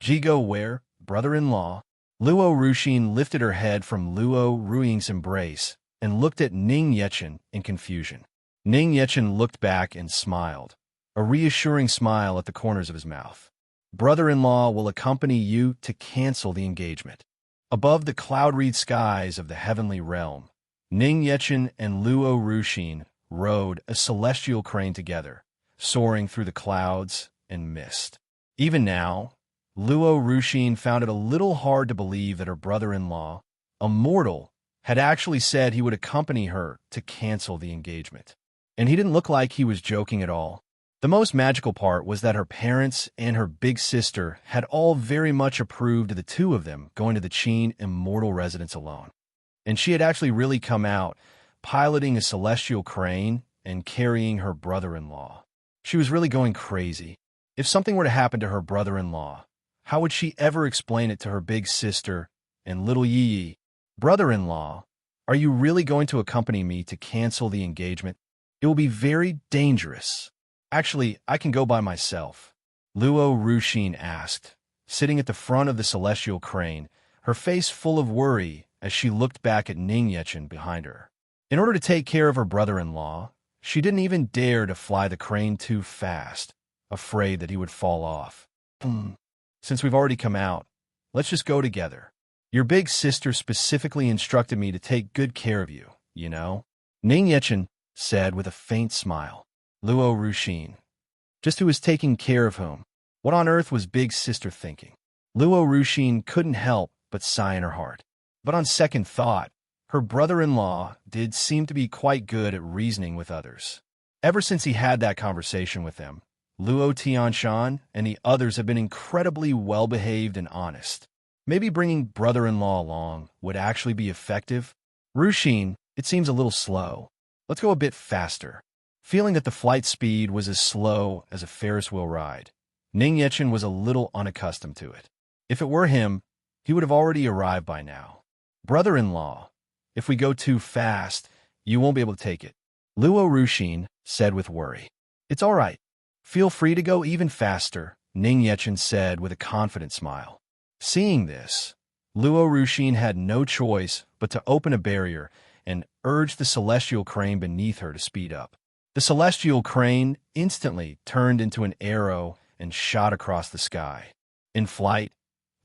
Jigo where, brother-in-law? Luo Ruxin lifted her head from Luo Ruiying's embrace and looked at Ning Yechen in confusion. Ning Yechen looked back and smiled, a reassuring smile at the corners of his mouth. Brother-in-law will accompany you to cancel the engagement. Above the cloud-wreathed skies of the heavenly realm, Ning Yechen and Luo Ruxin rode a celestial crane together, soaring through the clouds and mist. Even now, Luo Ruxin found it a little hard to believe that her brother-in-law, a mortal, had actually said he would accompany her to cancel the engagement. And he didn't look like he was joking at all. The most magical part was that her parents and her big sister had all very much approved of the two of them going to the Qin immortal residence alone. And she had actually really come out, piloting a celestial crane and carrying her brother-in-law. She was really going crazy. If something were to happen to her brother-in-law, how would she ever explain it to her big sister and little Yi? Brother-in-law, are you really going to accompany me to cancel the engagement? It will be very dangerous. Actually, I can go by myself. Luo Ruxin asked, sitting at the front of the celestial crane, her face full of worry as she looked back at Ning Yechen behind her. In order to take care of her brother-in-law, she didn't even dare to fly the crane too fast, afraid that he would fall off. Since we've already come out, let's just go together. Your big sister specifically instructed me to take good care of you, you know? Ning Yechen said with a faint smile. Luo Ruxin. Just who was taking care of whom? What on earth was big sister thinking? Luo Ruxin couldn't help but sigh in her heart. But on second thought, her brother-in-law did seem to be quite good at reasoning with others. Ever since he had that conversation with them, Luo Tianshan and the others have been incredibly well-behaved and honest. Maybe bringing brother-in-law along would actually be effective. Ruxin, it seems a little slow. Let's go a bit faster. Feeling that the flight speed was as slow as a Ferris wheel ride, Ning Yechen was a little unaccustomed to it. If it were him, he would have already arrived by now. Brother-in-law, if we go too fast, you won't be able to take it. Luo Ruxin said with worry. It's all right. Feel free to go even faster, Ning Yechen said with a confident smile. Seeing this, Luo Ruxin had no choice but to open a barrier and urge the celestial crane beneath her to speed up. The celestial crane instantly turned into an arrow and shot across the sky. In flight,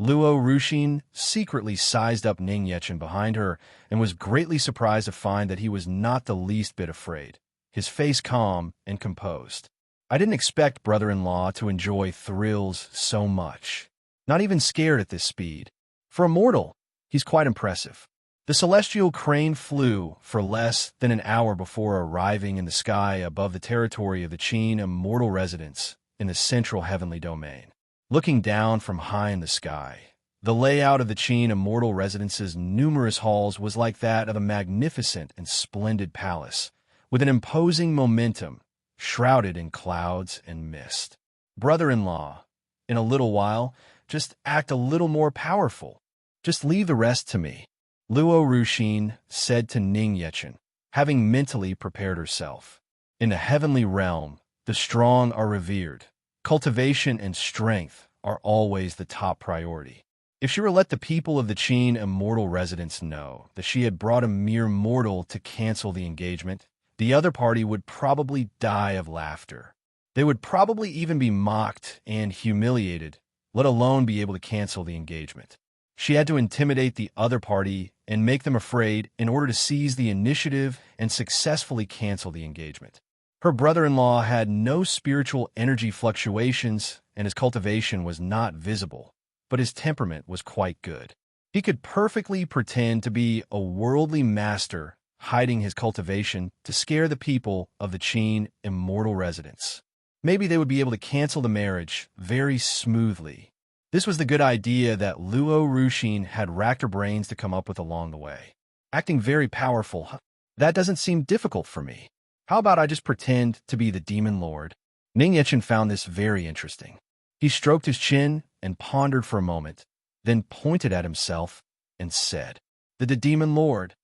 Luo Ruxin secretly sized up Ning Yechen behind her and was greatly surprised to find that he was not the least bit afraid, his face calm and composed. I didn't expect brother-in-law to enjoy thrills so much. Not even scared at this speed. For a mortal, He's quite impressive. The celestial crane flew for less than an hour before arriving in the sky above the territory of the Qin immortal residence in the central heavenly domain. Looking down from high in the sky, the layout of the Qin immortal residence's numerous halls was like that of a magnificent and splendid palace, with an imposing momentum, shrouded in clouds and mist. Brother-in-law, in a little while, just act a little more powerful. Just leave the rest to me, Luo Ruxin said to Ning Yechen, having mentally prepared herself. In the heavenly realm, the strong are revered. Cultivation and strength are always the top priority. If she were to let the people of the Qin immortal residence know that she had brought a mere mortal to cancel the engagement, the other party would probably die of laughter. They would probably even be mocked and humiliated, let alone be able to cancel the engagement. She had to intimidate the other party and make them afraid in order to seize the initiative and successfully cancel the engagement. Her brother-in-law had no spiritual energy fluctuations and his cultivation was not visible, but his temperament was quite good. He could perfectly pretend to be a worldly master, hiding his cultivation to scare the people of the Qin immortal residence. Maybe they would be able to cancel the marriage very smoothly. This was the good idea that Luo Ruxin had racked her brains to come up with along the way. Acting very powerful, that doesn't seem difficult for me. How about I just pretend to be the demon lord? Ning Yechen found this very interesting. He stroked his chin and pondered for a moment, then pointed at himself and said, The demon lord.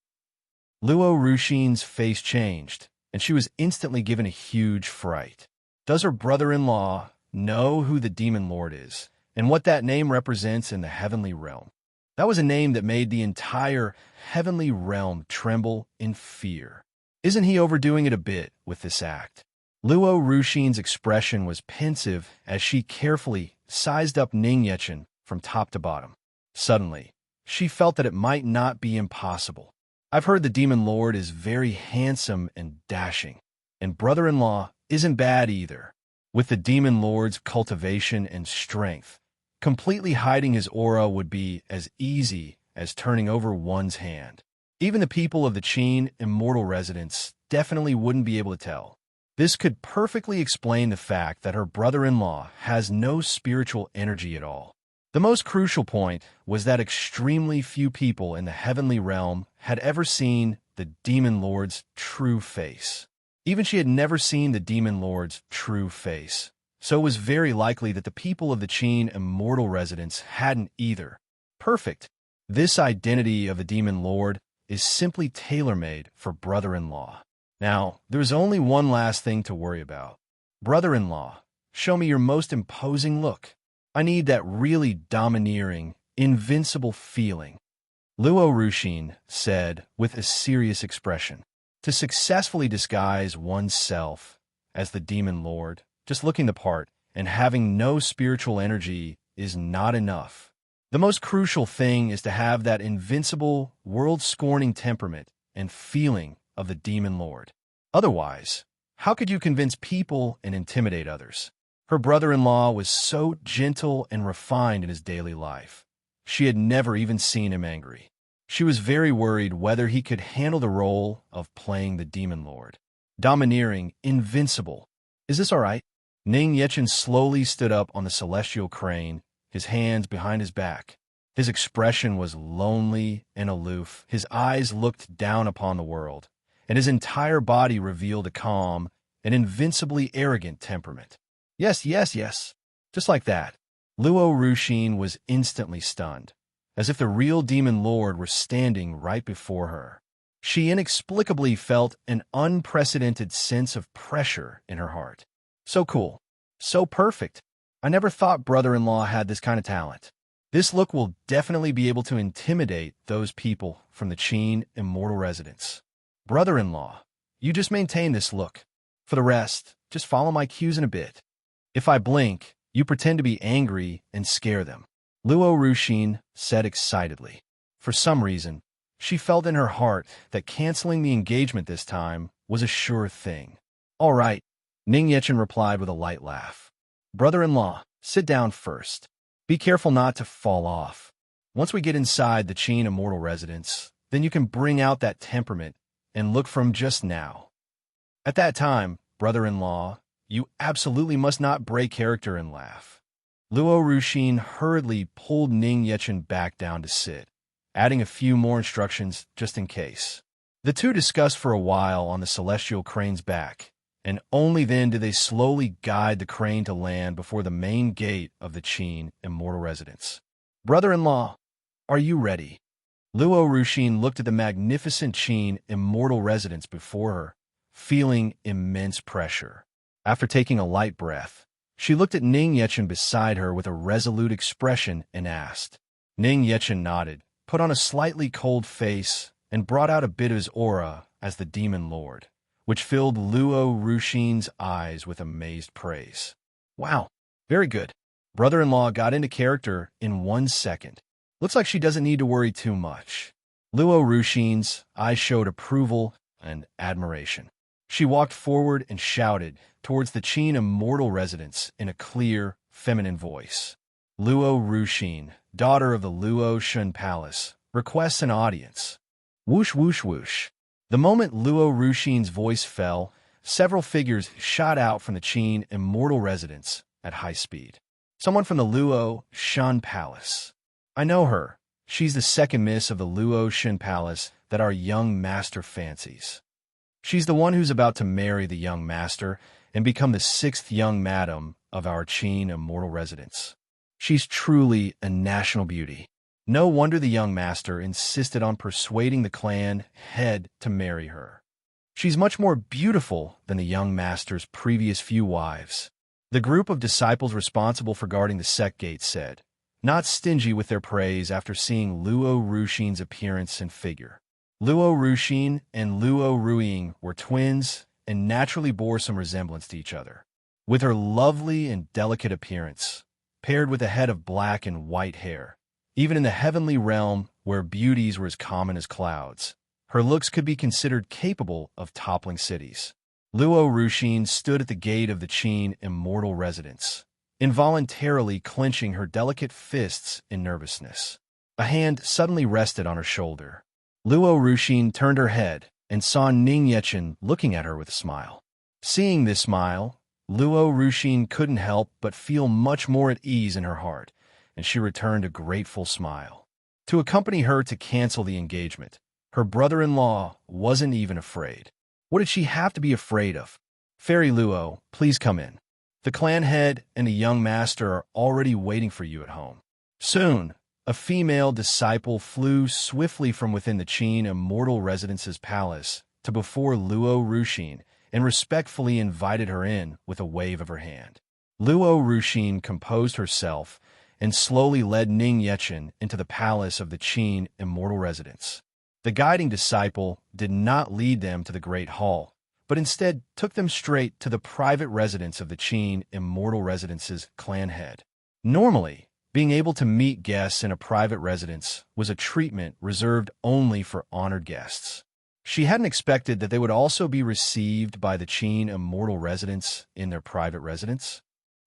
Luo Ruxin's face changed, and she was instantly given a huge fright. Does her brother-in-law know who the demon lord is, and what that name represents in the heavenly realm? That was a name that made the entire heavenly realm tremble in fear. Isn't he overdoing it a bit with this act? Luo Ruxin's expression was pensive as she carefully sized up Ning Yechen from top to bottom. Suddenly, she felt that it might not be impossible. I've heard the demon lord is very handsome and dashing, and brother-in-law isn't bad either. With the demon lord's cultivation and strength, completely hiding his aura would be as easy as turning over one's hand. Even the people of the Qin immortal residence definitely wouldn't be able to tell. This could perfectly explain the fact that her brother-in-law has no spiritual energy at all. The most crucial point was that extremely few people in the heavenly realm had ever seen the demon lord's true face. Even she had never seen the demon lord's true face, so it was very likely that the people of the Qin immortal residence hadn't either. Perfect. This identity of the demon lord is simply tailor-made for brother-in-law. Now, there's only one last thing to worry about. Brother-in-law, show me your most imposing look. I need that really domineering, invincible feeling. Luo Ruxin said with a serious expression. To successfully disguise oneself as the demon lord, just looking the part and having no spiritual energy is not enough. The most crucial thing is to have that invincible, world-scorning temperament and feeling of the demon lord. Otherwise, how could you convince people and intimidate others? Her brother-in-law was so gentle and refined in his daily life. She had never even seen him angry. She was very worried whether he could handle the role of playing the demon lord. Domineering, invincible. Is this all right? Ning Yechen slowly stood up on the celestial crane, his hands behind his back. His expression was lonely and aloof. His eyes looked down upon the world, and his entire body revealed a calm and invincibly arrogant temperament. Yes, yes, yes. Just like that. Luo Ruxin was instantly stunned, as if the real demon lord were standing right before her. She inexplicably felt an unprecedented sense of pressure in her heart. So cool. So perfect. I never thought brother-in-law had this kind of talent. This look will definitely be able to intimidate those people from the Qin immortal residence. Brother-in-law, you just maintain this look. For the rest, just follow my cues in a bit. If I blink, you pretend to be angry and scare them. Luo Ruxin said excitedly. For some reason, she felt in her heart that canceling the engagement this time was a sure thing. All right, Ning Yechen replied with a light laugh. Brother-in-law, sit down first. Be careful not to fall off. Once we get inside the Qin Immortal Residence, then you can bring out that temperament and look from just now. At that time, brother-in-law, you absolutely must not break character and laugh. Luo Ruxin hurriedly pulled Ning Yechen back down to sit, adding a few more instructions just in case. The two discussed for a while on the celestial crane's back, and only then did they slowly guide the crane to land before the main gate of the Qin Immortal Residence. Brother-in-law, are you ready? Luo Ruxin looked at the magnificent Qin Immortal Residence before her, feeling immense pressure. After taking a light breath, she looked at Ning Yechen beside her with a resolute expression and asked. Ning Yechen nodded, put on a slightly cold face, and brought out a bit of his aura as the Demon Lord, which filled Luo Ruxin's eyes with amazed praise. Wow, very good. Brother-in-law got into character in 1 second. Looks like she doesn't need to worry too much. Luo Ruxin's eyes showed approval and admiration. She walked forward and shouted towards the Qin Immortal Residence in a clear, feminine voice. Luo Ruxin, daughter of the Luo Shun Palace, requests an audience. Whoosh, whoosh, whoosh. The moment Luo Ruxin's voice fell, several figures shot out from the Qin Immortal Residence at high speed. Someone from the Luo Shun Palace. I know her. She's the second miss of the Luo Shun Palace that our young master fancies. She's the one who's about to marry the young master and become the 6th young madam of our Qin Immortal Residence. She's truly a national beauty. No wonder the young master insisted on persuading the clan head to marry her. She's much more beautiful than the young master's previous few wives. The group of disciples responsible for guarding the sect gate said, not stingy with their praise after seeing Luo Ruxin's appearance and figure. Luo Ruxin and Luo Ruiying were twins and naturally bore some resemblance to each other. With her lovely and delicate appearance, paired with a head of black and white hair, even in the heavenly realm where beauties were as common as clouds, her looks could be considered capable of toppling cities. Luo Ruxin stood at the gate of the Qin Immortal Residence, involuntarily clenching her delicate fists in nervousness. A hand suddenly rested on her shoulder. Luo Ruxin turned her head and saw Ning Yechen looking at her with a smile. Seeing this smile, Luo Ruxin couldn't help but feel much more at ease in her heart, and she returned a grateful smile. To accompany her to cancel the engagement, her brother-in-law wasn't even afraid. What did she have to be afraid of? Fairy Luo, please come in. The clan head and the young master are already waiting for you at home. Soon, a female disciple flew swiftly from within the Qin Immortal Residence's palace to before Luo Ruxin and respectfully invited her in with a wave of her hand. Luo Ruxin composed herself and slowly led Ning Yechen into the palace of the Qin Immortal Residence. The guiding disciple did not lead them to the Great Hall, but instead took them straight to the private residence of the Qin Immortal Residence's clan head. Normally, being able to meet guests in a private residence was a treatment reserved only for honored guests. She hadn't expected that they would also be received by the Qin Immortal Residence in their private residence.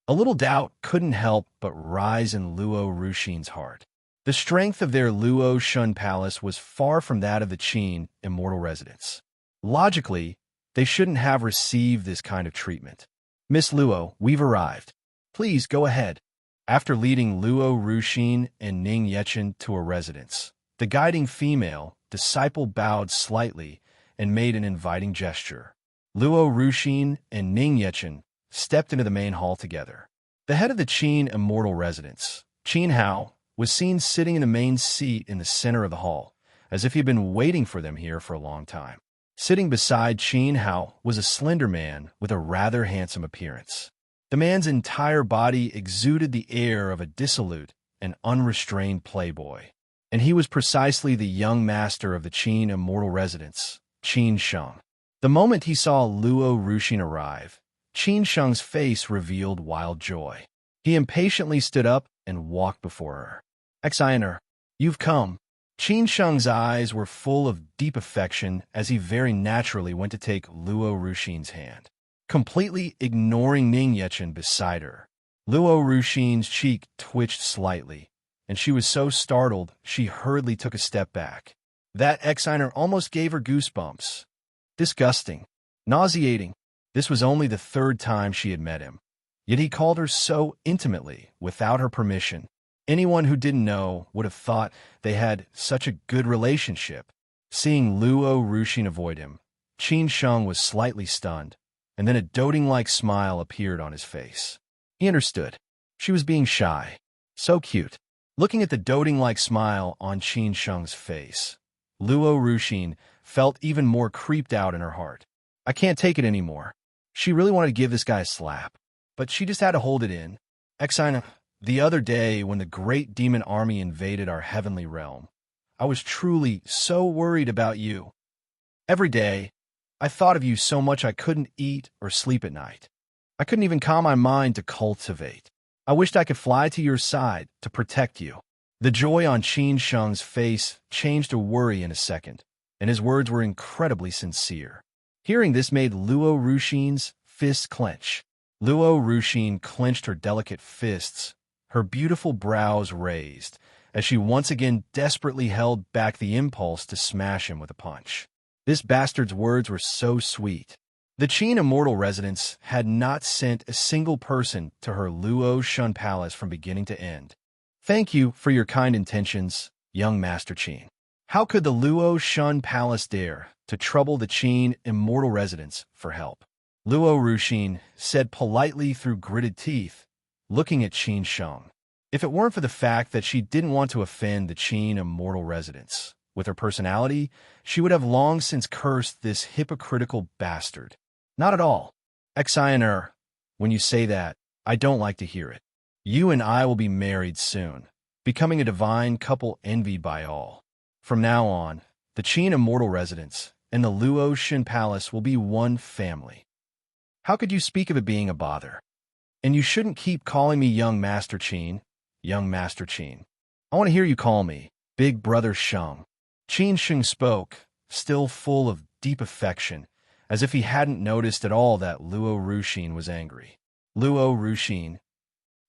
A little doubt couldn't help but rise in Luo Ruxin's heart. The strength of their Luo Shun Palace was far from that of the Qin Immortal Residence. Logically, they shouldn't have received this kind of treatment. Miss Luo, we've arrived. Please go ahead. After leading Luo Ruxin and Ning Yechen to a residence, the guiding female disciple bowed slightly and made an inviting gesture. Luo Ruxin and Ning Yechen stepped into the main hall together. The head of the Qin Immortal Residence, Qin Hao, was seen sitting in the main seat in the center of the hall, as if he'd been waiting for them here for a long time. Sitting beside Qin Hao was a slender man with a rather handsome appearance. The man's entire body exuded the air of a dissolute and unrestrained playboy, and he was precisely the young master of the Qin Immortal Residence, Qin Sheng. The moment he saw Luo Ruxin arrive, Qin Sheng's face revealed wild joy. He impatiently stood up and walked before her. Exiner, you've come. Qin Sheng's eyes were full of deep affection as he very naturally went to take Luo Ruxin's hand. Completely ignoring Ning Yechen beside her, Luo Ruxin's cheek twitched slightly, and she was so startled she hurriedly took a step back. That exiner almost gave her goosebumps. Disgusting. Nauseating. This was only the third time she had met him. Yet he called her so intimately, without her permission. Anyone who didn't know would have thought they had such a good relationship. Seeing Luo Ruxin avoid him, Qin Sheng was slightly stunned, and then a doting-like smile appeared on his face. He understood. She was being shy. So cute. Looking at the doting-like smile on Qin Sheng's face, Luo Ruxin felt even more creeped out in her heart. I can't take it anymore. She really wanted to give this guy a slap, but she just had to hold it in. Exina, the other day when the great demon army invaded our heavenly realm, I was truly so worried about you. Every day, I thought of you so much I couldn't eat or sleep at night. I couldn't even calm my mind to cultivate. I wished I could fly to your side to protect you. The joy on Qin Sheng's face changed to worry in a second, and his words were incredibly sincere. Hearing this made Luo Ruxin's fists clench. Luo Ruxin clenched her delicate fists, her beautiful brows raised, as she once again desperately held back the impulse to smash him with a punch. This bastard's words were so sweet. The Qin Immortal Residence had not sent a single person to her Luo Shun Palace from beginning to end. Thank you for your kind intentions, young Master Qin. How could the Luo Shun Palace dare to trouble the Qin Immortal Residence for help? Luo Ruxin said politely through gritted teeth, looking at Qin Sheng. If it weren't for the fact that she didn't want to offend the Qin Immortal Residence, with her personality, she would have long since cursed this hypocritical bastard. Not at all. Exiner, when you say that, I don't like to hear it. You and I will be married soon, becoming a divine couple envied by all. From now on, the Qin Immortal Residence and the Luo Shin Palace will be one family. How could you speak of it being a bother? And you shouldn't keep calling me young Master Qin, young Master Qin. I want to hear you call me Big Brother Sheng. Qin Sheng spoke, still full of deep affection, as if he hadn't noticed at all that Luo Ruxin was angry. Luo Ruxin.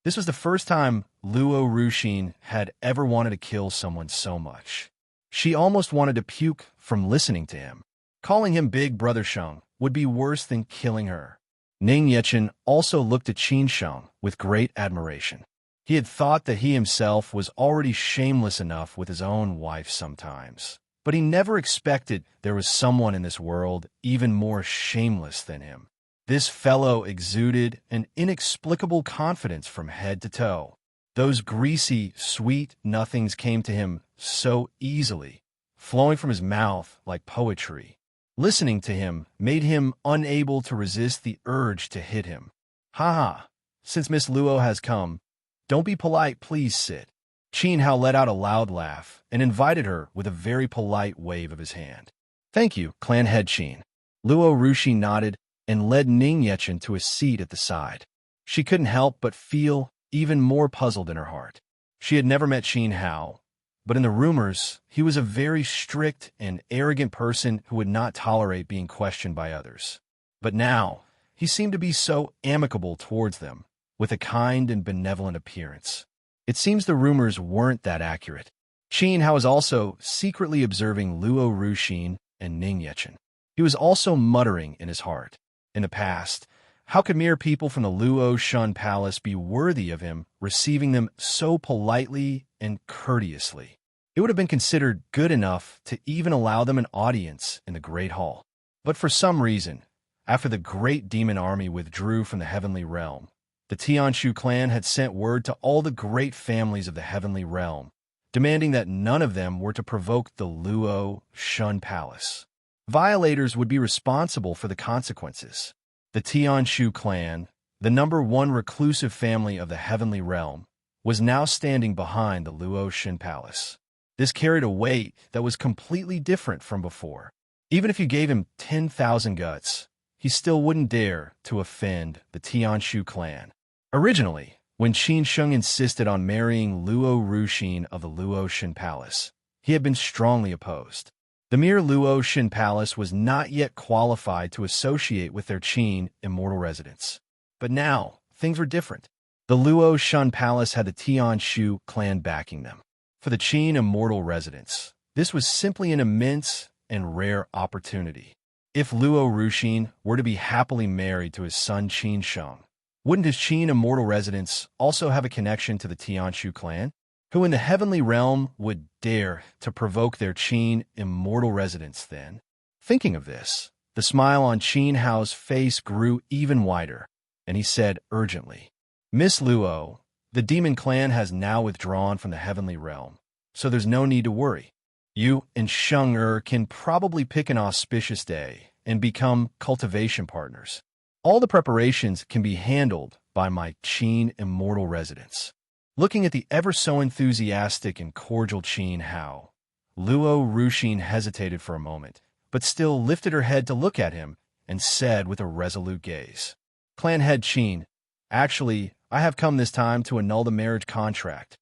This was the first time Luo Ruxin had ever wanted to kill someone so much. She almost wanted to puke from listening to him. Calling him Big Brother Sheng would be worse than killing her. Ning Yechen also looked at Qin Sheng with great admiration. He had thought that he himself was already shameless enough with his own wife sometimes, but he never expected there was someone in this world even more shameless than him. This fellow exuded an inexplicable confidence from head to toe. Those greasy, sweet nothings came to him so easily, flowing from his mouth like poetry. Listening to him made him unable to resist the urge to hit him. Ha ha, since Miss Luo has come, don't be polite, please sit. Qin Hao let out a loud laugh and invited her with a very polite wave of his hand. Thank you, clan head Qin. Luo Ruxi nodded and led Ning Yechen to a seat at the side. She couldn't help but feel even more puzzled in her heart. She had never met Qin Hao, but in the rumors, he was a very strict and arrogant person who would not tolerate being questioned by others. But now, he seemed to be so amicable towards them, with a kind and benevolent appearance. It seems the rumors weren't that accurate. Qin Hao was also secretly observing Luo Ruxin and Ning Yechen. He was also muttering in his heart. In the past, how could mere people from the Luo Shun Palace be worthy of him receiving them so politely and courteously? It would have been considered good enough to even allow them an audience in the Great Hall. But for some reason, after the great demon army withdrew from the heavenly realm, the Tianshu clan had sent word to all the great families of the heavenly realm, demanding that none of them were to provoke the Luo Shun Palace. Violators would be responsible for the consequences. The Tianshu clan, the #1 reclusive family of the heavenly realm, was now standing behind the Luo Shin Palace. This carried a weight that was completely different from before. Even if you gave him 10,000 guts, he still wouldn't dare to offend the Tianshu clan. Originally, when Qin Sheng insisted on marrying Luo Ruxin of the Luo Shin Palace, he had been strongly opposed. The mere Luo Shin Palace was not yet qualified to associate with their Qin Immortal Residence. But now, things were different. The Luo Shun Palace had the Tian Shu clan backing them. For the Qin immortal residents, this was simply an immense and rare opportunity. If Luo Ruxin were to be happily married to his son Qin Sheng, wouldn't his Qin immortal residents also have a connection to the Tianshu clan, who in the heavenly realm would dare to provoke their Qin immortal residents then? Thinking of this, the smile on Qin Hao's face grew even wider, and he said urgently, "Miss Luo, the demon clan has now withdrawn from the heavenly realm, so there's no need to worry. You and Sheng can probably pick an auspicious day and become cultivation partners. All the preparations can be handled by my Qin immortal residents." Looking at the ever-so-enthusiastic and cordial Qin Hao, Luo Ruxin hesitated for a moment, but still lifted her head to look at him and said with a resolute gaze, "Clan head Qin, actually, I have come this time to annul the marriage contract."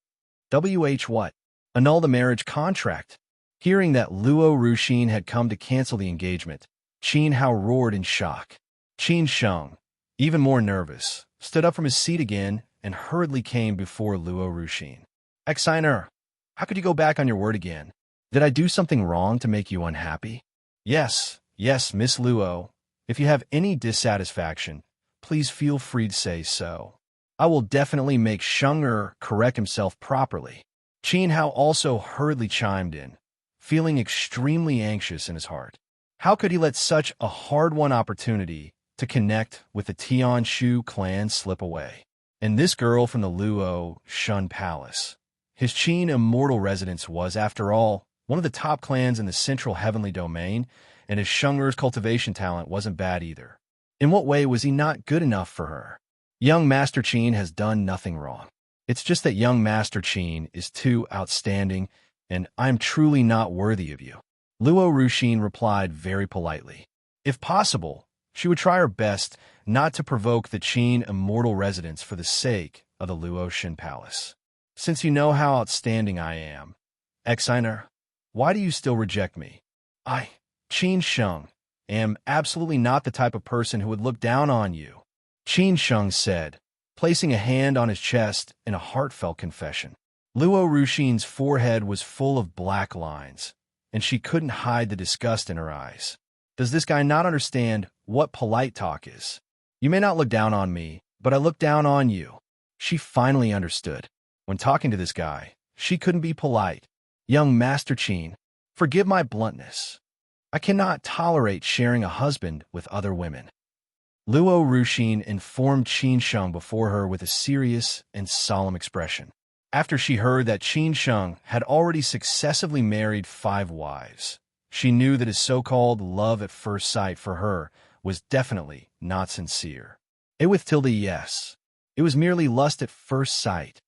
What? Annul the marriage contract? Hearing that Luo Ruxin had come to cancel the engagement, Qin Hao roared in shock. Qin Sheng, even more nervous, stood up from his seat again and hurriedly came before Luo Ruxin. "Exiner, how could you go back on your word again? Did I do something wrong to make you unhappy?" Yes, Miss Luo. If you have any dissatisfaction, please feel free to say so. I will definitely make Sheng correct himself properly." Qin Hao also hurriedly chimed in, feeling extremely anxious in his heart. How could he let such a hard-won opportunity to connect with the Tianshu clan slip away? And this girl from the Luo Shun Palace, his Qin immortal residence, was, after all, one of the top clans in the central heavenly domain, and his Sheng'er's cultivation talent wasn't bad either. In what way was he not good enough for her? Young Master Qin has done nothing wrong. It's just that young Master Qin is too outstanding, and I'm truly not worthy of you. Luo Ruxin replied very politely. If possible, she would try her best not to provoke the Qin immortal residents for the sake of the Luo Shin Palace. Since you know how outstanding I am, Exiner, why do you still reject me? I, Qin Sheng, am absolutely not the type of person who would look down on you, Qin Sheng said, placing a hand on his chest in a heartfelt confession. Luo Ruxin's forehead was full of black lines, and she couldn't hide the disgust in her eyes. Does this guy not understand what polite talk is? You may not look down on me, but I look down on you. She finally understood. When talking to this guy, she couldn't be polite. Young Master Qin, forgive my bluntness. I cannot tolerate sharing a husband with other women. Luo Ruxin informed Qin Sheng before her with a serious and solemn expression. After she heard that Qin Sheng had already successively married 5 wives, she knew that his so-called love at first sight for her was definitely not sincere. It was merely lust at first sight.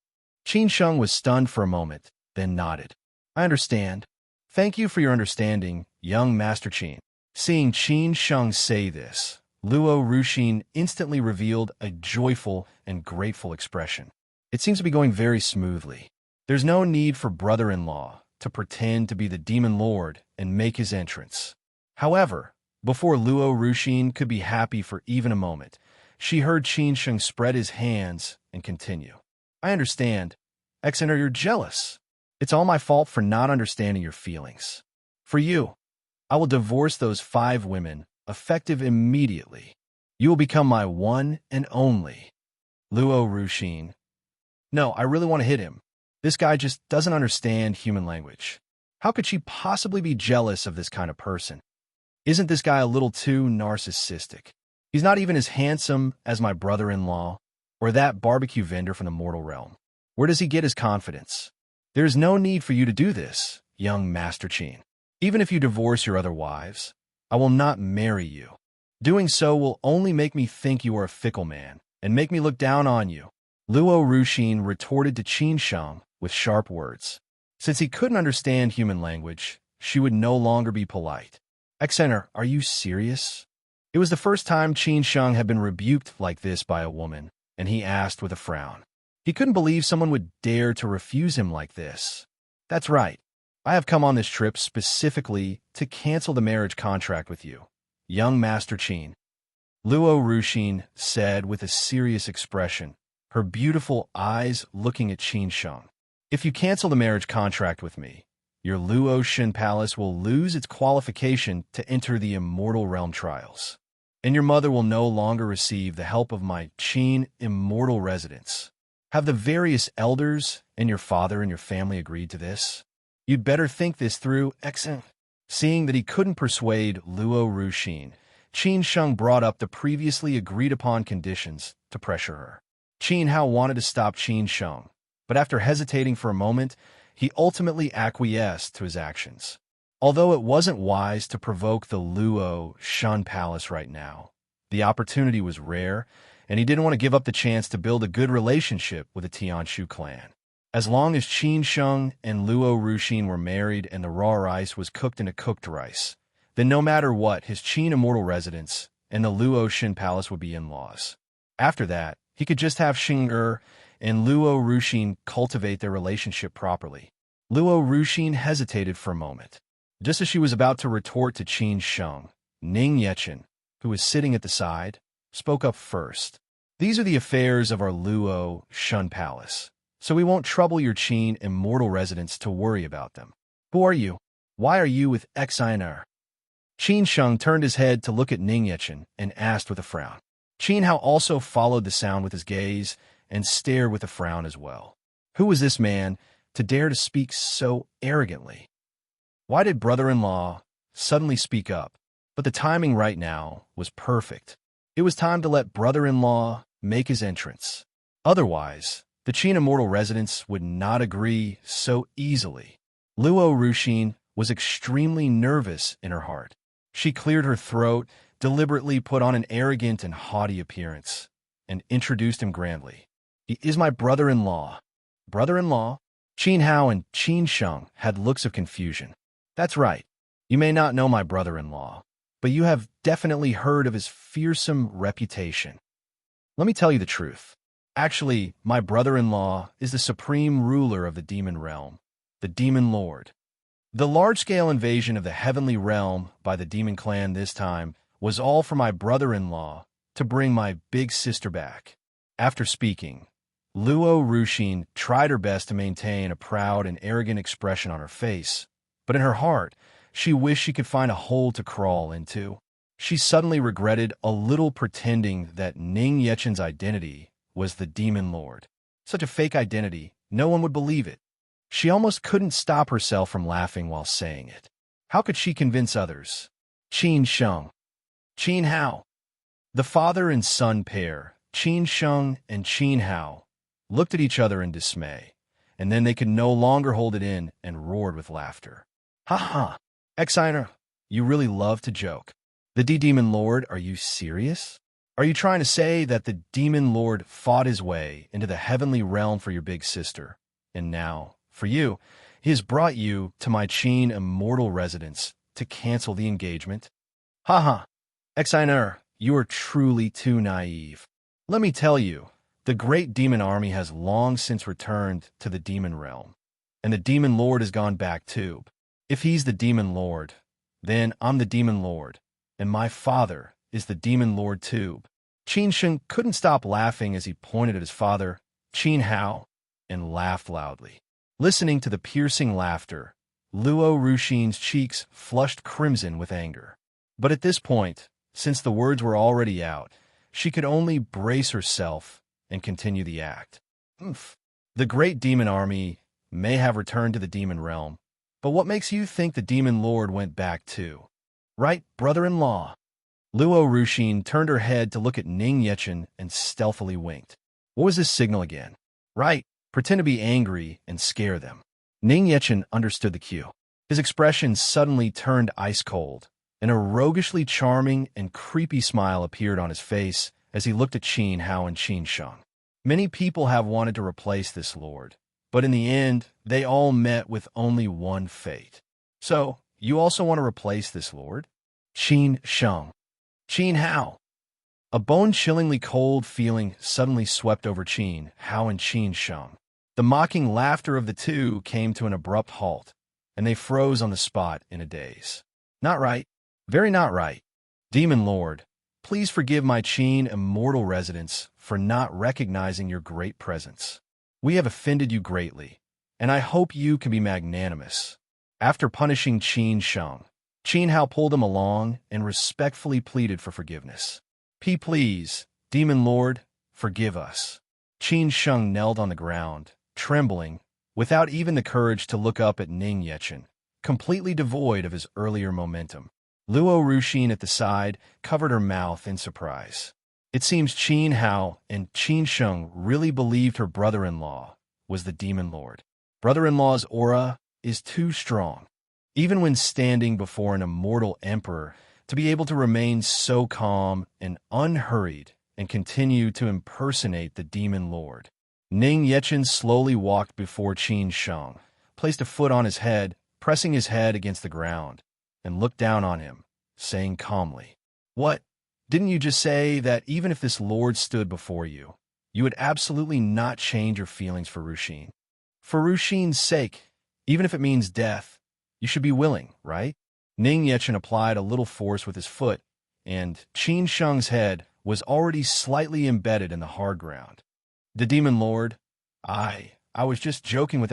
Qin Sheng was stunned for a moment, then nodded. I understand. Thank you for your understanding, young Master Qin. Seeing Qin Sheng say this, Luo Ruxin instantly revealed a joyful and grateful expression. It seems to be going very smoothly. There's no need for brother-in-law to pretend to be the demon lord and make his entrance. However, before Luo Ruxin could be happy for even a moment, she heard Qin Sheng spread his hands and continue. I understand. Exeter, you're jealous. It's all my fault for not understanding your feelings. For you, I will divorce those 5 women, effective immediately. You will become my one and only. Luo Ruxin. No, I really want to hit him. This guy just doesn't understand human language. How could she possibly be jealous of this kind of person? Isn't this guy a little too narcissistic? He's not even as handsome as my brother-in-law or that barbecue vendor from the mortal realm. Where does he get his confidence? There is no need for you to do this, young Master Qin. Even if you divorce your other wives, I will not marry you. Doing so will only make me think you are a fickle man and make me look down on you. Luo Ruxin retorted to Qin Sheng with sharp words. Since he couldn't understand human language, she would no longer be polite. Exeter, are you serious? It was the first time Qin Sheng had been rebuked like this by a woman, and he asked with a frown. He couldn't believe someone would dare to refuse him like this. That's right. I have come on this trip specifically to cancel the marriage contract with you, young Master Qin. Luo Ruxin said with a serious expression, her beautiful eyes looking at Qin Sheng. If you cancel the marriage contract with me, your Luo Shin Palace will lose its qualification to enter the Immortal Realm trials, and your mother will no longer receive the help of my Qin Immortal Residence. Have the various elders and your father and your family agreed to this? You'd better think this through, Exen. Seeing that he couldn't persuade Luo Ruxin, Qin Sheng brought up the previously agreed-upon conditions to pressure her. Qin Hao wanted to stop Qin Sheng, but after hesitating for a moment, he ultimately acquiesced to his actions. Although it wasn't wise to provoke the Luo Shan Palace right now, the opportunity was rare, and he didn't want to give up the chance to build a good relationship with the Tianshu clan. As long as Qin Sheng and Luo Ruxin were married and the raw rice was cooked into cooked rice, then no matter what, his Qin Immortal Residence and the Luo Shin Palace would be in-laws. After that, he could just have Xing and Luo Ruxin cultivate their relationship properly. Luo Ruxin hesitated for a moment. Just as she was about to retort to Qin Sheng, Ning Yechen, who was sitting at the side, spoke up first. These are the affairs of our Luo Shun Palace, so we won't trouble your Qin Immortal Residence to worry about them. Who are you? Why are you with Xiner? Qin Sheng turned his head to look at Ning Yechen and asked with a frown. Qin Hao also followed the sound with his gaze and stared with a frown as well. Who was this man to dare to speak so arrogantly? Why did brother-in-law suddenly speak up? But the timing right now was perfect. It was time to let brother-in-law make his entrance. Otherwise, the Qin Immortal Residence would not agree so easily. Luo Ruxin was extremely nervous in her heart. She cleared her throat, deliberately put on an arrogant and haughty appearance, and introduced him grandly. He is my brother-in-law. Brother-in-law? Qin Hao and Qin Sheng had looks of confusion. That's right. You may not know my brother-in-law, but you have definitely heard of his fearsome reputation. Let me tell you the truth. Actually, my brother-in-law is the supreme ruler of the demon realm, the Demon Lord. The large-scale invasion of the heavenly realm by the demon clan this time was all for my brother-in-law to bring my big sister back. After speaking, Luo Ruxin tried her best to maintain a proud and arrogant expression on her face, but in her heart, she wished she could find a hole to crawl into. She suddenly regretted a little pretending that Ning Yechen's identity was the Demon Lord. Such a fake identity, no one would believe it. She almost couldn't stop herself from laughing while saying it. How could she convince others? Qin Sheng. Qin Hao. The father and son pair, Qin Sheng and Qin Hao, looked at each other in dismay, and then they could no longer hold it in and roared with laughter. Ha ha! Xiner, you really love to joke. The Demon Lord, are you serious? Are you trying to say that the Demon Lord fought his way into the heavenly realm for your big sister, and now, for you, he has brought you to my Qin Immortal Residence to cancel the engagement? Ha ha! Xiner, you are truly too naive. Let me tell you, the great demon army has long since returned to the demon realm, and the Demon Lord has gone back too. If he's the Demon Lord, then I'm the Demon Lord, and my father is the Demon Lord too. Qin Sheng couldn't stop laughing as he pointed at his father, Qin Hao, and laughed loudly. Listening to the piercing laughter, Luo Ruxin's cheeks flushed crimson with anger. But at this point, since the words were already out, she could only brace herself and continue the act. The great demon army may have returned to the demon realm, but what makes you think the Demon Lord went back too? Right, brother-in-law? Luo Ruxin turned her head to look at Ning Yechen and stealthily winked. What was this signal again? Right, pretend to be angry and scare them. Ning Yechen understood the cue. His expression suddenly turned ice cold, and a roguishly charming and creepy smile appeared on his face as he looked at Qin Hao and Qin Sheng. Many people have wanted to replace this lord, but in the end, they all met with only one fate. So, you also want to replace this lord? Qin Sheng. Qin Hao. A bone-chillingly cold feeling suddenly swept over Qin Hao and Qin Sheng. The mocking laughter of the two came to an abrupt halt, and they froze on the spot in a daze. Not right. Very not right. Demon Lord, please forgive my Qin Immortal Residence for not recognizing your great presence. We have offended you greatly, and I hope you can be magnanimous." After punishing Qin Sheng, Qin Hao pulled him along and respectfully pleaded for forgiveness. Please, Demon Lord, forgive us." Qin Sheng knelt on the ground, trembling, without even the courage to look up at Ning Yechen, completely devoid of his earlier momentum. Luo Ruxin at the side covered her mouth in surprise. It seems Qin Hao and Qin Sheng really believed her brother-in-law was the Demon Lord. Brother-in-law's aura is too strong, even when standing before an immortal emperor, to be able to remain so calm and unhurried and continue to impersonate the Demon Lord. Ning Yechen slowly walked before Qin Sheng, placed a foot on his head, pressing his head against the ground, and looked down on him, saying calmly, "What? Didn't you just say that even if this lord stood before you, you would absolutely not change your feelings for Ruxin? For Ruxin's sake, even if it means death, you should be willing, right?" Ning Yechen applied a little force with his foot, and Qin Sheng's head was already slightly embedded in the hard ground. "The Demon Lord, I was just joking with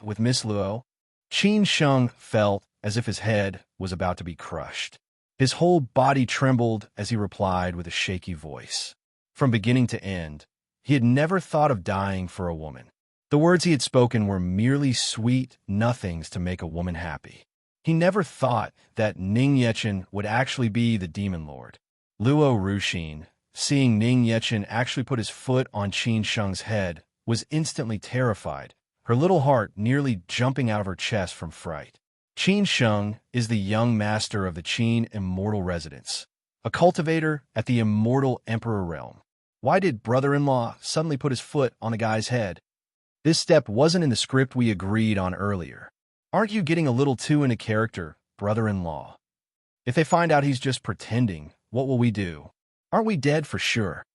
with Miss Luo." Qin Sheng felt as if his head was about to be crushed. His whole body trembled as he replied with a shaky voice. From beginning to end, he had never thought of dying for a woman. The words he had spoken were merely sweet nothings to make a woman happy. He never thought that Ning Yechen would actually be the Demon Lord. Luo Ruxin, seeing Ning Yechen actually put his foot on Qin Sheng's head, was instantly terrified, her little heart nearly jumping out of her chest from fright. Qin Sheng is the young master of the Qin Immortal Residence, a cultivator at the Immortal Emperor realm. Why did brother-in-law suddenly put his foot on the guy's head? This step wasn't in the script we agreed on earlier. Aren't you getting a little too into character, brother-in-law? If they find out he's just pretending, what will we do? Aren't we dead for sure?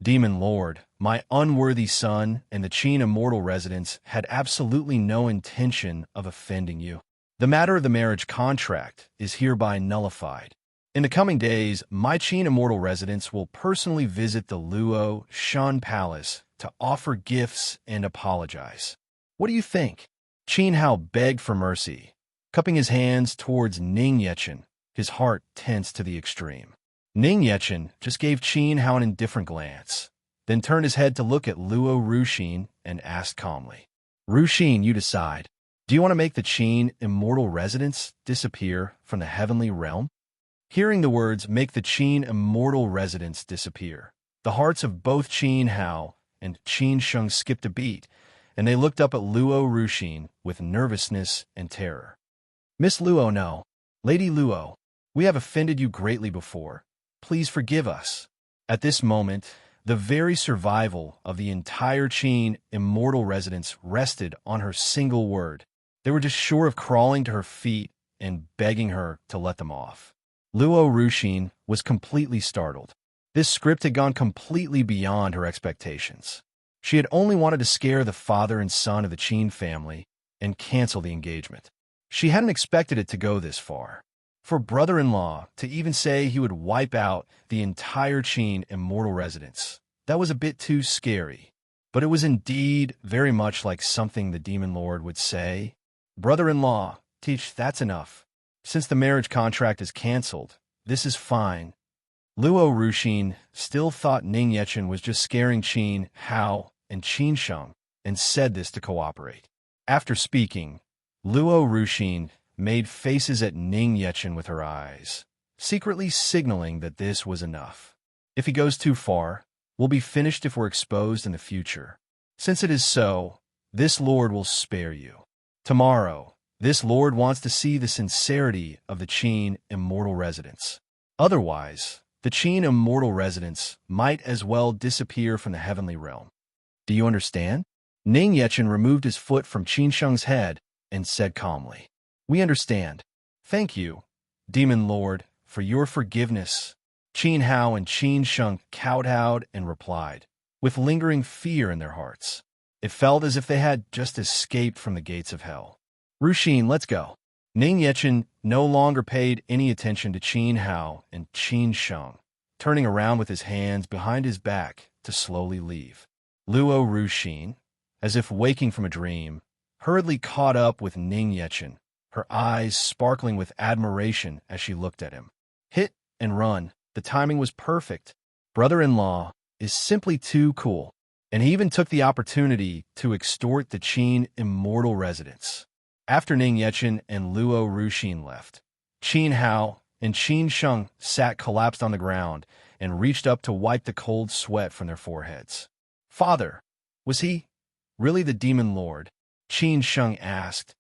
Demon Lord, my unworthy son and the Qin Immortal Residence had absolutely no intention of offending you. The matter of the marriage contract is hereby nullified. In the coming days, my Qin Immortal Residence will personally visit the Luo Shan Palace to offer gifts and apologize. What do you think? Qin Hao begged for mercy, cupping his hands towards Ning Yechen, his heart tense to the extreme. Ning Yechen just gave Qin Hao an indifferent glance, then turned his head to look at Luo Ruxin and asked calmly, "Ruxin, you decide. Do you want to make the Qin Immortal Residence disappear from the heavenly realm?" Hearing the words, "make the Qin Immortal Residence disappear," the hearts of both Qin Hao and Qin Sheng skipped a beat, and they looked up at Luo Ruxin with nervousness and terror. "Miss Luo, no. Lady Luo, we have offended you greatly before. Please forgive us." At this moment, the very survival of the entire Qin Immortal Residence rested on her single word. They were just sure of crawling to her feet and begging her to let them off. Luo Ruxin was completely startled. This script had gone completely beyond her expectations. She had only wanted to scare the father and son of the Qin family and cancel the engagement. She hadn't expected it to go this far. For brother-in-law to even say he would wipe out the entire Qin Immortal Residence, that was a bit too scary. But it was indeed very much like something the Demon Lord would say. "Brother-in-law, teach, that's enough. Since the marriage contract is canceled, this is fine." Luo Ruxin still thought Ning Yechen was just scaring Qin Hao and Qin Sheng, and said this to cooperate. After speaking, Luo Ruxin made faces at Ning Yechen with her eyes, secretly signaling that this was enough. If he goes too far, we'll be finished if we're exposed in the future. Since it is so, this lord will spare you. Tomorrow, this lord wants to see the sincerity of the Qin Immortal Residence. Otherwise, the Qin Immortal Residence might as well disappear from the heavenly realm. Do you understand? Ning Yechen removed his foot from Qin Sheng's head and said calmly, "We understand. Thank you, Demon Lord, for your forgiveness." Qin Hao and Qin Sheng kowtowed and replied, with lingering fear in their hearts. It felt as if they had just escaped from the gates of hell. "Ruxin, let's go." Ning Yechen no longer paid any attention to Qin Hao and Qin Sheng, turning around with his hands behind his back to slowly leave. Luo Ruxin, as if waking from a dream, hurriedly caught up with Ning Yechen, her eyes sparkling with admiration as she looked at him. Hit and run. The timing was perfect. Brother-in-law is simply too cool. And he even took the opportunity to extort the Qin immortal residents. After Ning Yechen and Luo Ruxin left, Qin Hao and Qin Sheng sat collapsed on the ground and reached up to wipe the cold sweat from their foreheads. Father, was he really the demon lord? Qin Sheng asked,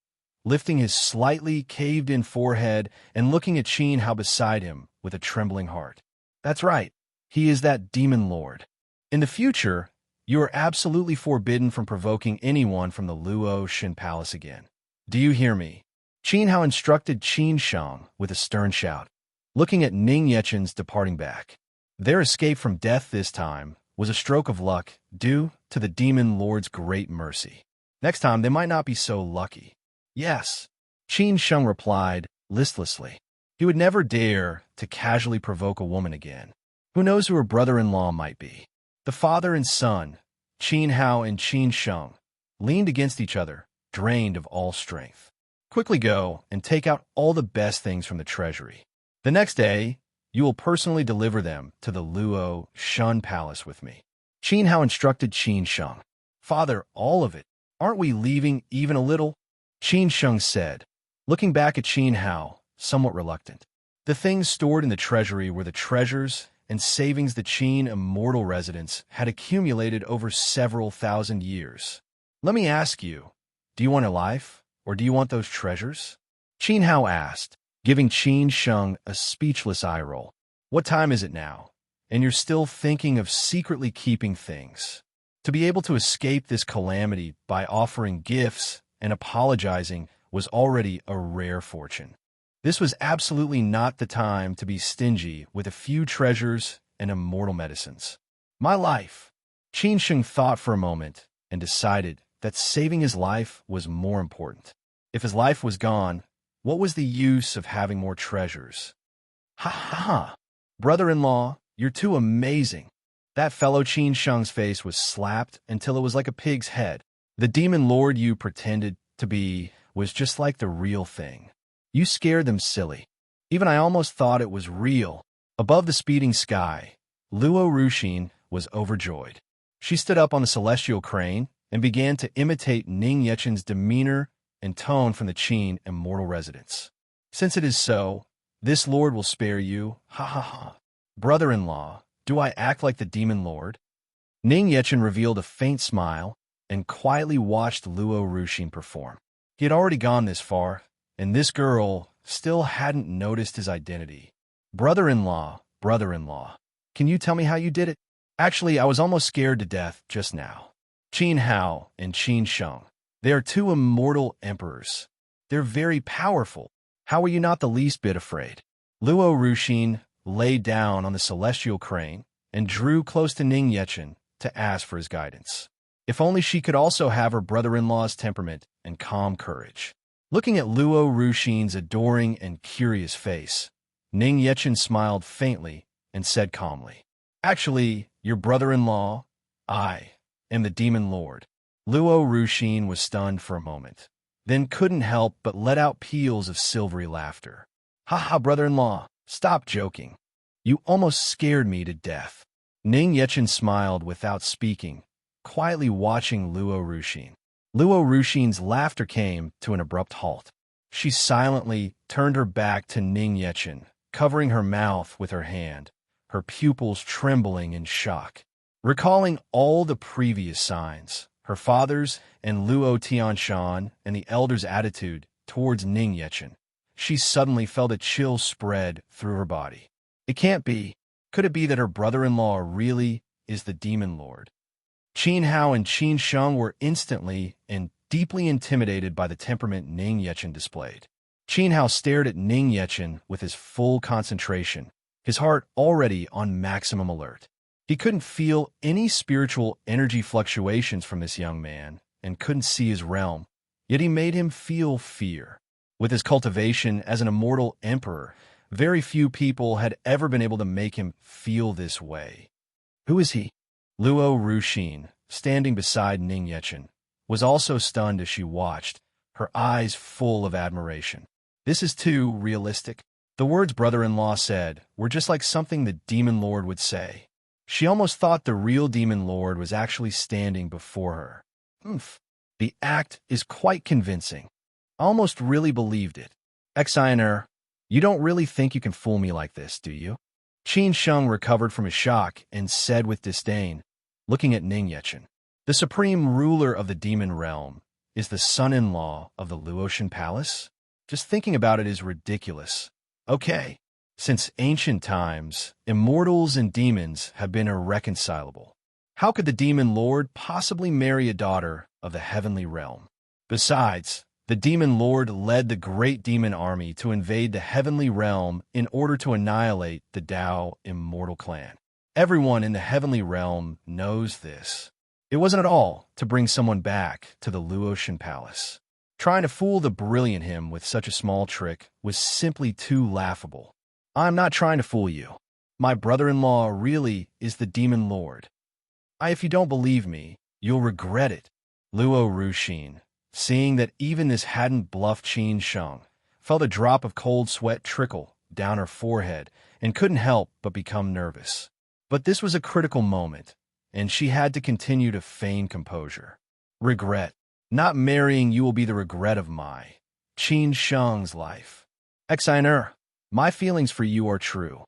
lifting his slightly caved-in forehead and looking at Qin Hao beside him with a trembling heart. That's right, he is that demon lord. In the future, you are absolutely forbidden from provoking anyone from the Luo Shin Palace again. Do you hear me? Qin Hao instructed Qin Sheng with a stern shout, looking at Ning Yechen's departing back. Their escape from death this time was a stroke of luck due to the demon lord's great mercy. Next time, they might not be so lucky. Yes, Qin Sheng replied listlessly. He would never dare to casually provoke a woman again. Who knows who her brother-in-law might be? The father and son, Qin Hao and Qin Sheng, leaned against each other, drained of all strength. Quickly go and take out all the best things from the treasury. The next day, you will personally deliver them to the Luo Shin Palace with me. Qin Hao instructed Qin Sheng. Father, all of it. Aren't we leaving even a little? Qin Sheng said, looking back at Qin Hao, somewhat reluctant. The things stored in the treasury were the treasures and savings the Qin immortal residents had accumulated over several thousand years. Let me ask you, do you want a life, or do you want those treasures? Qin Hao asked, giving Qin Sheng a speechless eye roll. What time is it now? And you're still thinking of secretly keeping things. To be able to escape this calamity by offering gifts and apologizing was already a rare fortune. This was absolutely not the time to be stingy with a few treasures and immortal medicines. My life. Qin Sheng thought for a moment and decided that saving his life was more important. If his life was gone, what was the use of having more treasures? Ha ha ha! Brother-in-law, you're too amazing. That fellow Qin Sheng's face was slapped until it was like a pig's head. The demon lord you pretended to be was just like the real thing. You scared them silly. Even I almost thought it was real. Above the speeding sky, Luo Ruxin was overjoyed. She stood up on the celestial crane and began to imitate Ning Yechen's demeanor and tone from the Qin immortal residents. Since it is so, this lord will spare you. Ha ha ha. Brother-in-law, do I act like the demon lord? Ning Yechen revealed a faint smile and quietly watched Luo Ruxin perform. He had already gone this far, and this girl still hadn't noticed his identity. Brother-in-law, can you tell me how you did it? Actually, I was almost scared to death just now. Qin Hao and Qin Sheng, they are two immortal emperors. They're very powerful. How were you not the least bit afraid? Luo Ruxin lay down on the celestial crane and drew close to Ning Yechen to ask for his guidance. If only she could also have her brother-in-law's temperament and calm courage. Looking at Luo Ruxin's adoring and curious face, Ning Yechen smiled faintly and said calmly, Actually, your brother-in-law, I am the demon lord. Luo Ruxin was stunned for a moment, then couldn't help but let out peals of silvery laughter. Ha ha, brother-in-law, stop joking. You almost scared me to death. Ning Yechen smiled without speaking, quietly watching Luo Ruxin. Luo Ruxin's laughter came to an abrupt halt. She silently turned her back to Ning Yechen, covering her mouth with her hand, her pupils trembling in shock. Recalling all the previous signs, her father's and Luo Tianshan and the elder's attitude towards Ning Yechen, she suddenly felt a chill spread through her body. It can't be. Could it be that her brother-in-law really is the demon lord? Qin Hao and Qin Sheng were instantly and deeply intimidated by the temperament Ning Yechen displayed. Qin Hao stared at Ning Yechen with his full concentration, his heart already on maximum alert. He couldn't feel any spiritual energy fluctuations from this young man and couldn't see his realm, yet he made him feel fear. With his cultivation as an immortal emperor, very few people had ever been able to make him feel this way. Who is he? Luo Ruxin, standing beside Ning Yechen, was also stunned as she watched, her eyes full of admiration. This is too realistic. The words brother-in-law said were just like something the Demon Lord would say. She almost thought the real Demon Lord was actually standing before her. Oomph. The act is quite convincing. I almost really believed it. Exiner, you don't really think you can fool me like this, do you? Qin Sheng recovered from his shock and said with disdain, looking at Ning Yechen. The supreme ruler of the demon realm is the son-in-law of the Luotian palace? Just thinking about it is ridiculous. Okay. Since ancient times, immortals and demons have been irreconcilable. How could the demon lord possibly marry a daughter of the heavenly realm? Besides, the demon lord led the great demon army to invade the heavenly realm in order to annihilate the Dao immortal clan. Everyone in the heavenly realm knows this. It wasn't at all to bring someone back to the Luotian palace. Trying to fool the brilliant him with such a small trick was simply too laughable. I'm not trying to fool you. My brother-in-law really is the demon lord. If you don't believe me, you'll regret it. Luo Ruxin, seeing that even this hadn't bluffed Qin Sheng, felt a drop of cold sweat trickle down her forehead and couldn't help but become nervous. But this was a critical moment, and she had to continue to feign composure. Regret. Not marrying you will be the regret of my Qin Sheng's life. Exiner, my feelings for you are true.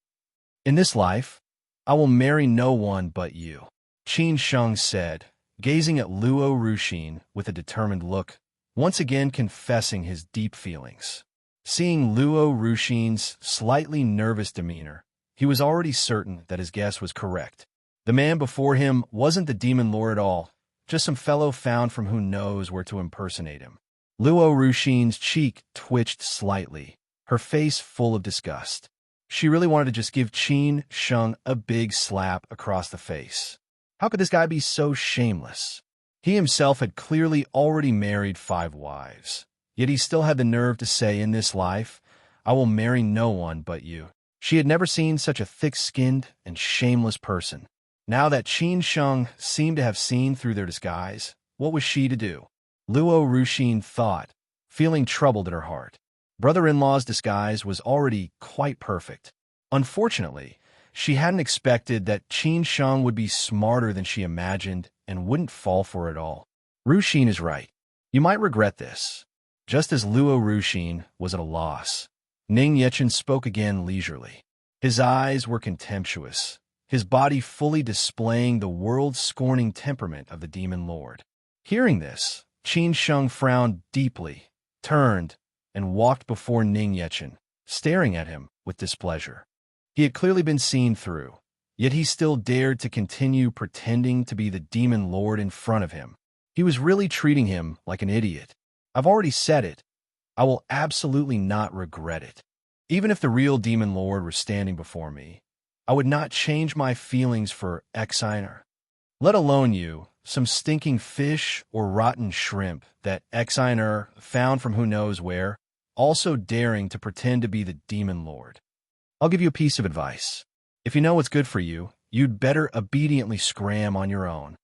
In this life, I will marry no one but you, Qin Sheng said, gazing at Luo Ruxin with a determined look, once again confessing his deep feelings. Seeing Luo Ruxin's slightly nervous demeanor, he was already certain that his guess was correct. The man before him wasn't the demon lord at all, just some fellow found from who knows where to impersonate him. Luo Ruxin's cheek twitched slightly, her face full of disgust. She really wanted to just give Qin Sheng a big slap across the face. How could this guy be so shameless? He himself had clearly already married 5 wives, yet he still had the nerve to say in this life, I will marry no one but you. She had never seen such a thick-skinned and shameless person. Now that Qin Sheng seemed to have seen through their disguise, what was she to do? Luo Ruxin thought, feeling troubled at her heart. Brother-in-law's disguise was already quite perfect. Unfortunately, she hadn't expected that Qin Sheng would be smarter than she imagined and wouldn't fall for it all. Ruxin is right. You might regret this. Just as Luo Ruxin was at a loss, Ning Yechen spoke again leisurely. His eyes were contemptuous, his body fully displaying the world-scorning temperament of the demon lord. Hearing this, Qin Sheng frowned deeply, turned, and walked before Ning Yechen, staring at him with displeasure. He had clearly been seen through, yet he still dared to continue pretending to be the demon lord in front of him. He was really treating him like an idiot. I've already said it. I will absolutely not regret it. Even if the real demon lord were standing before me, I would not change my feelings for Exiner. Let alone you, some stinking fish or rotten shrimp that Exiner found from who knows where, also daring to pretend to be the demon lord. I'll give you a piece of advice. If you know what's good for you, you'd better obediently scram on your own.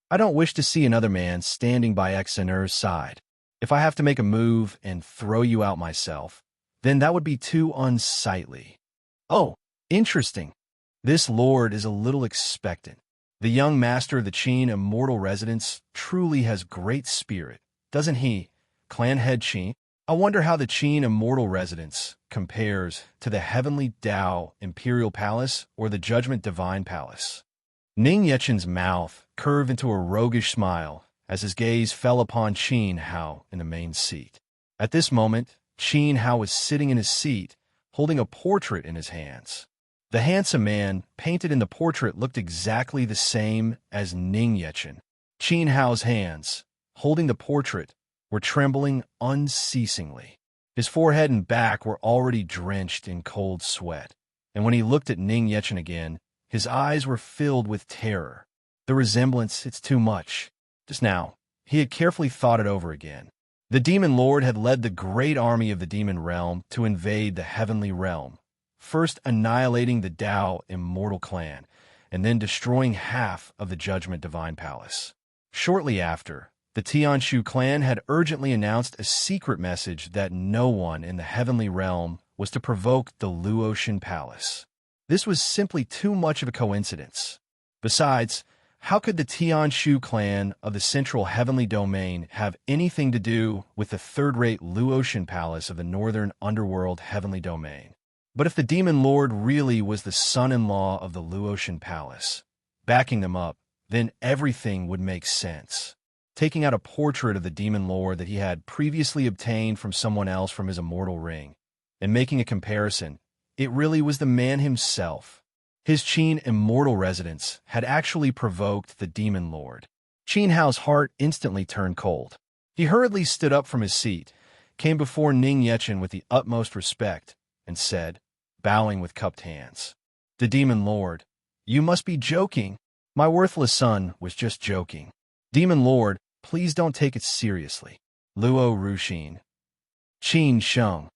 I don't wish to see another man standing by Exiner's side. If I have to make a move and throw you out myself, then that would be too unsightly. Oh, interesting. This lord is a little expectant. The young master of the Qin immortal residence truly has great spirit, doesn't he, clan head Qin? I wonder how the Qin immortal residence compares to the heavenly Dao imperial palace or the judgment divine palace. Ning Yechen's mouth curved into a roguish smile as his gaze fell upon Qin Hao in the main seat. At this moment, Qin Hao was sitting in his seat, holding a portrait in his hands. The handsome man painted in the portrait looked exactly the same as Ning Yechen. Qin Hao's hands, holding the portrait, were trembling unceasingly. His forehead and back were already drenched in cold sweat, and when he looked at Ning Yechen again, his eyes were filled with terror. The resemblance, it's too much. Just now, he had carefully thought it over again. The demon lord had led the great army of the demon realm to invade the heavenly realm, first annihilating the Dao immortal clan, and then destroying half of the Judgment Divine Palace. Shortly after, the Tianshu clan had urgently announced a secret message that no one in the heavenly realm was to provoke the Luotian Palace. This was simply too much of a coincidence. Besides, how could the Tianshu clan of the central heavenly domain have anything to do with the third-rate Luotian Palace of the northern underworld heavenly domain? But if the Demon Lord really was the son-in-law of the Luotian Palace, backing them up, then everything would make sense. Taking out a portrait of the Demon Lord that he had previously obtained from someone else from his immortal ring, and making a comparison, it really was the man himself. His Qin immortal residence had actually provoked the Demon Lord. Qin Hao's heart instantly turned cold. He hurriedly stood up from his seat, came before Ning Yechen with the utmost respect, and said, bowing with cupped hands, "The Demon Lord, you must be joking. My worthless son was just joking. Demon Lord, please don't take it seriously." Luo Ruxin. Qin Sheng.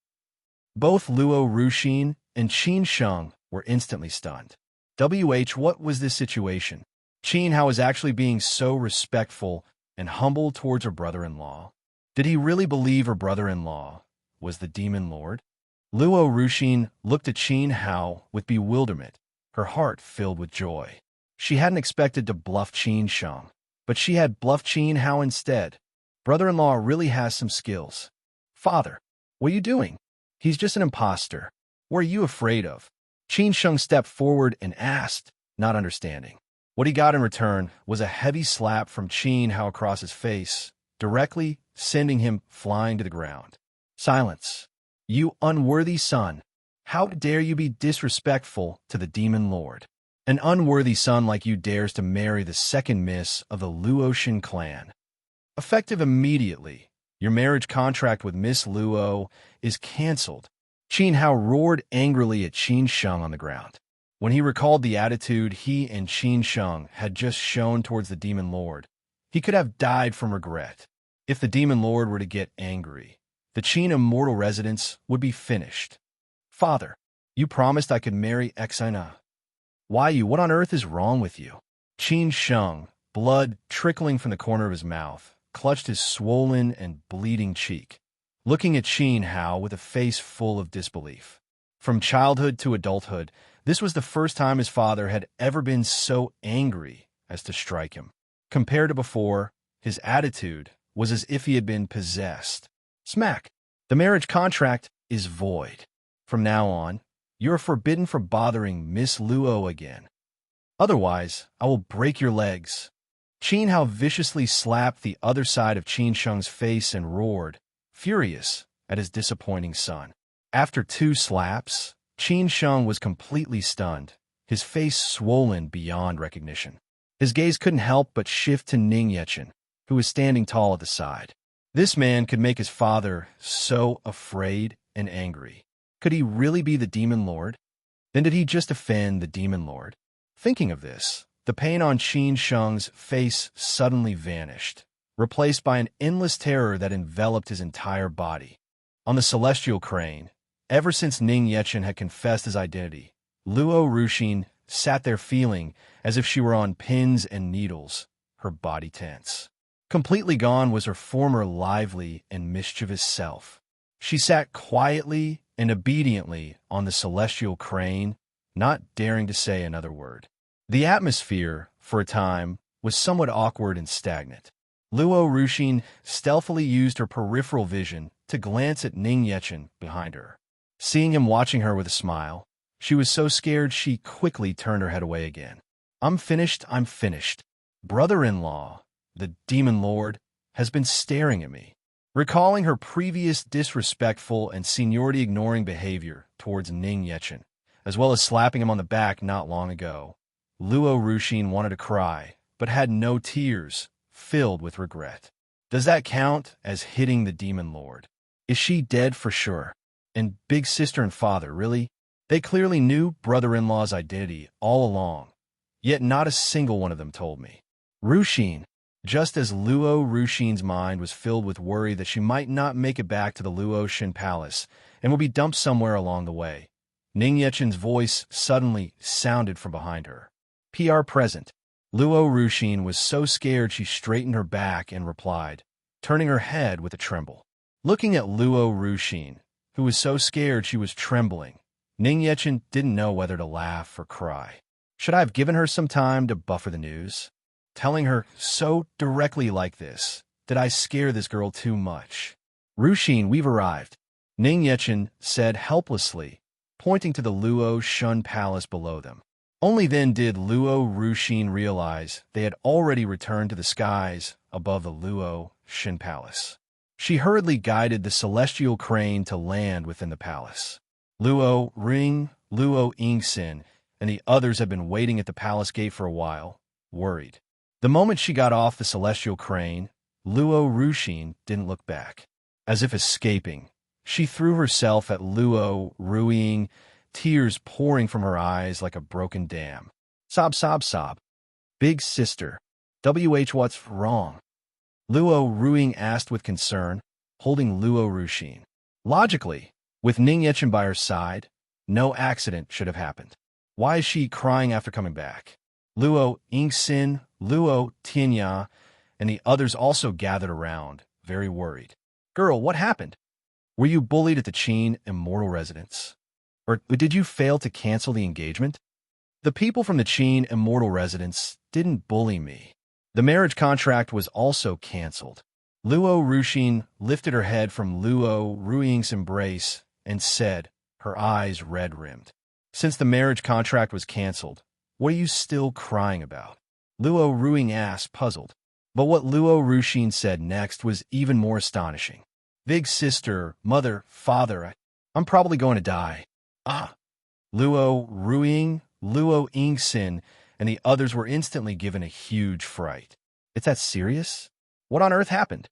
Both Luo Ruxin and Qin Sheng were instantly stunned. What was this situation? Qin Hao was actually being so respectful and humble towards her brother-in-law. Did he really believe her brother-in-law was the Demon Lord? Luo Ruxin looked at Qin Hao with bewilderment, her heart filled with joy. She hadn't expected to bluff Qin Sheng, but she had bluffed Qin Hao instead. Brother-in-law really has some skills. "Father, what are you doing? He's just an imposter. What are you afraid of?" Qin Sheng stepped forward and asked, not understanding. What he got in return was a heavy slap from Qin Hao across his face, directly sending him flying to the ground. "Silence, you unworthy son. How dare you be disrespectful to the Demon Lord? An unworthy son like you dares to marry the second miss of the Luotian clan. Effective immediately, your marriage contract with Miss Luo is cancelled." Qin Hao roared angrily at Qin Sheng on the ground. When he recalled the attitude he and Qin Sheng had just shown towards the Demon Lord, he could have died from regret. If the Demon Lord were to get angry, the Qin immortal residence would be finished. "Father, you promised I could marry Xina. Why you? What on earth is wrong with you?" Qin Sheng, blood trickling from the corner of his mouth, clutched his swollen and bleeding cheek, looking at Qin Hao with a face full of disbelief. From childhood to adulthood, this was the first time his father had ever been so angry as to strike him. Compared to before, his attitude was as if he had been possessed. Smack! "The marriage contract is void. From now on, you are forbidden from bothering Miss Luo again. Otherwise, I will break your legs." Qin Hao viciously slapped the other side of Qin Sheng's face and roared, furious at his disappointing son. After 2 slaps, Qin Sheng was completely stunned, his face swollen beyond recognition. His gaze couldn't help but shift to Ning Yechen, who was standing tall at the side. This man could make his father so afraid and angry. Could he really be the Demon Lord? Then did he just offend the Demon Lord? Thinking of this, the pain on Qin Sheng's face suddenly vanished, replaced by an endless terror that enveloped his entire body. On the celestial crane, ever since Ning Yechen had confessed his identity, Luo Ruxin sat there feeling as if she were on pins and needles, her body tense. Completely gone was her former lively and mischievous self. She sat quietly and obediently on the celestial crane, not daring to say another word. The atmosphere, for a time, was somewhat awkward and stagnant. Luo Ruxin stealthily used her peripheral vision to glance at Ning Yechen behind her. Seeing him watching her with a smile, she was so scared she quickly turned her head away again. I'm finished. Brother-in-law, the Demon Lord, has been staring at me." Recalling her previous disrespectful and seniority-ignoring behavior towards Ning Yechen, as well as slapping him on the back not long ago, Luo Ruxin wanted to cry, but had no tears, filled with regret. Does that count as hitting the Demon Lord? Is she dead for sure? And big sister and father, really? They clearly knew brother-in-law's identity all along, yet not a single one of them told me. Ruxin, just as Luo Ruxin's mind was filled with worry that she might not make it back to the Luotian Palace and would be dumped somewhere along the way, Ning Yechen's voice suddenly sounded from behind her. PR present. Luo Ruxin was so scared she straightened her back and replied, turning her head with a tremble. Looking at Luo Ruxin, who was so scared she was trembling, Ning Yechen didn't know whether to laugh or cry. Should I have given her some time to buffer the news? Telling her so directly like this, did I scare this girl too much? Ruxin, we've arrived, Ning Yechen said helplessly, pointing to the Luo Shun Palace below them. Only then did Luo Ruxin realize they had already returned to the skies above the Luo Shin Palace. She hurriedly guided the celestial crane to land within the palace. Luo Ring, Luo Yingxin, and the others had been waiting at the palace gate for a while, worried. The moment she got off the celestial crane, Luo Ruxin didn't look back. As if escaping, she threw herself at Luo Ruiying, tears pouring from her eyes like a broken dam. Sob, sob, sob. Big sister. What's wrong? Luo Ruiying asked with concern, holding Luo Ruxin. Logically, with Ning Yechen by her side, no accident should have happened. Why is she crying after coming back? Luo Yingxin, Luo Tianya, and the others also gathered around, very worried. Girl, what happened? Were you bullied at the Qin Immortal Residence? Or did you fail to cancel the engagement? The people from the Qin Immortal Residence didn't bully me. The marriage contract was also canceled. Luo Ruxin lifted her head from Luo Ruiying's embrace and said, her eyes red-rimmed. Since the marriage contract was canceled, what are you still crying about? Luo Ruiying asked, puzzled. But what Luo Ruxin said next was even more astonishing. Big sister, mother, father, I'm probably going to die. Ah! Luo Ruiying, Luo Yingxin, and the others were instantly given a huge fright. It's that serious? What on earth happened?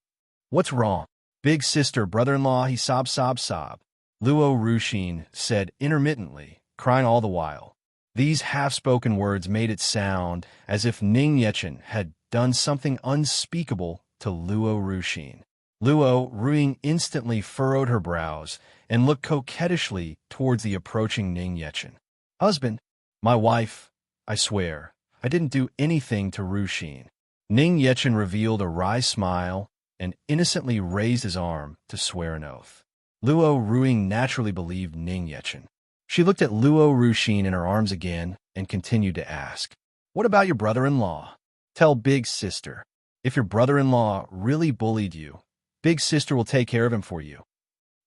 What's wrong? Big sister, brother-in-law, he sob, sob, sob. Luo Ruxin said intermittently, crying all the while. These half-spoken words made it sound as if Ning Yechen had done something unspeakable to Luo Ruxin. Luo Ruiying instantly furrowed her brows and looked coquettishly towards the approaching Ning Yechen. Husband, my wife, I swear, I didn't do anything to Ruxin. Ning Yechen revealed a wry smile and innocently raised his arm to swear an oath. Luo Ruiying naturally believed Ning Yechen. She looked at Luo Ruxin in her arms again and continued to ask, what about your brother-in-law? Tell big sister, if your brother-in-law really bullied you, big sister will take care of him for you.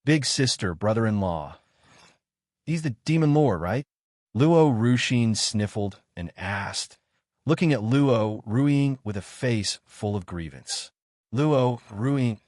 Big sister, brother-in-law. He's the demon lord, right? Luo Ruxin sniffled and asked, looking at Luo Ruiying with a face full of grievance. Luo Ruiying,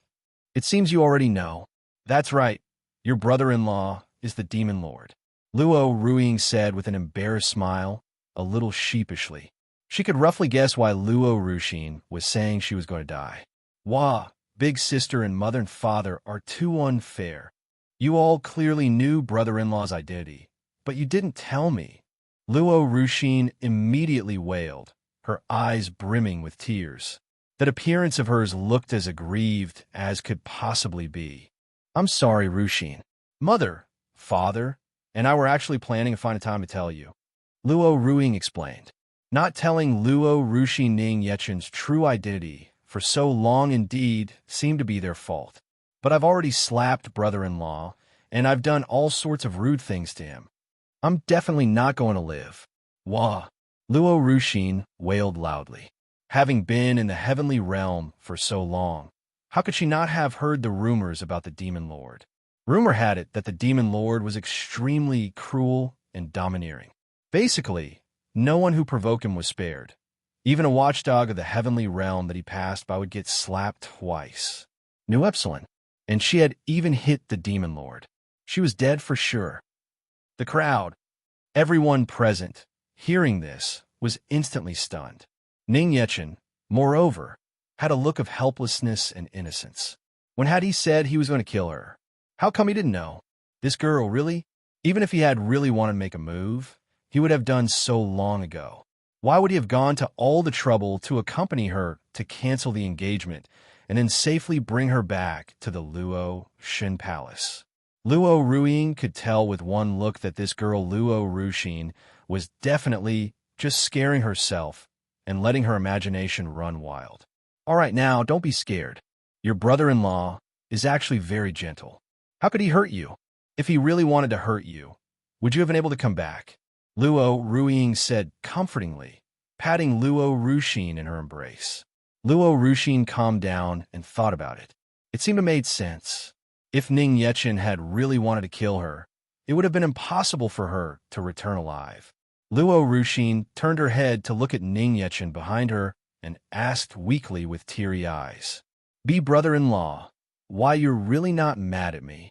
it seems you already know. That's right, your brother-in-law is the demon lord. Luo Ruiying said with an embarrassed smile, a little sheepishly. She could roughly guess why Luo Ruxin was saying she was going to die. Wah! Big sister and mother and father are too unfair. You all clearly knew brother-in-law's identity, but you didn't tell me. Luo Ruxin immediately wailed, her eyes brimming with tears. That appearance of hers looked as aggrieved as could possibly be. I'm sorry, Ruxin. Mother, father, and I were actually planning to find a time to tell you. Luo Ruiying explained. Not telling Luo Ruxin Ning Yechen's true identity for so long indeed seemed to be their fault. But I've already slapped brother-in-law, and I've done all sorts of rude things to him. I'm definitely not going to live. Wah! Luo Ruxin wailed loudly. Having been in the heavenly realm for so long, how could she not have heard the rumors about the Demon Lord? Rumor had it that the Demon Lord was extremely cruel and domineering. Basically, no one who provoked him was spared. Even a watchdog of the heavenly realm that he passed by would get slapped twice. New Epsilon. And she had even hit the Demon Lord. She was dead for sure. The crowd, everyone present, hearing this, was instantly stunned. Ning Yechen, moreover, had a look of helplessness and innocence. When had he said he was going to kill her? How come he didn't know? This girl, really? Even if he had really wanted to make a move, he would have done so long ago. Why would he have gone to all the trouble to accompany her to cancel the engagement and then safely bring her back to the Luo Shin Palace? Luo Ruiying could tell with one look that this girl Luo Ruxin was definitely just scaring herself and letting her imagination run wild. All right, now, don't be scared. Your brother-in-law is actually very gentle. How could he hurt you? If he really wanted to hurt you, would you have been able to come back? Luo Ruiying said comfortingly, patting Luo Ruxin in her embrace. Luo Ruxin calmed down and thought about it. It seemed to make sense. If Ning Yechen had really wanted to kill her, it would have been impossible for her to return alive. Luo Ruxin turned her head to look at Ning Yechen behind her and asked weakly with teary eyes, "Be brother-in-law, why you're really not mad at me?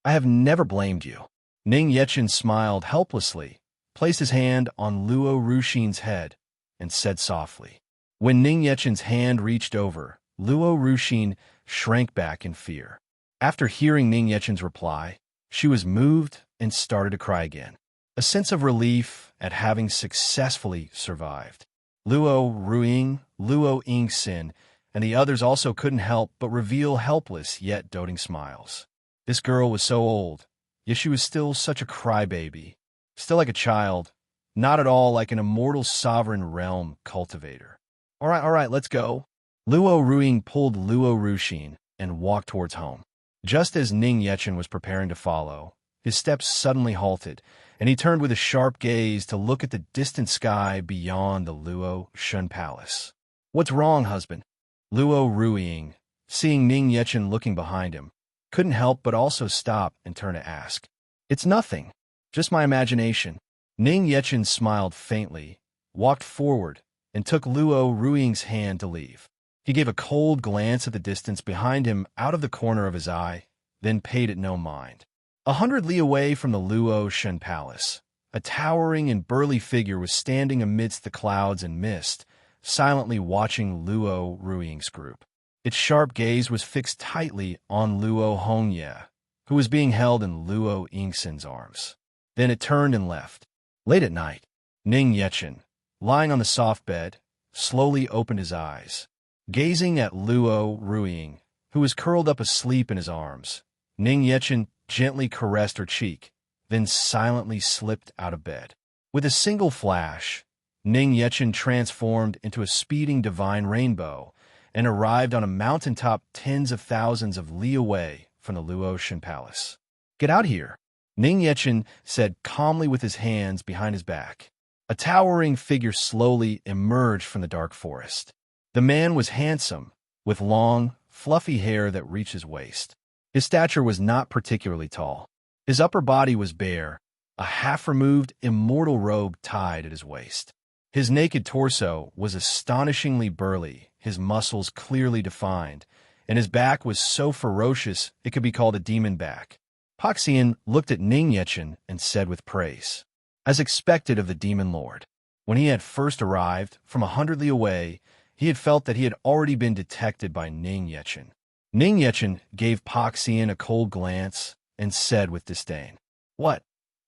I have never blamed you." Ning Yechen smiled helplessly, placed his hand on Luo Ruxin's head, and said softly. When Ning Yechen's hand reached over, Luo Ruxin shrank back in fear. After hearing Ning Yechen's reply, she was moved and started to cry again, a sense of relief at having successfully survived. Luo Ruiying, Luo Yingxin, and the others also couldn't help but reveal helpless yet doting smiles. This girl was so old, yet she was still such a crybaby, still like a child, not at all like an immortal sovereign realm cultivator. All right, let's go. Luo Ruiying pulled Luo Ruxin and walked towards home. Just as Ning Yechen was preparing to follow, his steps suddenly halted, and he turned with a sharp gaze to look at the distant sky beyond the Luo Shun Palace. What's wrong, husband? Luo Ruiying, seeing Ning Yechen looking behind him, couldn't help but also stop and turn to ask. It's nothing, just my imagination. Ning Yechen smiled faintly, walked forward, and took Luo Ruiying's hand to leave. He gave a cold glance at the distance behind him out of the corner of his eye, then paid it no mind. 100 li away from the Luo Shun Palace, a towering and burly figure was standing amidst the clouds and mist, silently watching Luo Ruiying's group. Its sharp gaze was fixed tightly on Luo Hongye, who was being held in Luo Yingxin's arms. Then it turned and left. Late at night, Ning Yechen, lying on the soft bed, slowly opened his eyes. Gazing at Luo Ruiying, who was curled up asleep in his arms, Ning Yechen gently caressed her cheek, then silently slipped out of bed. With a single flash, Ning Yechen transformed into a speeding divine rainbow and arrived on a mountaintop tens of thousands of li away from the Luo Shun Palace. Get out here, Ning Yechen said calmly with his hands behind his back. A towering figure slowly emerged from the dark forest. The man was handsome, with long, fluffy hair that reached his waist. His stature was not particularly tall. His upper body was bare, a half-removed immortal robe tied at his waist. His naked torso was astonishingly burly, his muscles clearly defined, and his back was so ferocious it could be called a demon back. Pak Xian looked at Ning Yechen and said with praise, as expected of the demon lord. When he had first arrived, from 100 li away, he had felt that he had already been detected by Ning Yechen. Ning Yechen gave Pak Xian a cold glance and said with disdain, What?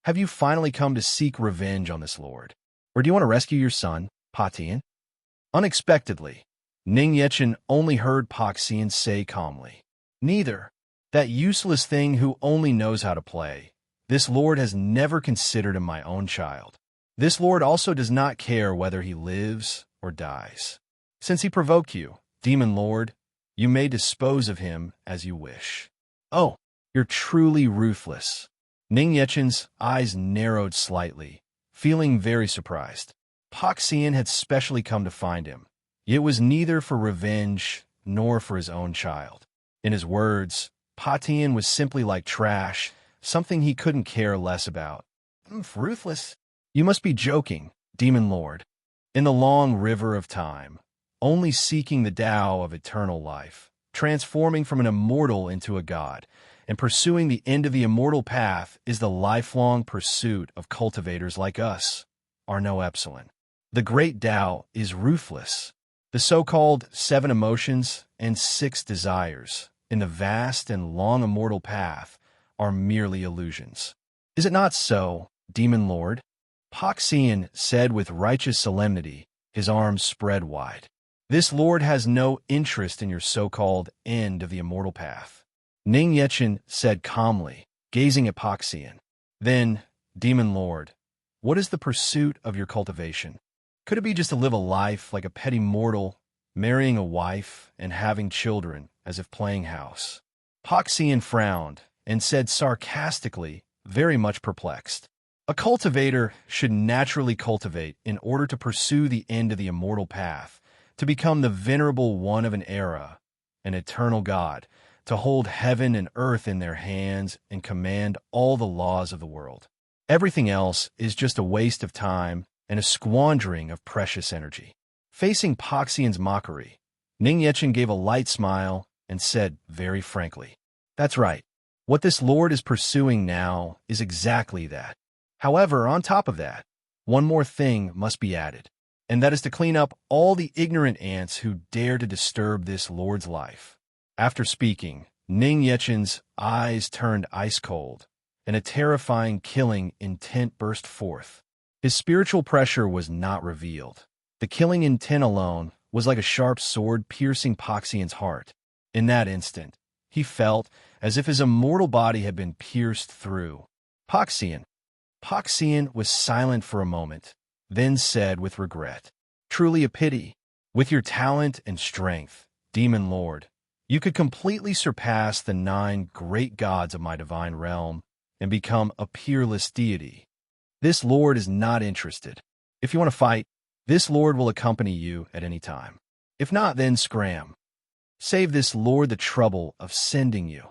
Have you finally come to seek revenge on this lord? Or do you want to rescue your son, Pa Tian? Unexpectedly, Ning Yechen only heard Pak Xian say calmly, Neither. That useless thing who only knows how to play. This lord has never considered him my own child. This lord also does not care whether he lives or dies. Since he provoked you, demon lord, you may dispose of him as you wish. Oh, you're truly ruthless. Ning Yechen's eyes narrowed slightly, feeling very surprised. Pak Xian had specially come to find him. It was neither for revenge nor for his own child. In his words, Pa Tian was simply like trash, something he couldn't care less about. Ruthless? You must be joking, demon lord. In the long river of time, only seeking the Tao of eternal life, transforming from an immortal into a god, and pursuing the end of the immortal path is the lifelong pursuit of cultivators like us, Arno Epsilon. The great Tao is ruthless. The so-called 7 emotions and 6 desires in the vast and long immortal path are merely illusions. Is it not so, demon lord? Pak Xian said with righteous solemnity, his arms spread wide. This lord has no interest in your so-called end of the immortal path. Ning Yechen said calmly, gazing at Pak Xian. Then, demon lord, what is the pursuit of your cultivation? Could it be just to live a life like a petty mortal, marrying a wife and having children as if playing house? Poxian frowned and said sarcastically, very much perplexed. A cultivator should naturally cultivate in order to pursue the end of the immortal path, to become the venerable one of an era, an eternal god, to hold heaven and earth in their hands and command all the laws of the world. Everything else is just a waste of time and a squandering of precious energy. Facing Poxian's mockery, Ning Yechen gave a light smile and said very frankly, "That's right. What this lord is pursuing now is exactly that. However, on top of that, one more thing must be added, and that is to clean up all the ignorant ants who dare to disturb this lord's life." After speaking, Ning Yechen's eyes turned ice-cold, and a terrifying killing intent burst forth. His spiritual pressure was not revealed. The killing intent alone was like a sharp sword piercing Poxian's heart. In that instant, he felt as if his immortal body had been pierced through. Poxian was silent for a moment, then said with regret, "Truly a pity. With your talent and strength, Demon Lord, you could completely surpass the 9 great gods of my divine realm and become a peerless deity. This lord is not interested. If you want to fight, this lord will accompany you at any time. If not, then scram. Save this lord the trouble of sending you."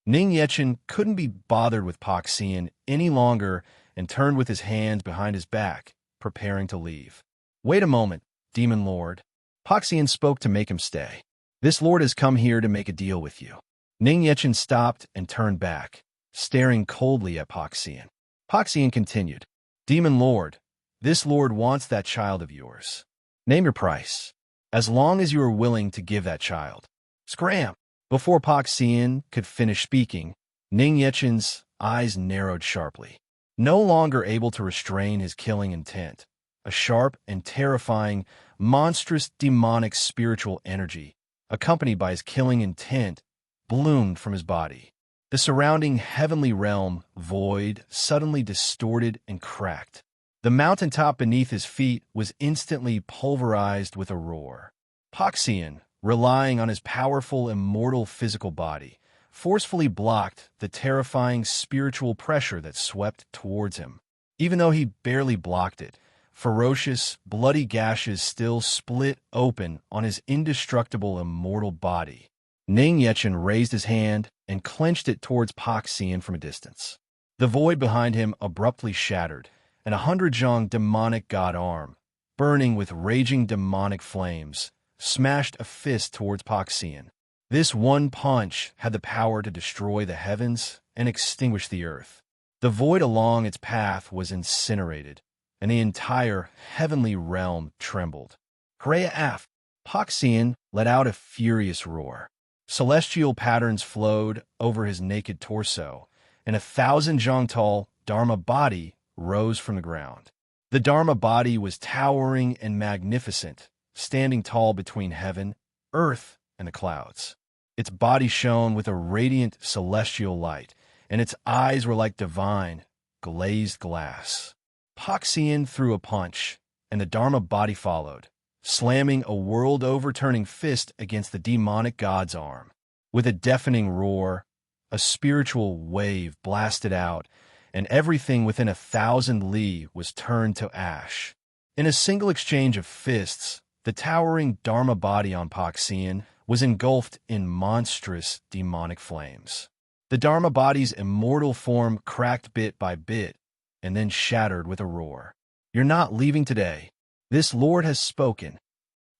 Ning Yechen couldn't be bothered with Poxian any longer and turned with his hands behind his back, preparing to leave. "Wait a moment, Demon Lord." Poxian spoke to make him stay. "This lord has come here to make a deal with you." Ning Yechen stopped and turned back, staring coldly at Poxian. Poxian continued, "Demon Lord, this lord wants that child of yours. Name your price, as long as you are willing to give that child. Scram!" Before Poxian could finish speaking, Ning Yechen's eyes narrowed sharply. No longer able to restrain his killing intent, a sharp and terrifying, monstrous demonic spiritual energy, accompanied by his killing intent, bloomed from his body. The surrounding heavenly realm, void, suddenly distorted and cracked. The mountaintop beneath his feet was instantly pulverized with a roar. Poxian, relying on his powerful immortal physical body, forcefully blocked the terrifying spiritual pressure that swept towards him. Even though he barely blocked it, ferocious, bloody gashes still split open on his indestructible immortal body. Ning Yechen raised his hand and clenched it towards Poxian from a distance. The void behind him abruptly shattered, and a 100-zhang demonic god arm, burning with raging demonic flames, smashed a fist towards Poxian. This one punch had the power to destroy the heavens and extinguish the earth. The void along its path was incinerated, and the entire heavenly realm trembled. Hooray af! Poxian let out a furious roar. Celestial patterns flowed over his naked torso, and a 1,000-zhang-tall Dharma body rose from the ground. The Dharma body was towering and magnificent, standing tall between heaven, earth, and the clouds. Its body shone with a radiant celestial light, and its eyes were like divine, glazed glass. Poxian threw a punch, and the Dharma body followed, slamming a world-overturning fist against the demonic god's arm. With a deafening roar, a spiritual wave blasted out, and everything within 1,000 li was turned to ash. In a single exchange of fists, the towering Dharma body on Poxian was engulfed in monstrous demonic flames. The Dharma body's immortal form cracked bit by bit, and then shattered with a roar. "You're not leaving today. This lord has spoken."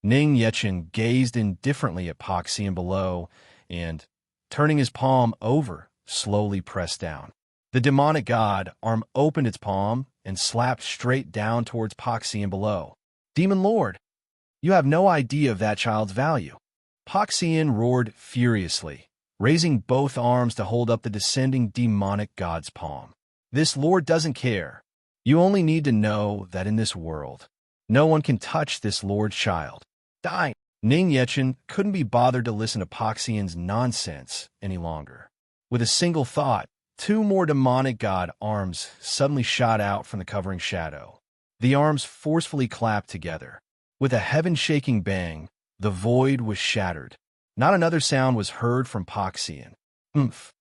Ning Yechen gazed indifferently at Poxian below and, turning his palm over, slowly pressed down. The demonic god arm opened its palm and slapped straight down towards Poxian below. "Demon Lord, you have no idea of that child's value." Poxian roared furiously, raising both arms to hold up the descending demonic god's palm. "This lord doesn't care. You only need to know that in this world, no one can touch this lord's child. Die!" Ning Yechen couldn't be bothered to listen to Poxian's nonsense any longer. With a single thought, 2 more demonic god arms suddenly shot out from the covering shadow. The arms forcefully clapped together. With a heaven-shaking bang, the void was shattered. Not another sound was heard from Poxian. Oomph.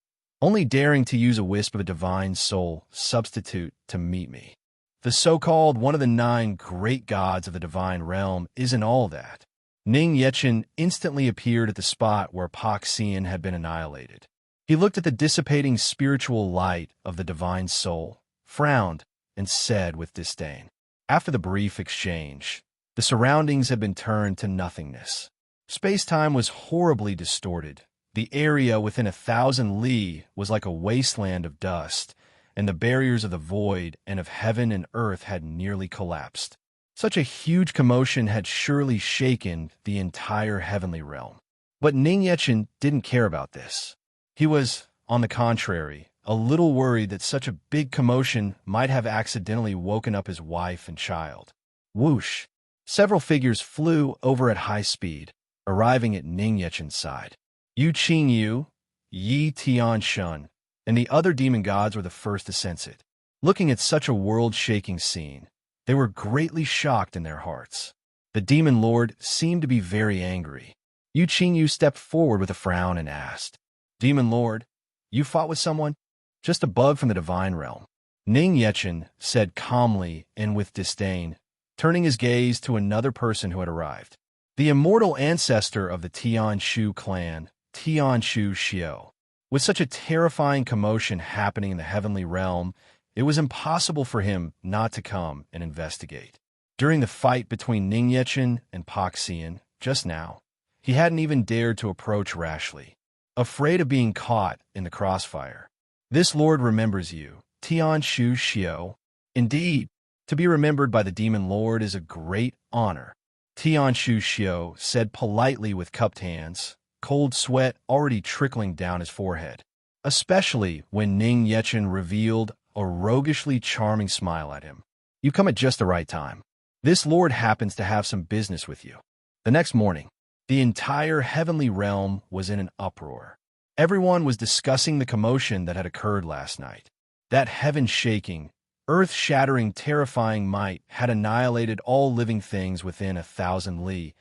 Only daring to use a wisp of a divine soul substitute to meet me. The so-called one of the 9 great gods of the divine realm isn't all that. Ning Yechen instantly appeared at the spot where Poxian had been annihilated. He looked at the dissipating spiritual light of the divine soul, frowned, and said with disdain. After the brief exchange, the surroundings had been turned to nothingness. Space-time was horribly distorted. The area within 1,000 li was like a wasteland of dust, and the barriers of the void and of heaven and earth had nearly collapsed. Such a huge commotion had surely shaken the entire heavenly realm. But Ning Yechen didn't care about this. He was, on the contrary, a little worried that such a big commotion might have accidentally woken up his wife and child. Whoosh! Several figures flew over at high speed, arriving at Ning Yechen's side. Yu Qingyu, Yi Tianshun, and the other demon gods were the first to sense it. Looking at such a world-shaking scene, they were greatly shocked in their hearts. The demon lord seemed to be very angry. Yu Qingyu stepped forward with a frown and asked, "Demon lord, you fought with someone?" "Just a bug from the divine realm," Ning Yechen said calmly and with disdain, turning his gaze to another person who had arrived. The immortal ancestor of the Tianshu clan, Tianshu Xiao. With such a terrifying commotion happening in the heavenly realm, it was impossible for him not to come and investigate. During the fight between Ning Yechen and Poxian, just now, he hadn't even dared to approach rashly, afraid of being caught in the crossfire. This lord remembers you, Tianshu Xiao. Indeed, to be remembered by the demon lord is a great honor, Tianshu Xiao said politely with cupped hands, cold sweat already trickling down his forehead, especially when Ning Yechen revealed a roguishly charming smile at him. "You come at just the right time. This lord happens to have some business with you." The next morning, the entire heavenly realm was in an uproar. Everyone was discussing the commotion that had occurred last night. That heaven-shaking, earth-shattering, terrifying might had annihilated all living things within 1,000 li,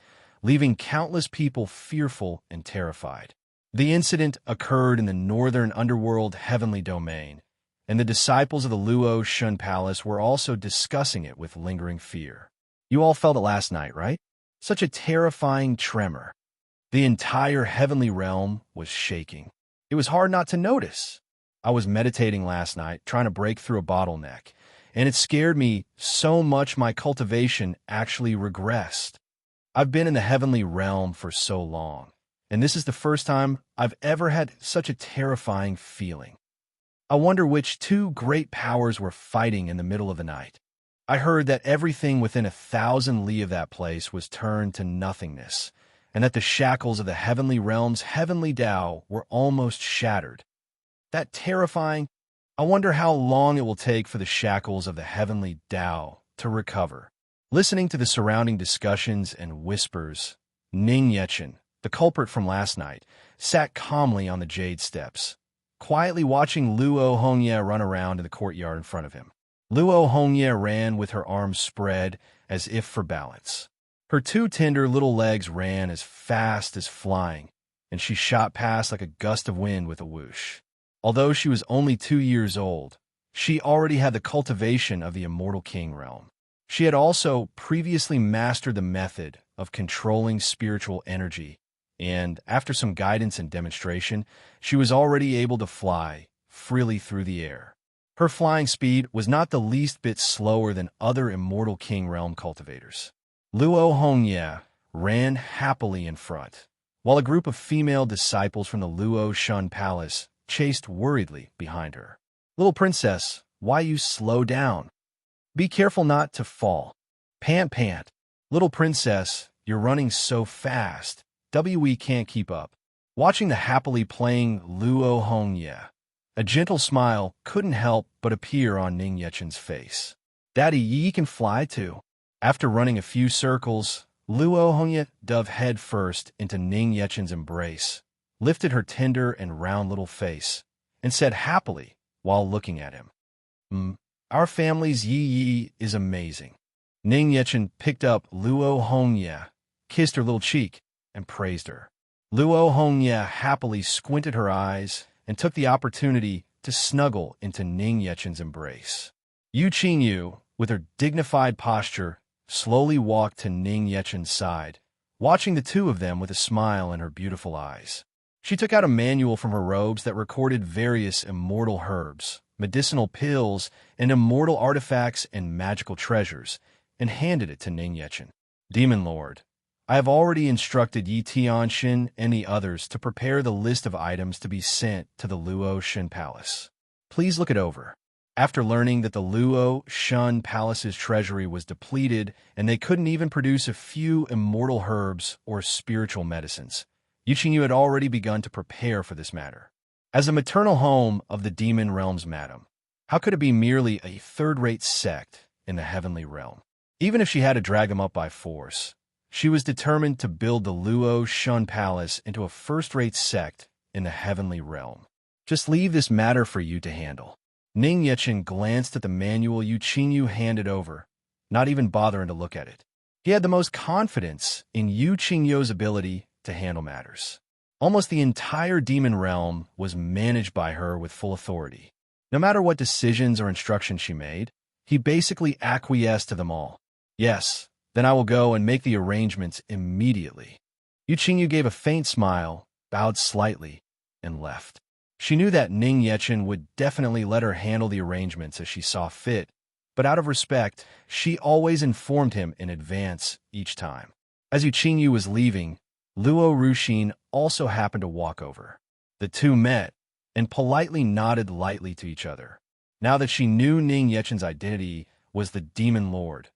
leaving countless people fearful and terrified. The incident occurred in the northern underworld heavenly domain, and the disciples of the Luo Shun Palace were also discussing it with lingering fear. You all felt it last night, right? Such a terrifying tremor. The entire heavenly realm was shaking. It was hard not to notice. I was meditating last night, trying to break through a bottleneck, and it scared me so much my cultivation actually regressed. I've been in the heavenly realm for so long, and this is the first time I've ever had such a terrifying feeling. I wonder which 2 great powers were fighting in the middle of the night. I heard that everything within 1,000 li of that place was turned to nothingness, and that the shackles of the heavenly realm's heavenly Dao were almost shattered. That terrifying. I wonder how long it will take for the shackles of the heavenly Dao to recover. Listening to the surrounding discussions and whispers, Ning Yechen, the culprit from last night, sat calmly on the jade steps, quietly watching Luo Hongye run around in the courtyard in front of him. Luo Hongye ran with her arms spread as if for balance. Her 2 tender little legs ran as fast as flying, and she shot past like a gust of wind with a whoosh. Although she was only 2 years old, she already had the cultivation of the immortal king realm. She had also previously mastered the method of controlling spiritual energy, and after some guidance and demonstration, she was already able to fly freely through the air. Her flying speed was not the least bit slower than other immortal king realm cultivators. Luo Hongye ran happily in front, while a group of female disciples from the Luo Shun Palace chased worriedly behind her. "Little princess, why you slow down? Be careful not to fall. Pant, pant. Little princess, you're running so fast. We can't keep up." Watching the happily playing Luo Hongye, a gentle smile couldn't help but appear on Ning Yechen's face. "Daddy, ye can fly too." After running a few circles, Luo Hongye dove head first into Ning Yechen's embrace, lifted her tender and round little face, and said happily while looking at him, Our family's Yi is amazing. Ning Yechen picked up Luo Hongye, kissed her little cheek, and praised her. Luo Hongye happily squinted her eyes and took the opportunity to snuggle into Ning Yechen's embrace. Yu Qingyu, with her dignified posture, slowly walked to Ning Yechen's side, watching the two of them with a smile in her beautiful eyes. She took out a manual from her robes that recorded various immortal herbs, medicinal pills, and immortal artifacts and magical treasures, and handed it to Ning Yechen. Demon Lord, I have already instructed Yi Tianxin and the others to prepare the list of items to be sent to the Luo Shen Palace. Please look it over. After learning that the Luo Shen Palace's treasury was depleted and they couldn't even produce a few immortal herbs or spiritual medicines, Yu Qingyu had already begun to prepare for this matter. As a maternal home of the demon realms, madam, how could it be merely a third-rate sect in the heavenly realm? Even if she had to drag them up by force, she was determined to build the Luo Shen Palace into a first-rate sect in the heavenly realm. Just leave this matter for you to handle. Ning Yechen glanced at the manual Yu Qingyu handed over, not even bothering to look at it. He had the most confidence in Yu Qingyu's ability to handle matters. Almost the entire demon realm was managed by her with full authority. No matter what decisions or instructions she made, he basically acquiesced to them all. Yes, then I will go and make the arrangements immediately. Yu Qingyu gave a faint smile, bowed slightly, and left. She knew that Ning Yechen would definitely let her handle the arrangements as she saw fit, but out of respect, she always informed him in advance each time. As Yu Qingyu was leaving, Luo Ruxin also happened to walk over. The two met and politely nodded lightly to each other. Now that she knew Ning Yechen's identity was the Demon Lord,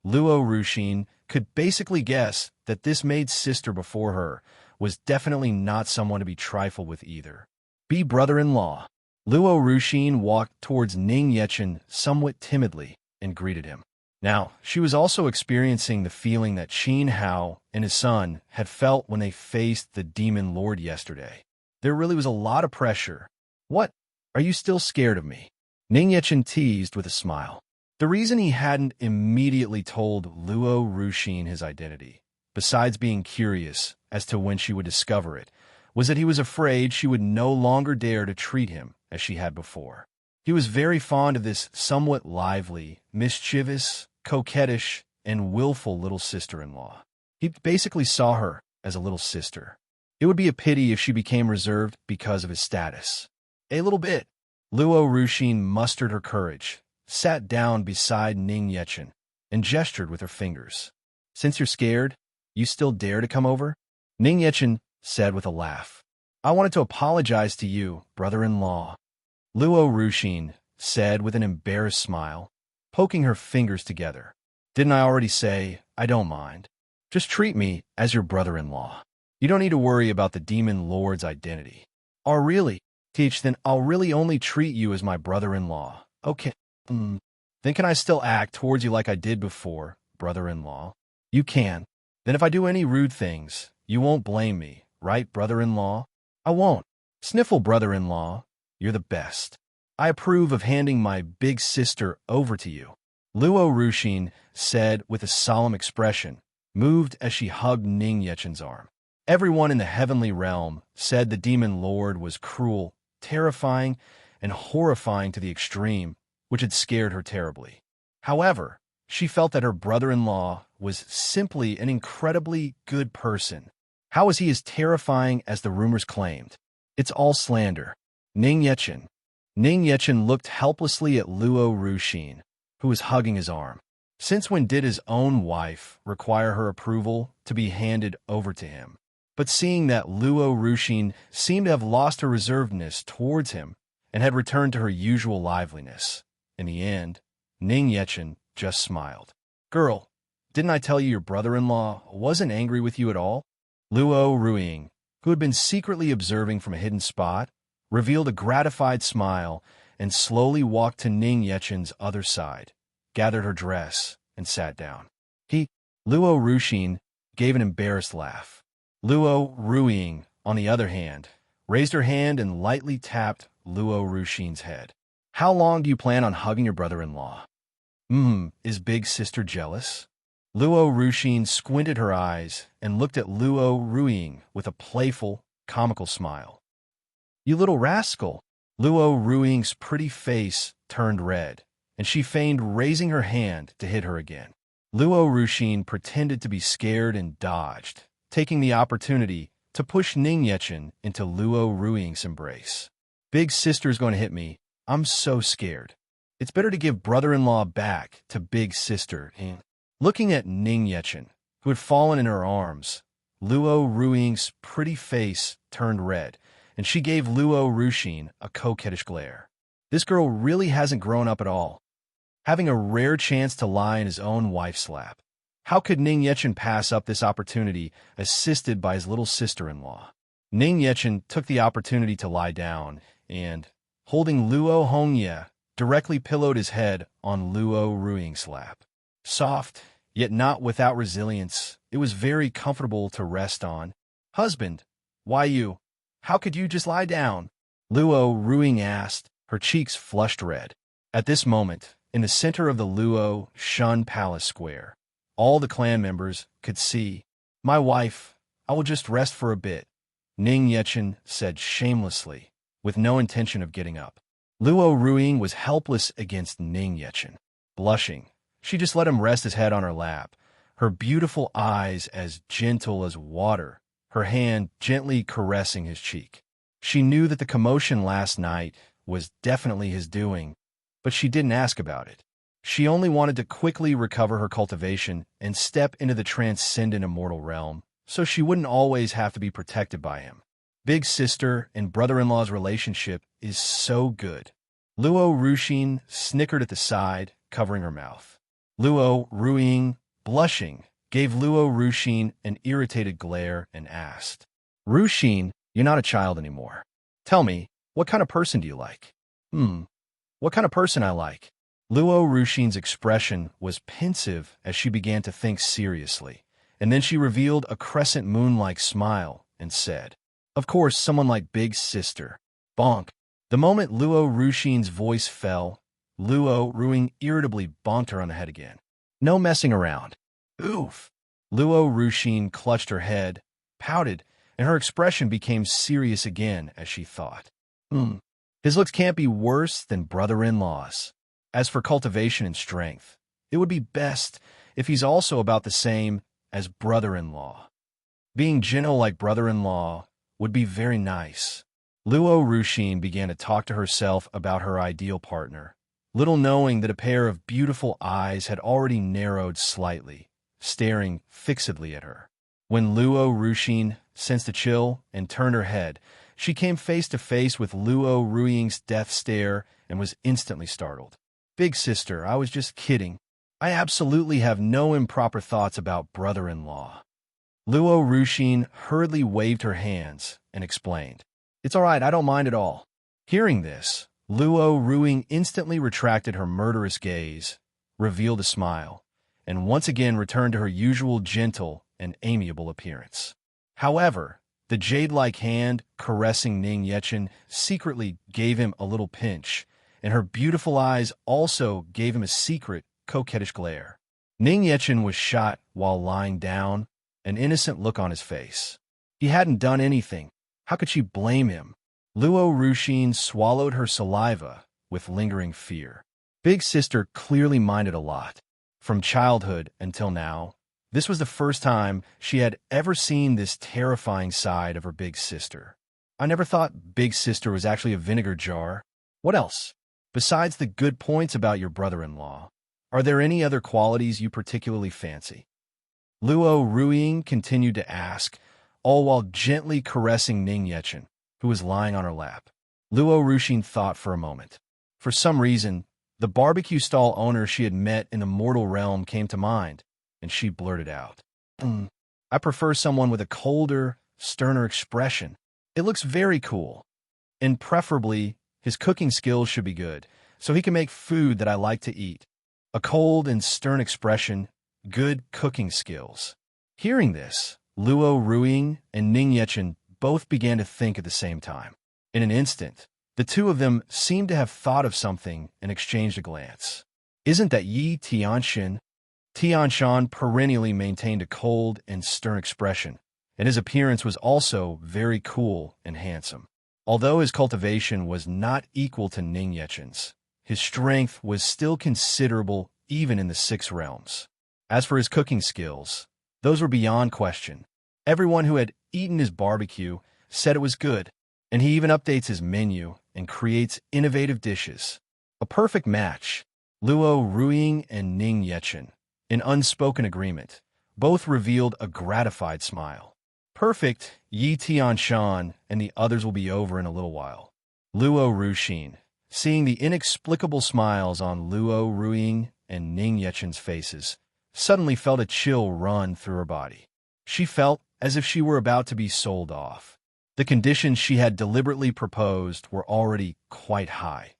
Luo Ruxin could basically guess that this maid sister before her was definitely not someone to be trifled with either. Be brother-in-law. Luo Ruxin walked towards Ning Yechen somewhat timidly and greeted him. Now, she was also experiencing the feeling that Qin Hao and his son had felt when they faced the Demon Lord yesterday. There really was a lot of pressure. What? Are you still scared of me? Ning Yechen teased with a smile. The reason he hadn't immediately told Luo Ruxin his identity, besides being curious as to when she would discover it, was that he was afraid she would no longer dare to treat him as she had before. He was very fond of this somewhat lively, mischievous, coquettish, and willful little sister-in-law. He basically saw her as a little sister. It would be a pity if she became reserved because of his status. A little bit. Luo Ruxin mustered her courage, sat down beside Ning Yechen, and gestured with her fingers. Since you're scared, you still dare to come over? Ning Yechen said with a laugh. I wanted to apologize to you, brother-in-law. Luo Ruxin said with an embarrassed smile, poking her fingers together. Didn't I already say, I don't mind? Just treat me as your brother-in-law. You don't need to worry about the Demon Lord's identity. Oh, really? Then I'll really only treat you as my brother-in-law. Okay. Then can I still act towards you like I did before, brother-in-law? You can. Then if I do any rude things, you won't blame me, right, brother-in-law? I won't. Sniffle, brother-in-law. You're the best. I approve of handing my big sister over to you. Luo Ruxin said with a solemn expression, moved as she hugged Ning Yechen's arm. Everyone in the heavenly realm said the Demon Lord was cruel, terrifying, and horrifying to the extreme, which had scared her terribly. However, she felt that her brother-in-law was simply an incredibly good person. How was he as terrifying as the rumors claimed? It's all slander. Ning Yechen. Ning Yechen looked helplessly at Luo Ruxin, who was hugging his arm. Since when did his own wife require her approval to be handed over to him? But seeing that Luo Ruxin seemed to have lost her reservedness towards him and had returned to her usual liveliness, in the end, Ning Yechen just smiled. Girl, didn't I tell you your brother-in-law wasn't angry with you at all? Luo Ruxin, who had been secretly observing from a hidden spot, revealed a gratified smile and slowly walked to Ning Yechen's other side, gathered her dress, and sat down. Luo Ruxin, gave an embarrassed laugh. Luo Ruxin, on the other hand, raised her hand and lightly tapped Luo Ruxin's head. How long do you plan on hugging your brother-in-law? Is big sister jealous? Luo Ruxin squinted her eyes and looked at Luo Ruiying with a playful, comical smile. You little rascal! Luo Ruiying's pretty face turned red, and she feigned raising her hand to hit her again. Luo Ruxin pretended to be scared and dodged, taking the opportunity to push Ning Yechen into Luo Ruiying's embrace. Big sister's going to hit me. I'm so scared. It's better to give brother-in-law back to big sister. Looking at Ning Yechen, who had fallen in her arms, Luo Ruiying's pretty face turned red, and she gave Luo Ruxin a coquettish glare. This girl really hasn't grown up at all, having a rare chance to lie in his own wife's lap. How could Ning Yechen pass up this opportunity, assisted by his little sister-in-law? Ning Yechen took the opportunity to lie down and, holding Luo Hongye, directly pillowed his head on Luo Ruiying's lap. Soft, yet not without resilience, it was very comfortable to rest on. Husband, why you? How could you just lie down? Luo Ruiying asked, her cheeks flushed red. At this moment, in the center of the Luo Shun Palace Square, all the clan members could see. My wife, I will just rest for a bit, Ning Yechen said shamelessly, with no intention of getting up. Luo Ruiying was helpless against Ning Yechen. Blushing, she just let him rest his head on her lap, her beautiful eyes as gentle as water, her hand gently caressing his cheek. She knew that the commotion last night was definitely his doing, but she didn't ask about it. She only wanted to quickly recover her cultivation and step into the transcendent immortal realm, so she wouldn't always have to be protected by him. Big sister and brother-in-law's relationship is so good. Luo Ruxin snickered at the side, covering her mouth. Luo Ruiying, blushing, gave Luo Ruxin an irritated glare and asked, Ruxin, you're not a child anymore. Tell me, what kind of person do you like? What kind of person I like? Luo Ruxin's expression was pensive as she began to think seriously, and then she revealed a crescent moon-like smile and said, Of course, someone like big sister. Bonk. The moment Luo Ruxin's voice fell, Luo Ruiying irritably bonked her on the head again. No messing around. Oof. Luo Ruxin clutched her head, pouted, and her expression became serious again as she thought. His looks can't be worse than brother-in-law's. As for cultivation and strength, it would be best if he's also about the same as brother-in-law. Being gentle like brother-in-law would be very nice. Luo Ruxin began to talk to herself about her ideal partner, little knowing that a pair of beautiful eyes had already narrowed slightly, staring fixedly at her. When Luo Ruxin sensed a chill and turned her head, she came face to face with Luo Ruiying's death stare and was instantly startled. Big sister, I was just kidding. I absolutely have no improper thoughts about brother-in-law. Luo Ruxin hurriedly waved her hands and explained, It's all right, I don't mind at all. Hearing this, Luo Ruiying instantly retracted her murderous gaze, revealed a smile, and once again returned to her usual gentle and amiable appearance. However, the jade-like hand caressing Ning Yechen secretly gave him a little pinch, and her beautiful eyes also gave him a secret, coquettish glare. Ning Yechen was shot while lying down, an innocent look on his face. He hadn't done anything. How could she blame him? Luo Ruxin swallowed her saliva with lingering fear. Big sister clearly minded a lot. From childhood until now, this was the first time she had ever seen this terrifying side of her big sister. I never thought big sister was actually a vinegar jar. What else? Besides the good points about your brother-in-law, are there any other qualities you particularly fancy? Luo Ruiying continued to ask, all while gently caressing Ning Yechen, who was lying on her lap. Luo Ruxin thought for a moment. For some reason, the barbecue stall owner she had met in the mortal realm came to mind, and she blurted out, I prefer someone with a colder, sterner expression. It looks very cool. And preferably, his cooking skills should be good, so he can make food that I like to eat. A cold and stern expression, good cooking skills. Hearing this, Luo Ruiying and Ning Yechen both began to think at the same time. In an instant, the two of them seemed to have thought of something and exchanged a glance. Isn't that Yi Tianxin? Tianshan perennially maintained a cold and stern expression, and his appearance was also very cool and handsome. Although his cultivation was not equal to Ning Yechen's, his strength was still considerable even in the six realms. As for his cooking skills, those were beyond question. Everyone who had eaten his barbecue said it was good, and he even updates his menu and creates innovative dishes. A perfect match. Luo Ruiying and Ning Yechen, in unspoken agreement, both revealed a gratified smile. Perfect, Yi Tianshan and the others will be over in a little while. Luo Ruxin, seeing the inexplicable smiles on Luo Ruiying and Ning Yechen's faces, suddenly felt a chill run through her body. She felt as if she were about to be sold off. The conditions she had deliberately proposed were already quite high.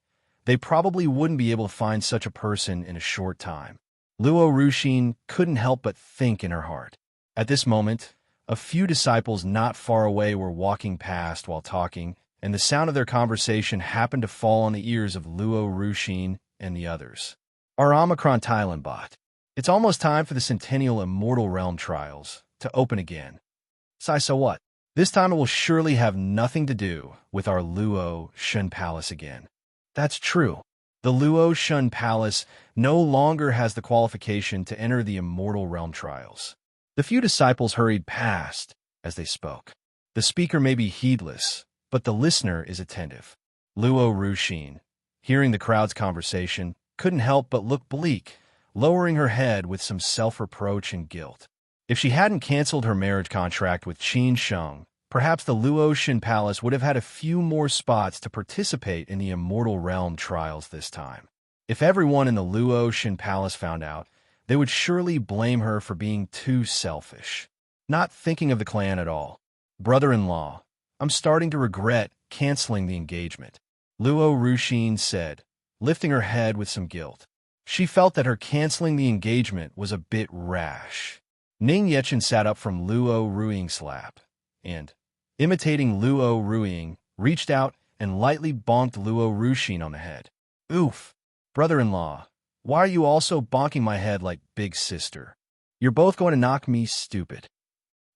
They probably wouldn't be able to find such a person in a short time. Luo Ruxin couldn't help but think in her heart. At this moment, a few disciples not far away were walking past while talking, and the sound of their conversation happened to fall on the ears of Luo Ruxin and the others. Our Omicron Thailand bot. It's almost time for the Centennial Immortal Realm trials to open again. So what? This time it will surely have nothing to do with our Luo Shun Palace again. That's true. The Luo Shun Palace no longer has the qualification to enter the Immortal Realm trials. The few disciples hurried past as they spoke. The speaker may be heedless, but the listener is attentive. Luo Ruxin, hearing the crowd's conversation, couldn't help but look bleak, lowering her head with some self-reproach and guilt. If she hadn't canceled her marriage contract with Qin Sheng, perhaps the Luo Shun Palace would have had a few more spots to participate in the Immortal Realm trials this time. If everyone in the Luo Shun Palace found out, they would surely blame her for being too selfish, not thinking of the clan at all. Brother-in-law, I'm starting to regret canceling the engagement, Luo Ruxin said, lifting her head with some guilt. She felt that her canceling the engagement was a bit rash. Ning Yechen sat up from Luo Ruiying's lap, and, imitating Luo Ruiying, reached out and lightly bonked Luo Ruxin on the head. Oof! Brother-in-law, why are you also bonking my head like big sister? You're both going to knock me stupid.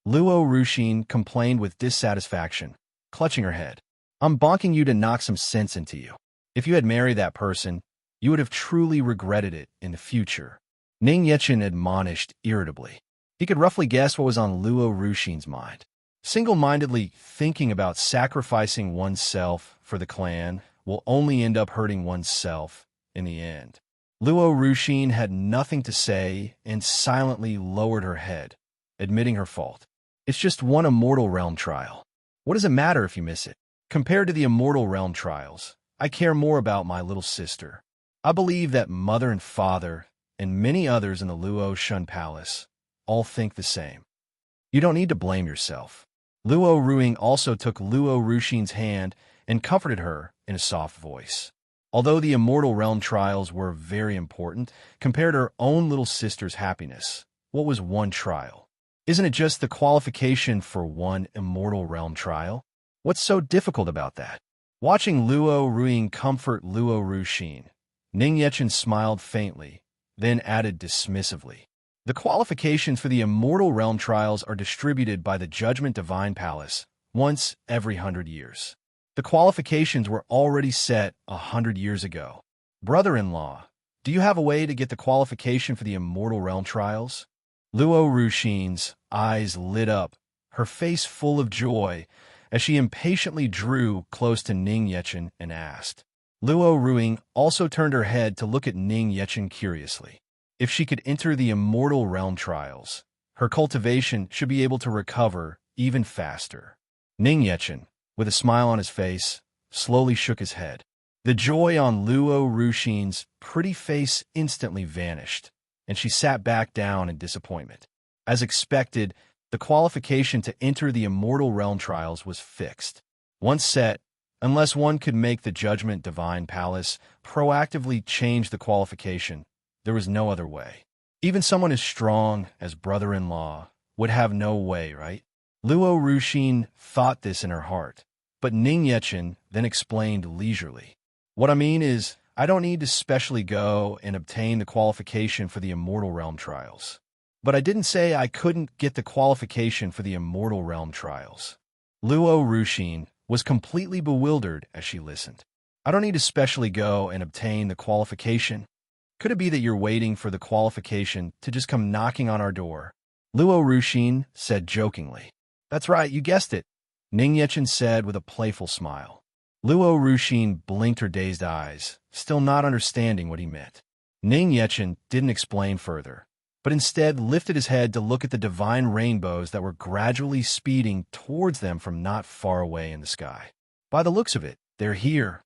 Luo Ruxin complained with dissatisfaction, clutching her head. I'm bonking you to knock some sense into you. If you had married that person, you would have truly regretted it in the future. Ning Yechen admonished irritably. He could roughly guess what was on Luo Ruxin's mind. Single-mindedly thinking about sacrificing oneself for the clan will only end up hurting oneself in the end. Luo Ruxin had nothing to say and silently lowered her head, admitting her fault. It's just one Immortal Realm trial. What does it matter if you miss it? Compared to the Immortal Realm trials, I care more about my little sister. I believe that mother and father, and many others in the Luo Shun Palace, all think the same. You don't need to blame yourself. Luo Ruiying also took Luo Ruxin's hand and comforted her in a soft voice. Although the Immortal Realm trials were very important, compared to her own little sister's happiness, what was one trial? Isn't it just the qualification for one Immortal Realm trial? What's so difficult about that? Watching Luo Ruiying comfort Luo Ruxin, Ning Yechen smiled faintly, then added dismissively. The qualifications for the Immortal Realm trials are distributed by the Judgment Divine Palace once every 100 years. The qualifications were already set 100 years ago. Brother-in-law, do you have a way to get the qualification for the Immortal Realm trials? Luo Ruxin's eyes lit up, her face full of joy, as she impatiently drew close to Ning Yechen and asked. Luo Ruiying also turned her head to look at Ning Yechen curiously. If she could enter the Immortal Realm trials, her cultivation should be able to recover even faster. Ning Yechen, with a smile on his face, slowly shook his head. The joy on Luo Ruxin's pretty face instantly vanished, and she sat back down in disappointment. As expected, the qualification to enter the Immortal Realm trials was fixed. Once set, unless one could make the Judgment Divine Palace proactively change the qualification, there was no other way. Even someone as strong as brother-in-law would have no way, right? Luo Ruxin thought this in her heart, but Ning Yechen then explained leisurely. What I mean is, I don't need to specially go and obtain the qualification for the Immortal Realm trials. But I didn't say I couldn't get the qualification for the Immortal Realm trials. Luo Ruxin was completely bewildered as she listened. I don't need to specially go and obtain the qualification. Could it be that you're waiting for the qualification to just come knocking on our door? Luo Ruxin said jokingly. That's right, you guessed it, Ning Yechen said with a playful smile. Luo Ruxin blinked her dazed eyes, still not understanding what he meant. Ning Yechen didn't explain further, but instead lifted his head to look at the divine rainbows that were gradually speeding towards them from not far away in the sky. By the looks of it, they're here.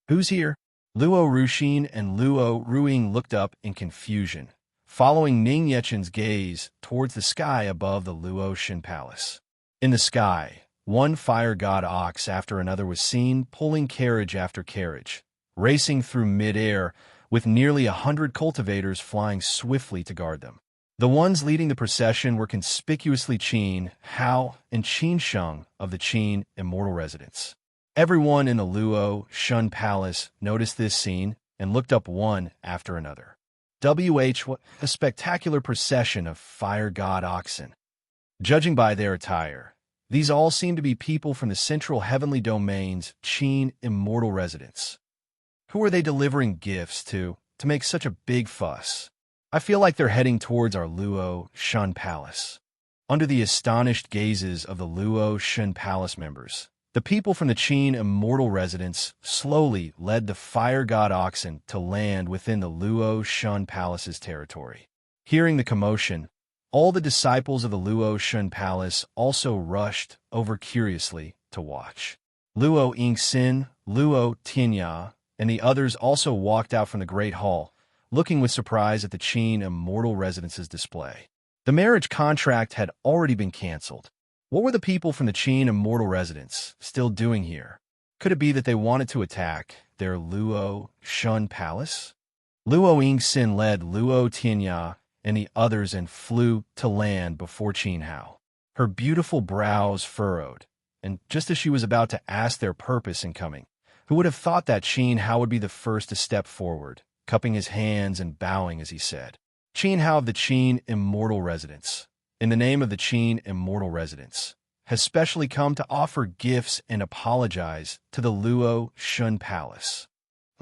Who's here? Luo Ruxin and Luo Ruing looked up in confusion, following Ning Yechen's gaze towards the sky above the Luo Shin Palace. In the sky, one fire god ox after another was seen pulling carriage after carriage, racing through mid-air with nearly 100 cultivators flying swiftly to guard them. The ones leading the procession were conspicuously Qin Hao and Qin Sheng of the Qin Immortal Residence. Everyone in the Luo Shun Palace noticed this scene and looked up one after another. What a spectacular procession of fire god oxen. Judging by their attire, these all seem to be people from the central heavenly domain's Qin Immortal Residence. Who are they delivering gifts to make such a big fuss? I feel like they're heading towards our Luo Shun Palace. Under the astonished gazes of the Luo Shun Palace members, the people from the Qin Immortal Residence slowly led the fire god oxen to land within the Luo Shun Palace's territory. Hearing the commotion, all the disciples of the Luo Shun Palace also rushed over curiously to watch. Luo Yingxin, Luo Tianya, and the others also walked out from the Great Hall, looking with surprise at the Qin Immortal Residence's display. The marriage contract had already been canceled. What were the people from the Qin Immortal Residence still doing here? Could it be that they wanted to attack their Luo Shun Palace? Luo Yingxin led Luo Tianya and the others and flew to land before Qin Hao. Her beautiful brows furrowed, and just as she was about to ask their purpose in coming, who would have thought that Qin Hao would be the first to step forward, cupping his hands and bowing as he said, Qin Hao of the Qin Immortal Residence, in the name of the Qin Immortal Residence, has specially come to offer gifts and apologize to the Luo Shun Palace.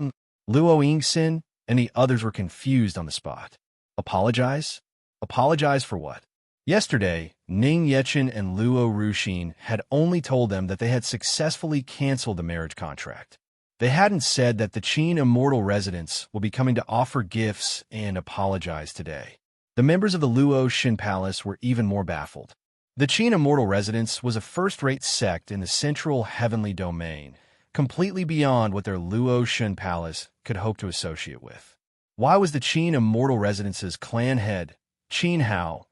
Luo Yingxin and the others were confused on the spot. Apologize? Apologize for what? Yesterday, Ning Yechen and Luo Ruxin had only told them that they had successfully canceled the marriage contract. They hadn't said that the Qin Immortal Residence will be coming to offer gifts and apologize today. The members of the Luo Shin Palace were even more baffled. The Qin Immortal Residence was a first-rate sect in the central heavenly domain, completely beyond what their Luo Shin Palace could hope to associate with. Why was the Qin Immortal Residence's clan head, Qin Hao,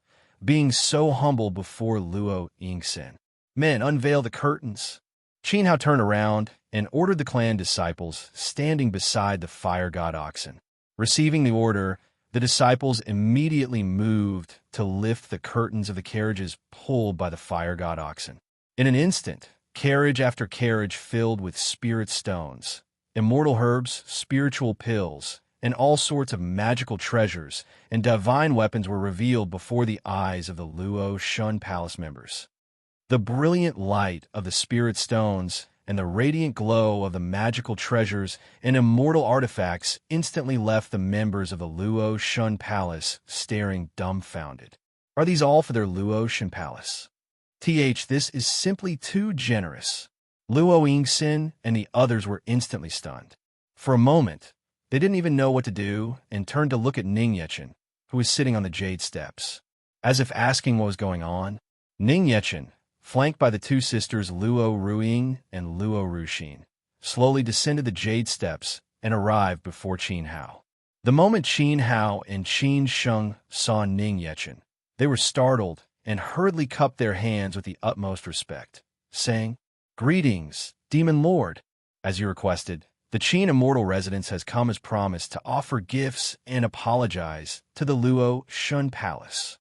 being so humble before Luo Yingxin? Men, unveil the curtains. Qin Hao turned around and ordered the clan disciples standing beside the fire god oxen. Receiving the order, the disciples immediately moved to lift the curtains of the carriages pulled by the fire god oxen. In an instant, carriage after carriage filled with spirit stones, immortal herbs, spiritual pills, and all sorts of magical treasures and divine weapons were revealed before the eyes of the Luo Shun Palace members. The brilliant light of the spirit stones and the radiant glow of the magical treasures and immortal artifacts instantly left the members of the Luo Shun Palace staring dumbfounded. Are these all for their Luo Shun Palace? This is simply too generous. Luo Yingxin and the others were instantly stunned. For a moment, they didn't even know what to do and turned to look at Ning Yechen, who was sitting on the jade steps. As if asking what was going on, Ning Yechen, flanked by the two sisters Luo Ruing and Luo Ruxin, slowly descended the jade steps and arrived before Qin Hao. The moment Qin Hao and Qin Sheng saw Ning Yechen, they were startled and hurriedly cupped their hands with the utmost respect, saying, "Greetings, Demon Lord. As you requested, the Qin Immortal Residence has come as promised to offer gifts and apologize to the Luo Shun Palace."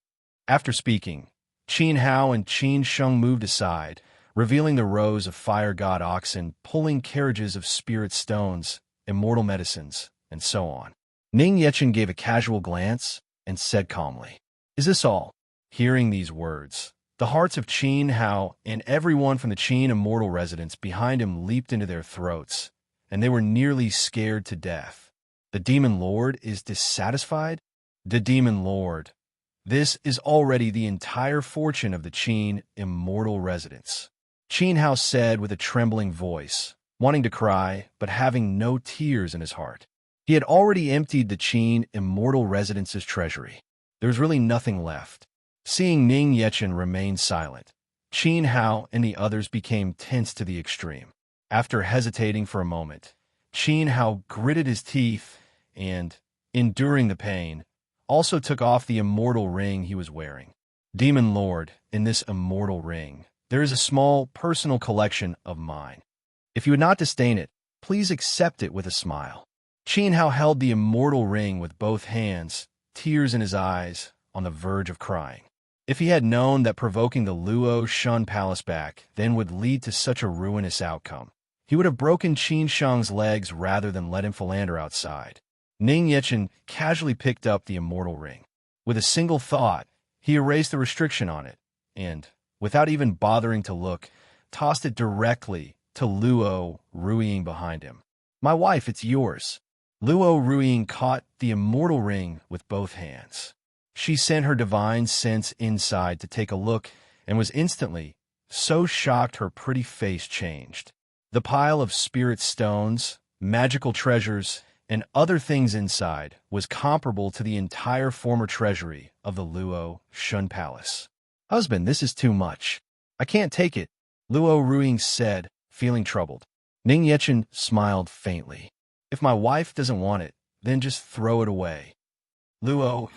After speaking, Qin Hao and Qin Sheng moved aside, revealing the rows of fire god oxen pulling carriages of spirit stones immortal medicines, and so on. Ning Yechen gave a casual glance and said calmly, "Is this all?" Hearing these words, the hearts of Qin Hao and everyone from the Qin immortal residence behind him leaped into their throats, and they were nearly scared to death. The Demon Lord is dissatisfied? The Demon Lord. This is already the entire fortune of the Qin immortal residence. Qin Hao said with a trembling voice, wanting to cry, but having no tears in his heart. He had already emptied the Qin immortal residence's treasury. There was really nothing left. Seeing Ning Yechen remain silent, Qin Hao and the others became tense to the extreme. After hesitating for a moment, Qin Hao gritted his teeth and, enduring the pain, also took off the immortal ring he was wearing. Demon Lord, in this immortal ring, there is a small personal collection of mine. If you would not disdain it, please accept it with a smile. Qin Hao held the immortal ring with both hands, tears in his eyes, on the verge of crying. If he had known that provoking the Luo Shun Palace back then would lead to such a ruinous outcome, he would have broken Qin Sheng's legs rather than let him philander outside. Ning Yechen casually picked up the immortal ring. With a single thought, he erased the restriction on it, and, without even bothering to look, tossed it directly to Luo Ruiying behind him. "My wife, it's yours." Luo Ruiying caught the immortal ring with both hands. She sent her divine sense inside to take a look and was instantly so shocked her pretty face changed. The pile of spirit stones, magical treasures, and other things inside was comparable to the entire former treasury of the Luo Shun Palace. "Husband, this is too much. I can't take it," Luo Ruiying said, feeling troubled. Ning Yechen smiled faintly. "If my wife doesn't want it, then just throw it away." Luo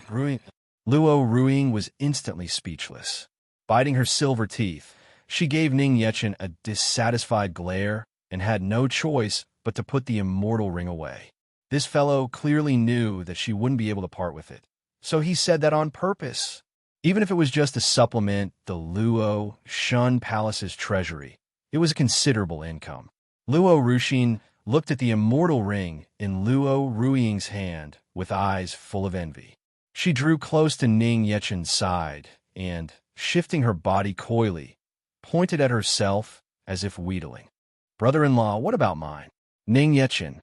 Ruiying was instantly speechless. Biting her silver teeth, she gave Ning Yechen a dissatisfied glare and had no choice but to put the immortal ring away. This fellow clearly knew that she wouldn't be able to part with it, so he said that on purpose. Even if it was just to supplement the Luo Shun Palace's treasury, it was a considerable income. Luo Ruixin looked at the immortal ring in Luo Ruiying's hand with eyes full of envy. She drew close to Ning Yechen's side and, shifting her body coyly, pointed at herself as if wheedling. "Brother-in-law, what about mine?" Ning Yechen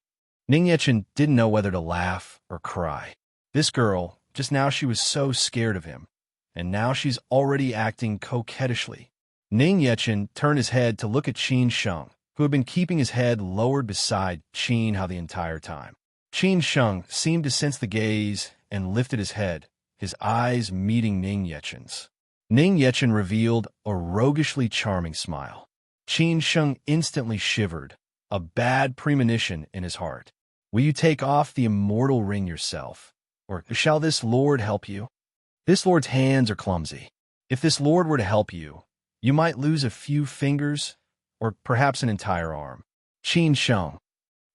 didn't know whether to laugh or cry. This girl, just now she was so scared of him, and now she's already acting coquettishly. Ning Yechen turned his head to look at Qin Sheng, who had been keeping his head lowered beside Qin Hao the entire time. Qin Sheng seemed to sense the gaze and lifted his head, his eyes meeting Ning Yechen's. Ning Yechen revealed a roguishly charming smile. Qin Sheng instantly shivered, a bad premonition in his heart. "Will you take off the immortal ring yourself, or shall this lord help you?" This lord's hands are clumsy. If this lord were to help you, you might lose a few fingers, or perhaps an entire arm. Qin Sheng,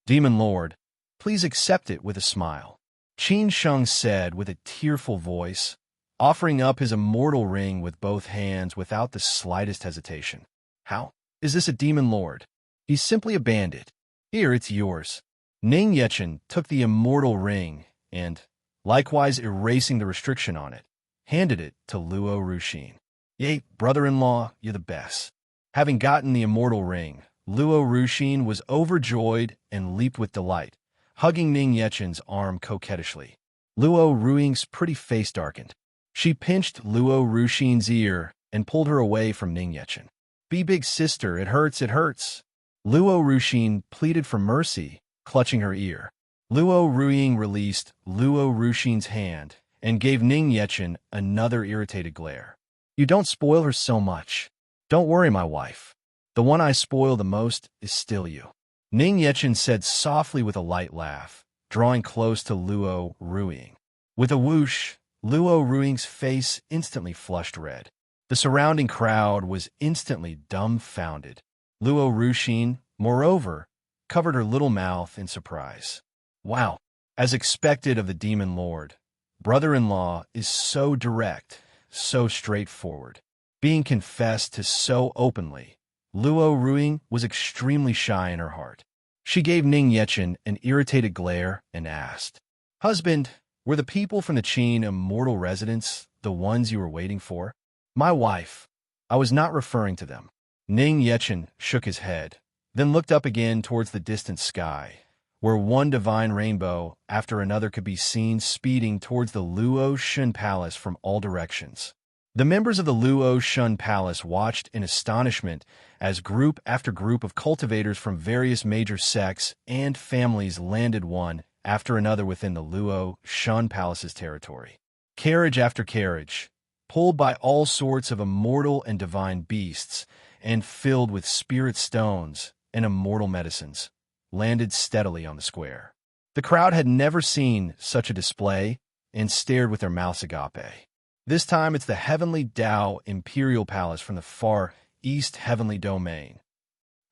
Demon Lord, please accept it with a smile. Qin Sheng said with a tearful voice, offering up his immortal ring with both hands without the slightest hesitation. "How? Is this a Demon Lord? He's simply a bandit. Here, it's yours." Ning Yechen took the immortal ring and, likewise erasing the restriction on it, handed it to Luo Ruixin. "Yay, brother-in-law, you're the best." Having gotten the immortal ring, Luo Ruixin was overjoyed and leaped with delight, hugging Ning Yechen's arm coquettishly. Luo Ruiying's pretty face darkened. She pinched Luo Ruixin's ear and pulled her away from Ning Yechen. "Be big sister, it hurts, it hurts." Luo Ruixin pleaded for mercy, clutching her ear. Luo Ruiying released Luo Ruixin's hand and gave Ning Yechen another irritated glare. "You don't spoil her so much. Don't worry, my wife. The one I spoil the most is still you." Ning Yechen said softly with a light laugh, drawing close to Luo Ruiying. With a whoosh, Luo Ruiying's face instantly flushed red. The surrounding crowd was instantly dumbfounded. Luo Ruixin, moreover, covered her little mouth in surprise. "Wow, as expected of the Demon Lord, brother-in-law is so direct, so straightforward." Being confessed to so openly, Luo Ruiying was extremely shy in her heart. She gave Ning Yechen an irritated glare and asked, "Husband, were the people from the Qin immortal residence the ones you were waiting for?" "My wife. I was not referring to them." Ning Yechen shook his head, then looked up again towards the distant sky, where one divine rainbow after another could be seen speeding towards the Luo Shun Palace from all directions. The members of the Luo Shun Palace watched in astonishment as group after group of cultivators from various major sects and families landed one after another within the Luo Shun Palace's territory. Carriage after carriage, pulled by all sorts of immortal and divine beasts, and filled with spirit stones and immortal medicines, landed steadily on the square. The crowd had never seen such a display and stared with their mouths agape. This time it's the heavenly Dao Imperial Palace from the far east heavenly domain.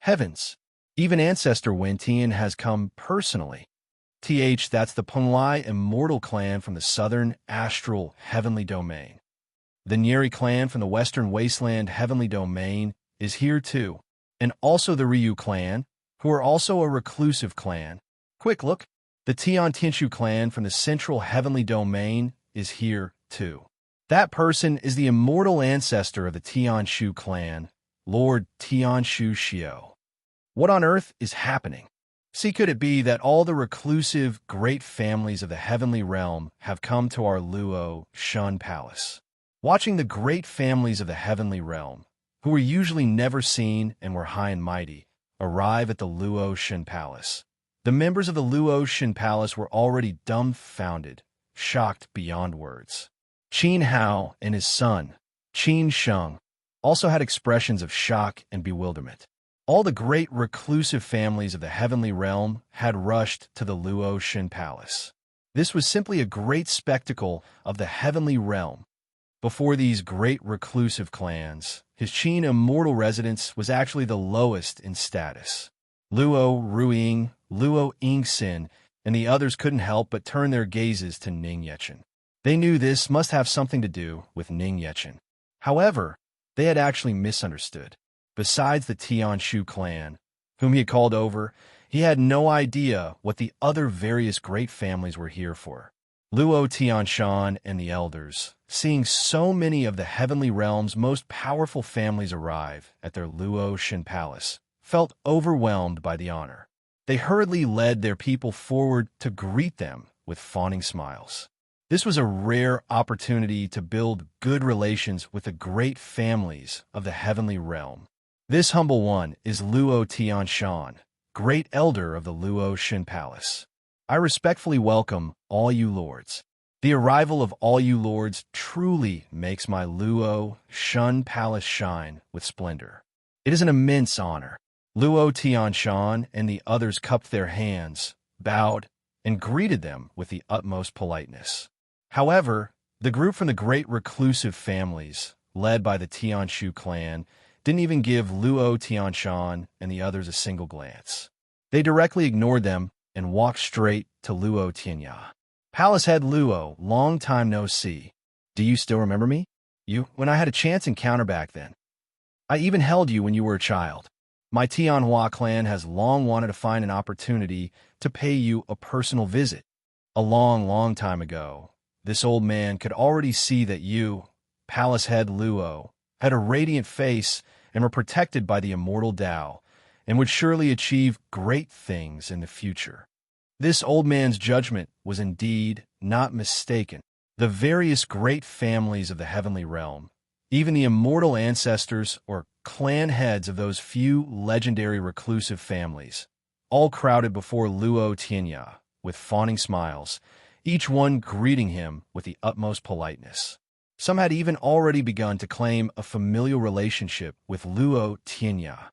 Heavens! Even Ancestor Wentian has come personally. That's the Punlai Immortal Clan from the southern astral heavenly domain. The Nyeri clan from the western wasteland heavenly domain is here too, and also the Ryu clan, who are also a reclusive clan. Quick look, the Tian Tinshu clan from the central heavenly domain is here too. That person is the immortal ancestor of the Tianshu clan, Lord Tianshu Xiao. What on earth is happening? See, could it be that all the reclusive great families of the heavenly realm have come to our Luo Shun Palace? Watching the great families of the heavenly realm, who were usually never seen and were high and mighty, arrive at the Luo Shun Palace. The members of the Luo Shun Palace were already dumbfounded, shocked beyond words. Qin Hao and his son, Qin Sheng, also had expressions of shock and bewilderment. All the great reclusive families of the heavenly realm had rushed to the Luo Shun Palace. This was simply a great spectacle of the heavenly realm. Before these great reclusive clans, his Qin immortal residence was actually the lowest in status. Luo Ruiying, Luo Yingxin, and the others couldn't help but turn their gazes to Ning Yechen. They knew this must have something to do with Ning Yechen. However, they had actually misunderstood. Besides the Tianshu clan, whom he had called over, he had no idea what the other various great families were here for. Luo Tianshan and the elders, seeing so many of the heavenly realm's most powerful families arrive at their Luo Shun Palace, felt overwhelmed by the honor. They hurriedly led their people forward to greet them with fawning smiles. This was a rare opportunity to build good relations with the great families of the heavenly realm. This humble one is Luo Tianshan, great elder of the Luo Shun Palace. I respectfully welcome all you lords. The arrival of all you lords truly makes my Luo Shun Palace shine with splendor. It is an immense honor. Luo Tianshan and the others cupped their hands, bowed, and greeted them with the utmost politeness. However, the group from the great reclusive families, led by the Tianshu clan, didn't even give Luo Tianshan and the others a single glance. They directly ignored them and walked straight to Luo Tianya. Palace head Luo, long time no see. Do you still remember me? When I had a chance encounter back then. I even held you when you were a child. My Tianhua clan has long wanted to find an opportunity to pay you a personal visit. A long, long time ago, this old man could already see that you, Palace head Luo, had a radiant face and were protected by the immortal Dao, and would surely achieve great things in the future. This old man's judgment was indeed not mistaken. The various great families of the heavenly realm, even the immortal ancestors or clan heads of those few legendary reclusive families, all crowded before Luo Tianya with fawning smiles, each one greeting him with the utmost politeness. Some had even already begun to claim a familial relationship with Luo Tianya,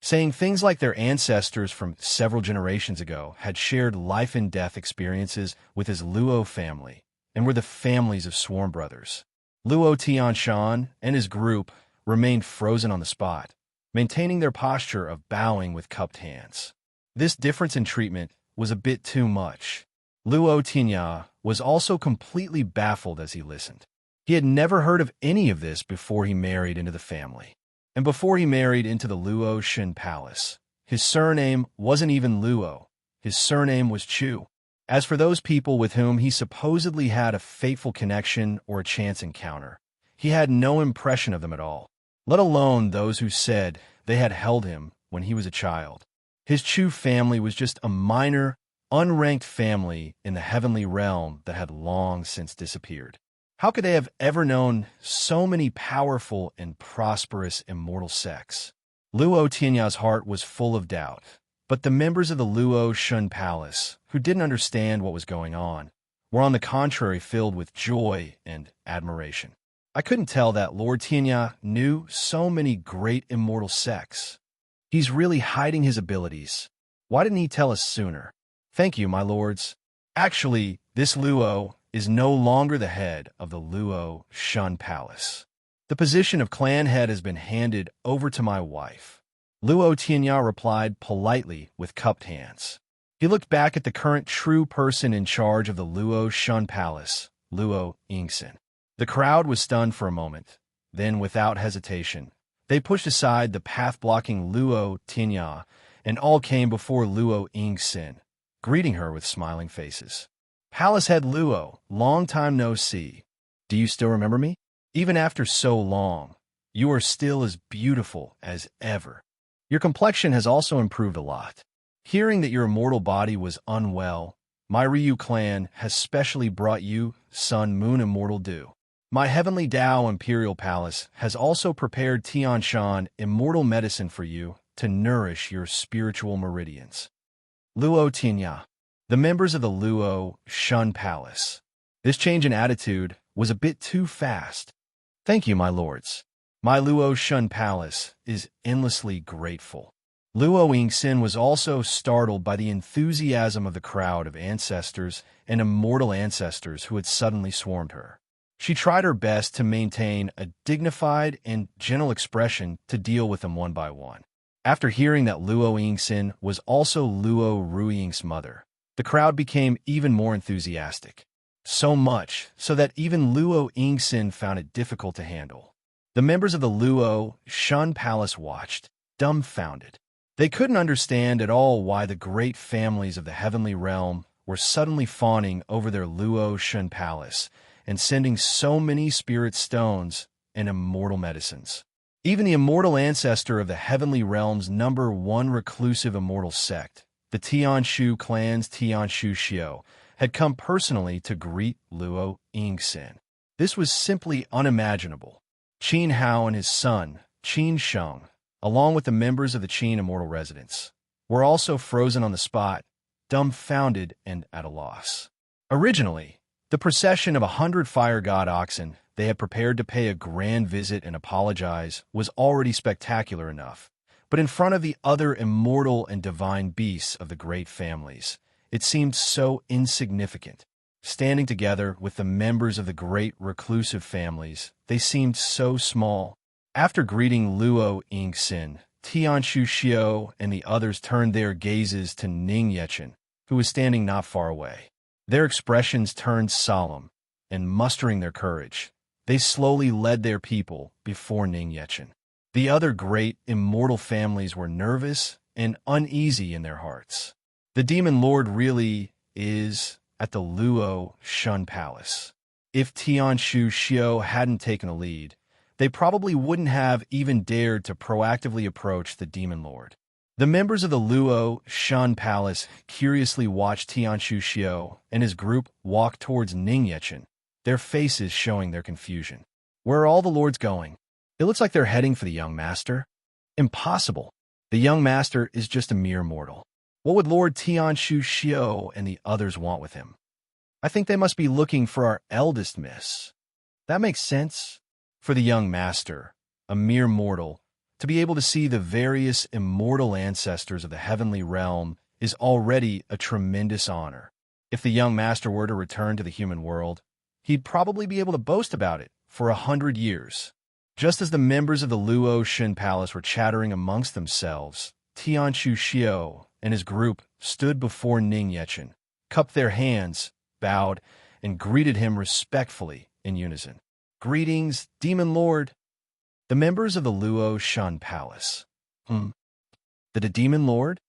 saying things like their ancestors from several generations ago had shared life and death experiences with his Luo family and were the families of sworn brothers. Luo Tianshan and his group remained frozen on the spot, maintaining their posture of bowing with cupped hands. This difference in treatment was a bit too much. Luo Tianya was also completely baffled as he listened. He had never heard of any of this before he married into the family. And before he married into the Luo Shun Palace, His surname wasn't even Luo. His surname was Chu. As for those people with whom he supposedly had a fateful connection or a chance encounter, he had no impression of them at all, let alone those who said they had held him when he was a child. His Chu family was just a minor, unranked family in the heavenly realm that had long since disappeared. How could they have ever known so many powerful and prosperous immortal sects? Luo Tianya's heart was full of doubt, but the members of the Luo Shun Palace, who didn't understand what was going on, were on the contrary filled with joy and admiration. I couldn't tell that Lord Tianya knew so many great immortal sects. He's really hiding his abilities. Why didn't he tell us sooner? Thank you, my lords. Actually, this Luo is no longer the head of the Luo Shun Palace. The position of clan head has been handed over to my wife. Luo Tianya replied politely with cupped hands. He looked back at the current true person in charge of the Luo Shun Palace, Luo Yingxin. The crowd was stunned for a moment. Then, without hesitation, they pushed aside the path-blocking Luo Tianya and all came before Luo Yingxin, greeting her with smiling faces. Palace head Luo, long time no see. Do you still remember me? Even after so long, you are still as beautiful as ever. Your complexion has also improved a lot. Hearing that your immortal body was unwell, my Ryu clan has specially brought you Sun Moon Immortal Dew. My heavenly Dao Imperial Palace has also prepared Tianshan Immortal Medicine for you to nourish your spiritual meridians. Luo Tianya, the members of the Luo Shun Palace. This change in attitude was a bit too fast. Thank you, my lords. My Luo Shun Palace is endlessly grateful. Luo Yingxin was also startled by the enthusiasm of the crowd of ancestors and immortal ancestors who had suddenly swarmed her. She tried her best to maintain a dignified and gentle expression to deal with them one by one. After hearing that Luo Yingxin was also Luo Ruiying's mother, the crowd became even more enthusiastic. So much so that even Luo Yingxin found it difficult to handle. The members of the Luo Shun Palace watched, dumbfounded. They couldn't understand at all why the great families of the heavenly realm were suddenly fawning over their Luo Shun Palace and sending so many spirit stones and immortal medicines. Even the immortal ancestor of the heavenly realm's #1 reclusive immortal sect, the Tianshu clan's Tianshu Xiao, had come personally to greet Luo Yingxin. This was simply unimaginable. Qin Hao and his son, Qin Sheng, along with the members of the Qin immortal residence, were also frozen on the spot, dumbfounded and at a loss. Originally, the procession of 100 fire god oxen they had prepared to pay a grand visit and apologize was already spectacular enough, but in front of the other immortal and divine beasts of the great families, it seemed so insignificant. Standing together with the members of the great reclusive families, they seemed so small. After greeting Luo Yingxin, Tianshu Xiao and the others turned their gazes to Ning Yechen, who was standing not far away. Their expressions turned solemn, and mustering their courage, they slowly led their people before Ning Yechen. The other great immortal families were nervous and uneasy in their hearts. The Demon Lord really is at the Luo Shun Palace. If Tianshu Xiao hadn't taken a lead, they probably wouldn't have even dared to proactively approach the Demon Lord. The members of the Luo Shun Palace curiously watched Tianshu Xiao and his group walk towards Ning Yechen, their faces showing their confusion. Where are all the lords going? It looks like they're heading for the young master. Impossible. The young master is just a mere mortal. What would Lord Tianshu Xiao and the others want with him? I think they must be looking for our eldest miss. That makes sense. For the young master, a mere mortal, to be able to see the various immortal ancestors of the heavenly realm is already a tremendous honor. If the young master were to return to the human world, he'd probably be able to boast about it for 100 years. Just as the members of the Luo Shun Palace were chattering amongst themselves, Tianshu Xiao and his group stood before Ning Yechen, cupped their hands, bowed, and greeted him respectfully in unison. Greetings, Demon Lord. The members of the Luo Shun Palace. The Demon Lord?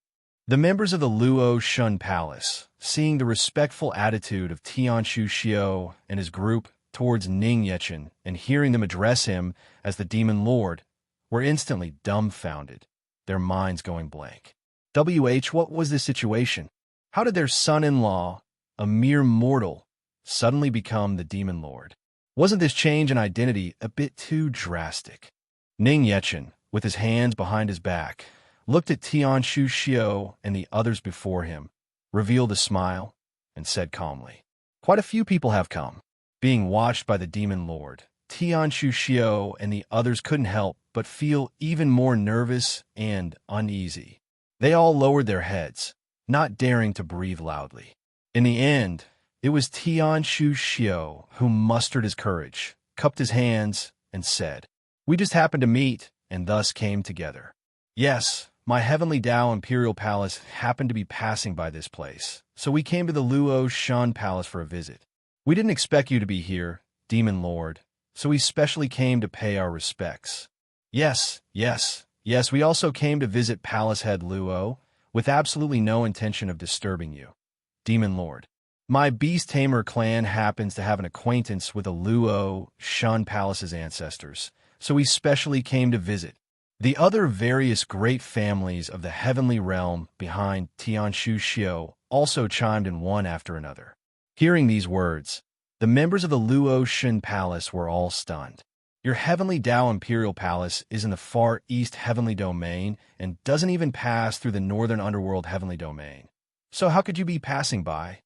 The members of the Luo Shun Palace, seeing the respectful attitude of Tianshu Xiao and his group towards Ning Yechen and hearing them address him as the Demon Lord, were instantly dumbfounded, their minds going blank. What was this situation? How did their son-in-law, a mere mortal, suddenly become the Demon Lord? Wasn't this change in identity a bit too drastic? Ning Yechen, with his hands behind his back, looked at Tianshu Xiao and the others before him, revealed a smile, and said calmly, "Quite a few people have come." Being watched by the Demon Lord, Tianshu Xiao and the others couldn't help but feel even more nervous and uneasy. They all lowered their heads, not daring to breathe loudly. In the end, it was Tianshu Xiao who mustered his courage, cupped his hands, and said, "We just happened to meet, and thus came together. Yes, my heavenly Dao Imperial Palace happened to be passing by this place, so we came to the Luo Shan Palace for a visit. We didn't expect you to be here, Demon Lord, so we specially came to pay our respects. Yes, we also came to visit Palace Head Luo, with absolutely no intention of disturbing you, Demon Lord. My Beast Tamer clan happens to have an acquaintance with a Luo Shan Palace's ancestors, so we specially came to visit. The other various great families of the heavenly realm behind Tianshu Xiao also chimed in one after another. Hearing these words, the members of the Luo Shan Palace were all stunned. Your heavenly Dao Imperial Palace is in the far east heavenly domain and doesn't even pass through the northern underworld heavenly domain. So how could you be passing by?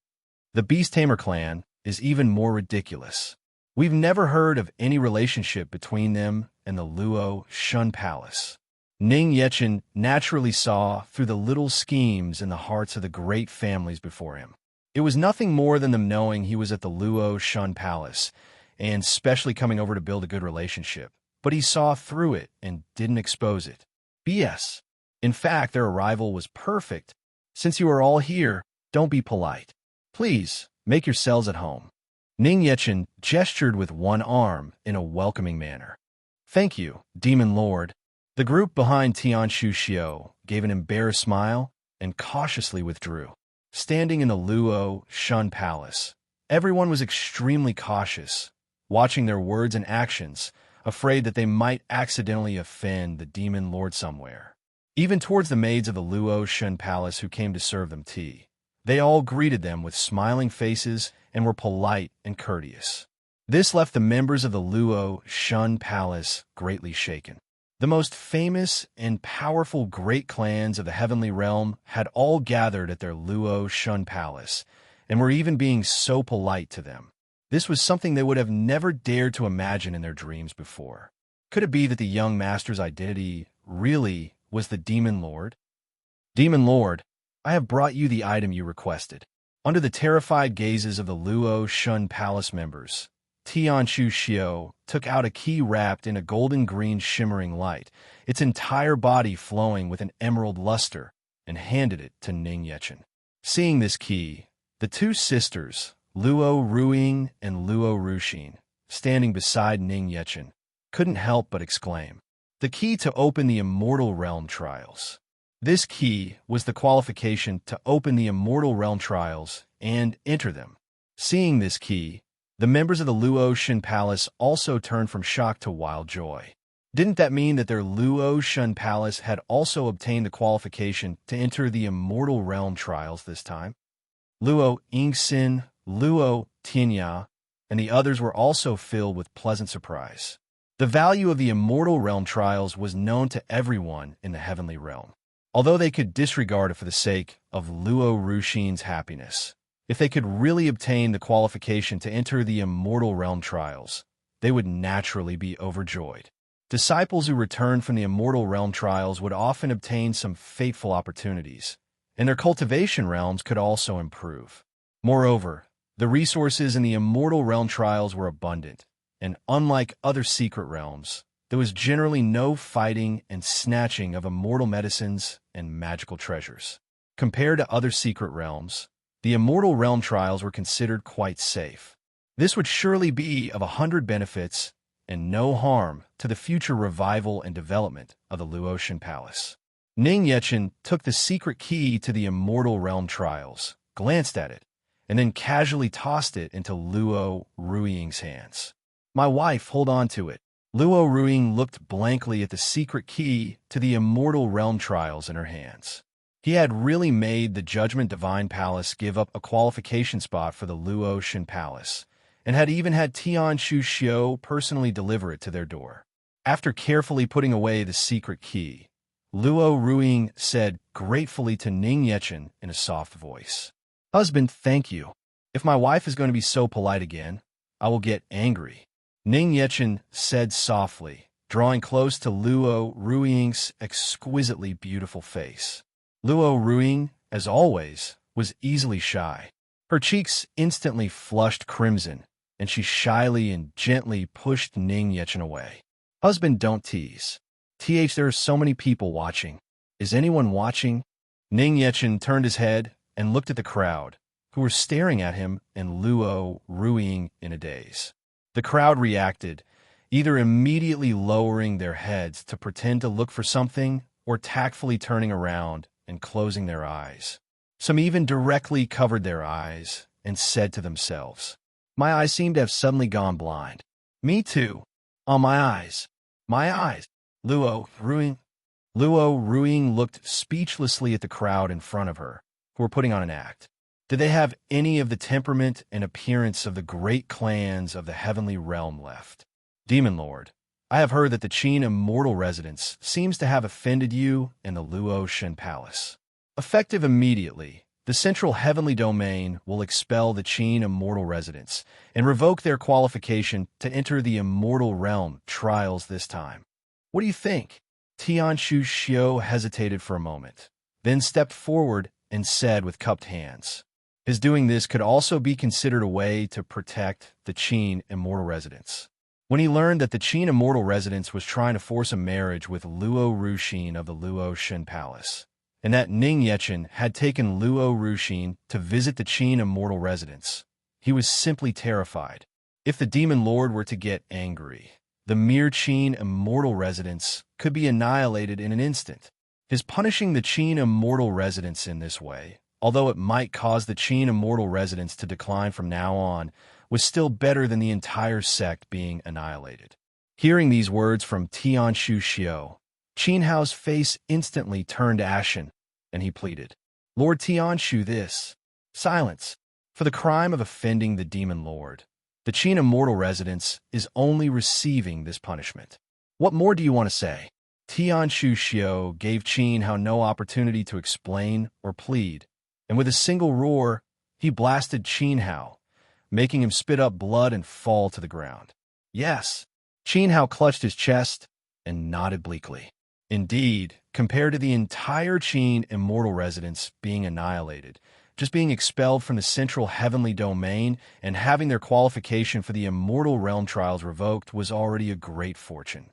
The Beast Tamer clan is even more ridiculous. We've never heard of any relationship between them and the Luo Shun Palace. Ning Yechen naturally saw through the little schemes in the hearts of the great families before him. It was nothing more than them knowing he was at the Luo Shun Palace and specially coming over to build a good relationship. But he saw through it and didn't expose it. BS. In fact, their arrival was perfect. Since you are all here, don't be polite. Please, make yourselves at home. Ning Yechen gestured with one arm in a welcoming manner. Thank you, Demon Lord. The group behind Tianshu Xiao gave an embarrassed smile and cautiously withdrew. Standing in the Luo Shun Palace, everyone was extremely cautious, watching their words and actions, afraid that they might accidentally offend the Demon Lord somewhere. Even towards the maids of the Luo Shun Palace who came to serve them tea, they all greeted them with smiling faces and were polite and courteous. This left the members of the Luo Shun Palace greatly shaken. The most famous and powerful great clans of the heavenly realm had all gathered at their Luo Shun Palace and were even being so polite to them. This was something they would have never dared to imagine in their dreams before. Could it be that the young master's identity really was the Demon Lord? Demon Lord, I have brought you the item you requested. Under the terrified gazes of the Luo Shun Palace members, Tianshu Xiao took out a key wrapped in a golden-green shimmering light, its entire body flowing with an emerald luster, and handed it to Ning Yechen. Seeing this key, the two sisters, Luo Ruing and Luo Ruxin, standing beside Ning Yechen, couldn't help but exclaim, "The key to open the Immortal Realm Trials." This key was the qualification to open the Immortal Realm Trials and enter them. Seeing this key, the members of the Luo Shan Palace also turned from shock to wild joy. Didn't that mean that their Luo Shun Palace had also obtained the qualification to enter the Immortal Realm Trials this time? Luo Yingxin, Luo Tianya, and the others were also filled with pleasant surprise. The value of the Immortal Realm Trials was known to everyone in the heavenly realm, although they could disregard it for the sake of Luo Ruxin's happiness. If they could really obtain the qualification to enter the Immortal Realm Trials, they would naturally be overjoyed. Disciples who returned from the Immortal Realm Trials would often obtain some fateful opportunities, and their cultivation realms could also improve. Moreover, the resources in the Immortal Realm Trials were abundant, and unlike other secret realms, there was generally no fighting and snatching of immortal medicines and magical treasures. Compared to other secret realms, the Immortal Realm Trials were considered quite safe. This would surely be of 100 benefits and no harm to the future revival and development of the Luo Shan Palace. Ning Yechen took the secret key to the Immortal Realm trials, glanced at it, and then casually tossed it into Luo Ruiying's hands. My wife, hold on to it. Luo Ruiying looked blankly at the secret key to the Immortal Realm trials in her hands. He had really made the Judgment Divine Palace give up a qualification spot for the Luo Shen Palace, and had even had Tianshu Xiu personally deliver it to their door. After carefully putting away the secret key, Luo Ruiying said gratefully to Ning Yechen in a soft voice, "Husband, thank you. If my wife is going to be so polite again, I will get angry." Ning Yechen said softly, drawing close to Luo Ruiying's exquisitely beautiful face. Luo Ruiying, as always, was easily shy. Her cheeks instantly flushed crimson, and she shyly and gently pushed Ning Yechen away. "Husband, don't tease. There are so many people watching. Is anyone watching?" Ning Yechen turned his head and looked at the crowd, who were staring at him and Luo Ruiying in a daze. The crowd reacted, either immediately lowering their heads to pretend to look for something or tactfully turning around and closing their eyes. Some even directly covered their eyes and said to themselves, "My eyes seem to have suddenly gone blind." "Me too. Oh, my eyes. My eyes." Luo Ruiying looked speechlessly at the crowd in front of her, who were putting on an act. Did they have any of the temperament and appearance of the great clans of the heavenly realm left? "Demon Lord, I have heard that the Qin Immortal Residence seems to have offended you in the Luo Shen Palace. Effective immediately, the Central Heavenly Domain will expel the Qin Immortal Residence and revoke their qualification to enter the Immortal Realm trials this time. What do you think?" Tianshu Xiu hesitated for a moment, then stepped forward and said with cupped hands, his doing this could also be considered a way to protect the Qin Immortal Residence. When he learned that the Qin Immortal Residence was trying to force a marriage with Luo Ruixin of the Luo Shen Palace, and that Ning Yechen had taken Luo Ruixin to visit the Qin Immortal Residence, he was simply terrified. If the Demon Lord were to get angry, the mere Qin Immortal Residence could be annihilated in an instant. His punishing the Qin Immortal Residence in this way, although it might cause the Qin Immortal Residence to decline from now on, was still better than the entire sect being annihilated. Hearing these words from Tianshu Xiu, Qin Hao's face instantly turned ashen, and he pleaded, "Lord Tianshu, this silence. For the crime of offending the Demon Lord, the Qin Immortal Residence is only receiving this punishment. What more do you want to say?" Tianshu Xiu gave Qin Hao no opportunity to explain or plead, and with a single roar, he blasted Qin Hao, making him spit up blood and fall to the ground. "Yes." Qin Hao clutched his chest and nodded bleakly. Indeed, compared to the entire Qin Immortal Residence being annihilated, just being expelled from the Central Heavenly Domain and having their qualification for the Immortal Realm trials revoked was already a great fortune.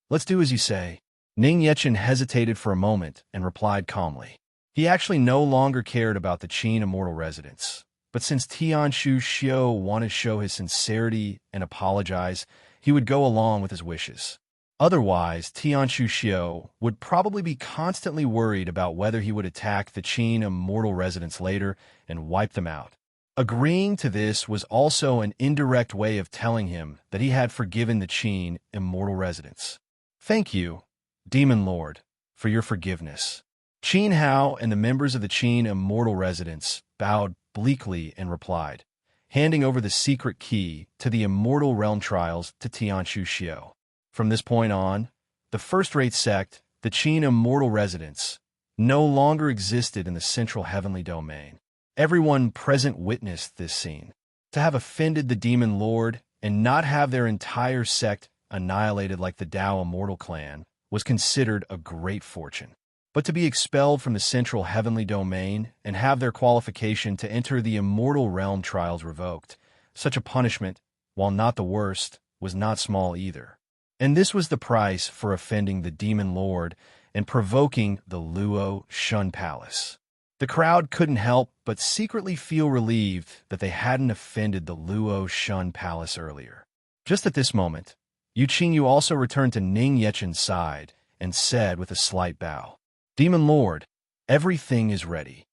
Let's do as you say." Ning Yechen hesitated for a moment and replied calmly. He actually no longer cared about the Qin Immortal Residence, but since Tianshu Xiu wanted to show his sincerity and apologize, he would go along with his wishes. Otherwise, Tianshu Xiu would probably be constantly worried about whether he would attack the Qin Immortal Residence later and wipe them out. Agreeing to this was also an indirect way of telling him that he had forgiven the Qin Immortal Residence. "Thank you, Demon Lord, for your forgiveness." Qin Hao and the members of the Qin Immortal Residence bowed bleakly and replied, handing over the secret key to the Immortal Realm trials to Tianshu Xiu. From this point on, the first-rate sect, the Qin Immortal Residence, no longer existed in the Central Heavenly Domain. Everyone present witnessed this scene. To have offended the Demon Lord and not have their entire sect annihilated like the Dao Immortal Clan was considered a great fortune. But to be expelled from the Central Heavenly Domain and have their qualification to enter the Immortal Realm trials revoked, such a punishment, while not the worst, was not small either. And this was the price for offending the Demon Lord and provoking the Luo Shen Palace. The crowd couldn't help but secretly feel relieved that they hadn't offended the Luo Shen Palace earlier. Just at this moment, Yu Qingyu also returned to Ning Yechen's side and said with a slight bow, "Demon Lord, everything is ready.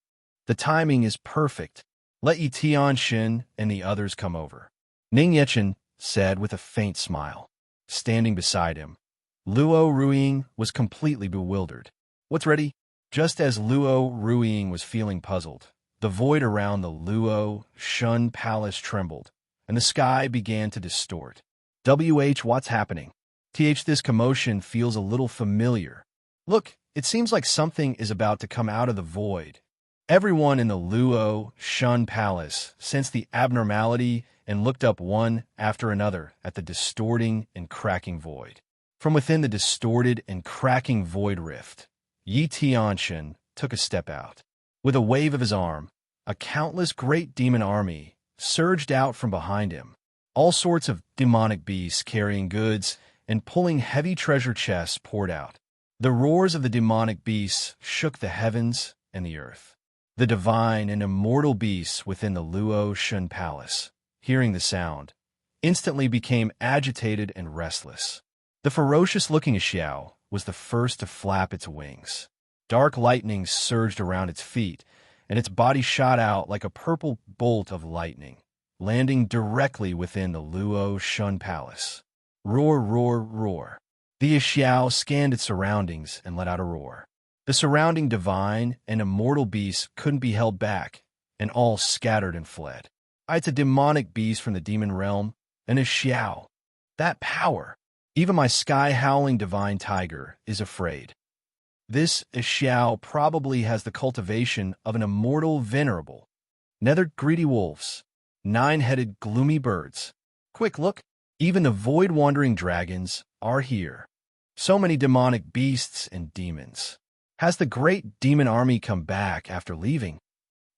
The timing is perfect. Let Yi Tianxin and the others come over." Ning Yechen said with a faint smile. Standing beside him, Luo Ruiying was completely bewildered. "What's ready?" Just as Luo Ruiying was feeling puzzled, the void around the Luo Shun Palace trembled, and the sky began to distort. What's happening? This commotion feels a little familiar. Look, it seems like something is about to come out of the void. Everyone in the Luo Shun Palace sensed the abnormality and looked up one after another at the distorting and cracking void. From within the distorted and cracking void rift, Yi Tianxin took a step out. With a wave of his arm, a countless great demon army surged out from behind him. All sorts of demonic beasts carrying goods and pulling heavy treasure chests poured out. The roars of the demonic beasts shook the heavens and the earth. The divine and immortal beasts within the Luo Shun Palace, hearing the sound, instantly became agitated and restless. The ferocious-looking Xiao was the first to flap its wings. Dark lightning surged around its feet, and its body shot out like a purple bolt of lightning, landing directly within the Luo Shun Palace. Roar, roar, roar. The Xiao scanned its surroundings and let out a roar. The surrounding divine and immortal beasts couldn't be held back, and all scattered and fled. It's a demonic beast from the demon realm, and a Xiao. That power! Even my sky-howling divine tiger is afraid. This Xiao probably has the cultivation of an immortal venerable. Nether greedy wolves, 9-headed gloomy birds. Quick look, even the void-wandering dragons are here. So many demonic beasts and demons. Has the great demon army come back after leaving?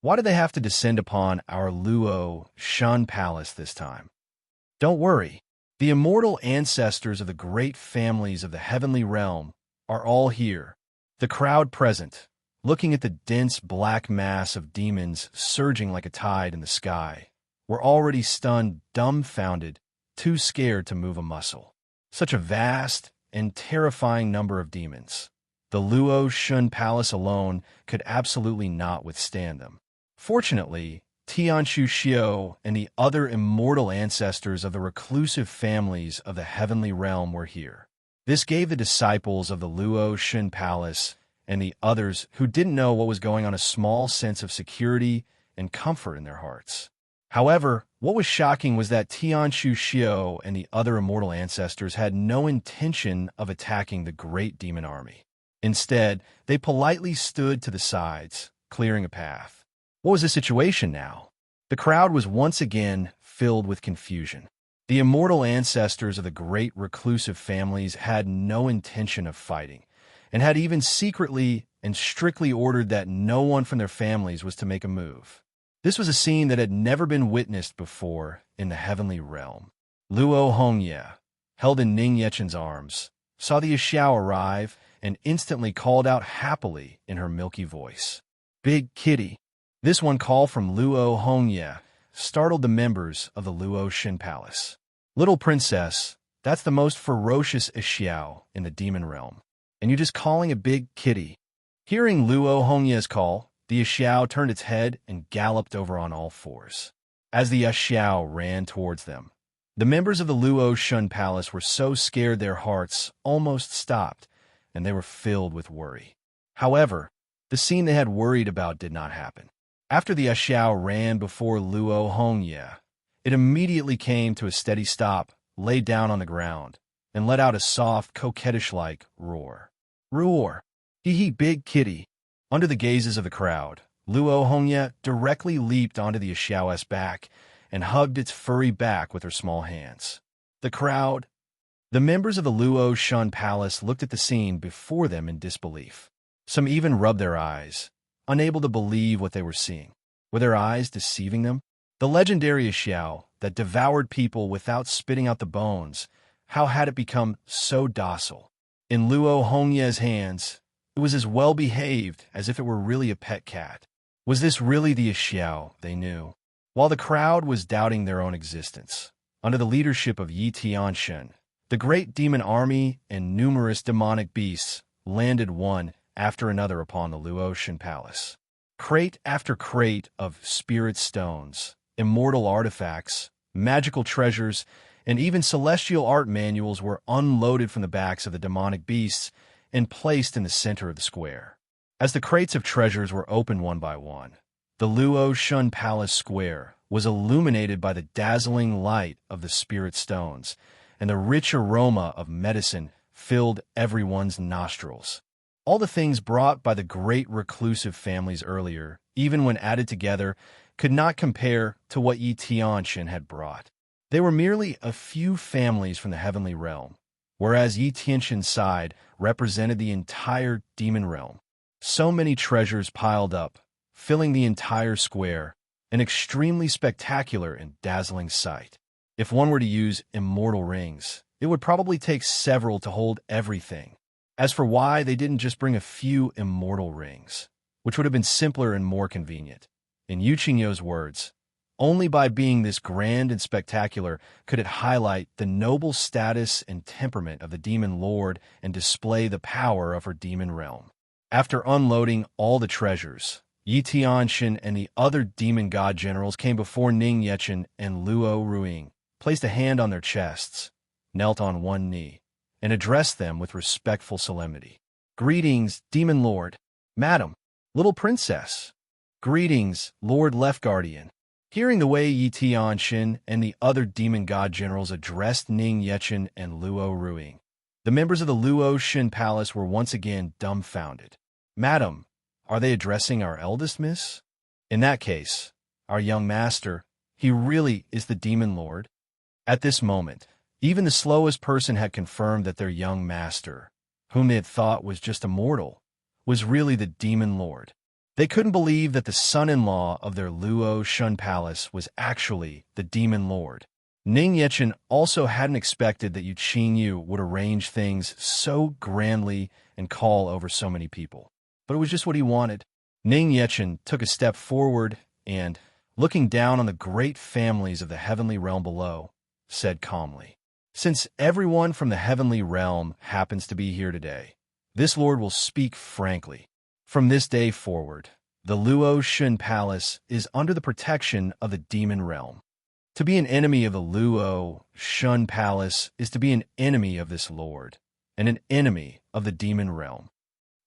Why do they have to descend upon our Luo Shun Palace this time? Don't worry. The immortal ancestors of the great families of the heavenly realm are all here. The crowd present, looking at the dense black mass of demons surging like a tide in the sky, were already stunned, dumbfounded, too scared to move a muscle. Such a vast and terrifying number of demons. The Luo Shun Palace alone could absolutely not withstand them. Fortunately, Tianshu Xiao and the other immortal ancestors of the reclusive families of the heavenly realm were here. This gave the disciples of the Luo Shun Palace and the others who didn't know what was going on a small sense of security and comfort in their hearts. However, what was shocking was that Tianshu Xiao and the other immortal ancestors had no intention of attacking the great demon army. Instead, they politely stood to the sides, clearing a path. What was the situation now? The crowd was once again filled with confusion. The immortal ancestors of the great reclusive families had no intention of fighting, and had even secretly and strictly ordered that no one from their families was to make a move. This was a scene that had never been witnessed before in the heavenly realm. Luo Hongye, held in Ning Yechen's arms, saw the Xiao arrive and instantly called out happily in her milky voice. "Big kitty." This one call from Luo Hongye startled the members of the Luo Shun Palace. "Little princess, that's the most ferocious Xiao in the demon realm, and you're just calling a big kitty." Hearing Luo Hongye's call, the Xiao turned its head and galloped over on all fours. As the Xiao ran towards them, the members of the Luo Shun Palace were so scared their hearts almost stopped, and they were filled with worry. However, the scene they had worried about did not happen. After the Xiao ran before Luo Hongye, it immediately came to a steady stop, lay down on the ground, and let out a soft, coquettish-like roar. Roar! Hee big kitty! Under the gazes of the crowd, Luo Hongye directly leaped onto the Xiao's back and hugged its furry back with her small hands. The members of the Luo Shun Palace looked at the scene before them in disbelief. Some even rubbed their eyes, unable to believe what they were seeing. Were their eyes deceiving them? The legendary Xiao that devoured people without spitting out the bones, how had it become so docile? In Luo Hongye's hands, it was as well-behaved as if it were really a pet cat. Was this really the Xiao they knew? While the crowd was doubting their own existence, under the leadership of Yi Tianxin, The great demon army and numerous demonic beasts landed one after another upon the Luotian palace. Crate after crate of spirit stones, immortal artifacts, magical treasures, and even celestial art manuals were unloaded from the backs of the demonic beasts and placed in the center of the square. As the crates of treasures were opened one by one, the Luotian palace square was illuminated by the dazzling light of the spirit stones, and the rich aroma of medicine filled everyone's nostrils. All the things brought by the great reclusive families earlier, even when added together, could not compare to what Yi Tianxin had brought. They were merely a few families from the heavenly realm, whereas Yi Tianxin's side represented the entire demon realm. So many treasures piled up, filling the entire square, an extremely spectacular and dazzling sight. If one were to use immortal rings, it would probably take several to hold everything. As for why they didn't just bring a few immortal rings, which would have been simpler and more convenient. In Yu Qingyo's words, only by being this grand and spectacular could it highlight the noble status and temperament of the demon lord and display the power of her demon realm. After unloading all the treasures, Yi Tianxin and the other demon god generals came before Ning Yechen and Luo Ruiying, placed a hand on their chests, knelt on one knee, and addressed them with respectful solemnity. "Greetings, demon lord, madam, little princess. Greetings, Lord Left Guardian." Hearing the way Yi Tianxin and the other demon god generals addressed Ning Yechen and Luo Ruiying, the members of the Luotian palace were once again dumbfounded. "Madam, are they addressing our eldest miss? In that case, our young master, he really is the demon lord?" At this moment, even the slowest person had confirmed that their young master, whom they had thought was just a mortal, was really the demon lord. They couldn't believe that the son-in-law of their Luotian palace was actually the demon lord. Ning Yechen also hadn't expected that Yu Qingyu would arrange things so grandly and call over so many people. But it was just what he wanted. Ning Yechen took a step forward and, looking down on the great families of the heavenly realm below, said calmly, "Since everyone from the heavenly realm happens to be here today, this lord will speak frankly. From this day forward, the Luotian palace is under the protection of the demon realm. To be an enemy of the Luotian palace is to be an enemy of this lord, and an enemy of the demon realm.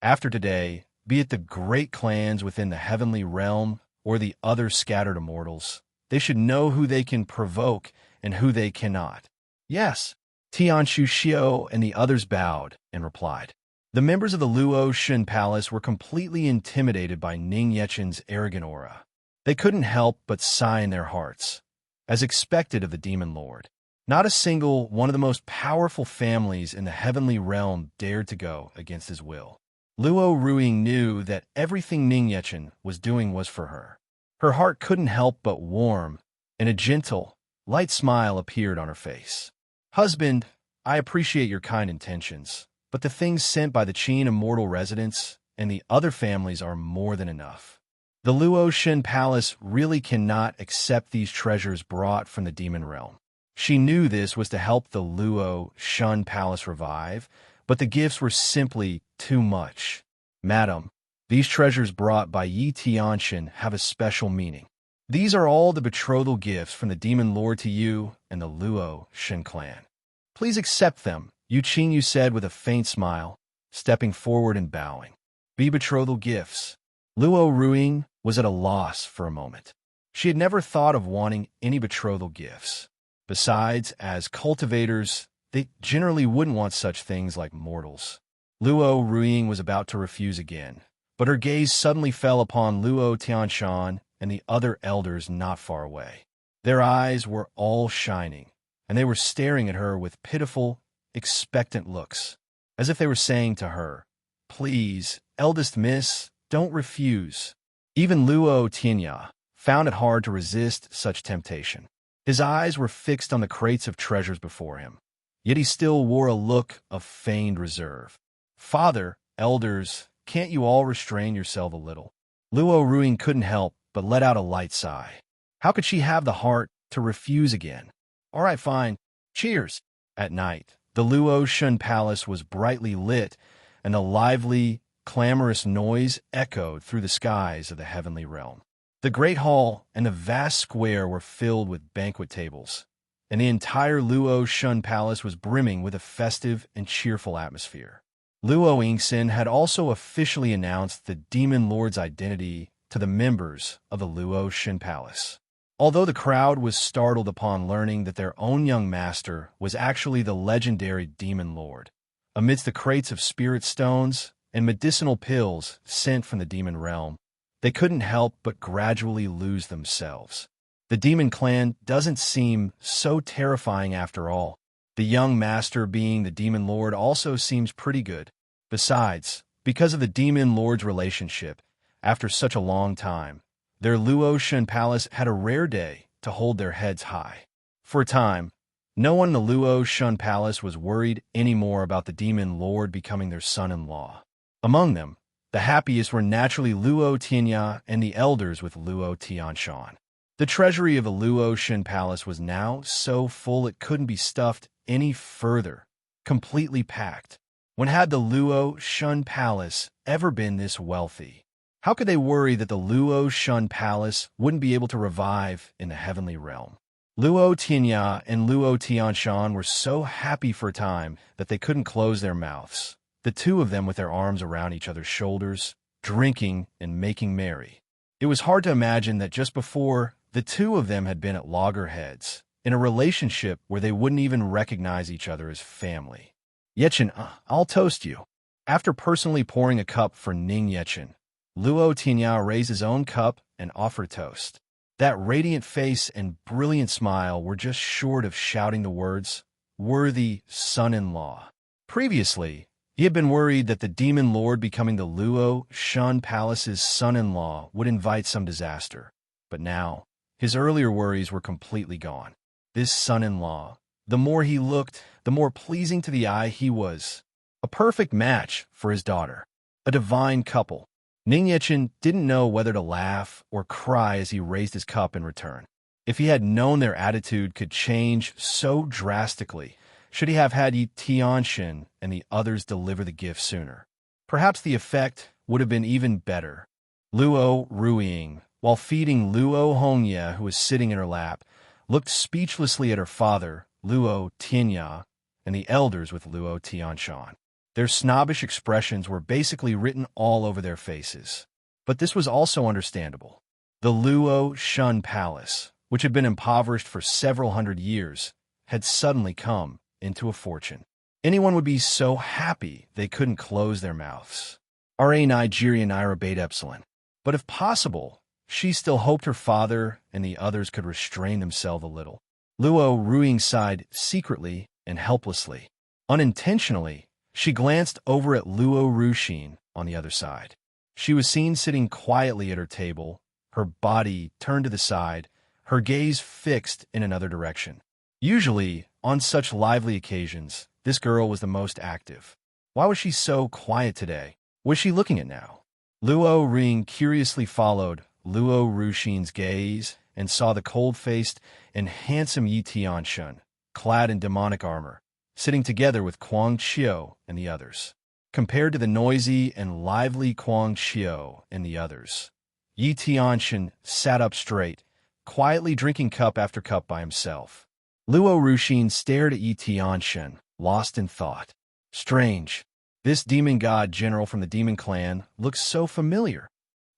After today, be it the great clans within the heavenly realm or the other scattered immortals, they should know who they can provoke and who they cannot." "Yes." Tianshu Xiao and the others bowed and replied. The members of the Luotian palace were completely intimidated by Ning Yechen's arrogant aura. They couldn't help but sigh in their hearts, as expected of the demon lord. Not a single one of the most powerful families in the heavenly realm dared to go against his will. Luo Ruiying knew that everything Ning Yechen was doing was for her. Her heart couldn't help but warm, and a gentle, light smile appeared on her face. "Husband, I appreciate your kind intentions, but the things sent by the Qin immortal residents and the other families are more than enough. The Luotian palace really cannot accept these treasures brought from the demon realm." She knew this was to help the Luotian palace revive, but the gifts were simply too much. "Madam, these treasures brought by Yi Tianxin have a special meaning. These are all the betrothal gifts from the demon lord to you and the Luotian clan. Please accept them," Yu Qingyu said with a faint smile, stepping forward and bowing. "Be betrothal gifts." Luo Ruiying was at a loss for a moment. She had never thought of wanting any betrothal gifts. Besides, as cultivators, they generally wouldn't want such things like mortals. Luo Ruiying was about to refuse again, but her gaze suddenly fell upon Luo Tianshan and the other elders not far away. Their eyes were all shining, and they were staring at her with pitiful, expectant looks, as if they were saying to her, "Please, eldest miss, don't refuse." Even Luo Tianya found it hard to resist such temptation. His eyes were fixed on the crates of treasures before him, yet he still wore a look of feigned reserve. "Father, elders, can't you all restrain yourself a little?" Luo Ruiying couldn't help but let out a light sigh. How could she have the heart to refuse again? "All right, fine. Cheers." At night, The Luo Shun Palace was brightly lit, and a lively, clamorous noise echoed through the skies of the heavenly realm. The great hall and the vast square were filled with banquet tables, and the entire Luo Shun Palace was brimming with a festive and cheerful atmosphere. Luo Yingxin had also officially announced the Demon Lord's identity to the members of the Luo Shun Palace. Although the crowd was startled upon learning that their own young master was actually the legendary Demon Lord, amidst the crates of spirit stones and medicinal pills sent from the demon realm, they couldn't help but gradually lose themselves. The demon clan doesn't seem so terrifying after all. The young master being the demon lord also seems pretty good. Besides, because of the demon lord's relationship, after such a long time, their Luo Shun Palace had a rare day to hold their heads high. For a time, no one in the Luo Shun Palace was worried anymore about the demon lord becoming their son-in-law. Among them, the happiest were naturally Luo Tianya and the elders with Luo Tianshan. The treasury of the Luo Shun Palace was now so full it couldn't be stuffed any further, completely packed. When had the Luo Shun Palace ever been this wealthy? How could they worry that the Luo Shun Palace wouldn't be able to revive in the heavenly realm? Luo Tianya and Luo Tianshan were so happy for a time that they couldn't close their mouths. The two of them with their arms around each other's shoulders, drinking and making merry. It was hard to imagine that just before, the two of them had been at loggerheads, in a relationship where they wouldn't even recognize each other as family. Yechen, I'll toast you. After personally pouring a cup for Ning Yechen, Luo Tianya raised his own cup and offered a toast. That radiant face and brilliant smile were just short of shouting the words, "Worthy son-in-law." Previously, he had been worried that the demon lord becoming the Luo Shun Palace's son-in-law would invite some disaster. But now, his earlier worries were completely gone. This son-in-law, the more he looked, the more pleasing to the eye he was. A perfect match for his daughter. A divine couple. Ning Yechen didn't know whether to laugh or cry as he raised his cup in return. If he had known their attitude could change so drastically, should he have had Yi Tianshan and the others deliver the gift sooner? Perhaps the effect would have been even better. Luo Ruiying, while feeding Luo Hongye, who was sitting in her lap, looked speechlessly at her father, Luo Tianya, and the elders with Luo Tianshan. Their snobbish expressions were basically written all over their faces. But this was also understandable. The Luo Shun Palace, which had been impoverished for several hundred years, had suddenly come into a fortune. Anyone would be so happy they couldn't close their mouths. R.A. Nigerian Ira Bate Epsilon. But if possible, she still hoped her father and the others could restrain themselves a little. Luo Ruiying sighed secretly and helplessly. Unintentionally, she glanced over at Luo Ruixin on the other side. She was seen sitting quietly at her table, her body turned to the side, her gaze fixed in another direction. Usually, on such lively occasions, this girl was the most active. Why was she so quiet today? Was she looking at now? Luo Ring curiously followed Luo Ruixin's gaze and saw the cold-faced and handsome Yi Tianshan, clad in demonic armor, sitting together with Kuang Qiu and the others. Compared to the noisy and lively Kuang Qiu and the others, Yi Tianshan sat up straight, quietly drinking cup after cup by himself. Luo Ruixin stared at Yi Tianshan, lost in thought. Strange. This demon god general from the demon clan looks so familiar.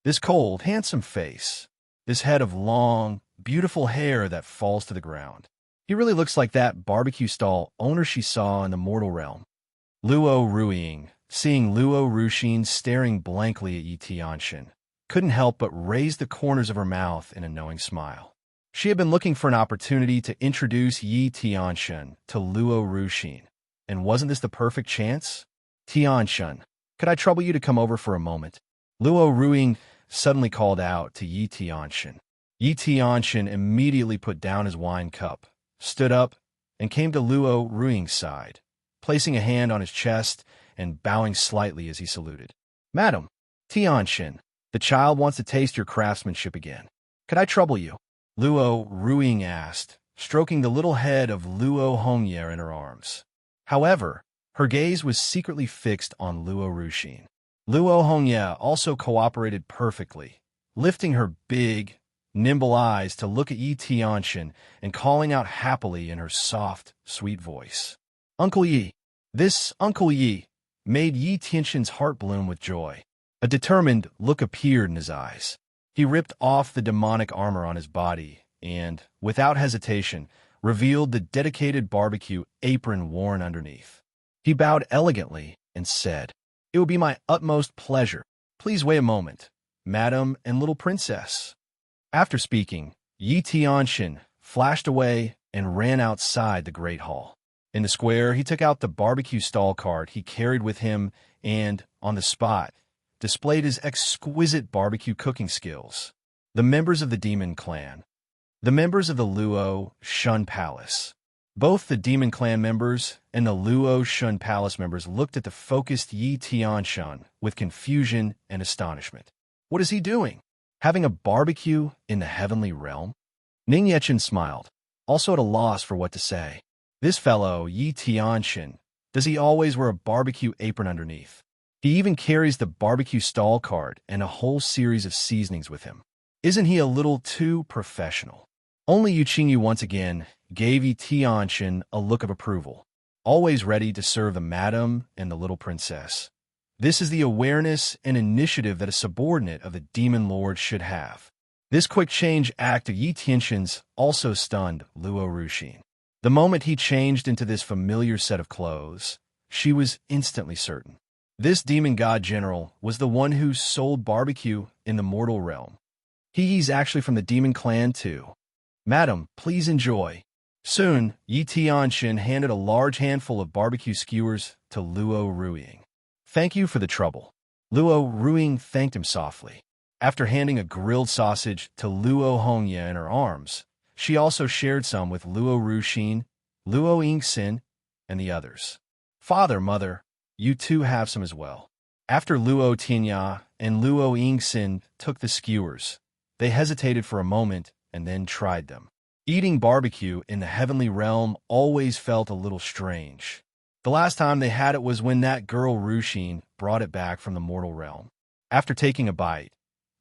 This cold, handsome face. This head of long, beautiful hair that falls to the ground. He really looks like that barbecue stall owner she saw in the mortal realm. Luo Ruiying, seeing Luo Ruixin staring blankly at Yi Tianshan, couldn't help but raise the corners of her mouth in a knowing smile. She had been looking for an opportunity to introduce Yi Tianshan to Luo Ruixin, and wasn't this the perfect chance? Tianshan, could I trouble you to come over for a moment? Luo Ruiying suddenly called out to Yi Tianshan. Yi Tianshan immediately put down his wine cup, stood up, and came to Luo Ruiying's side, placing a hand on his chest and bowing slightly as he saluted. Madam, Tianshan, the child wants to taste your craftsmanship again. Could I trouble you? Luo Ruiying asked, stroking the little head of Luo Hongye in her arms. However, her gaze was secretly fixed on Luo Ruxin. Luo Hongye also cooperated perfectly, lifting her big, nimble eyes to look at Yi Tianxin and calling out happily in her soft, sweet voice. Uncle Yi. This Uncle Yi made Yi Tianxin's heart bloom with joy. A determined look appeared in his eyes. He ripped off the demonic armor on his body and, without hesitation, revealed the dedicated barbecue apron worn underneath. He bowed elegantly and said, "It will be my utmost pleasure. Please wait a moment, Madam and little princess." After speaking, Yi Tianxin flashed away and ran outside the great hall. In the square, he took out the barbecue stall cart he carried with him and, on the spot, displayed his exquisite barbecue cooking skills. The members of the Demon Clan. The members of the Luo Shun Palace. Both the Demon Clan members and the Luo Shun Palace members looked at the focused Yi Tianxin with confusion and astonishment. What is he doing? Having a barbecue in the heavenly realm? Ning Yechen smiled, also at a loss for what to say. This fellow, Yi Tianxin, does he always wear a barbecue apron underneath? He even carries the barbecue stall cart and a whole series of seasonings with him. Isn't he a little too professional? Only Yu Qingyu once again gave Yi Tianxin a look of approval, always ready to serve the madam and the little princess. This is the awareness and initiative that a subordinate of the demon lord should have. This quick change act of Yi Tianxin's also stunned Luo Ruxin. The moment he changed into this familiar set of clothes, she was instantly certain. This demon god general was the one who sold barbecue in the mortal realm. He's actually from the demon clan too. Madam, please enjoy. Soon, Yi Tianxin handed a large handful of barbecue skewers to Luo Ruiying. Thank you for the trouble. Luo Ruiying thanked him softly. After handing a grilled sausage to Luo Hongye in her arms, she also shared some with Luo Ruxin, Luo Yingxin, and the others. Father, mother, you too have some as well. After Luo Tianya and Luo Yingxin took the skewers, they hesitated for a moment and then tried them. Eating barbecue in the heavenly realm always felt a little strange. The last time they had it was when that girl Ruxin brought it back from the mortal realm. After taking a bite,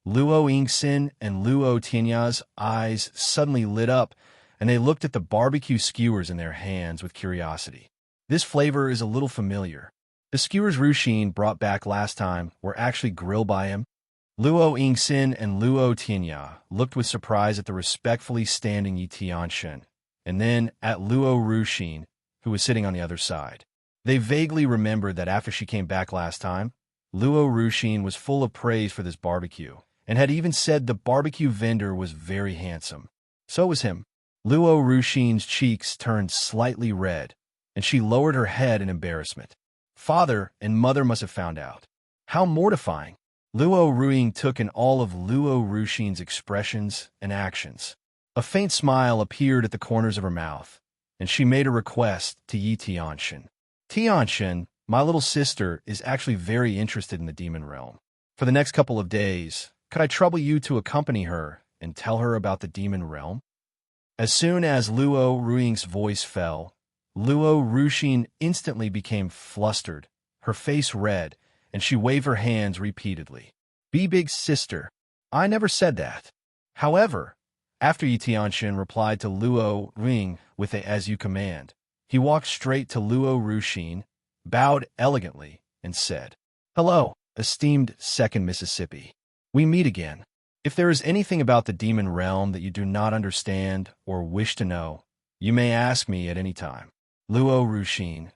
Luo Yingxin and Luo Tianya's eyes suddenly lit up, and they looked at the barbecue skewers in their hands with curiosity. This flavor is a little familiar. The skewers Ruxin brought back last time were actually grilled by him. Luo Yingxin and Luo Tianya looked with surprise at the respectfully standing Yi Tianxin, and then at Luo Ruxin, who was sitting on the other side. They vaguely remembered that after she came back last time, Luo Ruxin was full of praise for this barbecue, and had even said the barbecue vendor was very handsome. So was him. Luo Ruxin's cheeks turned slightly red, and she lowered her head in embarrassment. Father and mother must have found out. How mortifying. Luo Ruiying took in all of Luo Ruxin's expressions and actions. A faint smile appeared at the corners of her mouth, and she made a request to Yi Tianxin. Tianxin, my little sister, is actually very interested in the demon realm. For the next couple of days, could I trouble you to accompany her and tell her about the demon realm? As soon as Luo Ruiying's voice fell, Luo Ruxin instantly became flustered, her face red, and she waved her hands repeatedly. Be big sister. I never said that. However, after Yi Tianxin replied to Luo Ruiying with a "as you command," he walked straight to Luo Ruxin, bowed elegantly, and said, "Hello, esteemed Second Mississippi. We meet again. If there is anything about the demon realm that you do not understand or wish to know, you may ask me at any time." Luo Ruxin.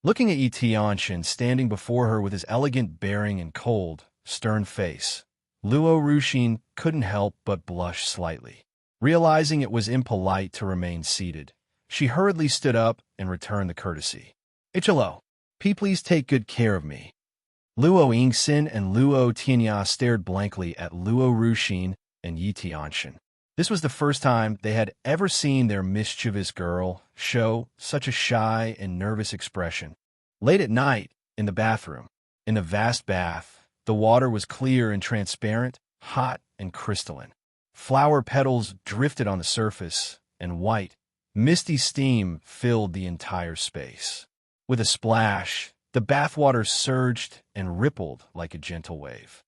Looking at Yi Tianxin standing before her with his elegant bearing and cold, stern face, Luo Ruxin couldn't help but blush slightly. Realizing it was impolite to remain seated, she hurriedly stood up and returned the courtesy. "Ichilo, please take good care of me." Luo Yingxin and Luo Tianya stared blankly at Luo Ruxin and Yi Tianxin. This was the first time they had ever seen their mischievous girl show such a shy and nervous expression. Late at night, in the bathroom, in the vast bath, the water was clear and transparent, hot and crystalline. Flower petals drifted on the surface, and white, misty steam filled the entire space. With a splash, the bathwater surged and rippled like a gentle wave.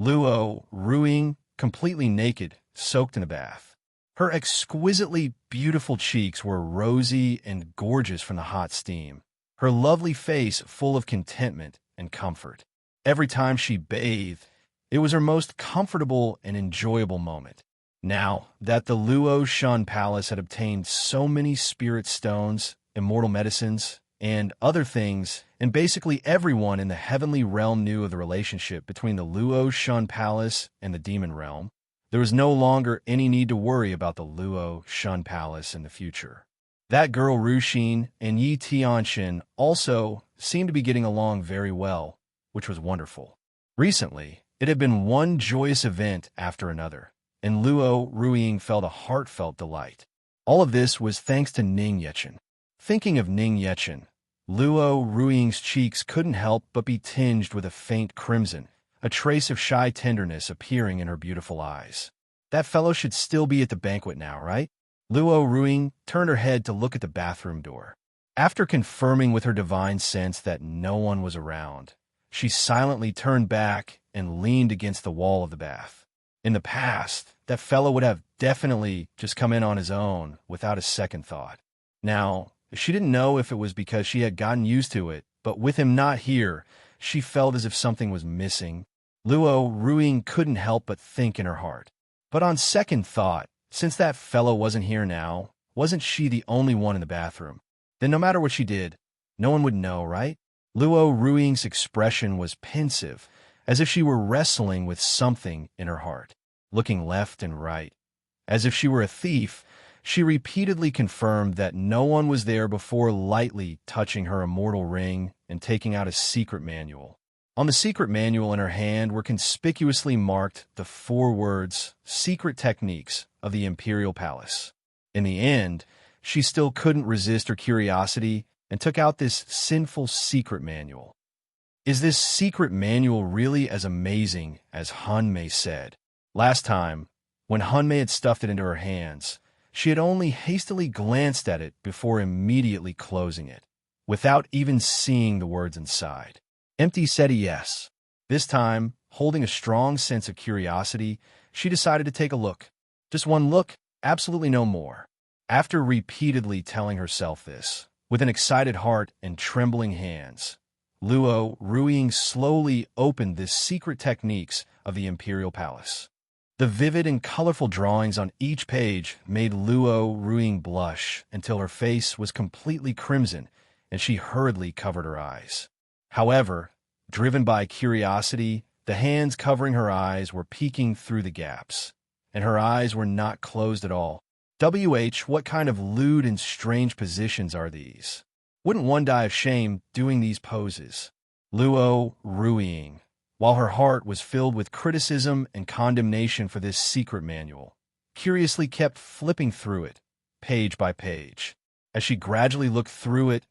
Luo, Ruing, completely naked, soaked in a bath. Her exquisitely beautiful cheeks were rosy and gorgeous from the hot steam, her lovely face full of contentment and comfort. Every time she bathed, it was her most comfortable and enjoyable moment. Now that the Luo Shun Palace had obtained so many spirit stones, immortal medicines, and other things, and basically everyone in the heavenly realm knew of the relationship between the Luo Shun Palace and the demon realm, there was no longer any need to worry about the Luo Shun Palace in the future. That girl Ruxin and Yi Tianxin also seemed to be getting along very well, which was wonderful. Recently, it had been one joyous event after another, and Luo Ruiying felt a heartfelt delight. All of this was thanks to Ning Yechen. Thinking of Ning Yechen, Luo Ruiying's cheeks couldn't help but be tinged with a faint crimson, a trace of shy tenderness appearing in her beautiful eyes. That fellow should still be at the banquet now, right? Luo Ruiying turned her head to look at the bathroom door. After confirming with her divine sense that no one was around, she silently turned back and leaned against the wall of the bath. In the past, that fellow would have definitely just come in on his own without a second thought. Now, she didn't know if it was because she had gotten used to it, but with him not here, she felt as if something was missing. Luo Ruiying couldn't help but think in her heart. But on second thought, since that fellow wasn't here now, wasn't she the only one in the bathroom? Then no matter what she did, no one would know, right? Luo Ruiying's expression was pensive, as if she were wrestling with something in her heart, looking left and right. As if she were a thief, she repeatedly confirmed that no one was there before lightly touching her immortal ring and taking out a secret manual. On the secret manual in her hand were conspicuously marked the 4 words, Secret Techniques of the Imperial Palace. In the end, she still couldn't resist her curiosity and took out this sinful secret manual. Is this secret manual really as amazing as Han Mei said? Last time, when Han Mei had stuffed it into her hands, she had only hastily glanced at it before immediately closing it, without even seeing the words inside. Empty said yes. This time, holding a strong sense of curiosity, she decided to take a look. Just one look, absolutely no more. After repeatedly telling herself this, with an excited heart and trembling hands, Luo Ruiying slowly opened the secret techniques of the Imperial Palace. The vivid and colorful drawings on each page made Luo Ruiying blush until her face was completely crimson and she hurriedly covered her eyes. However, driven by curiosity, the hands covering her eyes were peeking through the gaps, and her eyes were not closed at all. What kind of lewd and strange positions are these? Wouldn't one die of shame doing these poses? Luo Ruiying, while her heart was filled with criticism and condemnation for this secret manual, curiously kept flipping through it, page by page. As she gradually looked through it,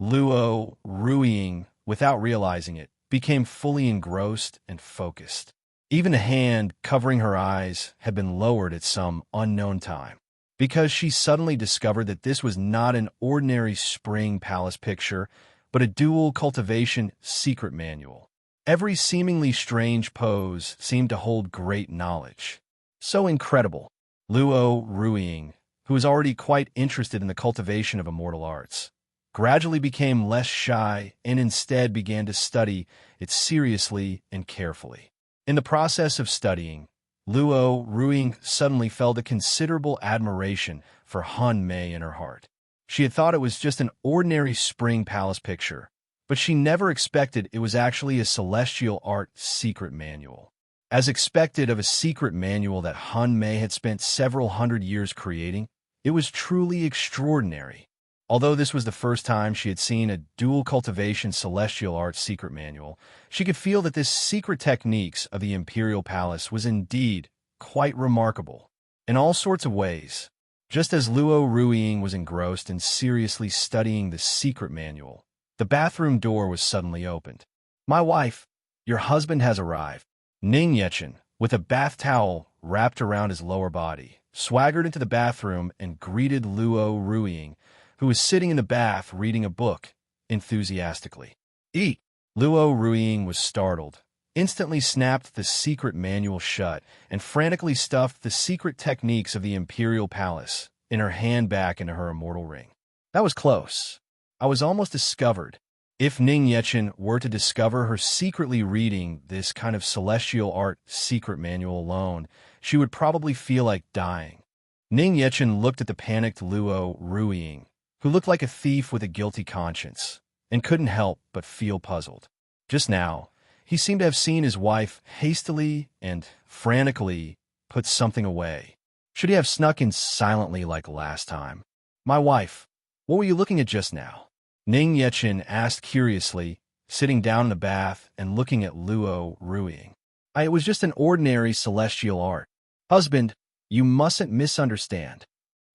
Luo Ruiying, without realizing it, became fully engrossed and focused. Even a hand covering her eyes had been lowered at some unknown time, because she suddenly discovered that this was not an ordinary spring palace picture, but a dual cultivation secret manual. Every seemingly strange pose seemed to hold great knowledge. So incredible. Luo Ruiying, who was already quite interested in the cultivation of immortal arts, gradually became less shy and instead began to study it seriously and carefully. In the process of studying, Luo Ruiying suddenly felt a considerable admiration for Han Mei in her heart. She had thought it was just an ordinary spring palace picture, but she never expected it was actually a celestial art secret manual. As expected of a secret manual that Han Mei had spent several hundred years creating, it was truly extraordinary. Although this was the first time she had seen a dual cultivation celestial art secret manual, she could feel that this secret techniques of the Imperial Palace was indeed quite remarkable in all sorts of ways. Just as Luo Ruiying was engrossed in seriously studying the secret manual, the bathroom door was suddenly opened. "My wife, your husband has arrived." Ning Yechen, with a bath towel wrapped around his lower body, swaggered into the bathroom and greeted Luo Ruiying, who was sitting in the bath reading a book enthusiastically. Eat! Luo Ruiying was startled, instantly snapped the secret manual shut, and frantically stuffed the secret techniques of the Imperial Palace in her hand back into her immortal ring. That was close. I was almost discovered. If Ning Yechen were to discover her secretly reading this kind of celestial art secret manual alone, she would probably feel like dying. Ning Yechen looked at the panicked Luo Ruiying, who looked like a thief with a guilty conscience, and couldn't help but feel puzzled. Just now, he seemed to have seen his wife hastily and frantically put something away. Should he have snuck in silently like last time? My wife, what were you looking at just now? Ning Yechen asked curiously, sitting down in the bath and looking at Luo Ruiying. It was just an ordinary celestial art. Husband, you mustn't misunderstand.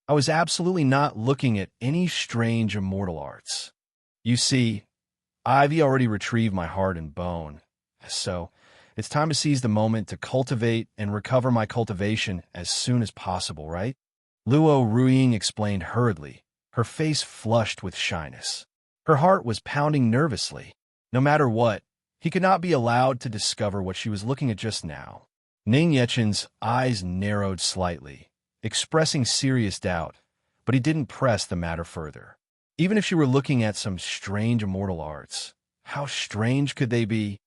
I was absolutely not looking at any strange immortal arts. You see, I've already retrieved my heart and bone, so it's time to seize the moment to cultivate and recover my cultivation as soon as possible, right? Luo Ruiying explained hurriedly, her face flushed with shyness. Her heart was pounding nervously. No matter what, he could not be allowed to discover what she was looking at just now. Ning Yechen's eyes narrowed slightly, expressing serious doubt, but he didn't press the matter further. Even if she were looking at some strange immortal arts, how strange could they be?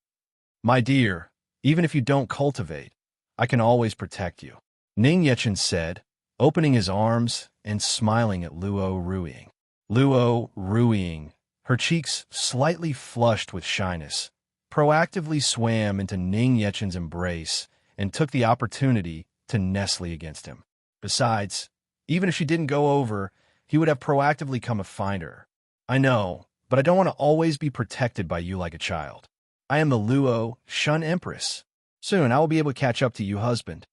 My dear, even if you don't cultivate, I can always protect you, Ning Yechen said, opening his arms and smiling at Luo Ruiying. Luo Ruiying, her cheeks slightly flushed with shyness, proactively swam into Ning Yechen's embrace and took the opportunity to nestle against him. Besides, even if she didn't go over, he would have proactively come to find her. I know, but I don't want to always be protected by you like a child. I am the Luo Shun Empress. Soon I will be able to catch up to you, husband.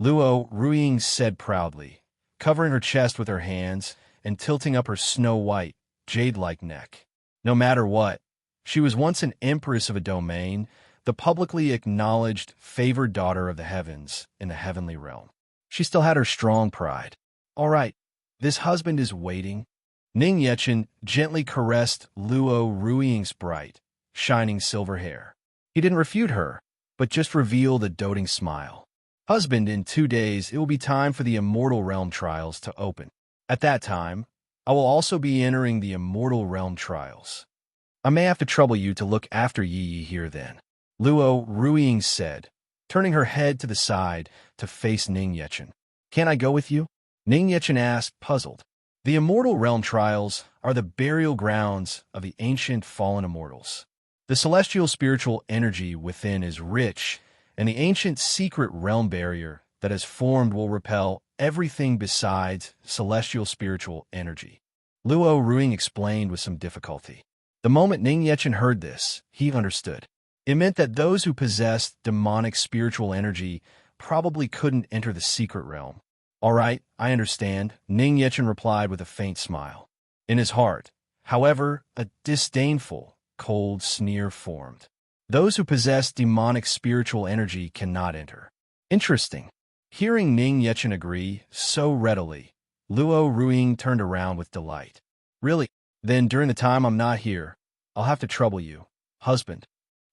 Luo Ruiying said proudly, covering her chest with her hands and tilting up her snow-white, jade-like neck. No matter what, she was once an empress of a domain, the publicly acknowledged favored daughter of the heavens in the heavenly realm. She still had her strong pride. All right, this husband is waiting. Ning Yechen gently caressed Luo Ruiying's bright, shining silver hair. He didn't refute her, but just revealed a doting smile. Husband, in 2 days, it will be time for the Immortal Realm trials to open. At that time, I will also be entering the Immortal Realm trials. I may have to trouble you to look after Yi here then, Luo Ruiying said, turning her head to the side to face Ning Yechen. Can I go with you? Ning Yechen asked, puzzled. The Immortal Realm trials are the burial grounds of the ancient fallen immortals. The celestial spiritual energy within is rich, and the ancient secret realm barrier that has formed will repel everything besides celestial spiritual energy. Luo Ruiying explained with some difficulty. The moment Ning Yechen heard this, he understood. It meant that those who possessed demonic spiritual energy probably couldn't enter the secret realm. All right, I understand, Ning Yechen replied with a faint smile. In his heart, however, a disdainful, cold sneer formed. Those who possess demonic spiritual energy cannot enter. Interesting. Hearing Ning Yechen agree so readily, Luo Ruiying turned around with delight. Really? Then during the time I'm not here, I'll have to trouble you, husband.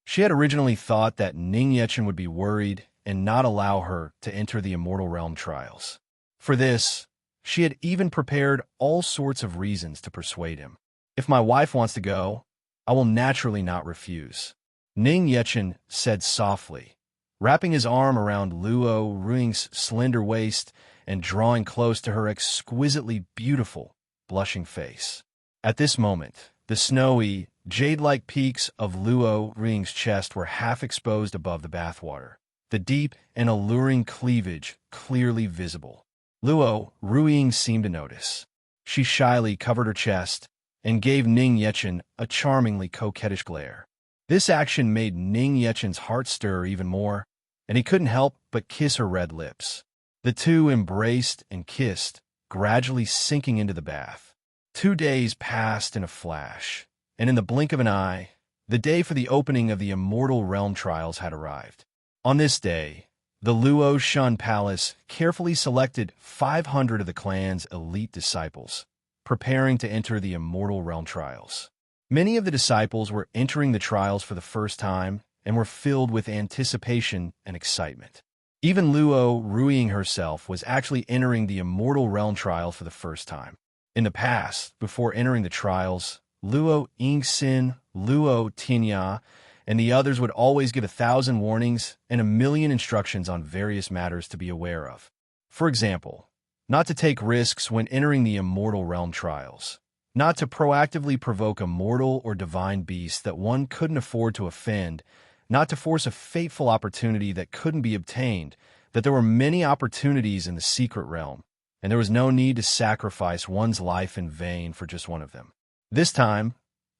She had originally thought that Ning Yechen would be worried and not allow her to enter the Immortal Realm trials. For this, she had even prepared all sorts of reasons to persuade him. If my wife wants to go, I will naturally not refuse, Ning Yechen said softly, wrapping his arm around Luo Ruiying's slender waist and drawing close to her exquisitely beautiful, blushing face. At this moment, the snowy, jade-like peaks of Luo Ruiying's chest were half exposed above the bathwater, the deep and alluring cleavage clearly visible. Luo Ruiying seemed to notice. She shyly covered her chest and gave Ning Yechen a charmingly coquettish glare. This action made Ning Yechen's heart stir even more, and he couldn't help but kiss her red lips. The two embraced and kissed, gradually sinking into the bath. 2 days passed in a flash, and in the blink of an eye, the day for the opening of the Immortal Realm trials had arrived. On this day, the Luo Shun Palace carefully selected 500 of the clan's elite disciples, preparing to enter the Immortal Realm trials. Many of the disciples were entering the trials for the first time and were filled with anticipation and excitement. Even Luo Ruiying herself was actually entering the Immortal Realm trial for the first time. In the past, before entering the trials, Luo Yingxin, Luo Tinya, and the others would always give 1,000 warnings and 1,000,000 instructions on various matters to be aware of. For example, not to take risks when entering the Immortal Realm trials, not to proactively provoke a mortal or divine beast that one couldn't afford to offend, not to force a fateful opportunity that couldn't be obtained, that there were many opportunities in the secret realm, and there was no need to sacrifice one's life in vain for just one of them. This time,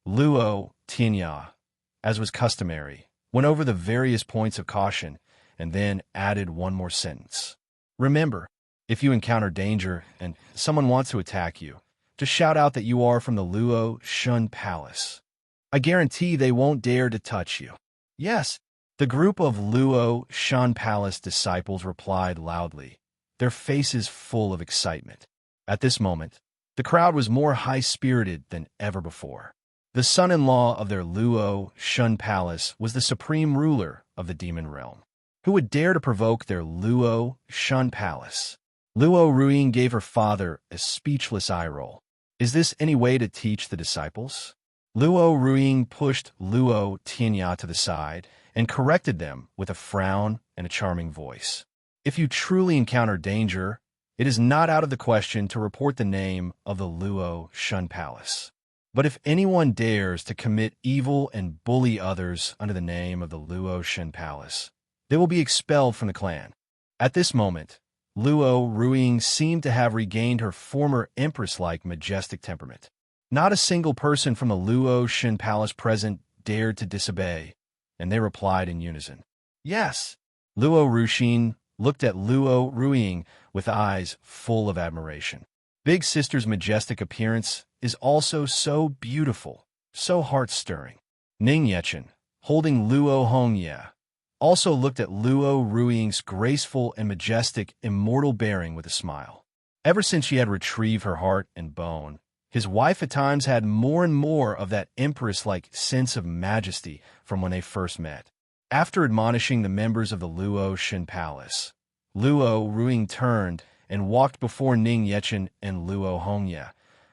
Luo Tinya, as was customary, went over the various points of caution and then added one more sentence. Remember, if you encounter danger and someone wants to attack you, just shout out that you are from the Luo Shun Palace. I guarantee they won't dare to touch you. Yes, the group of Luo Shun Palace disciples replied loudly, their faces full of excitement. At this moment, the crowd was more high-spirited than ever before. The son-in-law of their Luo Shun Palace was the supreme ruler of the demon realm. Who would dare to provoke their Luo Shun Palace? Luo Ruiying gave her father a speechless eye roll. Is this any way to teach the disciples? Luo Ruiying pushed Luo Tianya to the side and corrected them with a frown and a charming voice. If you truly encounter danger, it is not out of the question to report the name of the Luo Shun Palace. But if anyone dares to commit evil and bully others under the name of the Luo Shun Palace, they will be expelled from the clan. At this moment, Luo Ruiying seemed to have regained her former Empress-like majestic temperament. Not a single person from the Luo Shun Palace present dared to disobey, and they replied in unison. Yes. Luo Ruixin looked at Luo Ruiying with eyes full of admiration. Big Sister's majestic appearance is also so beautiful, so heart-stirring. Ning Yechen, holding Luo Hongye, also looked at Luo Ruiying's graceful and majestic immortal bearing with a smile. Ever since she had retrieved her heart and bone, his wife at times had more and more of that empress-like sense of majesty from when they first met. After admonishing the members of the Luo Shun Palace, Luo Ruiying turned and walked before Ning Yechen and Luo Hongye,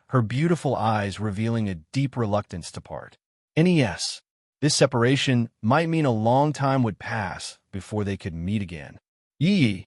her beautiful eyes revealing a deep reluctance to part. NES. This separation might mean a long time would pass before they could meet again. Yi,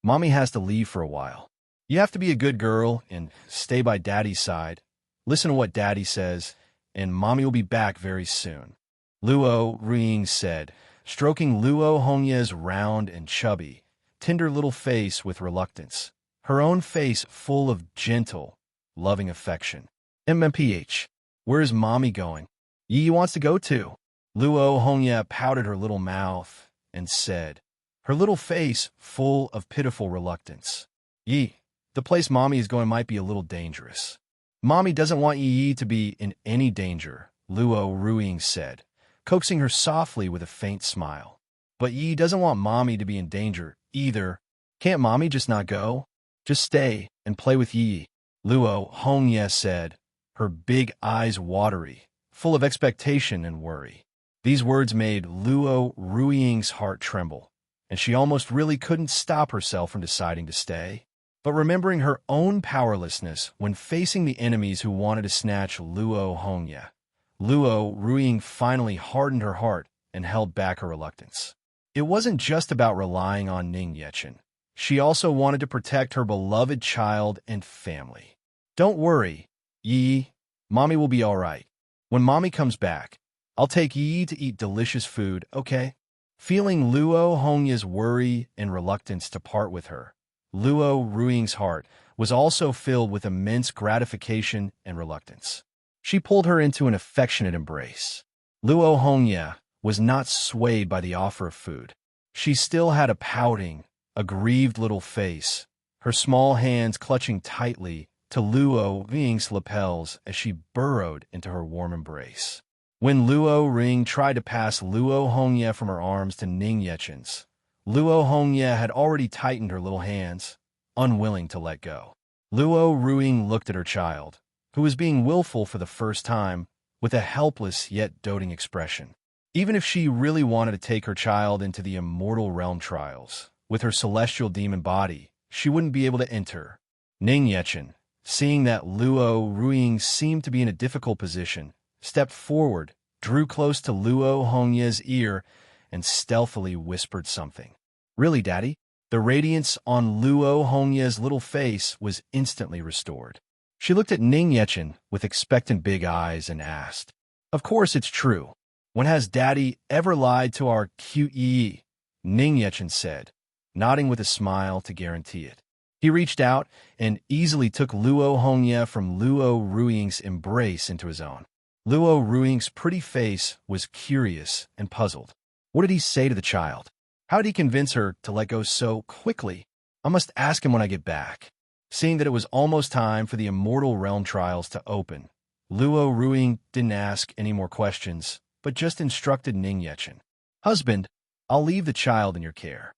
Mommy has to leave for a while. You have to be a good girl and stay by Daddy's side. Listen to what Daddy says, and Mommy will be back very soon. Luo Ruiying said, stroking Luo Hongye's round and chubby, tender little face with reluctance, her own face full of gentle, loving affection. MMPH, where is Mommy going? Yi wants to go too. Luo Hongye pouted her little mouth and said, her little face full of pitiful reluctance. Yi, the place Mommy is going might be a little dangerous. Mommy doesn't want Yi to be in any danger, Luo Ruiying said, coaxing her softly with a faint smile. But Yi doesn't want Mommy to be in danger either. Can't Mommy just not go? Just stay and play with Yi, Luo Hongye said, her big eyes watery, full of expectation and worry. These words made Luo Ruiying's heart tremble, and she almost really couldn't stop herself from deciding to stay. But remembering her own powerlessness when facing the enemies who wanted to snatch Luo Hongye, Luo Ruiying finally hardened her heart and held back her reluctance. It wasn't just about relying on Ning Yechen. She also wanted to protect her beloved child and family. Don't worry, Yi, Mommy will be all right. When Mommy comes back, I'll take Yi to eat delicious food, okay? Feeling Luo Hongye's worry and reluctance to part with her, Luo Ruiying's heart was also filled with immense gratification and reluctance. She pulled her into an affectionate embrace. Luo Hongye was not swayed by the offer of food. She still had a pouting, aggrieved little face, her small hands clutching tightly to Luo Ruiying's lapels as she burrowed into her warm embrace. When Luo Ruiying tried to pass Luo Hongye from her arms to Ning Yechen's, Luo Hongye had already tightened her little hands, unwilling to let go. Luo Ruiying looked at her child, who was being willful for the first time, with a helpless yet doting expression. Even if she really wanted to take her child into the immortal realm trials, with her celestial demon body, she wouldn't be able to enter. Ning Yechen, seeing that Luo Ruiying seemed to be in a difficult position, stepped forward, drew close to Luo Hongye's ear, and stealthily whispered something. "Really, Daddy?" The radiance on Luo Hongye's little face was instantly restored. She looked at Ning Yechen with expectant big eyes and asked, "Of course it's true. When has Daddy ever lied to our cute Yi?" Ning Yechen said, nodding with a smile to guarantee it. He reached out and easily took Luo Hongye from Luo Ruiying's embrace into his own. Luo Ruiying's pretty face was curious and puzzled. What did he say to the child? How did he convince her to let go so quickly? I must ask him when I get back. Seeing that it was almost time for the Immortal Realm trials to open, Luo Ruiying didn't ask any more questions, but just instructed Ning Yechen. "Husband, I'll leave the child in your care."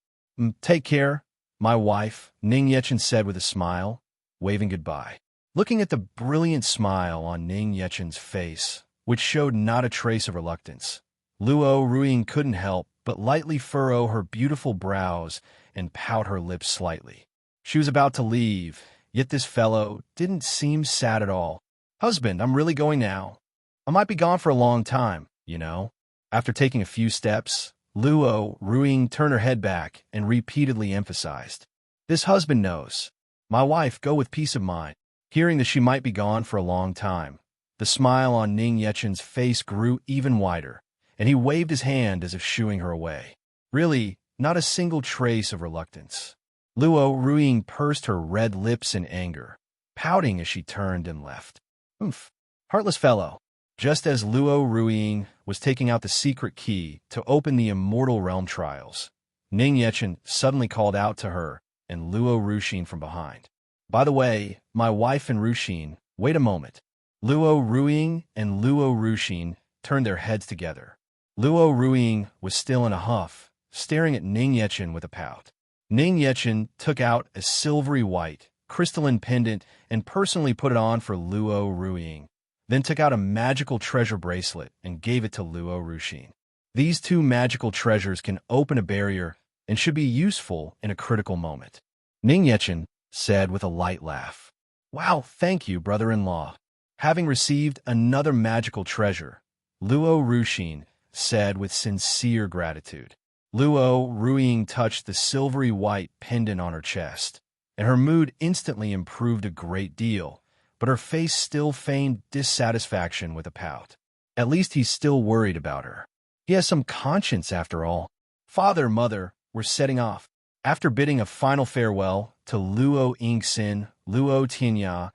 "Take care, my wife," Ning Yechen said with a smile, waving goodbye. Looking at the brilliant smile on Ning Yechen's face, which showed not a trace of reluctance, Luo Ruiying couldn't help but lightly furrow her beautiful brows and pout her lips slightly. She was about to leave, yet this fellow didn't seem sad at all. "Husband, I'm really going now. I might be gone for a long time, you know." After taking a few steps, Luo Ruiying turned her head back and repeatedly emphasized, "This husband knows. My wife, go with peace of mind." Hearing that she might be gone for a long time, the smile on Ning Yechen's face grew even wider, and he waved his hand as if shooing her away. Really, not a single trace of reluctance. Luo Ruiying pursed her red lips in anger, pouting as she turned and left. "Oomph, heartless fellow." Just as Luo Ruiying was taking out the secret key to open the Immortal Realm trials, Ning Yechen suddenly called out to her and Luo Ruixin from behind. "By the way, my wife and Ruixin, wait a moment." Luo Ruiying and Luo Ruixin turned their heads together. Luo Ruiying was still in a huff, staring at Ning Yechen with a pout. Ning Yechen took out a silvery white, crystalline pendant and personally put it on for Luo Ruiying, then took out a magical treasure bracelet and gave it to Luo Ruixin. These two magical treasures can open a barrier and should be useful in a critical moment. Ning Yechen said with a light laugh, "Wow, thank you, brother-in-law." Having received another magical treasure, Luo Ruixin said with sincere gratitude. Luo Ruiying touched the silvery white pendant on her chest, and her mood instantly improved a great deal, but her face still feigned dissatisfaction with a pout. At least he's still worried about her. He has some conscience after all. Father, mother were setting off. After bidding a final farewell to Luo Yingxin, Luo Tianya,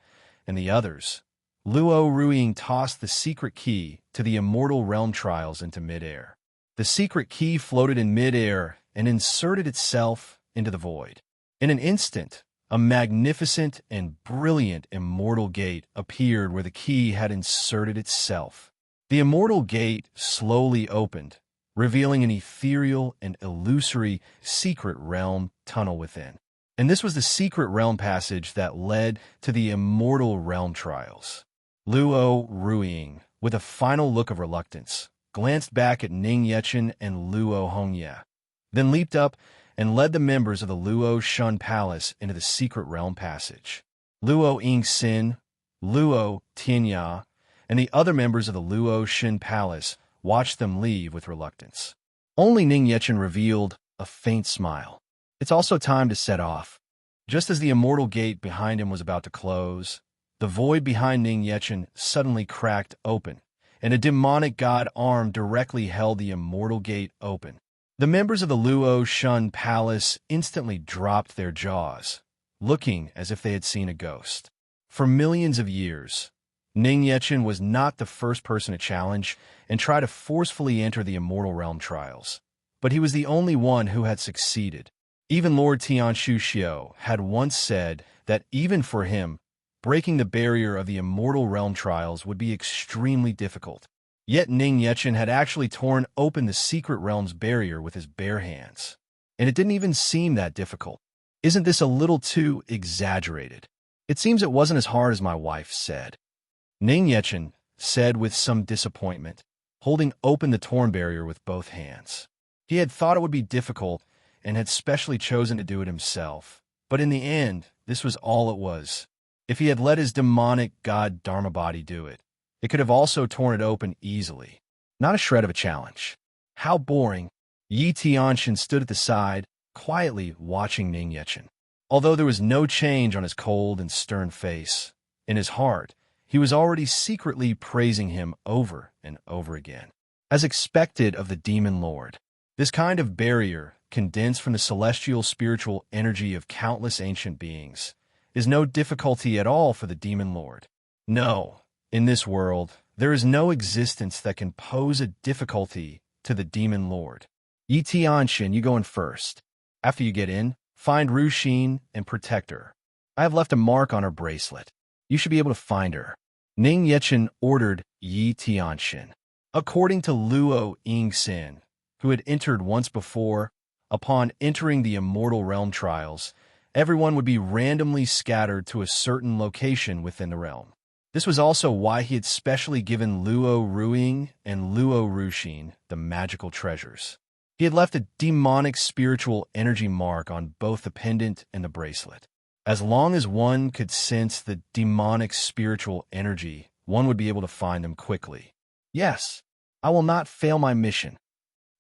and the others, Luo Ruiying tossed the secret key to the Immortal Realm trials into midair. The secret key floated in midair and inserted itself into the void. In an instant, a magnificent and brilliant immortal gate appeared where the key had inserted itself. The immortal gate slowly opened, revealing an ethereal and illusory secret realm tunnel within. And this was the secret realm passage that led to the Immortal Realm trials. Luo Ruiying, with a final look of reluctance, glanced back at Ning Yechen and Luo Hongye, then leaped up and led the members of the Luo Shun Palace into the secret realm passage. Luo Yingxin, Luo Tianya, and the other members of the Luo Shin Palace watched them leave with reluctance. Only Ning Yechen revealed a faint smile. It's also time to set off. Just as the immortal gate behind him was about to close, the void behind Ning Yechen suddenly cracked open, and a demonic god arm directly held the immortal gate open. The members of the Luo Shun Palace instantly dropped their jaws, looking as if they had seen a ghost. For millions of years, Ning Yechen was not the first person to challenge and try to forcefully enter the Immortal Realm trials, but he was the only one who had succeeded. Even Lord Tianshu Xiao had once said that even for him, breaking the barrier of the Immortal Realm trials would be extremely difficult. Yet Ning Yechen had actually torn open the secret realm's barrier with his bare hands. And it didn't even seem that difficult. Isn't this a little too exaggerated? It seems it wasn't as hard as my wife said. Ning Yechen said with some disappointment, holding open the torn barrier with both hands. He had thought it would be difficult and had specially chosen to do it himself. But in the end, this was all it was. If he had let his demonic god Dharma body do it, it could have also torn it open easily. Not a shred of a challenge. How boring. Yi Tianxin stood at the side, quietly watching Ning Yechen. Although there was no change on his cold and stern face, in his heart, he was already secretly praising him over and over again. As expected of the demon lord, this kind of barrier, condensed from the celestial spiritual energy of countless ancient beings, is no difficulty at all for the demon lord. No, in this world, there is no existence that can pose a difficulty to the demon lord. Yi Tianxin, you go in first. After you get in, find Ru Xin and protect her. I have left a mark on her bracelet. You should be able to find her. Ning Yechen ordered Yi Tianxin. According to Luo Yingxin, who had entered once before, upon entering the Immortal Realm trials, everyone would be randomly scattered to a certain location within the realm. This was also why he had specially given Luo Ruiying and Luo Ruxin the magical treasures. He had left a demonic spiritual energy mark on both the pendant and the bracelet. As long as one could sense the demonic spiritual energy, one would be able to find them quickly. Yes, I will not fail my mission,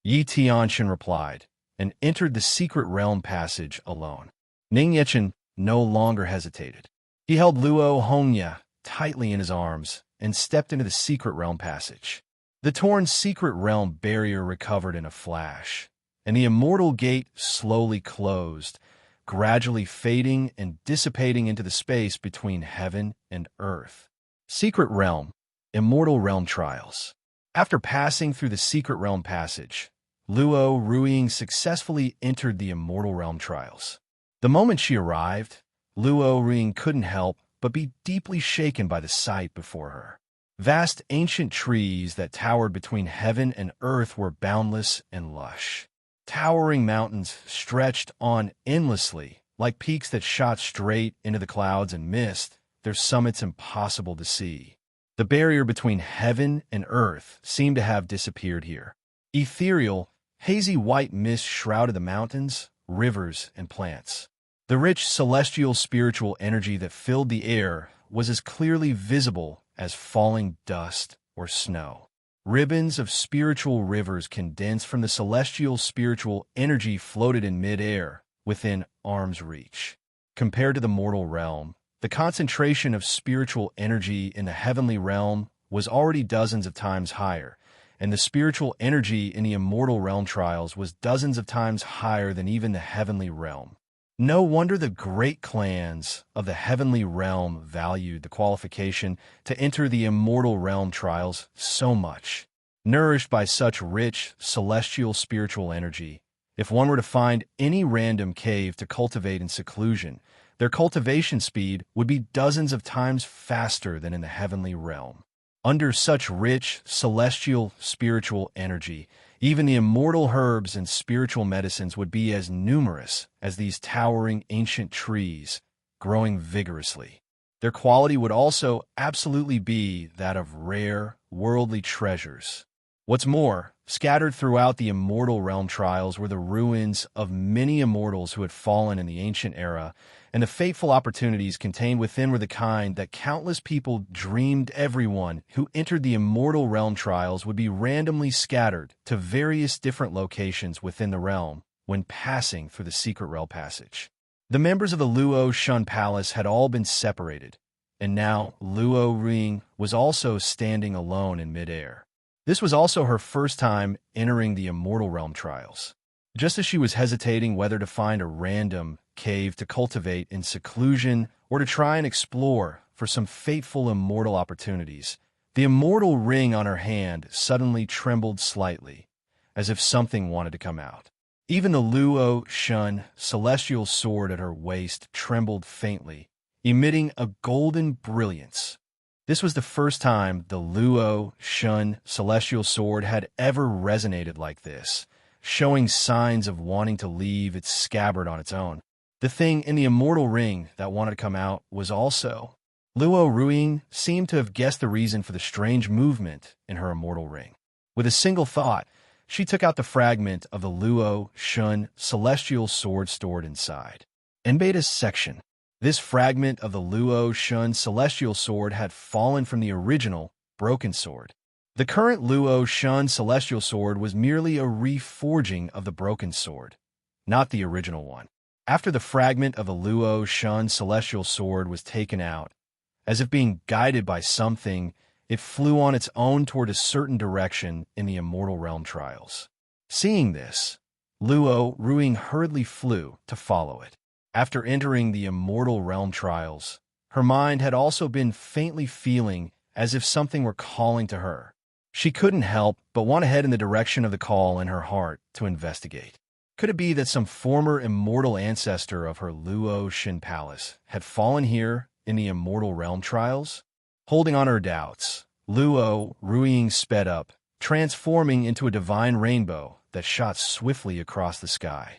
Yi Tianxin replied, and entered the secret realm passage alone. Ning Yechen no longer hesitated. He held Luo Hongya tightly in his arms and stepped into the secret realm passage. The torn secret realm barrier recovered in a flash, and the immortal gate slowly closed, gradually fading and dissipating into the space between heaven and earth. Secret Realm, Immortal Realm Trials. After passing through the Secret Realm passage, Luo Ruiying successfully entered the Immortal Realm Trials. The moment she arrived, Luo Ruiying couldn't help but be deeply shaken by the sight before her. Vast ancient trees that towered between heaven and earth were boundless and lush. Towering mountains stretched on endlessly, like peaks that shot straight into the clouds and mist, their summits impossible to see. The barrier between heaven and earth seemed to have disappeared here. Ethereal, hazy white mist shrouded the mountains, rivers, and plants. The rich celestial spiritual energy that filled the air was as clearly visible as falling dust or snow. Ribbons of spiritual rivers condensed from the celestial spiritual energy floated in mid-air, within arm's reach. Compared to the mortal realm, the concentration of spiritual energy in the heavenly realm was already dozens of times higher, and the spiritual energy in the immortal realm trials was dozens of times higher than even the heavenly realm. No wonder the great clans of the heavenly realm valued the qualification to enter the immortal realm trials so much. Nourished by such rich, celestial spiritual energy, if one were to find any random cave to cultivate in seclusion, their cultivation speed would be dozens of times faster than in the heavenly realm. Under such rich, celestial, spiritual energy, even the immortal herbs and spiritual medicines would be as numerous as these towering ancient trees, growing vigorously. Their quality would also absolutely be that of rare, worldly treasures. What's more, scattered throughout the immortal realm trials were the ruins of many immortals who had fallen in the ancient era, and the fateful opportunities contained within were the kind that countless people dreamed everyone who entered the immortal realm trials would be randomly scattered to various different locations within the realm when passing through the secret realm passage. The members of the Luo Shun Palace had all been separated, and now Luo Ruiying was also standing alone in midair. This was also her first time entering the immortal realm trials. Just as she was hesitating whether to find a random cave to cultivate in seclusion or to try and explore for some fateful immortal opportunities, the immortal ring on her hand suddenly trembled slightly, as if something wanted to come out. Even the Luo Shun celestial sword at her waist trembled faintly, emitting a golden brilliance. This was the first time the Luo Shun celestial sword had ever resonated like this, showing signs of wanting to leave its scabbard on its own. The thing in the immortal ring that wanted to come out was also Luo Ruiying seemed to have guessed the reason for the strange movement in her immortal ring. With a single thought, she took out the fragment of the Luo Shun celestial sword stored inside. In Beta's section, this fragment of the Luo Shun celestial sword had fallen from the original, broken sword. The current Luo Shun celestial sword was merely a reforging of the broken sword, not the original one. After the fragment of the Luo Shun celestial sword was taken out, as if being guided by something, it flew on its own toward a certain direction in the Immortal Realm trials. Seeing this, Luo Ruiying hurriedly flew to follow it. After entering the Immortal Realm trials, her mind had also been faintly feeling as if something were calling to her. She couldn't help but want to head in the direction of the call in her heart to investigate. Could it be that some former immortal ancestor of her Luo Shin Palace had fallen here in the Immortal Realm trials? Holding on her doubts, Luo Ruiying sped up, transforming into a divine rainbow that shot swiftly across the sky.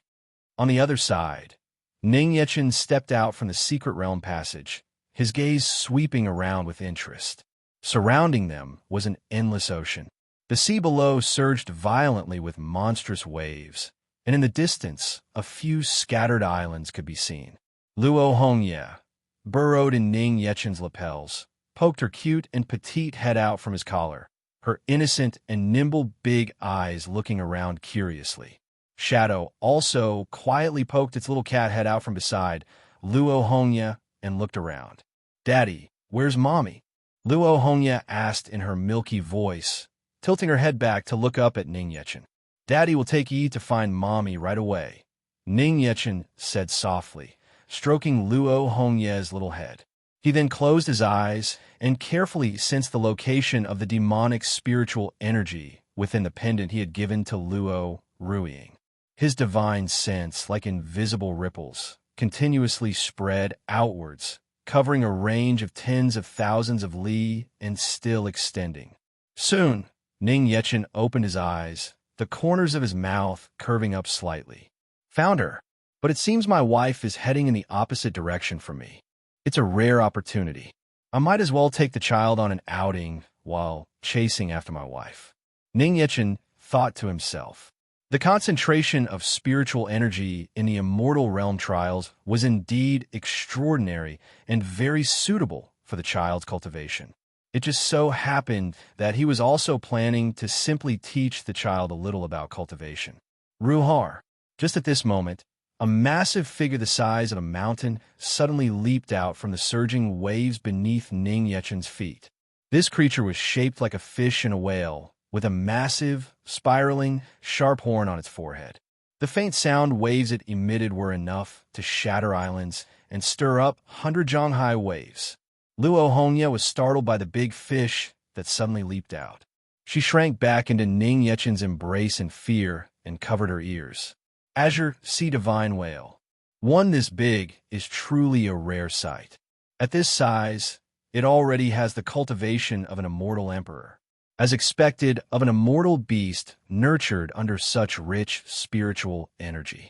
On the other side, Ning Yechen stepped out from the secret realm passage, his gaze sweeping around with interest. Surrounding them was an endless ocean. The sea below surged violently with monstrous waves, and in the distance, a few scattered islands could be seen. Luo Hongye, burrowed in Ning Yechen's lapels, poked her cute and petite head out from his collar, her innocent and nimble big eyes looking around curiously. Shadow also quietly poked its little cat head out from beside Luo Hongye and looked around. "Daddy, where's Mommy?" Luo Hongye asked in her milky voice, tilting her head back to look up at Ning Yechen. "Daddy will take Yi to find Mommy right away," Ning Yechen said softly, stroking Luo Hongye's little head. He then closed his eyes and carefully sensed the location of the demonic spiritual energy within the pendant he had given to Luo Ruiying. His divine sense, like invisible ripples, continuously spread outwards, covering a range of tens of thousands of li and still extending. Soon, Ning Yechen opened his eyes, the corners of his mouth curving up slightly. "Found her, but it seems my wife is heading in the opposite direction from me. It's a rare opportunity. I might as well take the child on an outing while chasing after my wife," Ning Yechen thought to himself. The concentration of spiritual energy in the Immortal Realm trials was indeed extraordinary and very suitable for the child's cultivation. It just so happened that he was also planning to simply teach the child a little about cultivation. Ruhar. Just at this moment, a massive figure the size of a mountain suddenly leaped out from the surging waves beneath Ning Yechen's feet. This creature was shaped like a fish and a whale, with a massive, spiraling, sharp horn on its forehead. The faint sound waves it emitted were enough to shatter islands and stir up 100-jong-high waves. Luo Hongye was startled by the big fish that suddenly leaped out. She shrank back into Ning Yechen's embrace in fear and covered her ears. Azure Sea Divine Whale. One this big is truly a rare sight. At this size, it already has the cultivation of an immortal emperor. As expected of an immortal beast nurtured under such rich spiritual energy.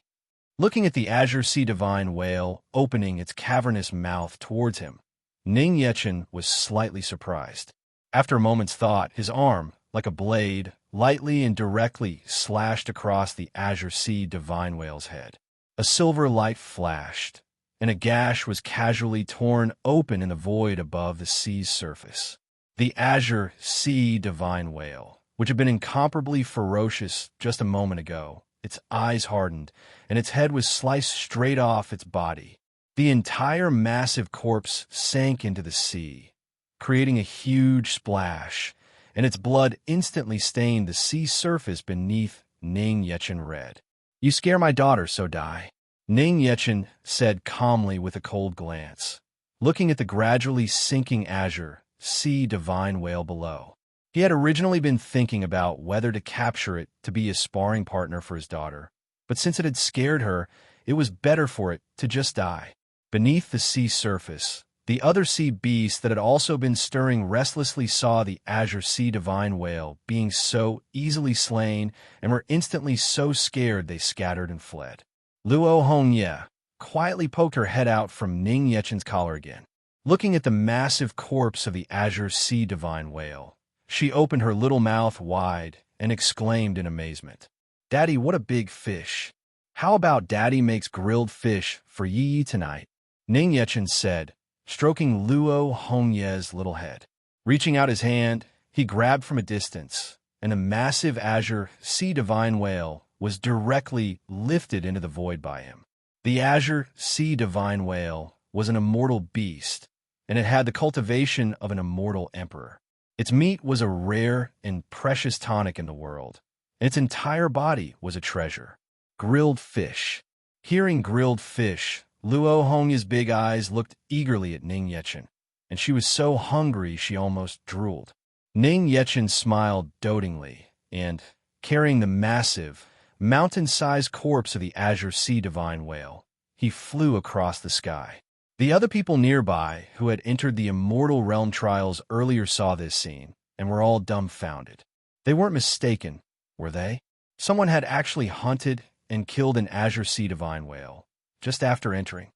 Looking at the Azure Sea Divine Whale opening its cavernous mouth towards him, Ning Yechen was slightly surprised. After a moment's thought, his arm, like a blade, lightly and directly slashed across the Azure Sea Divine Whale's head. A silver light flashed, and a gash was casually torn open in the void above the sea's surface. The Azure Sea Divine Whale, which had been incomparably ferocious just a moment ago, its eyes hardened, and its head was sliced straight off its body. The entire massive corpse sank into the sea, creating a huge splash, and its blood instantly stained the sea surface beneath Ning Yechen red. "You scare my daughter, so Dai," Ning Yechen said calmly with a cold glance, looking at the gradually sinking Azure Sea Divine Whale below. He had originally been thinking about whether to capture it to be a sparring partner for his daughter, but since it had scared her, it was better for it to just die. Beneath the sea surface, the other sea beasts that had also been stirring restlessly saw the Azure Sea Divine Whale being so easily slain and were instantly so scared they scattered and fled. Luo Hongye quietly poked her head out from Ning Yechen's collar again. Looking at the massive corpse of the azure sea divine whale, she opened her little mouth wide and exclaimed in amazement, "Daddy, what a big fish! How about Daddy makes grilled fish for Yi tonight?" Ning Yechen said, stroking Luo Hongye's little head. Reaching out his hand, he grabbed from a distance, and a massive azure sea divine whale was directly lifted into the void by him. The azure sea divine whale was an immortal beast, and it had the cultivation of an immortal emperor. Its meat was a rare and precious tonic in the world, and its entire body was a treasure. Grilled fish. Hearing grilled fish, Luo Hongya's big eyes looked eagerly at Ning Yechen, and she was so hungry she almost drooled. Ning Yechen smiled dotingly, and, carrying the massive, mountain-sized corpse of the azure sea divine whale, he flew across the sky. The other people nearby who had entered the Immortal Realm trials earlier saw this scene and were all dumbfounded. They weren't mistaken, were they? Someone had actually hunted and killed an azure sea divine whale just after entering.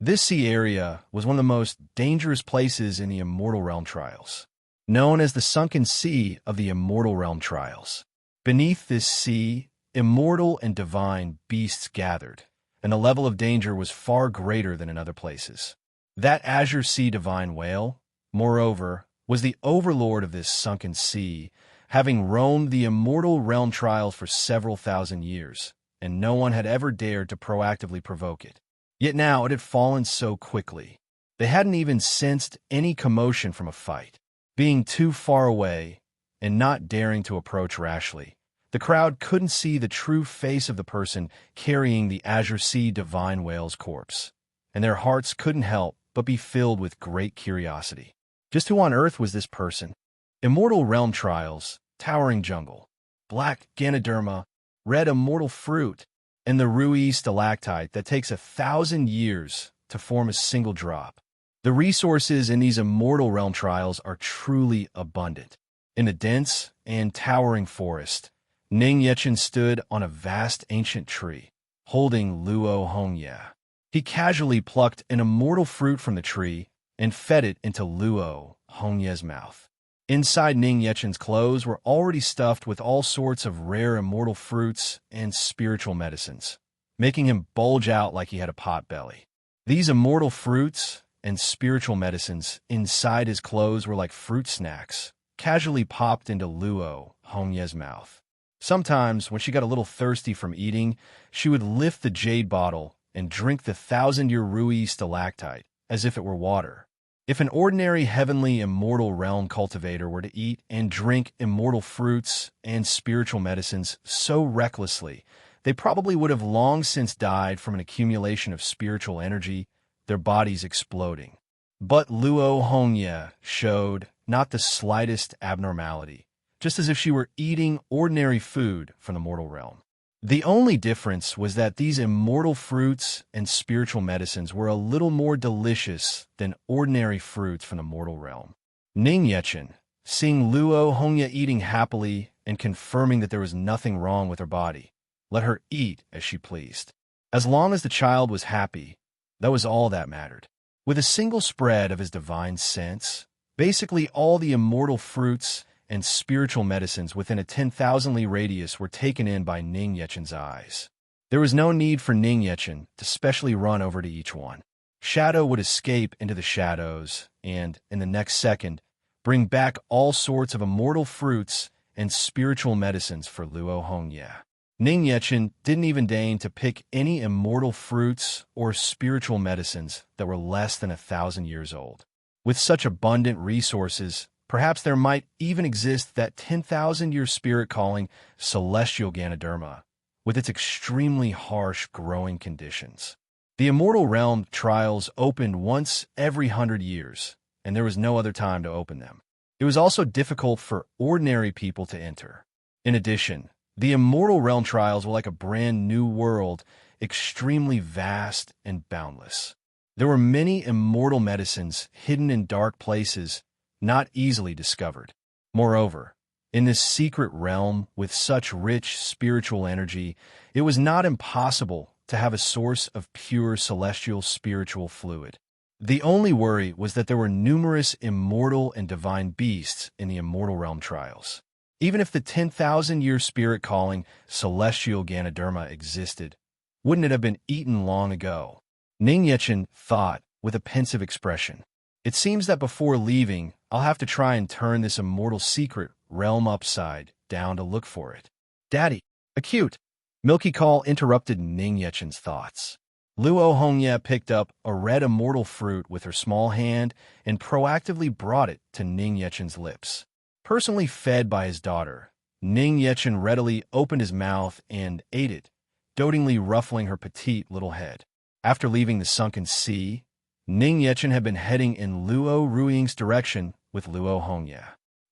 This sea area was one of the most dangerous places in the Immortal Realm trials, known as the sunken sea of the Immortal Realm trials. Beneath this sea, immortal and divine beasts gathered, and the level of danger was far greater than in other places. That azure sea divine whale, moreover, was the overlord of this sunken sea, having roamed the Immortal Realm trials for several thousand years, and no one had ever dared to proactively provoke it. Yet now it had fallen so quickly. They hadn't even sensed any commotion from a fight. Being too far away, and not daring to approach rashly, the crowd couldn't see the true face of the person carrying the azure sea divine whale's corpse, and their hearts couldn't help but be filled with great curiosity. Just who on earth was this person? Immortal Realm trials, towering jungle, black Ganoderma, red immortal fruit, and the Rui stalactite that takes 1,000 years to form a single drop. The resources in these Immortal Realm trials are truly abundant. In the dense and towering forest, Ning Yechen stood on a vast ancient tree, holding Luo Hongye. He casually plucked an immortal fruit from the tree and fed it into Luo Hongye's mouth. Inside Ning Yechen's clothes were already stuffed with all sorts of rare immortal fruits and spiritual medicines, making him bulge out like he had a pot belly. These immortal fruits and spiritual medicines inside his clothes were like fruit snacks, casually popped into Luo Hongye's mouth. Sometimes, when she got a little thirsty from eating, she would lift the jade bottle and drink the 1,000-year Rui stalactite as if it were water. If an ordinary heavenly immortal realm cultivator were to eat and drink immortal fruits and spiritual medicines so recklessly, they probably would have long since died from an accumulation of spiritual energy, their bodies exploding. But Luo Hongye showed not the slightest abnormality, just as if she were eating ordinary food from the mortal realm. The only difference was that these immortal fruits and spiritual medicines were a little more delicious than ordinary fruits from the mortal realm. Ning Yechen, seeing Luo Hongye eating happily and confirming that there was nothing wrong with her body, let her eat as she pleased. As long as the child was happy, that was all that mattered. With a single spread of his divine sense, basically all the immortal fruits and spiritual medicines within a 10,000 li radius were taken in by Ning Yechen's eyes. There was no need for Ning Yechen to specially run over to each one. Shadow would escape into the shadows and, in the next second, bring back all sorts of immortal fruits and spiritual medicines for Luo Hongye. Ning Yechen didn't even deign to pick any immortal fruits or spiritual medicines that were less than 1,000 years old. With such abundant resources, perhaps there might even exist that 10,000-year spirit calling celestial Ganoderma, with its extremely harsh growing conditions. The Immortal Realm trials opened once every 100 years, and there was no other time to open them. It was also difficult for ordinary people to enter. In addition, the Immortal Realm trials were like a brand new world, extremely vast and boundless. There were many immortal medicines hidden in dark places, not easily discovered. Moreover, in this secret realm with such rich spiritual energy, it was not impossible to have a source of pure celestial spiritual fluid. The only worry was that there were numerous immortal and divine beasts in the immortal realm trials. Even if the 10,000-year spirit calling celestial Ganoderma existed, wouldn't it have been eaten long ago? Ning Yechen thought with a pensive expression. It seems that before leaving, I'll have to try and turn this immortal secret realm upside down to look for it. Daddy, acute! Milky Call interrupted Ning Yechen's thoughts. Luo Hongye picked up a red immortal fruit with her small hand and proactively brought it to Ning Yechen's lips. Personally fed by his daughter, Ning Yechen readily opened his mouth and ate it, dotingly ruffling her petite little head. After leaving the sunken sea, Ning Yechen had been heading in Luo Ruiying's direction with Luo Hongye.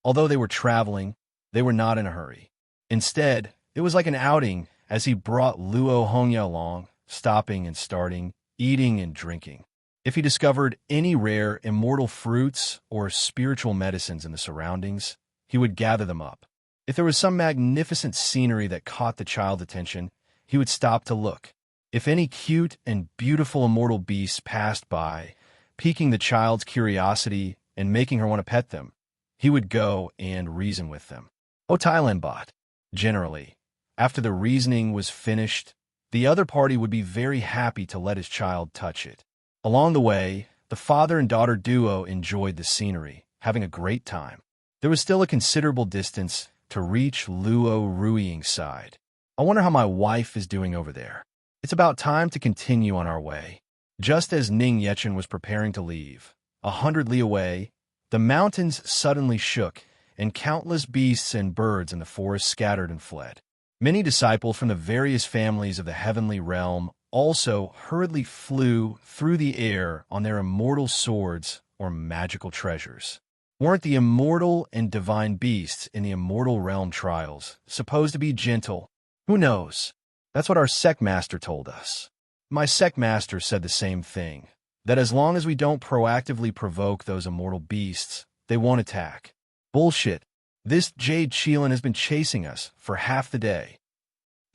Although they were traveling, they were not in a hurry. Instead, it was like an outing as he brought Luo Hongye along, stopping and starting, eating and drinking. If he discovered any rare immortal fruits or spiritual medicines in the surroundings, he would gather them up. If there was some magnificent scenery that caught the child's attention, he would stop to look. If any cute and beautiful immortal beasts passed by, piquing the child's curiosity and making her want to pet them, he would go and reason with them. O Thailand bot. Generally, after the reasoning was finished, the other party would be very happy to let his child touch it. Along the way, the father and daughter duo enjoyed the scenery, having a great time. There was still a considerable distance to reach Luo Ruiying's side. I wonder how my wife is doing over there. It's about time to continue on our way. Just as Ning Yechen was preparing to leave, 100 li away, the mountains suddenly shook, and countless beasts and birds in the forest scattered and fled. Many disciples from the various families of the heavenly realm also hurriedly flew through the air on their immortal swords or magical treasures. Weren't the immortal and divine beasts in the immortal realm trials supposed to be gentle? Who knows? That's what our sect master told us. My sect master said the same thing, that as long as we don't proactively provoke those immortal beasts, they won't attack. Bullshit. This Jade Qilin has been chasing us for half the day.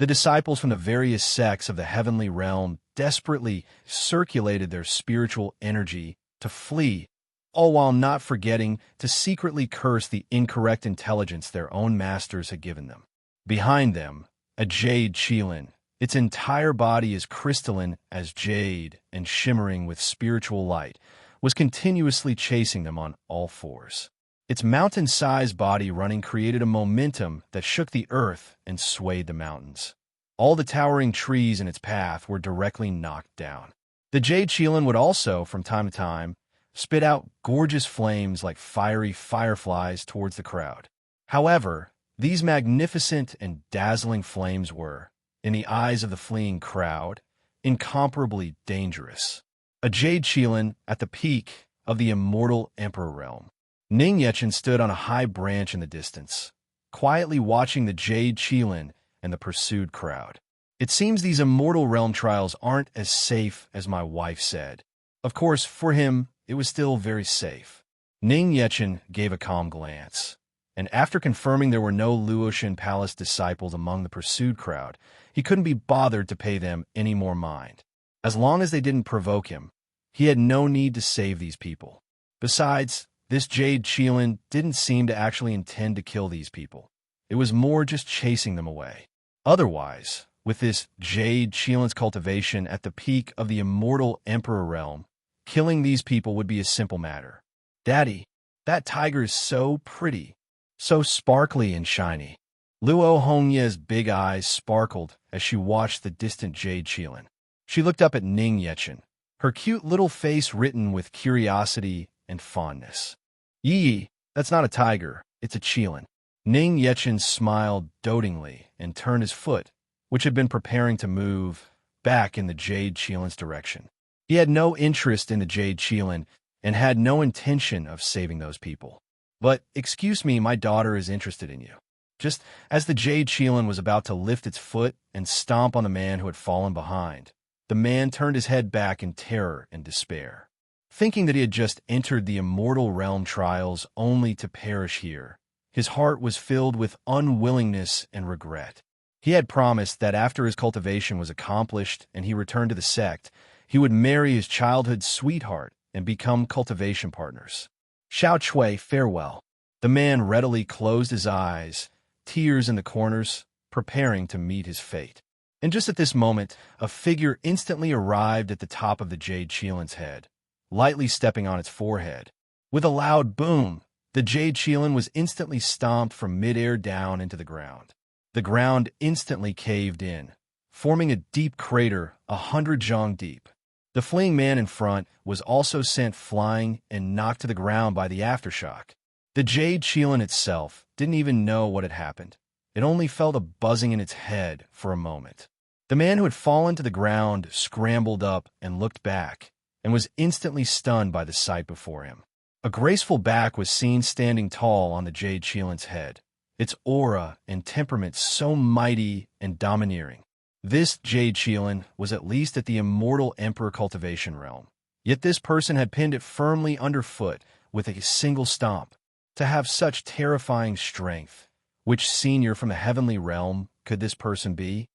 The disciples from the various sects of the heavenly realm desperately circulated their spiritual energy to flee, all while not forgetting to secretly curse the incorrect intelligence their own masters had given them. Behind them, a Jade Qilin, its entire body as crystalline as jade and shimmering with spiritual light, was continuously chasing them on all fours. Its mountain-sized body running created a momentum that shook the earth and swayed the mountains. All the towering trees in its path were directly knocked down. The Jade Qilin would also, from time to time, spit out gorgeous flames like fiery fireflies towards the crowd. However, these magnificent and dazzling flames were, in the eyes of the fleeing crowd, incomparably dangerous. A Jade Qilin at the peak of the immortal Emperor realm. Ning Yechen stood on a high branch in the distance, quietly watching the Jade Qilin and the pursued crowd. It seems these immortal realm trials aren't as safe as my wife said. Of course, for him, it was still very safe. Ning Yechen gave a calm glance, and after confirming there were no Luotian Palace disciples among the pursued crowd, he couldn't be bothered to pay them any more mind. As long as they didn't provoke him, he had no need to save these people. Besides, this Jade Qilin didn't seem to actually intend to kill these people. It was more just chasing them away. Otherwise, with this Jade Qilin's cultivation at the peak of the immortal Emperor realm, killing these people would be a simple matter. Daddy, that tiger is so pretty, so sparkly and shiny. Luo Hongye's big eyes sparkled as she watched the distant Jade Qilin. She looked up at Ning Yechen, her cute little face written with curiosity and fondness. Yee, that's not a tiger, it's a Qilin. Ning Yechen smiled dotingly and turned his foot, which had been preparing to move, back in the Jade Qilin's direction. He had no interest in the Jade Qilin and had no intention of saving those people. But, excuse me, my daughter is interested in you. Just as the Jade Qilin was about to lift its foot and stomp on the man who had fallen behind, the man turned his head back in terror and despair. Thinking that he had just entered the immortal realm trials only to perish here, his heart was filled with unwillingness and regret. He had promised that after his cultivation was accomplished and he returned to the sect, he would marry his childhood sweetheart and become cultivation partners. Xiao Chui, farewell. The man readily closed his eyes, tears in the corners, preparing to meet his fate. And just at this moment, a figure instantly arrived at the top of the Jade Qilin's head, lightly stepping on its forehead. With a loud boom, the Jade Qilin was instantly stomped from midair down into the ground. The ground instantly caved in, forming a deep crater 100 zhang deep. The fleeing man in front was also sent flying and knocked to the ground by the aftershock. The Jade Qilin itself didn't even know what had happened. It only felt a buzzing in its head for a moment. The man who had fallen to the ground scrambled up and looked back, and was instantly stunned by the sight before him. A graceful back was seen standing tall on the Jade Qilin's head, its aura and temperament so mighty and domineering. This Jade Qilin was at least at the immortal Emperor cultivation realm. Yet this person had pinned it firmly underfoot with a single stomp. To have such terrifying strength, which senior from the heavenly realm could this person be?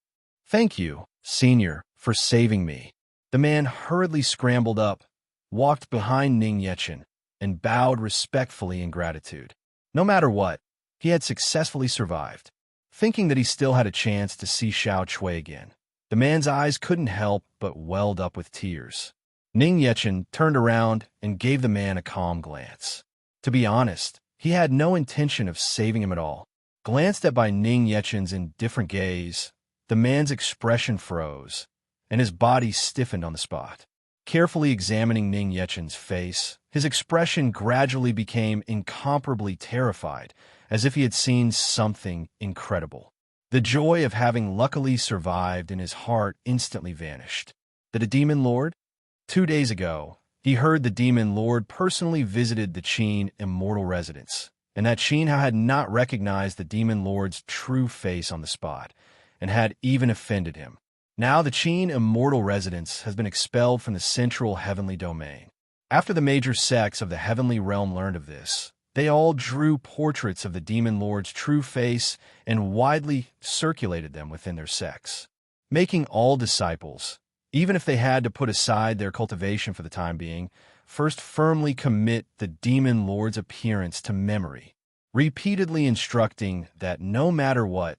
Thank you, senior, for saving me. The man hurriedly scrambled up, walked behind Ning Yechen, and bowed respectfully in gratitude. No matter what, he had successfully survived. Thinking that he still had a chance to see Xiao Chui again, the man's eyes couldn't help but welled up with tears. Ning Yechen turned around and gave the man a calm glance. To be honest, he had no intention of saving him at all. Glanced at by Ning Yechen's indifferent gaze, the man's expression froze, and his body stiffened on the spot. Carefully examining Ning Yechen's face, his expression gradually became incomparably terrified, as if he had seen something incredible. The joy of having luckily survived in his heart instantly vanished. The Demon Lord? 2 days ago, he heard the Demon Lord personally visited the Qin immortal residence, and that Qin had not recognized the Demon Lord's true face on the spot, and had even offended him. Now the Qin immortal residence has been expelled from the central heavenly domain. After the major sects of the heavenly realm learned of this, they all drew portraits of the Demon Lord's true face and widely circulated them within their sects, making all disciples, even if they had to put aside their cultivation for the time being, first firmly commit the Demon Lord's appearance to memory, repeatedly instructing that no matter what,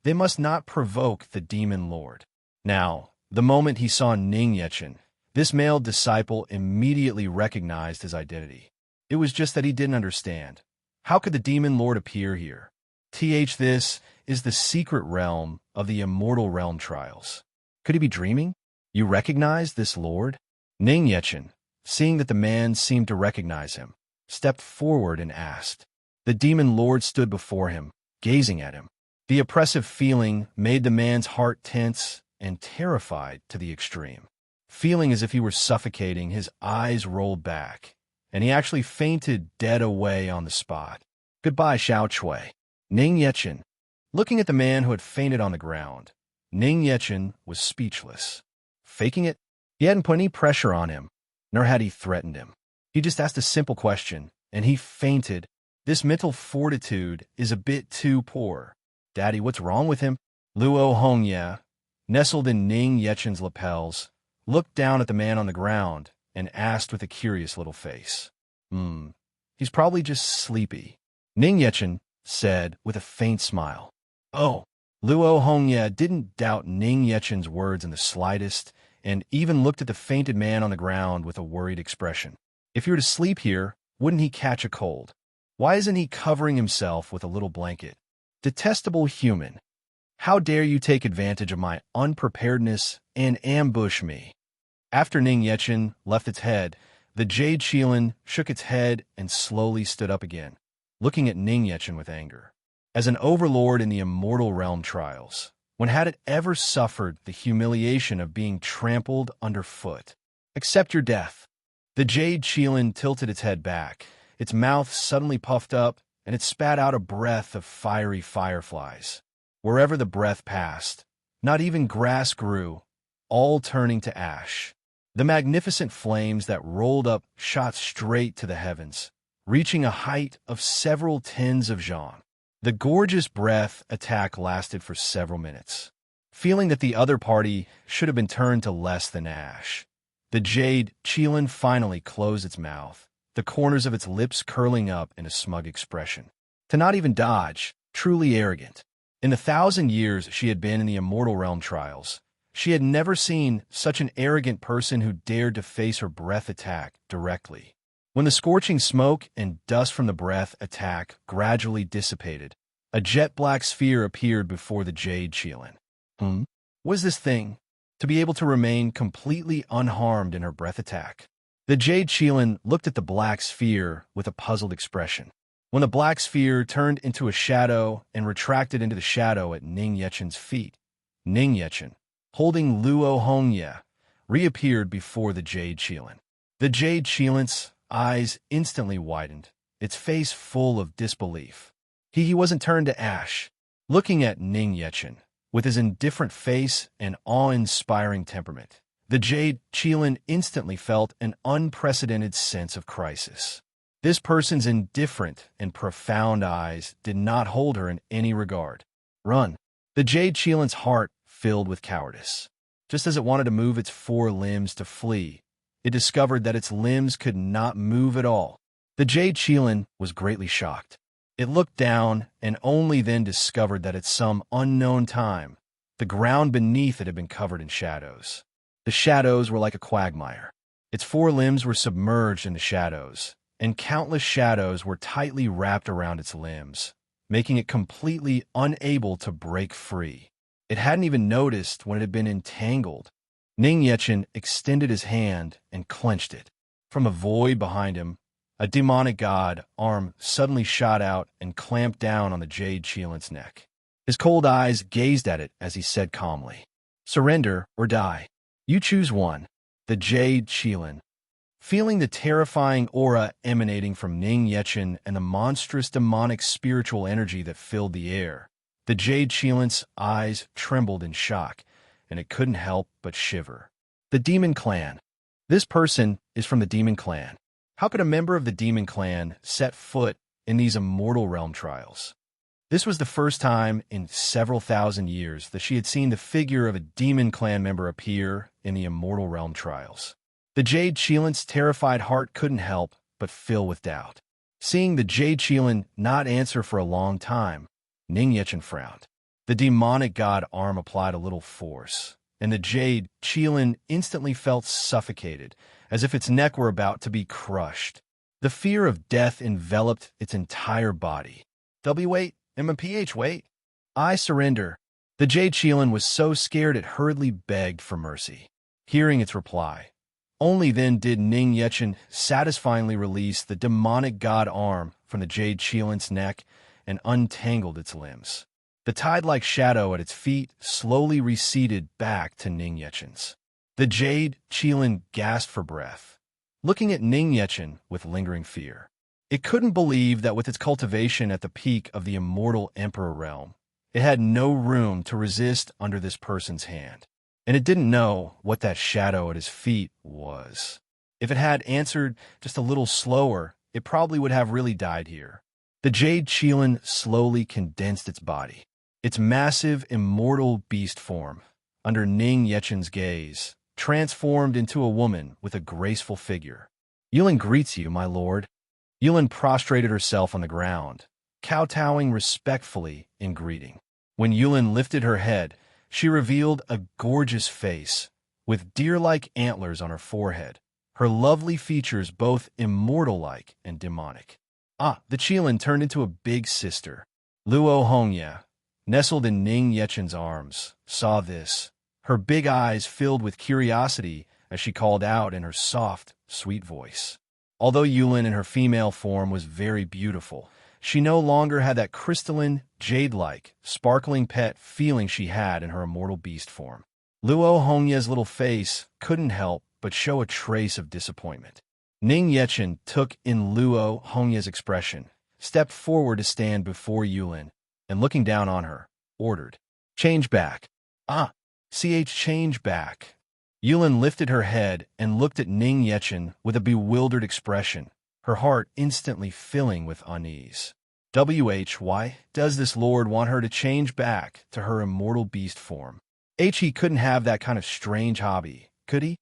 they must not provoke the Demon Lord. Now, the moment he saw Ning Yechen, this male disciple immediately recognized his identity. It was just that he didn't understand. How could the Demon Lord appear here? This is the secret realm of the immortal realm trials. Could he be dreaming? You recognize this lord? Ning Yechen, seeing that the man seemed to recognize him, stepped forward and asked. The Demon Lord stood before him, gazing at him. The oppressive feeling made the man's heart tense and terrified to the extreme. Feeling as if he were suffocating, his eyes rolled back, and he actually fainted dead away on the spot. Goodbye, Xiao Chui. Ning Yechen. Looking at the man who had fainted on the ground, Ning Yechen was speechless. Faking it? He hadn't put any pressure on him, nor had he threatened him. He just asked a simple question, and he fainted. This mental fortitude is a bit too poor. Daddy, what's wrong with him? Luo Hongye, nestled in Ning Yechen's lapels, looked down at the man on the ground and asked with a curious little face. He's probably just sleepy. Ning Yechen said with a faint smile. Oh. Luo Hongye didn't doubt Ning Yechen's words in the slightest, and even looked at the fainted man on the ground with a worried expression. If he were to sleep here, wouldn't he catch a cold? Why isn't he covering himself with a little blanket? Detestable human. How dare you take advantage of my unpreparedness and ambush me? After Ning Yechen left its head, the Jade Qilin shook its head and slowly stood up again, looking at Ning Yechen with anger. As an overlord in the immortal realm trials, when had it ever suffered the humiliation of being trampled underfoot? Accept your death. The Jade Qilin tilted its head back, its mouth suddenly puffed up, and it spat out a breath of fiery fireflies. Wherever the breath passed, not even grass grew, all turning to ash. The magnificent flames that rolled up shot straight to the heavens, reaching a height of several tens of zhang. The gorgeous breath attack lasted for several minutes. Feeling that the other party should have been turned to less than ash, The jade Qilin finally closed its mouth, the corners of its lips curling up in a smug expression. To not even dodge, truly arrogant. In the 1,000 years she had been in the Immortal Realm trials, she had never seen such an arrogant person who dared to face her breath attack directly. When the scorching smoke and dust from the breath attack gradually dissipated, a jet-black sphere appeared before the jade Qilin. Was this thing? To be able to remain completely unharmed in her breath attack. The jade Qilin looked at the black sphere with a puzzled expression. When the black sphere turned into a shadow and retracted into the shadow at Ning Yechen's feet, Ning Yechen, holding Luo Hongye, reappeared before the jade Qilin. The jade Qilin's eyes instantly widened, its face full of disbelief. He wasn't turned to ash, looking at Ning Yechen, with his indifferent face and awe-inspiring temperament. The jade Qilin instantly felt an unprecedented sense of crisis. This person's indifferent and profound eyes did not hold her in any regard. Run! The jade Qilin's heart filled with cowardice. Just as it wanted to move its 4 limbs to flee, it discovered that its limbs could not move at all. The jade Qilin was greatly shocked. It looked down and only then discovered that at some unknown time, the ground beneath it had been covered in shadows. The shadows were like a quagmire. Its 4 limbs were submerged in the shadows, and countless shadows were tightly wrapped around its limbs, making it completely unable to break free. It hadn't even noticed when it had been entangled. Ning Yechen extended his hand and clenched it. From a void behind him, a demonic god arm suddenly shot out and clamped down on the jade Qilin's neck. His cold eyes gazed at it as he said calmly, "Surrender or die. You choose one." The jade Qilin, feeling the terrifying aura emanating from Ning Yechen and the monstrous demonic spiritual energy that filled the air, the jade Qilin's eyes trembled in shock, and it couldn't help but shiver. The Demon Clan. This person is from the Demon Clan. How could a member of the Demon Clan set foot in these Immortal Realm trials? This was the first time in several thousand years that she had seen the figure of a Demon Clan member appear in the Immortal Realm trials. The jade Qilin's terrified heart couldn't help but fill with doubt. Seeing the jade Qilin not answer for a long time, Ning Yechen frowned. The demonic god arm applied a little force, and the jade Qilin instantly felt suffocated, as if its neck were about to be crushed. The fear of death enveloped its entire body. "Wait, MPH, wait. I surrender." The jade Qilin was so scared it hurriedly begged for mercy. Hearing its reply, only then did Ning Yechen satisfyingly release the demonic god arm from the jade Qilin's neck and untangled its limbs. The tide-like shadow at its feet slowly receded back to Ning Yechen's. The jade Qilin gasped for breath, looking at Ning Yechen with lingering fear. It couldn't believe that with its cultivation at the peak of the immortal Emperor realm, it had no room to resist under this person's hand. And it didn't know what that shadow at his feet was. If it had answered just a little slower, it probably would have really died here. The jade Qilin slowly condensed its body. Its massive, immortal beast form, under Ning Yechen's gaze, transformed into a woman with a graceful figure. "Yulin greets you, my lord." Yulin prostrated herself on the ground, kowtowing respectfully in greeting. When Yulin lifted her head, she revealed a gorgeous face, with deer-like antlers on her forehead, her lovely features both immortal-like and demonic. The Qilin turned into a big sister. Luo Hongye, nestled in Ning Yechen's arms, saw this. Her big eyes filled with curiosity as she called out in her soft, sweet voice. Although Yulin in her female form was very beautiful, she no longer had that crystalline, jade-like, sparkling pet feeling she had in her immortal beast form. Luo Hongye's little face couldn't help but show a trace of disappointment. Ning Yechen took in Luo Hongye's expression, stepped forward to stand before Yulin, and looking down on her, ordered, "Change back." Change back." Yulin lifted her head and looked at Ning Yechen with a bewildered expression, her heart instantly filling with unease. Why does this lord want her to change back to her immortal beast form? He couldn't have that kind of strange hobby, could he?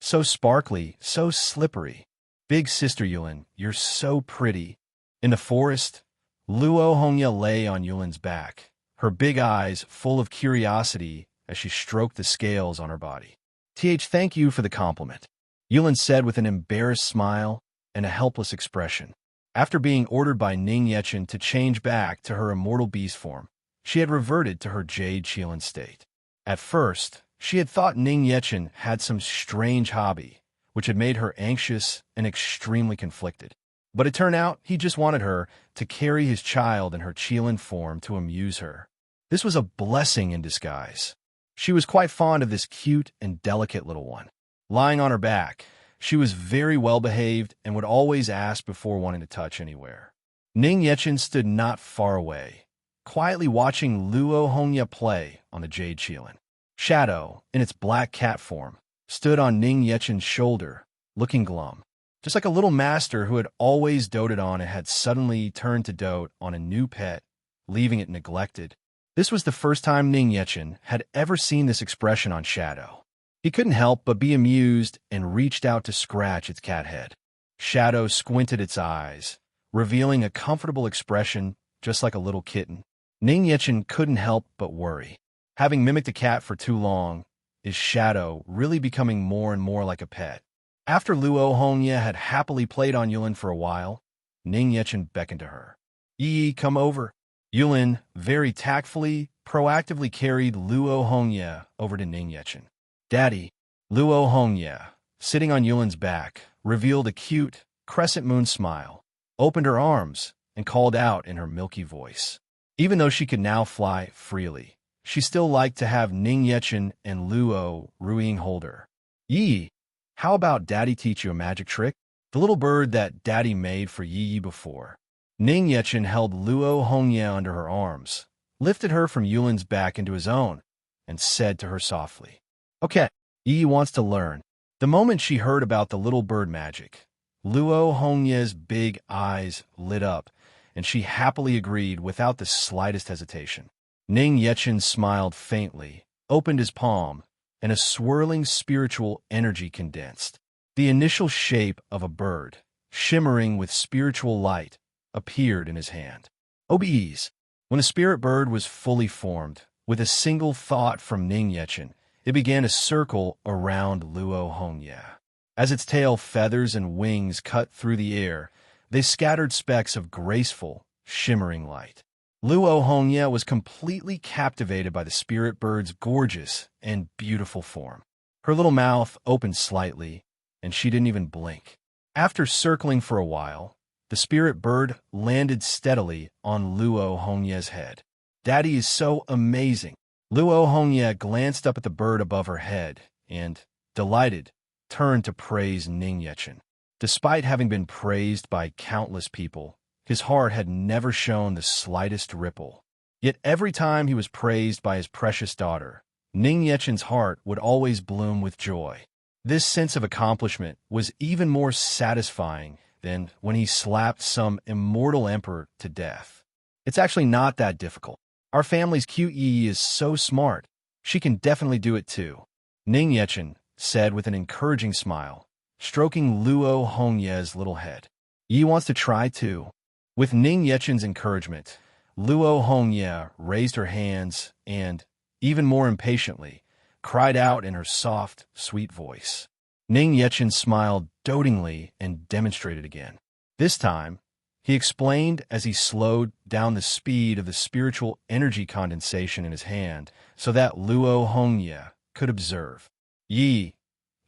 So sparkly, so slippery. Big sister Yulin, you're so pretty. In the forest, Luo Hongya lay on Yulin's back, her big eyes full of curiosity as she stroked the scales on her body. Thank you for the compliment, Yulin said with an embarrassed smile and a helpless expression. After being ordered by Ning Yechen to change back to her immortal beast form, she had reverted to her Jade Qilin state. At first, she had thought Ning Yechen had some strange hobby, which had made her anxious and extremely conflicted. But it turned out he just wanted her to carry his child in her Qilin form to amuse her. This was a blessing in disguise. She was quite fond of this cute and delicate little one. Lying on her back, she was very well behaved and would always ask before wanting to touch anywhere. Ning Yechen stood not far away, quietly watching Luo Hongya play on the Jade Qilin. Shadow, in its black cat form, stood on Ning Yechen's shoulder, looking glum, just like a little master who had always doted on and had suddenly turned to dote on a new pet, leaving it neglected. This was the first time Ning Yechen had ever seen this expression on Shadow. He couldn't help but be amused and reached out to scratch its cat head. Shadow squinted its eyes, revealing a comfortable expression just like a little kitten. Ning Yechen couldn't help but worry. Having mimicked a cat for too long, is Shadow really becoming more and more like a pet? After Luo Hongya had happily played on Yulin for a while, Ning Yechen beckoned to her. Yi, come over. Yulin, very tactfully, proactively carried Luo Hongya over to Ning Yechen. Daddy, Luo Hongya, sitting on Yulin's back, revealed a cute, crescent moon smile, opened her arms, and called out in her milky voice. Even though she could now fly freely, she still liked to have Ning Yechen and Luo Ruiying hold her. Yi, how about Daddy teach you a magic trick? The little bird that Daddy made for Yi before. Ning Yechen held Luo Hongya under her arms, lifted her from Yulin's back into his own, and said to her softly, Okay, Yi wants to learn. The moment she heard about the little bird magic, Luo Hongya's big eyes lit up, and she happily agreed without the slightest hesitation. Ning Yechen smiled faintly, opened his palm, and a swirling spiritual energy condensed. The initial shape of a bird, shimmering with spiritual light, appeared in his hand. OBEs. When the spirit bird was fully formed, with a single thought from Ning Yechen, it began to circle around Luo Hongya. As its tail feathers and wings cut through the air, they scattered specks of graceful, shimmering light. Luo Hongya was completely captivated by the spirit bird's gorgeous and beautiful form. Her little mouth opened slightly, and she didn't even blink. After circling for a while, the spirit bird landed steadily on Luo Hongya's head. Daddy is so amazing. Luo Hongya glanced up at the bird above her head and, delighted, turned to praise Ning Yechen. Despite having been praised by countless people, his heart had never shown the slightest ripple. Yet every time he was praised by his precious daughter, Ning Yechen's heart would always bloom with joy. This sense of accomplishment was even more satisfying than when he slapped some immortal emperor to death. It's actually not that difficult. Our family's cute Yi is so smart. She can definitely do it too, Ning Yechen said with an encouraging smile, stroking Luo Hongya's little head. Yi wants to try too. With Ning Yechen's encouragement, Luo Hongya raised her hands and, even more impatiently, cried out in her soft, sweet voice. Ning Yechen smiled dotingly and demonstrated again. This time, he explained as he slowed down the speed of the spiritual energy condensation in his hand so that Luo Hongya could observe. Yi,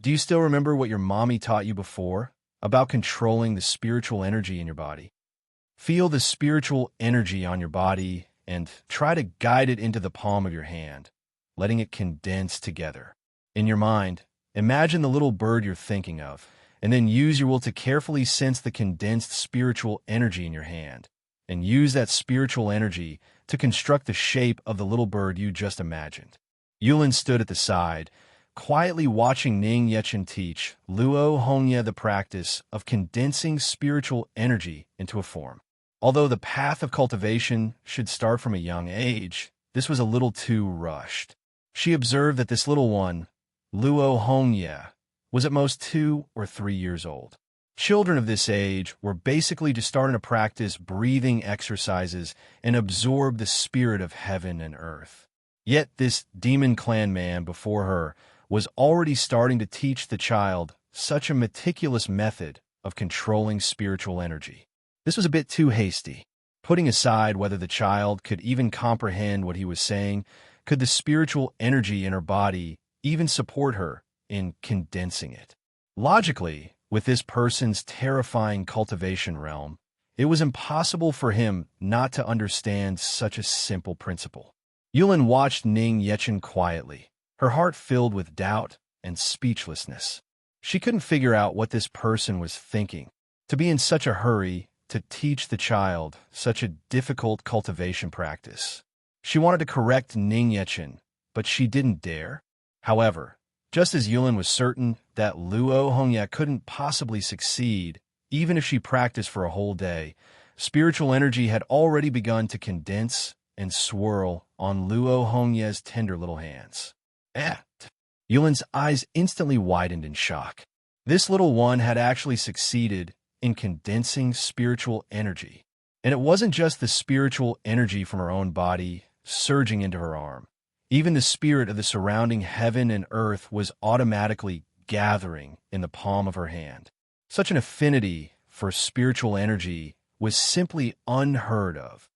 do you still remember what your mommy taught you before about controlling the spiritual energy in your body? Feel the spiritual energy on your body and try to guide it into the palm of your hand, letting it condense together. In your mind, imagine the little bird you're thinking of, and then use your will to carefully sense the condensed spiritual energy in your hand, and use that spiritual energy to construct the shape of the little bird you just imagined. Yulin stood at the side, quietly watching Ning Yechen teach Luo Hongya the practice of condensing spiritual energy into a form. Although the path of cultivation should start from a young age, this was a little too rushed. She observed that this little one, Luo Hongya, was at most 2 or 3 years old. Children of this age were basically just starting to practice breathing exercises and absorb the spirit of heaven and earth. Yet this demon clan man before her was already starting to teach the child such a meticulous method of controlling spiritual energy. This was a bit too hasty. Putting aside whether the child could even comprehend what he was saying, could the spiritual energy in her body even support her in condensing it? Logically, with this person's terrifying cultivation realm, it was impossible for him not to understand such a simple principle. Yulin watched Ning Yechen quietly, her heart filled with doubt and speechlessness. She couldn't figure out what this person was thinking. To be in such a hurry to teach the child such a difficult cultivation practice. She wanted to correct Ning Yechen, but she didn't dare. However, just as Yulin was certain that Luo Hongye couldn't possibly succeed, even if she practiced for a whole day, spiritual energy had already begun to condense and swirl on Luo Hongye's tender little hands. Yulin's eyes instantly widened in shock. This little one had actually succeeded in condensing spiritual energy. And it wasn't just the spiritual energy from her own body surging into her arm. Even the spirit of the surrounding heaven and earth was automatically gathering in the palm of her hand. Such an affinity for spiritual energy was simply unheard of.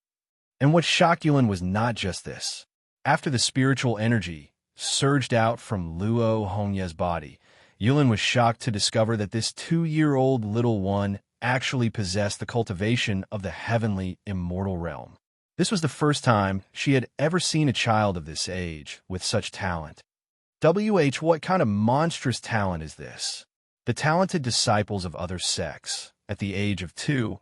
And what shocked Yulin was not just this. After the spiritual energy surged out from Luo Hongye's body, Yulin was shocked to discover that this 2-year-old little one actually possessed the cultivation of the heavenly immortal realm. This was the first time she had ever seen a child of this age with such talent. What kind of monstrous talent is this? The talented disciples of other sects, at the age of 2,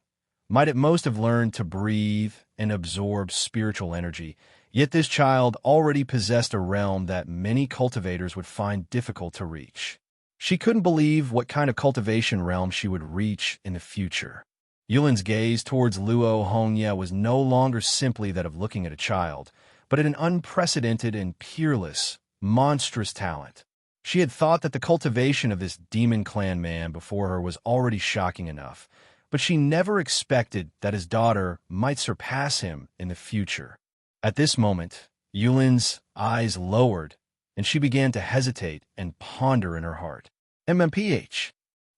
might at most have learned to breathe and absorb spiritual energy, yet this child already possessed a realm that many cultivators would find difficult to reach. She couldn't believe what kind of cultivation realm she would reach in the future. Yulin's gaze towards Luo Hongye was no longer simply that of looking at a child, but at an unprecedented and peerless, monstrous talent. She had thought that the cultivation of this demon clan man before her was already shocking enough, but she never expected that his daughter might surpass him in the future. At this moment, Yulin's eyes lowered, and she began to hesitate and ponder in her heart. MMPH.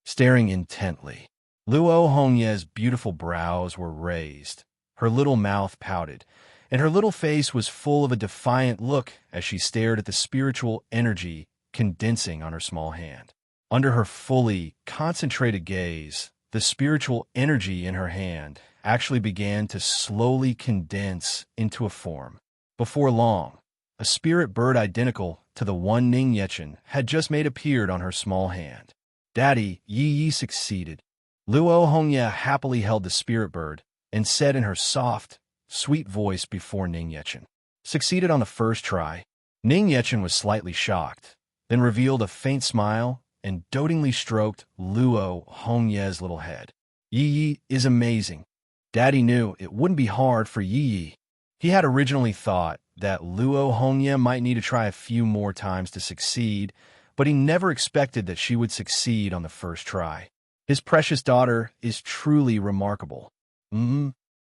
Staring intently. Luo Hongye's beautiful brows were raised, her little mouth pouted, and her little face was full of a defiant look as she stared at the spiritual energy condensing on her small hand. Under her fully concentrated gaze, the spiritual energy in her hand actually began to slowly condense into a form. Before long, a spirit bird identical to the one Ning Yechen had just made appeared on her small hand. Daddy, Yi succeeded. Luo Hongye happily held the spirit bird and said in her soft, sweet voice before Ning Yechen. Succeeded on the first try. Ning Yechen was slightly shocked, then revealed a faint smile and dotingly stroked Luo Hongye's little head. Yi is amazing. Daddy knew it wouldn't be hard for Yi. He had originally thought that Luo Hongye might need to try a few more times to succeed, but he never expected that she would succeed on the first try. His precious daughter is truly remarkable.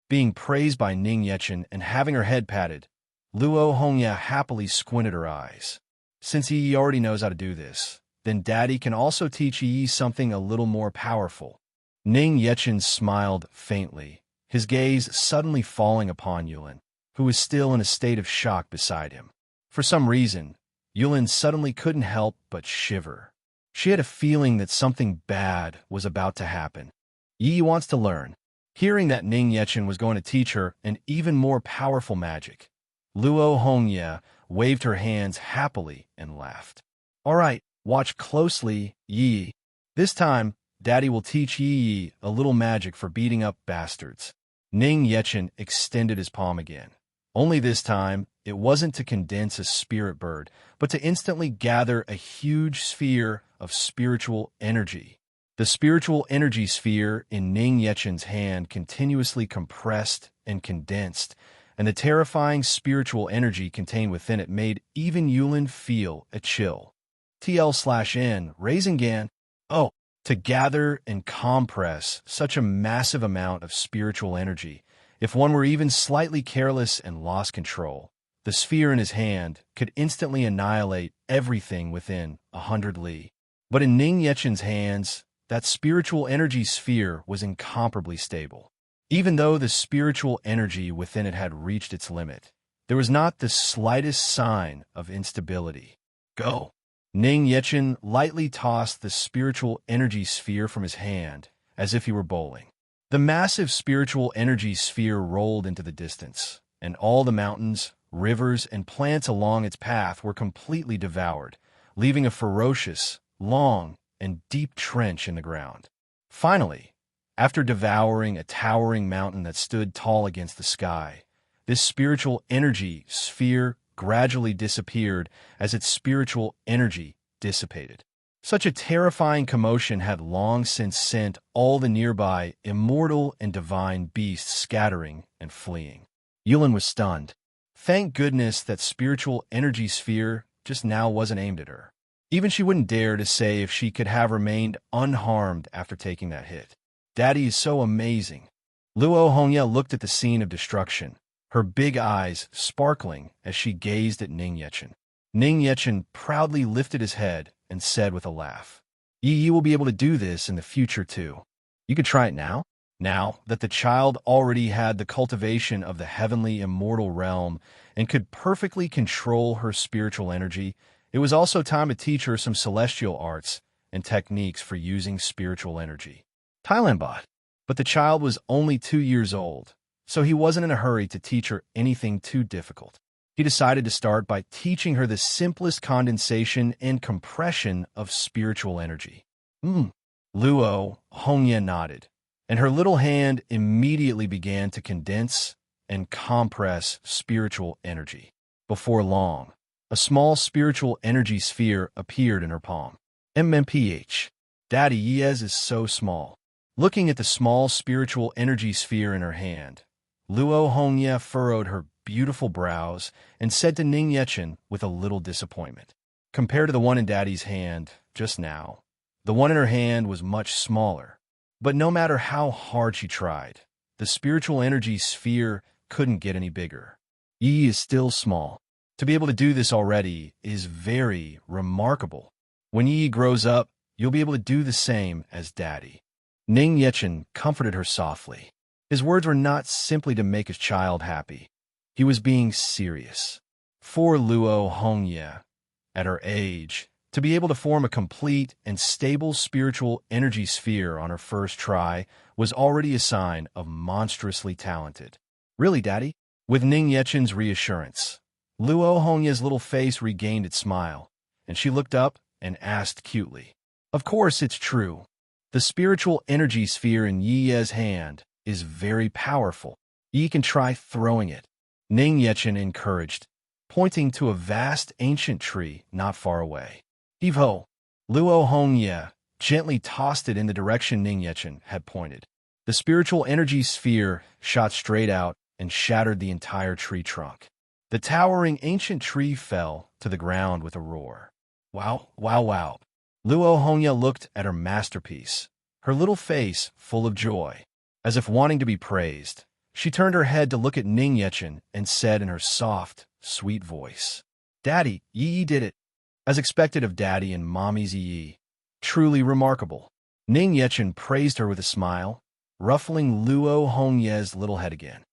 Being praised by Ning Yechen and having her head patted, Luo Hongye happily squinted her eyes. Since Yi already knows how to do this, then Daddy can also teach Yi something a little more powerful. Ning Yechen smiled faintly, his gaze suddenly falling upon Yulin, who was still in a state of shock beside him. For some reason, Yulin suddenly couldn't help but shiver. She had a feeling that something bad was about to happen. Yi wants to learn. Hearing that Ning Yechen was going to teach her an even more powerful magic, Luo Hongye waved her hands happily and laughed. All right, watch closely, Yi. This time, Daddy will teach Yi a little magic for beating up bastards. Ning Yechen extended his palm again. Only this time, it wasn't to condense a spirit bird, but to instantly gather a huge sphere of spiritual energy. The spiritual energy sphere in Ning Yechen's hand continuously compressed and condensed, and the terrifying spiritual energy contained within it made even Yulin feel a chill. TL/N, raising Gan. Oh, to gather and compress such a massive amount of spiritual energy. If one were even slightly careless and lost control, the sphere in his hand could instantly annihilate everything within 100 li. But in Ning Yechen's hands, that spiritual energy sphere was incomparably stable. Even though the spiritual energy within it had reached its limit, there was not the slightest sign of instability. Go! Ning Yechen lightly tossed the spiritual energy sphere from his hand, as if he were bowling. The massive spiritual energy sphere rolled into the distance, and all the mountains, rivers, and plants along its path were completely devoured, leaving a ferocious, long, and deep trench in the ground. Finally, after devouring a towering mountain that stood tall against the sky, this spiritual energy sphere gradually disappeared as its spiritual energy dissipated. Such a terrifying commotion had long since sent all the nearby immortal and divine beasts scattering and fleeing. Yulin was stunned. Thank goodness that spiritual energy sphere just now wasn't aimed at her. Even she wouldn't dare to say if she could have remained unharmed after taking that hit. Daddy is so amazing. Luo Hongye looked at the scene of destruction, her big eyes sparkling as she gazed at Ning Yechen. Ning Yechen proudly lifted his head and said with a laugh, Yi will be able to do this in the future too. You could try it now? Now that the child already had the cultivation of the heavenly immortal realm and could perfectly control her spiritual energy, it was also time to teach her some celestial arts and techniques for using spiritual energy. Thailand bot. But the child was only 2 years old, so he wasn't in a hurry to teach her anything too difficult. He decided to start by teaching her the simplest condensation and compression of spiritual energy. Luo Hongye nodded, and her little hand immediately began to condense and compress spiritual energy. Before long, a small spiritual energy sphere appeared in her palm. MMPH. Daddy Yez is so small. Looking at the small spiritual energy sphere in her hand, Luo Hongye furrowed her beautiful brows and said to Ning Yechen with a little disappointment. Compared to the one in Daddy's hand just now, the one in her hand was much smaller. But no matter how hard she tried, the spiritual energy sphere couldn't get any bigger. Yi is still small. To be able to do this already is very remarkable. When Yi grows up, you'll be able to do the same as Daddy. Ning Yechen comforted her softly. His words were not simply to make his child happy. He was being serious. For Luo Hongye, at her age, to be able to form a complete and stable spiritual energy sphere on her first try was already a sign of monstrously talented. Really, Daddy? With Ning Yechen's reassurance, Luo Hongye's little face regained its smile, and she looked up and asked cutely, Of course it's true. The spiritual energy sphere in Yi Ye's hand is very powerful. Yi can try throwing it. Ning Yechen encouraged, pointing to a vast ancient tree not far away. Heave-ho! Luo Hongye gently tossed it in the direction Ning Yechen had pointed. The spiritual energy sphere shot straight out and shattered the entire tree trunk. The towering ancient tree fell to the ground with a roar. Wow, wow, wow. Luo Hongye looked at her masterpiece, her little face full of joy. As if wanting to be praised, she turned her head to look at Ning Yechen and said in her soft, sweet voice, Daddy, Yi did it. As expected of Daddy and Mommy's Yi. Truly remarkable. Ning Yechen praised her with a smile, ruffling Luo Hongye's little head again.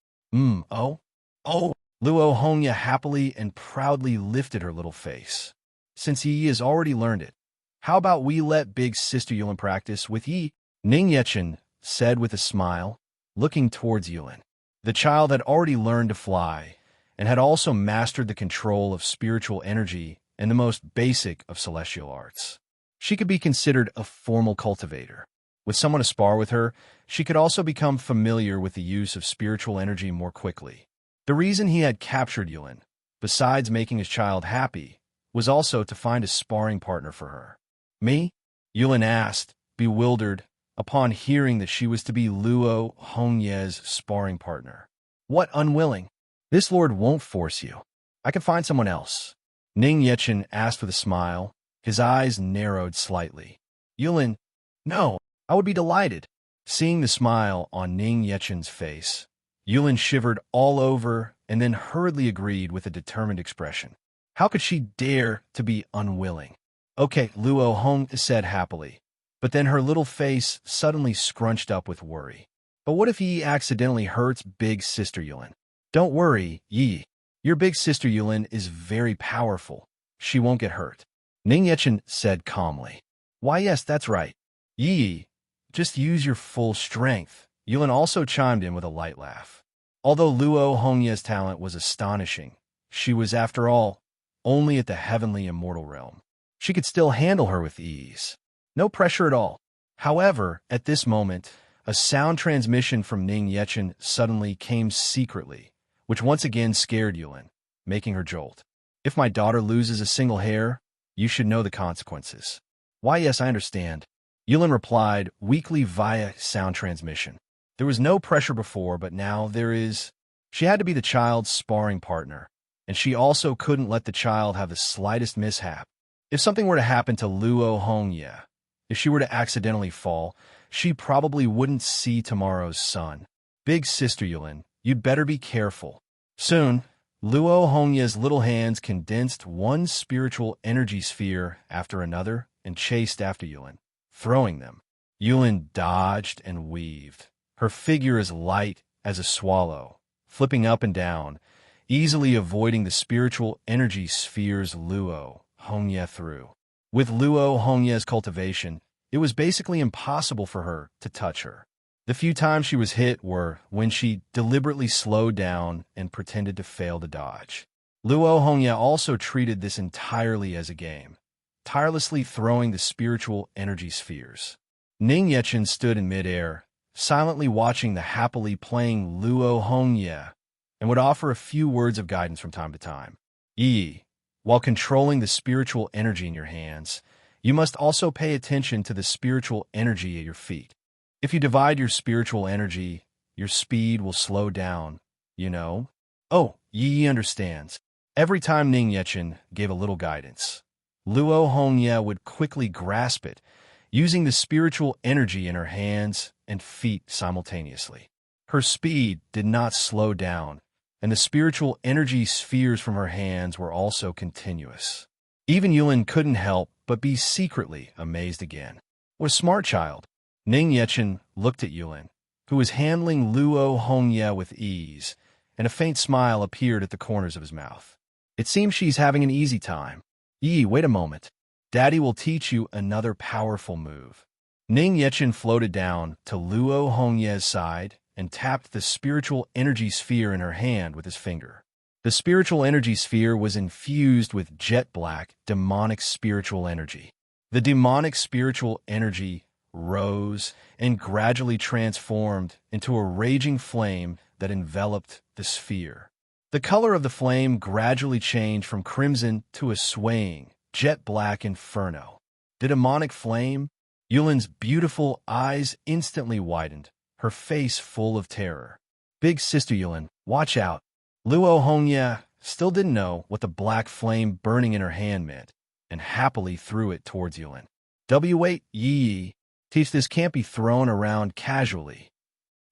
Oh. Luo Hongye happily and proudly lifted her little face. Since Yi has already learned it, how about we let big sister Yulin practice with Yi? Ning Yechen said with a smile, looking towards Yulin. The child had already learned to fly, and had also mastered the control of spiritual energy and the most basic of celestial arts. She could be considered a formal cultivator. With someone to spar with her, she could also become familiar with the use of spiritual energy more quickly. The reason he had captured Yulin, besides making his child happy, was also to find a sparring partner for her. Me? Yulin asked, bewildered, upon hearing that she was to be Luo Hongye's sparring partner. What unwilling? This lord won't force you. I can find someone else. Ning Yechen asked with a smile, His eyes narrowed slightly. Yulin, no, I would be delighted. Seeing the smile on Ning Yechen's face, Yulin shivered all over and then hurriedly agreed with a determined expression. How could she dare to be unwilling? Okay, Luo Hong said happily, but then her little face suddenly scrunched up with worry. But what if Yi accidentally hurts big sister Yulin? Don't worry, Yi. Your big sister Yulin is very powerful. She won't get hurt. Ning Yechen said calmly. Why, yes, that's right. Yi, just use your full strength. Yulin also chimed in with a light laugh. Although Luo Hongye's talent was astonishing, she was, after all, only at the heavenly immortal realm. She could still handle her with ease. No pressure at all. However, at this moment, a sound transmission from Ning Yechen suddenly came secretly, which once again scared Yulin, making her jolt. If my daughter loses a single hair, you should know the consequences. Why, yes, I understand. Yulin replied weakly via sound transmission. There was no pressure before, but now there is. She had to be the child's sparring partner, and she also couldn't let the child have the slightest mishap. If something were to happen to Luo Hongye, if she were to accidentally fall, she probably wouldn't see tomorrow's sun. Big sister Yulin, you'd better be careful. Soon, Luo Hongye's little hands condensed one spiritual energy sphere after another and chased after Yulin, throwing them. Yulin dodged and weaved, her figure as light as a swallow, flipping up and down, easily avoiding the spiritual energy spheres Luo Hongye threw. With Luo Hongye's cultivation, it was basically impossible for her to touch her. The few times she was hit were when she deliberately slowed down and pretended to fail to dodge. Luo Hongye also treated this entirely as a game, tirelessly throwing the spiritual energy spheres. Ning Yechen stood in midair, silently watching the happily playing Luo Hongye, and would offer a few words of guidance from time to time. Yi, while controlling the spiritual energy in your hands, you must also pay attention to the spiritual energy at your feet. If you divide your spiritual energy, your speed will slow down, you know? Oh, Yi understands. Every time Ning Yechen gave a little guidance, Luo Hongye would quickly grasp it, using the spiritual energy in her hands and feet simultaneously. Her speed did not slow down, and the spiritual energy spheres from her hands were also continuous. Even Yulin couldn't help but be secretly amazed again. What a smart child. Ning Yechen looked at Yulin, who was handling Luo Hongye with ease, and a faint smile appeared at the corners of his mouth. It seems she's having an easy time. Yi, wait a moment. Daddy will teach you another powerful move. Ning Yechen floated down to Luo Hongye's side and tapped the spiritual energy sphere in her hand with his finger. The spiritual energy sphere was infused with jet black, demonic spiritual energy. The demonic spiritual energy rose and gradually transformed into a raging flame that enveloped the sphere. The color of the flame gradually changed from crimson to a swaying, jet-black inferno. The demonic flame? Yulin's beautiful eyes instantly widened, her face full of terror. Big sister Yulin, watch out. Luo Hongye still didn't know what the black flame burning in her hand meant, and happily threw it towards Yulin. Wait, Yi, teach this can't be thrown around casually.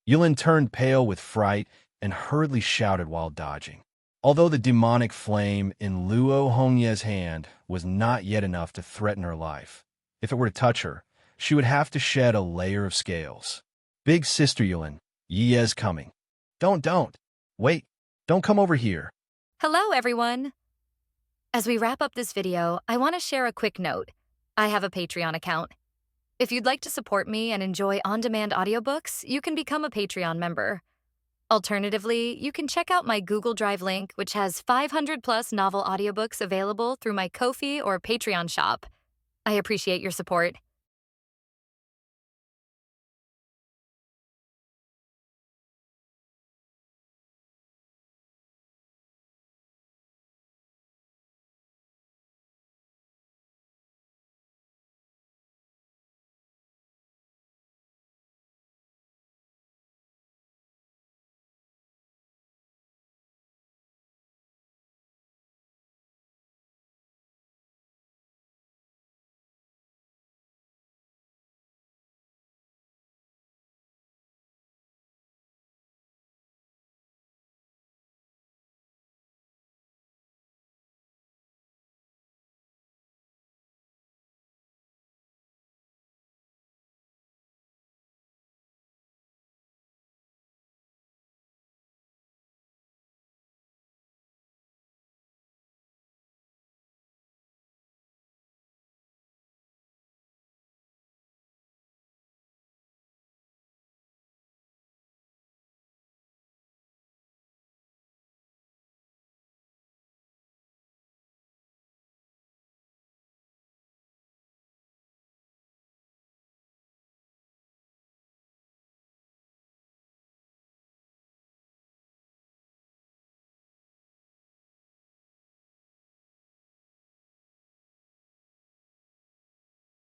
Yulin turned pale with fright and hurriedly shouted while dodging. Although the demonic flame in Luo Hongye's hand was not yet enough to threaten her life, if it were to touch her, she would have to shed a layer of scales. Big sister Yulin, Yi is coming. Don't. Wait, don't come over here. Hello, everyone. As we wrap up this video, I want to share a quick note. I have a Patreon account. If you'd like to support me and enjoy on-demand audiobooks, you can become a Patreon member. Alternatively, you can check out my Google Drive link, which has 500+ novel audiobooks available through my Ko-fi or Patreon shop. I appreciate your support.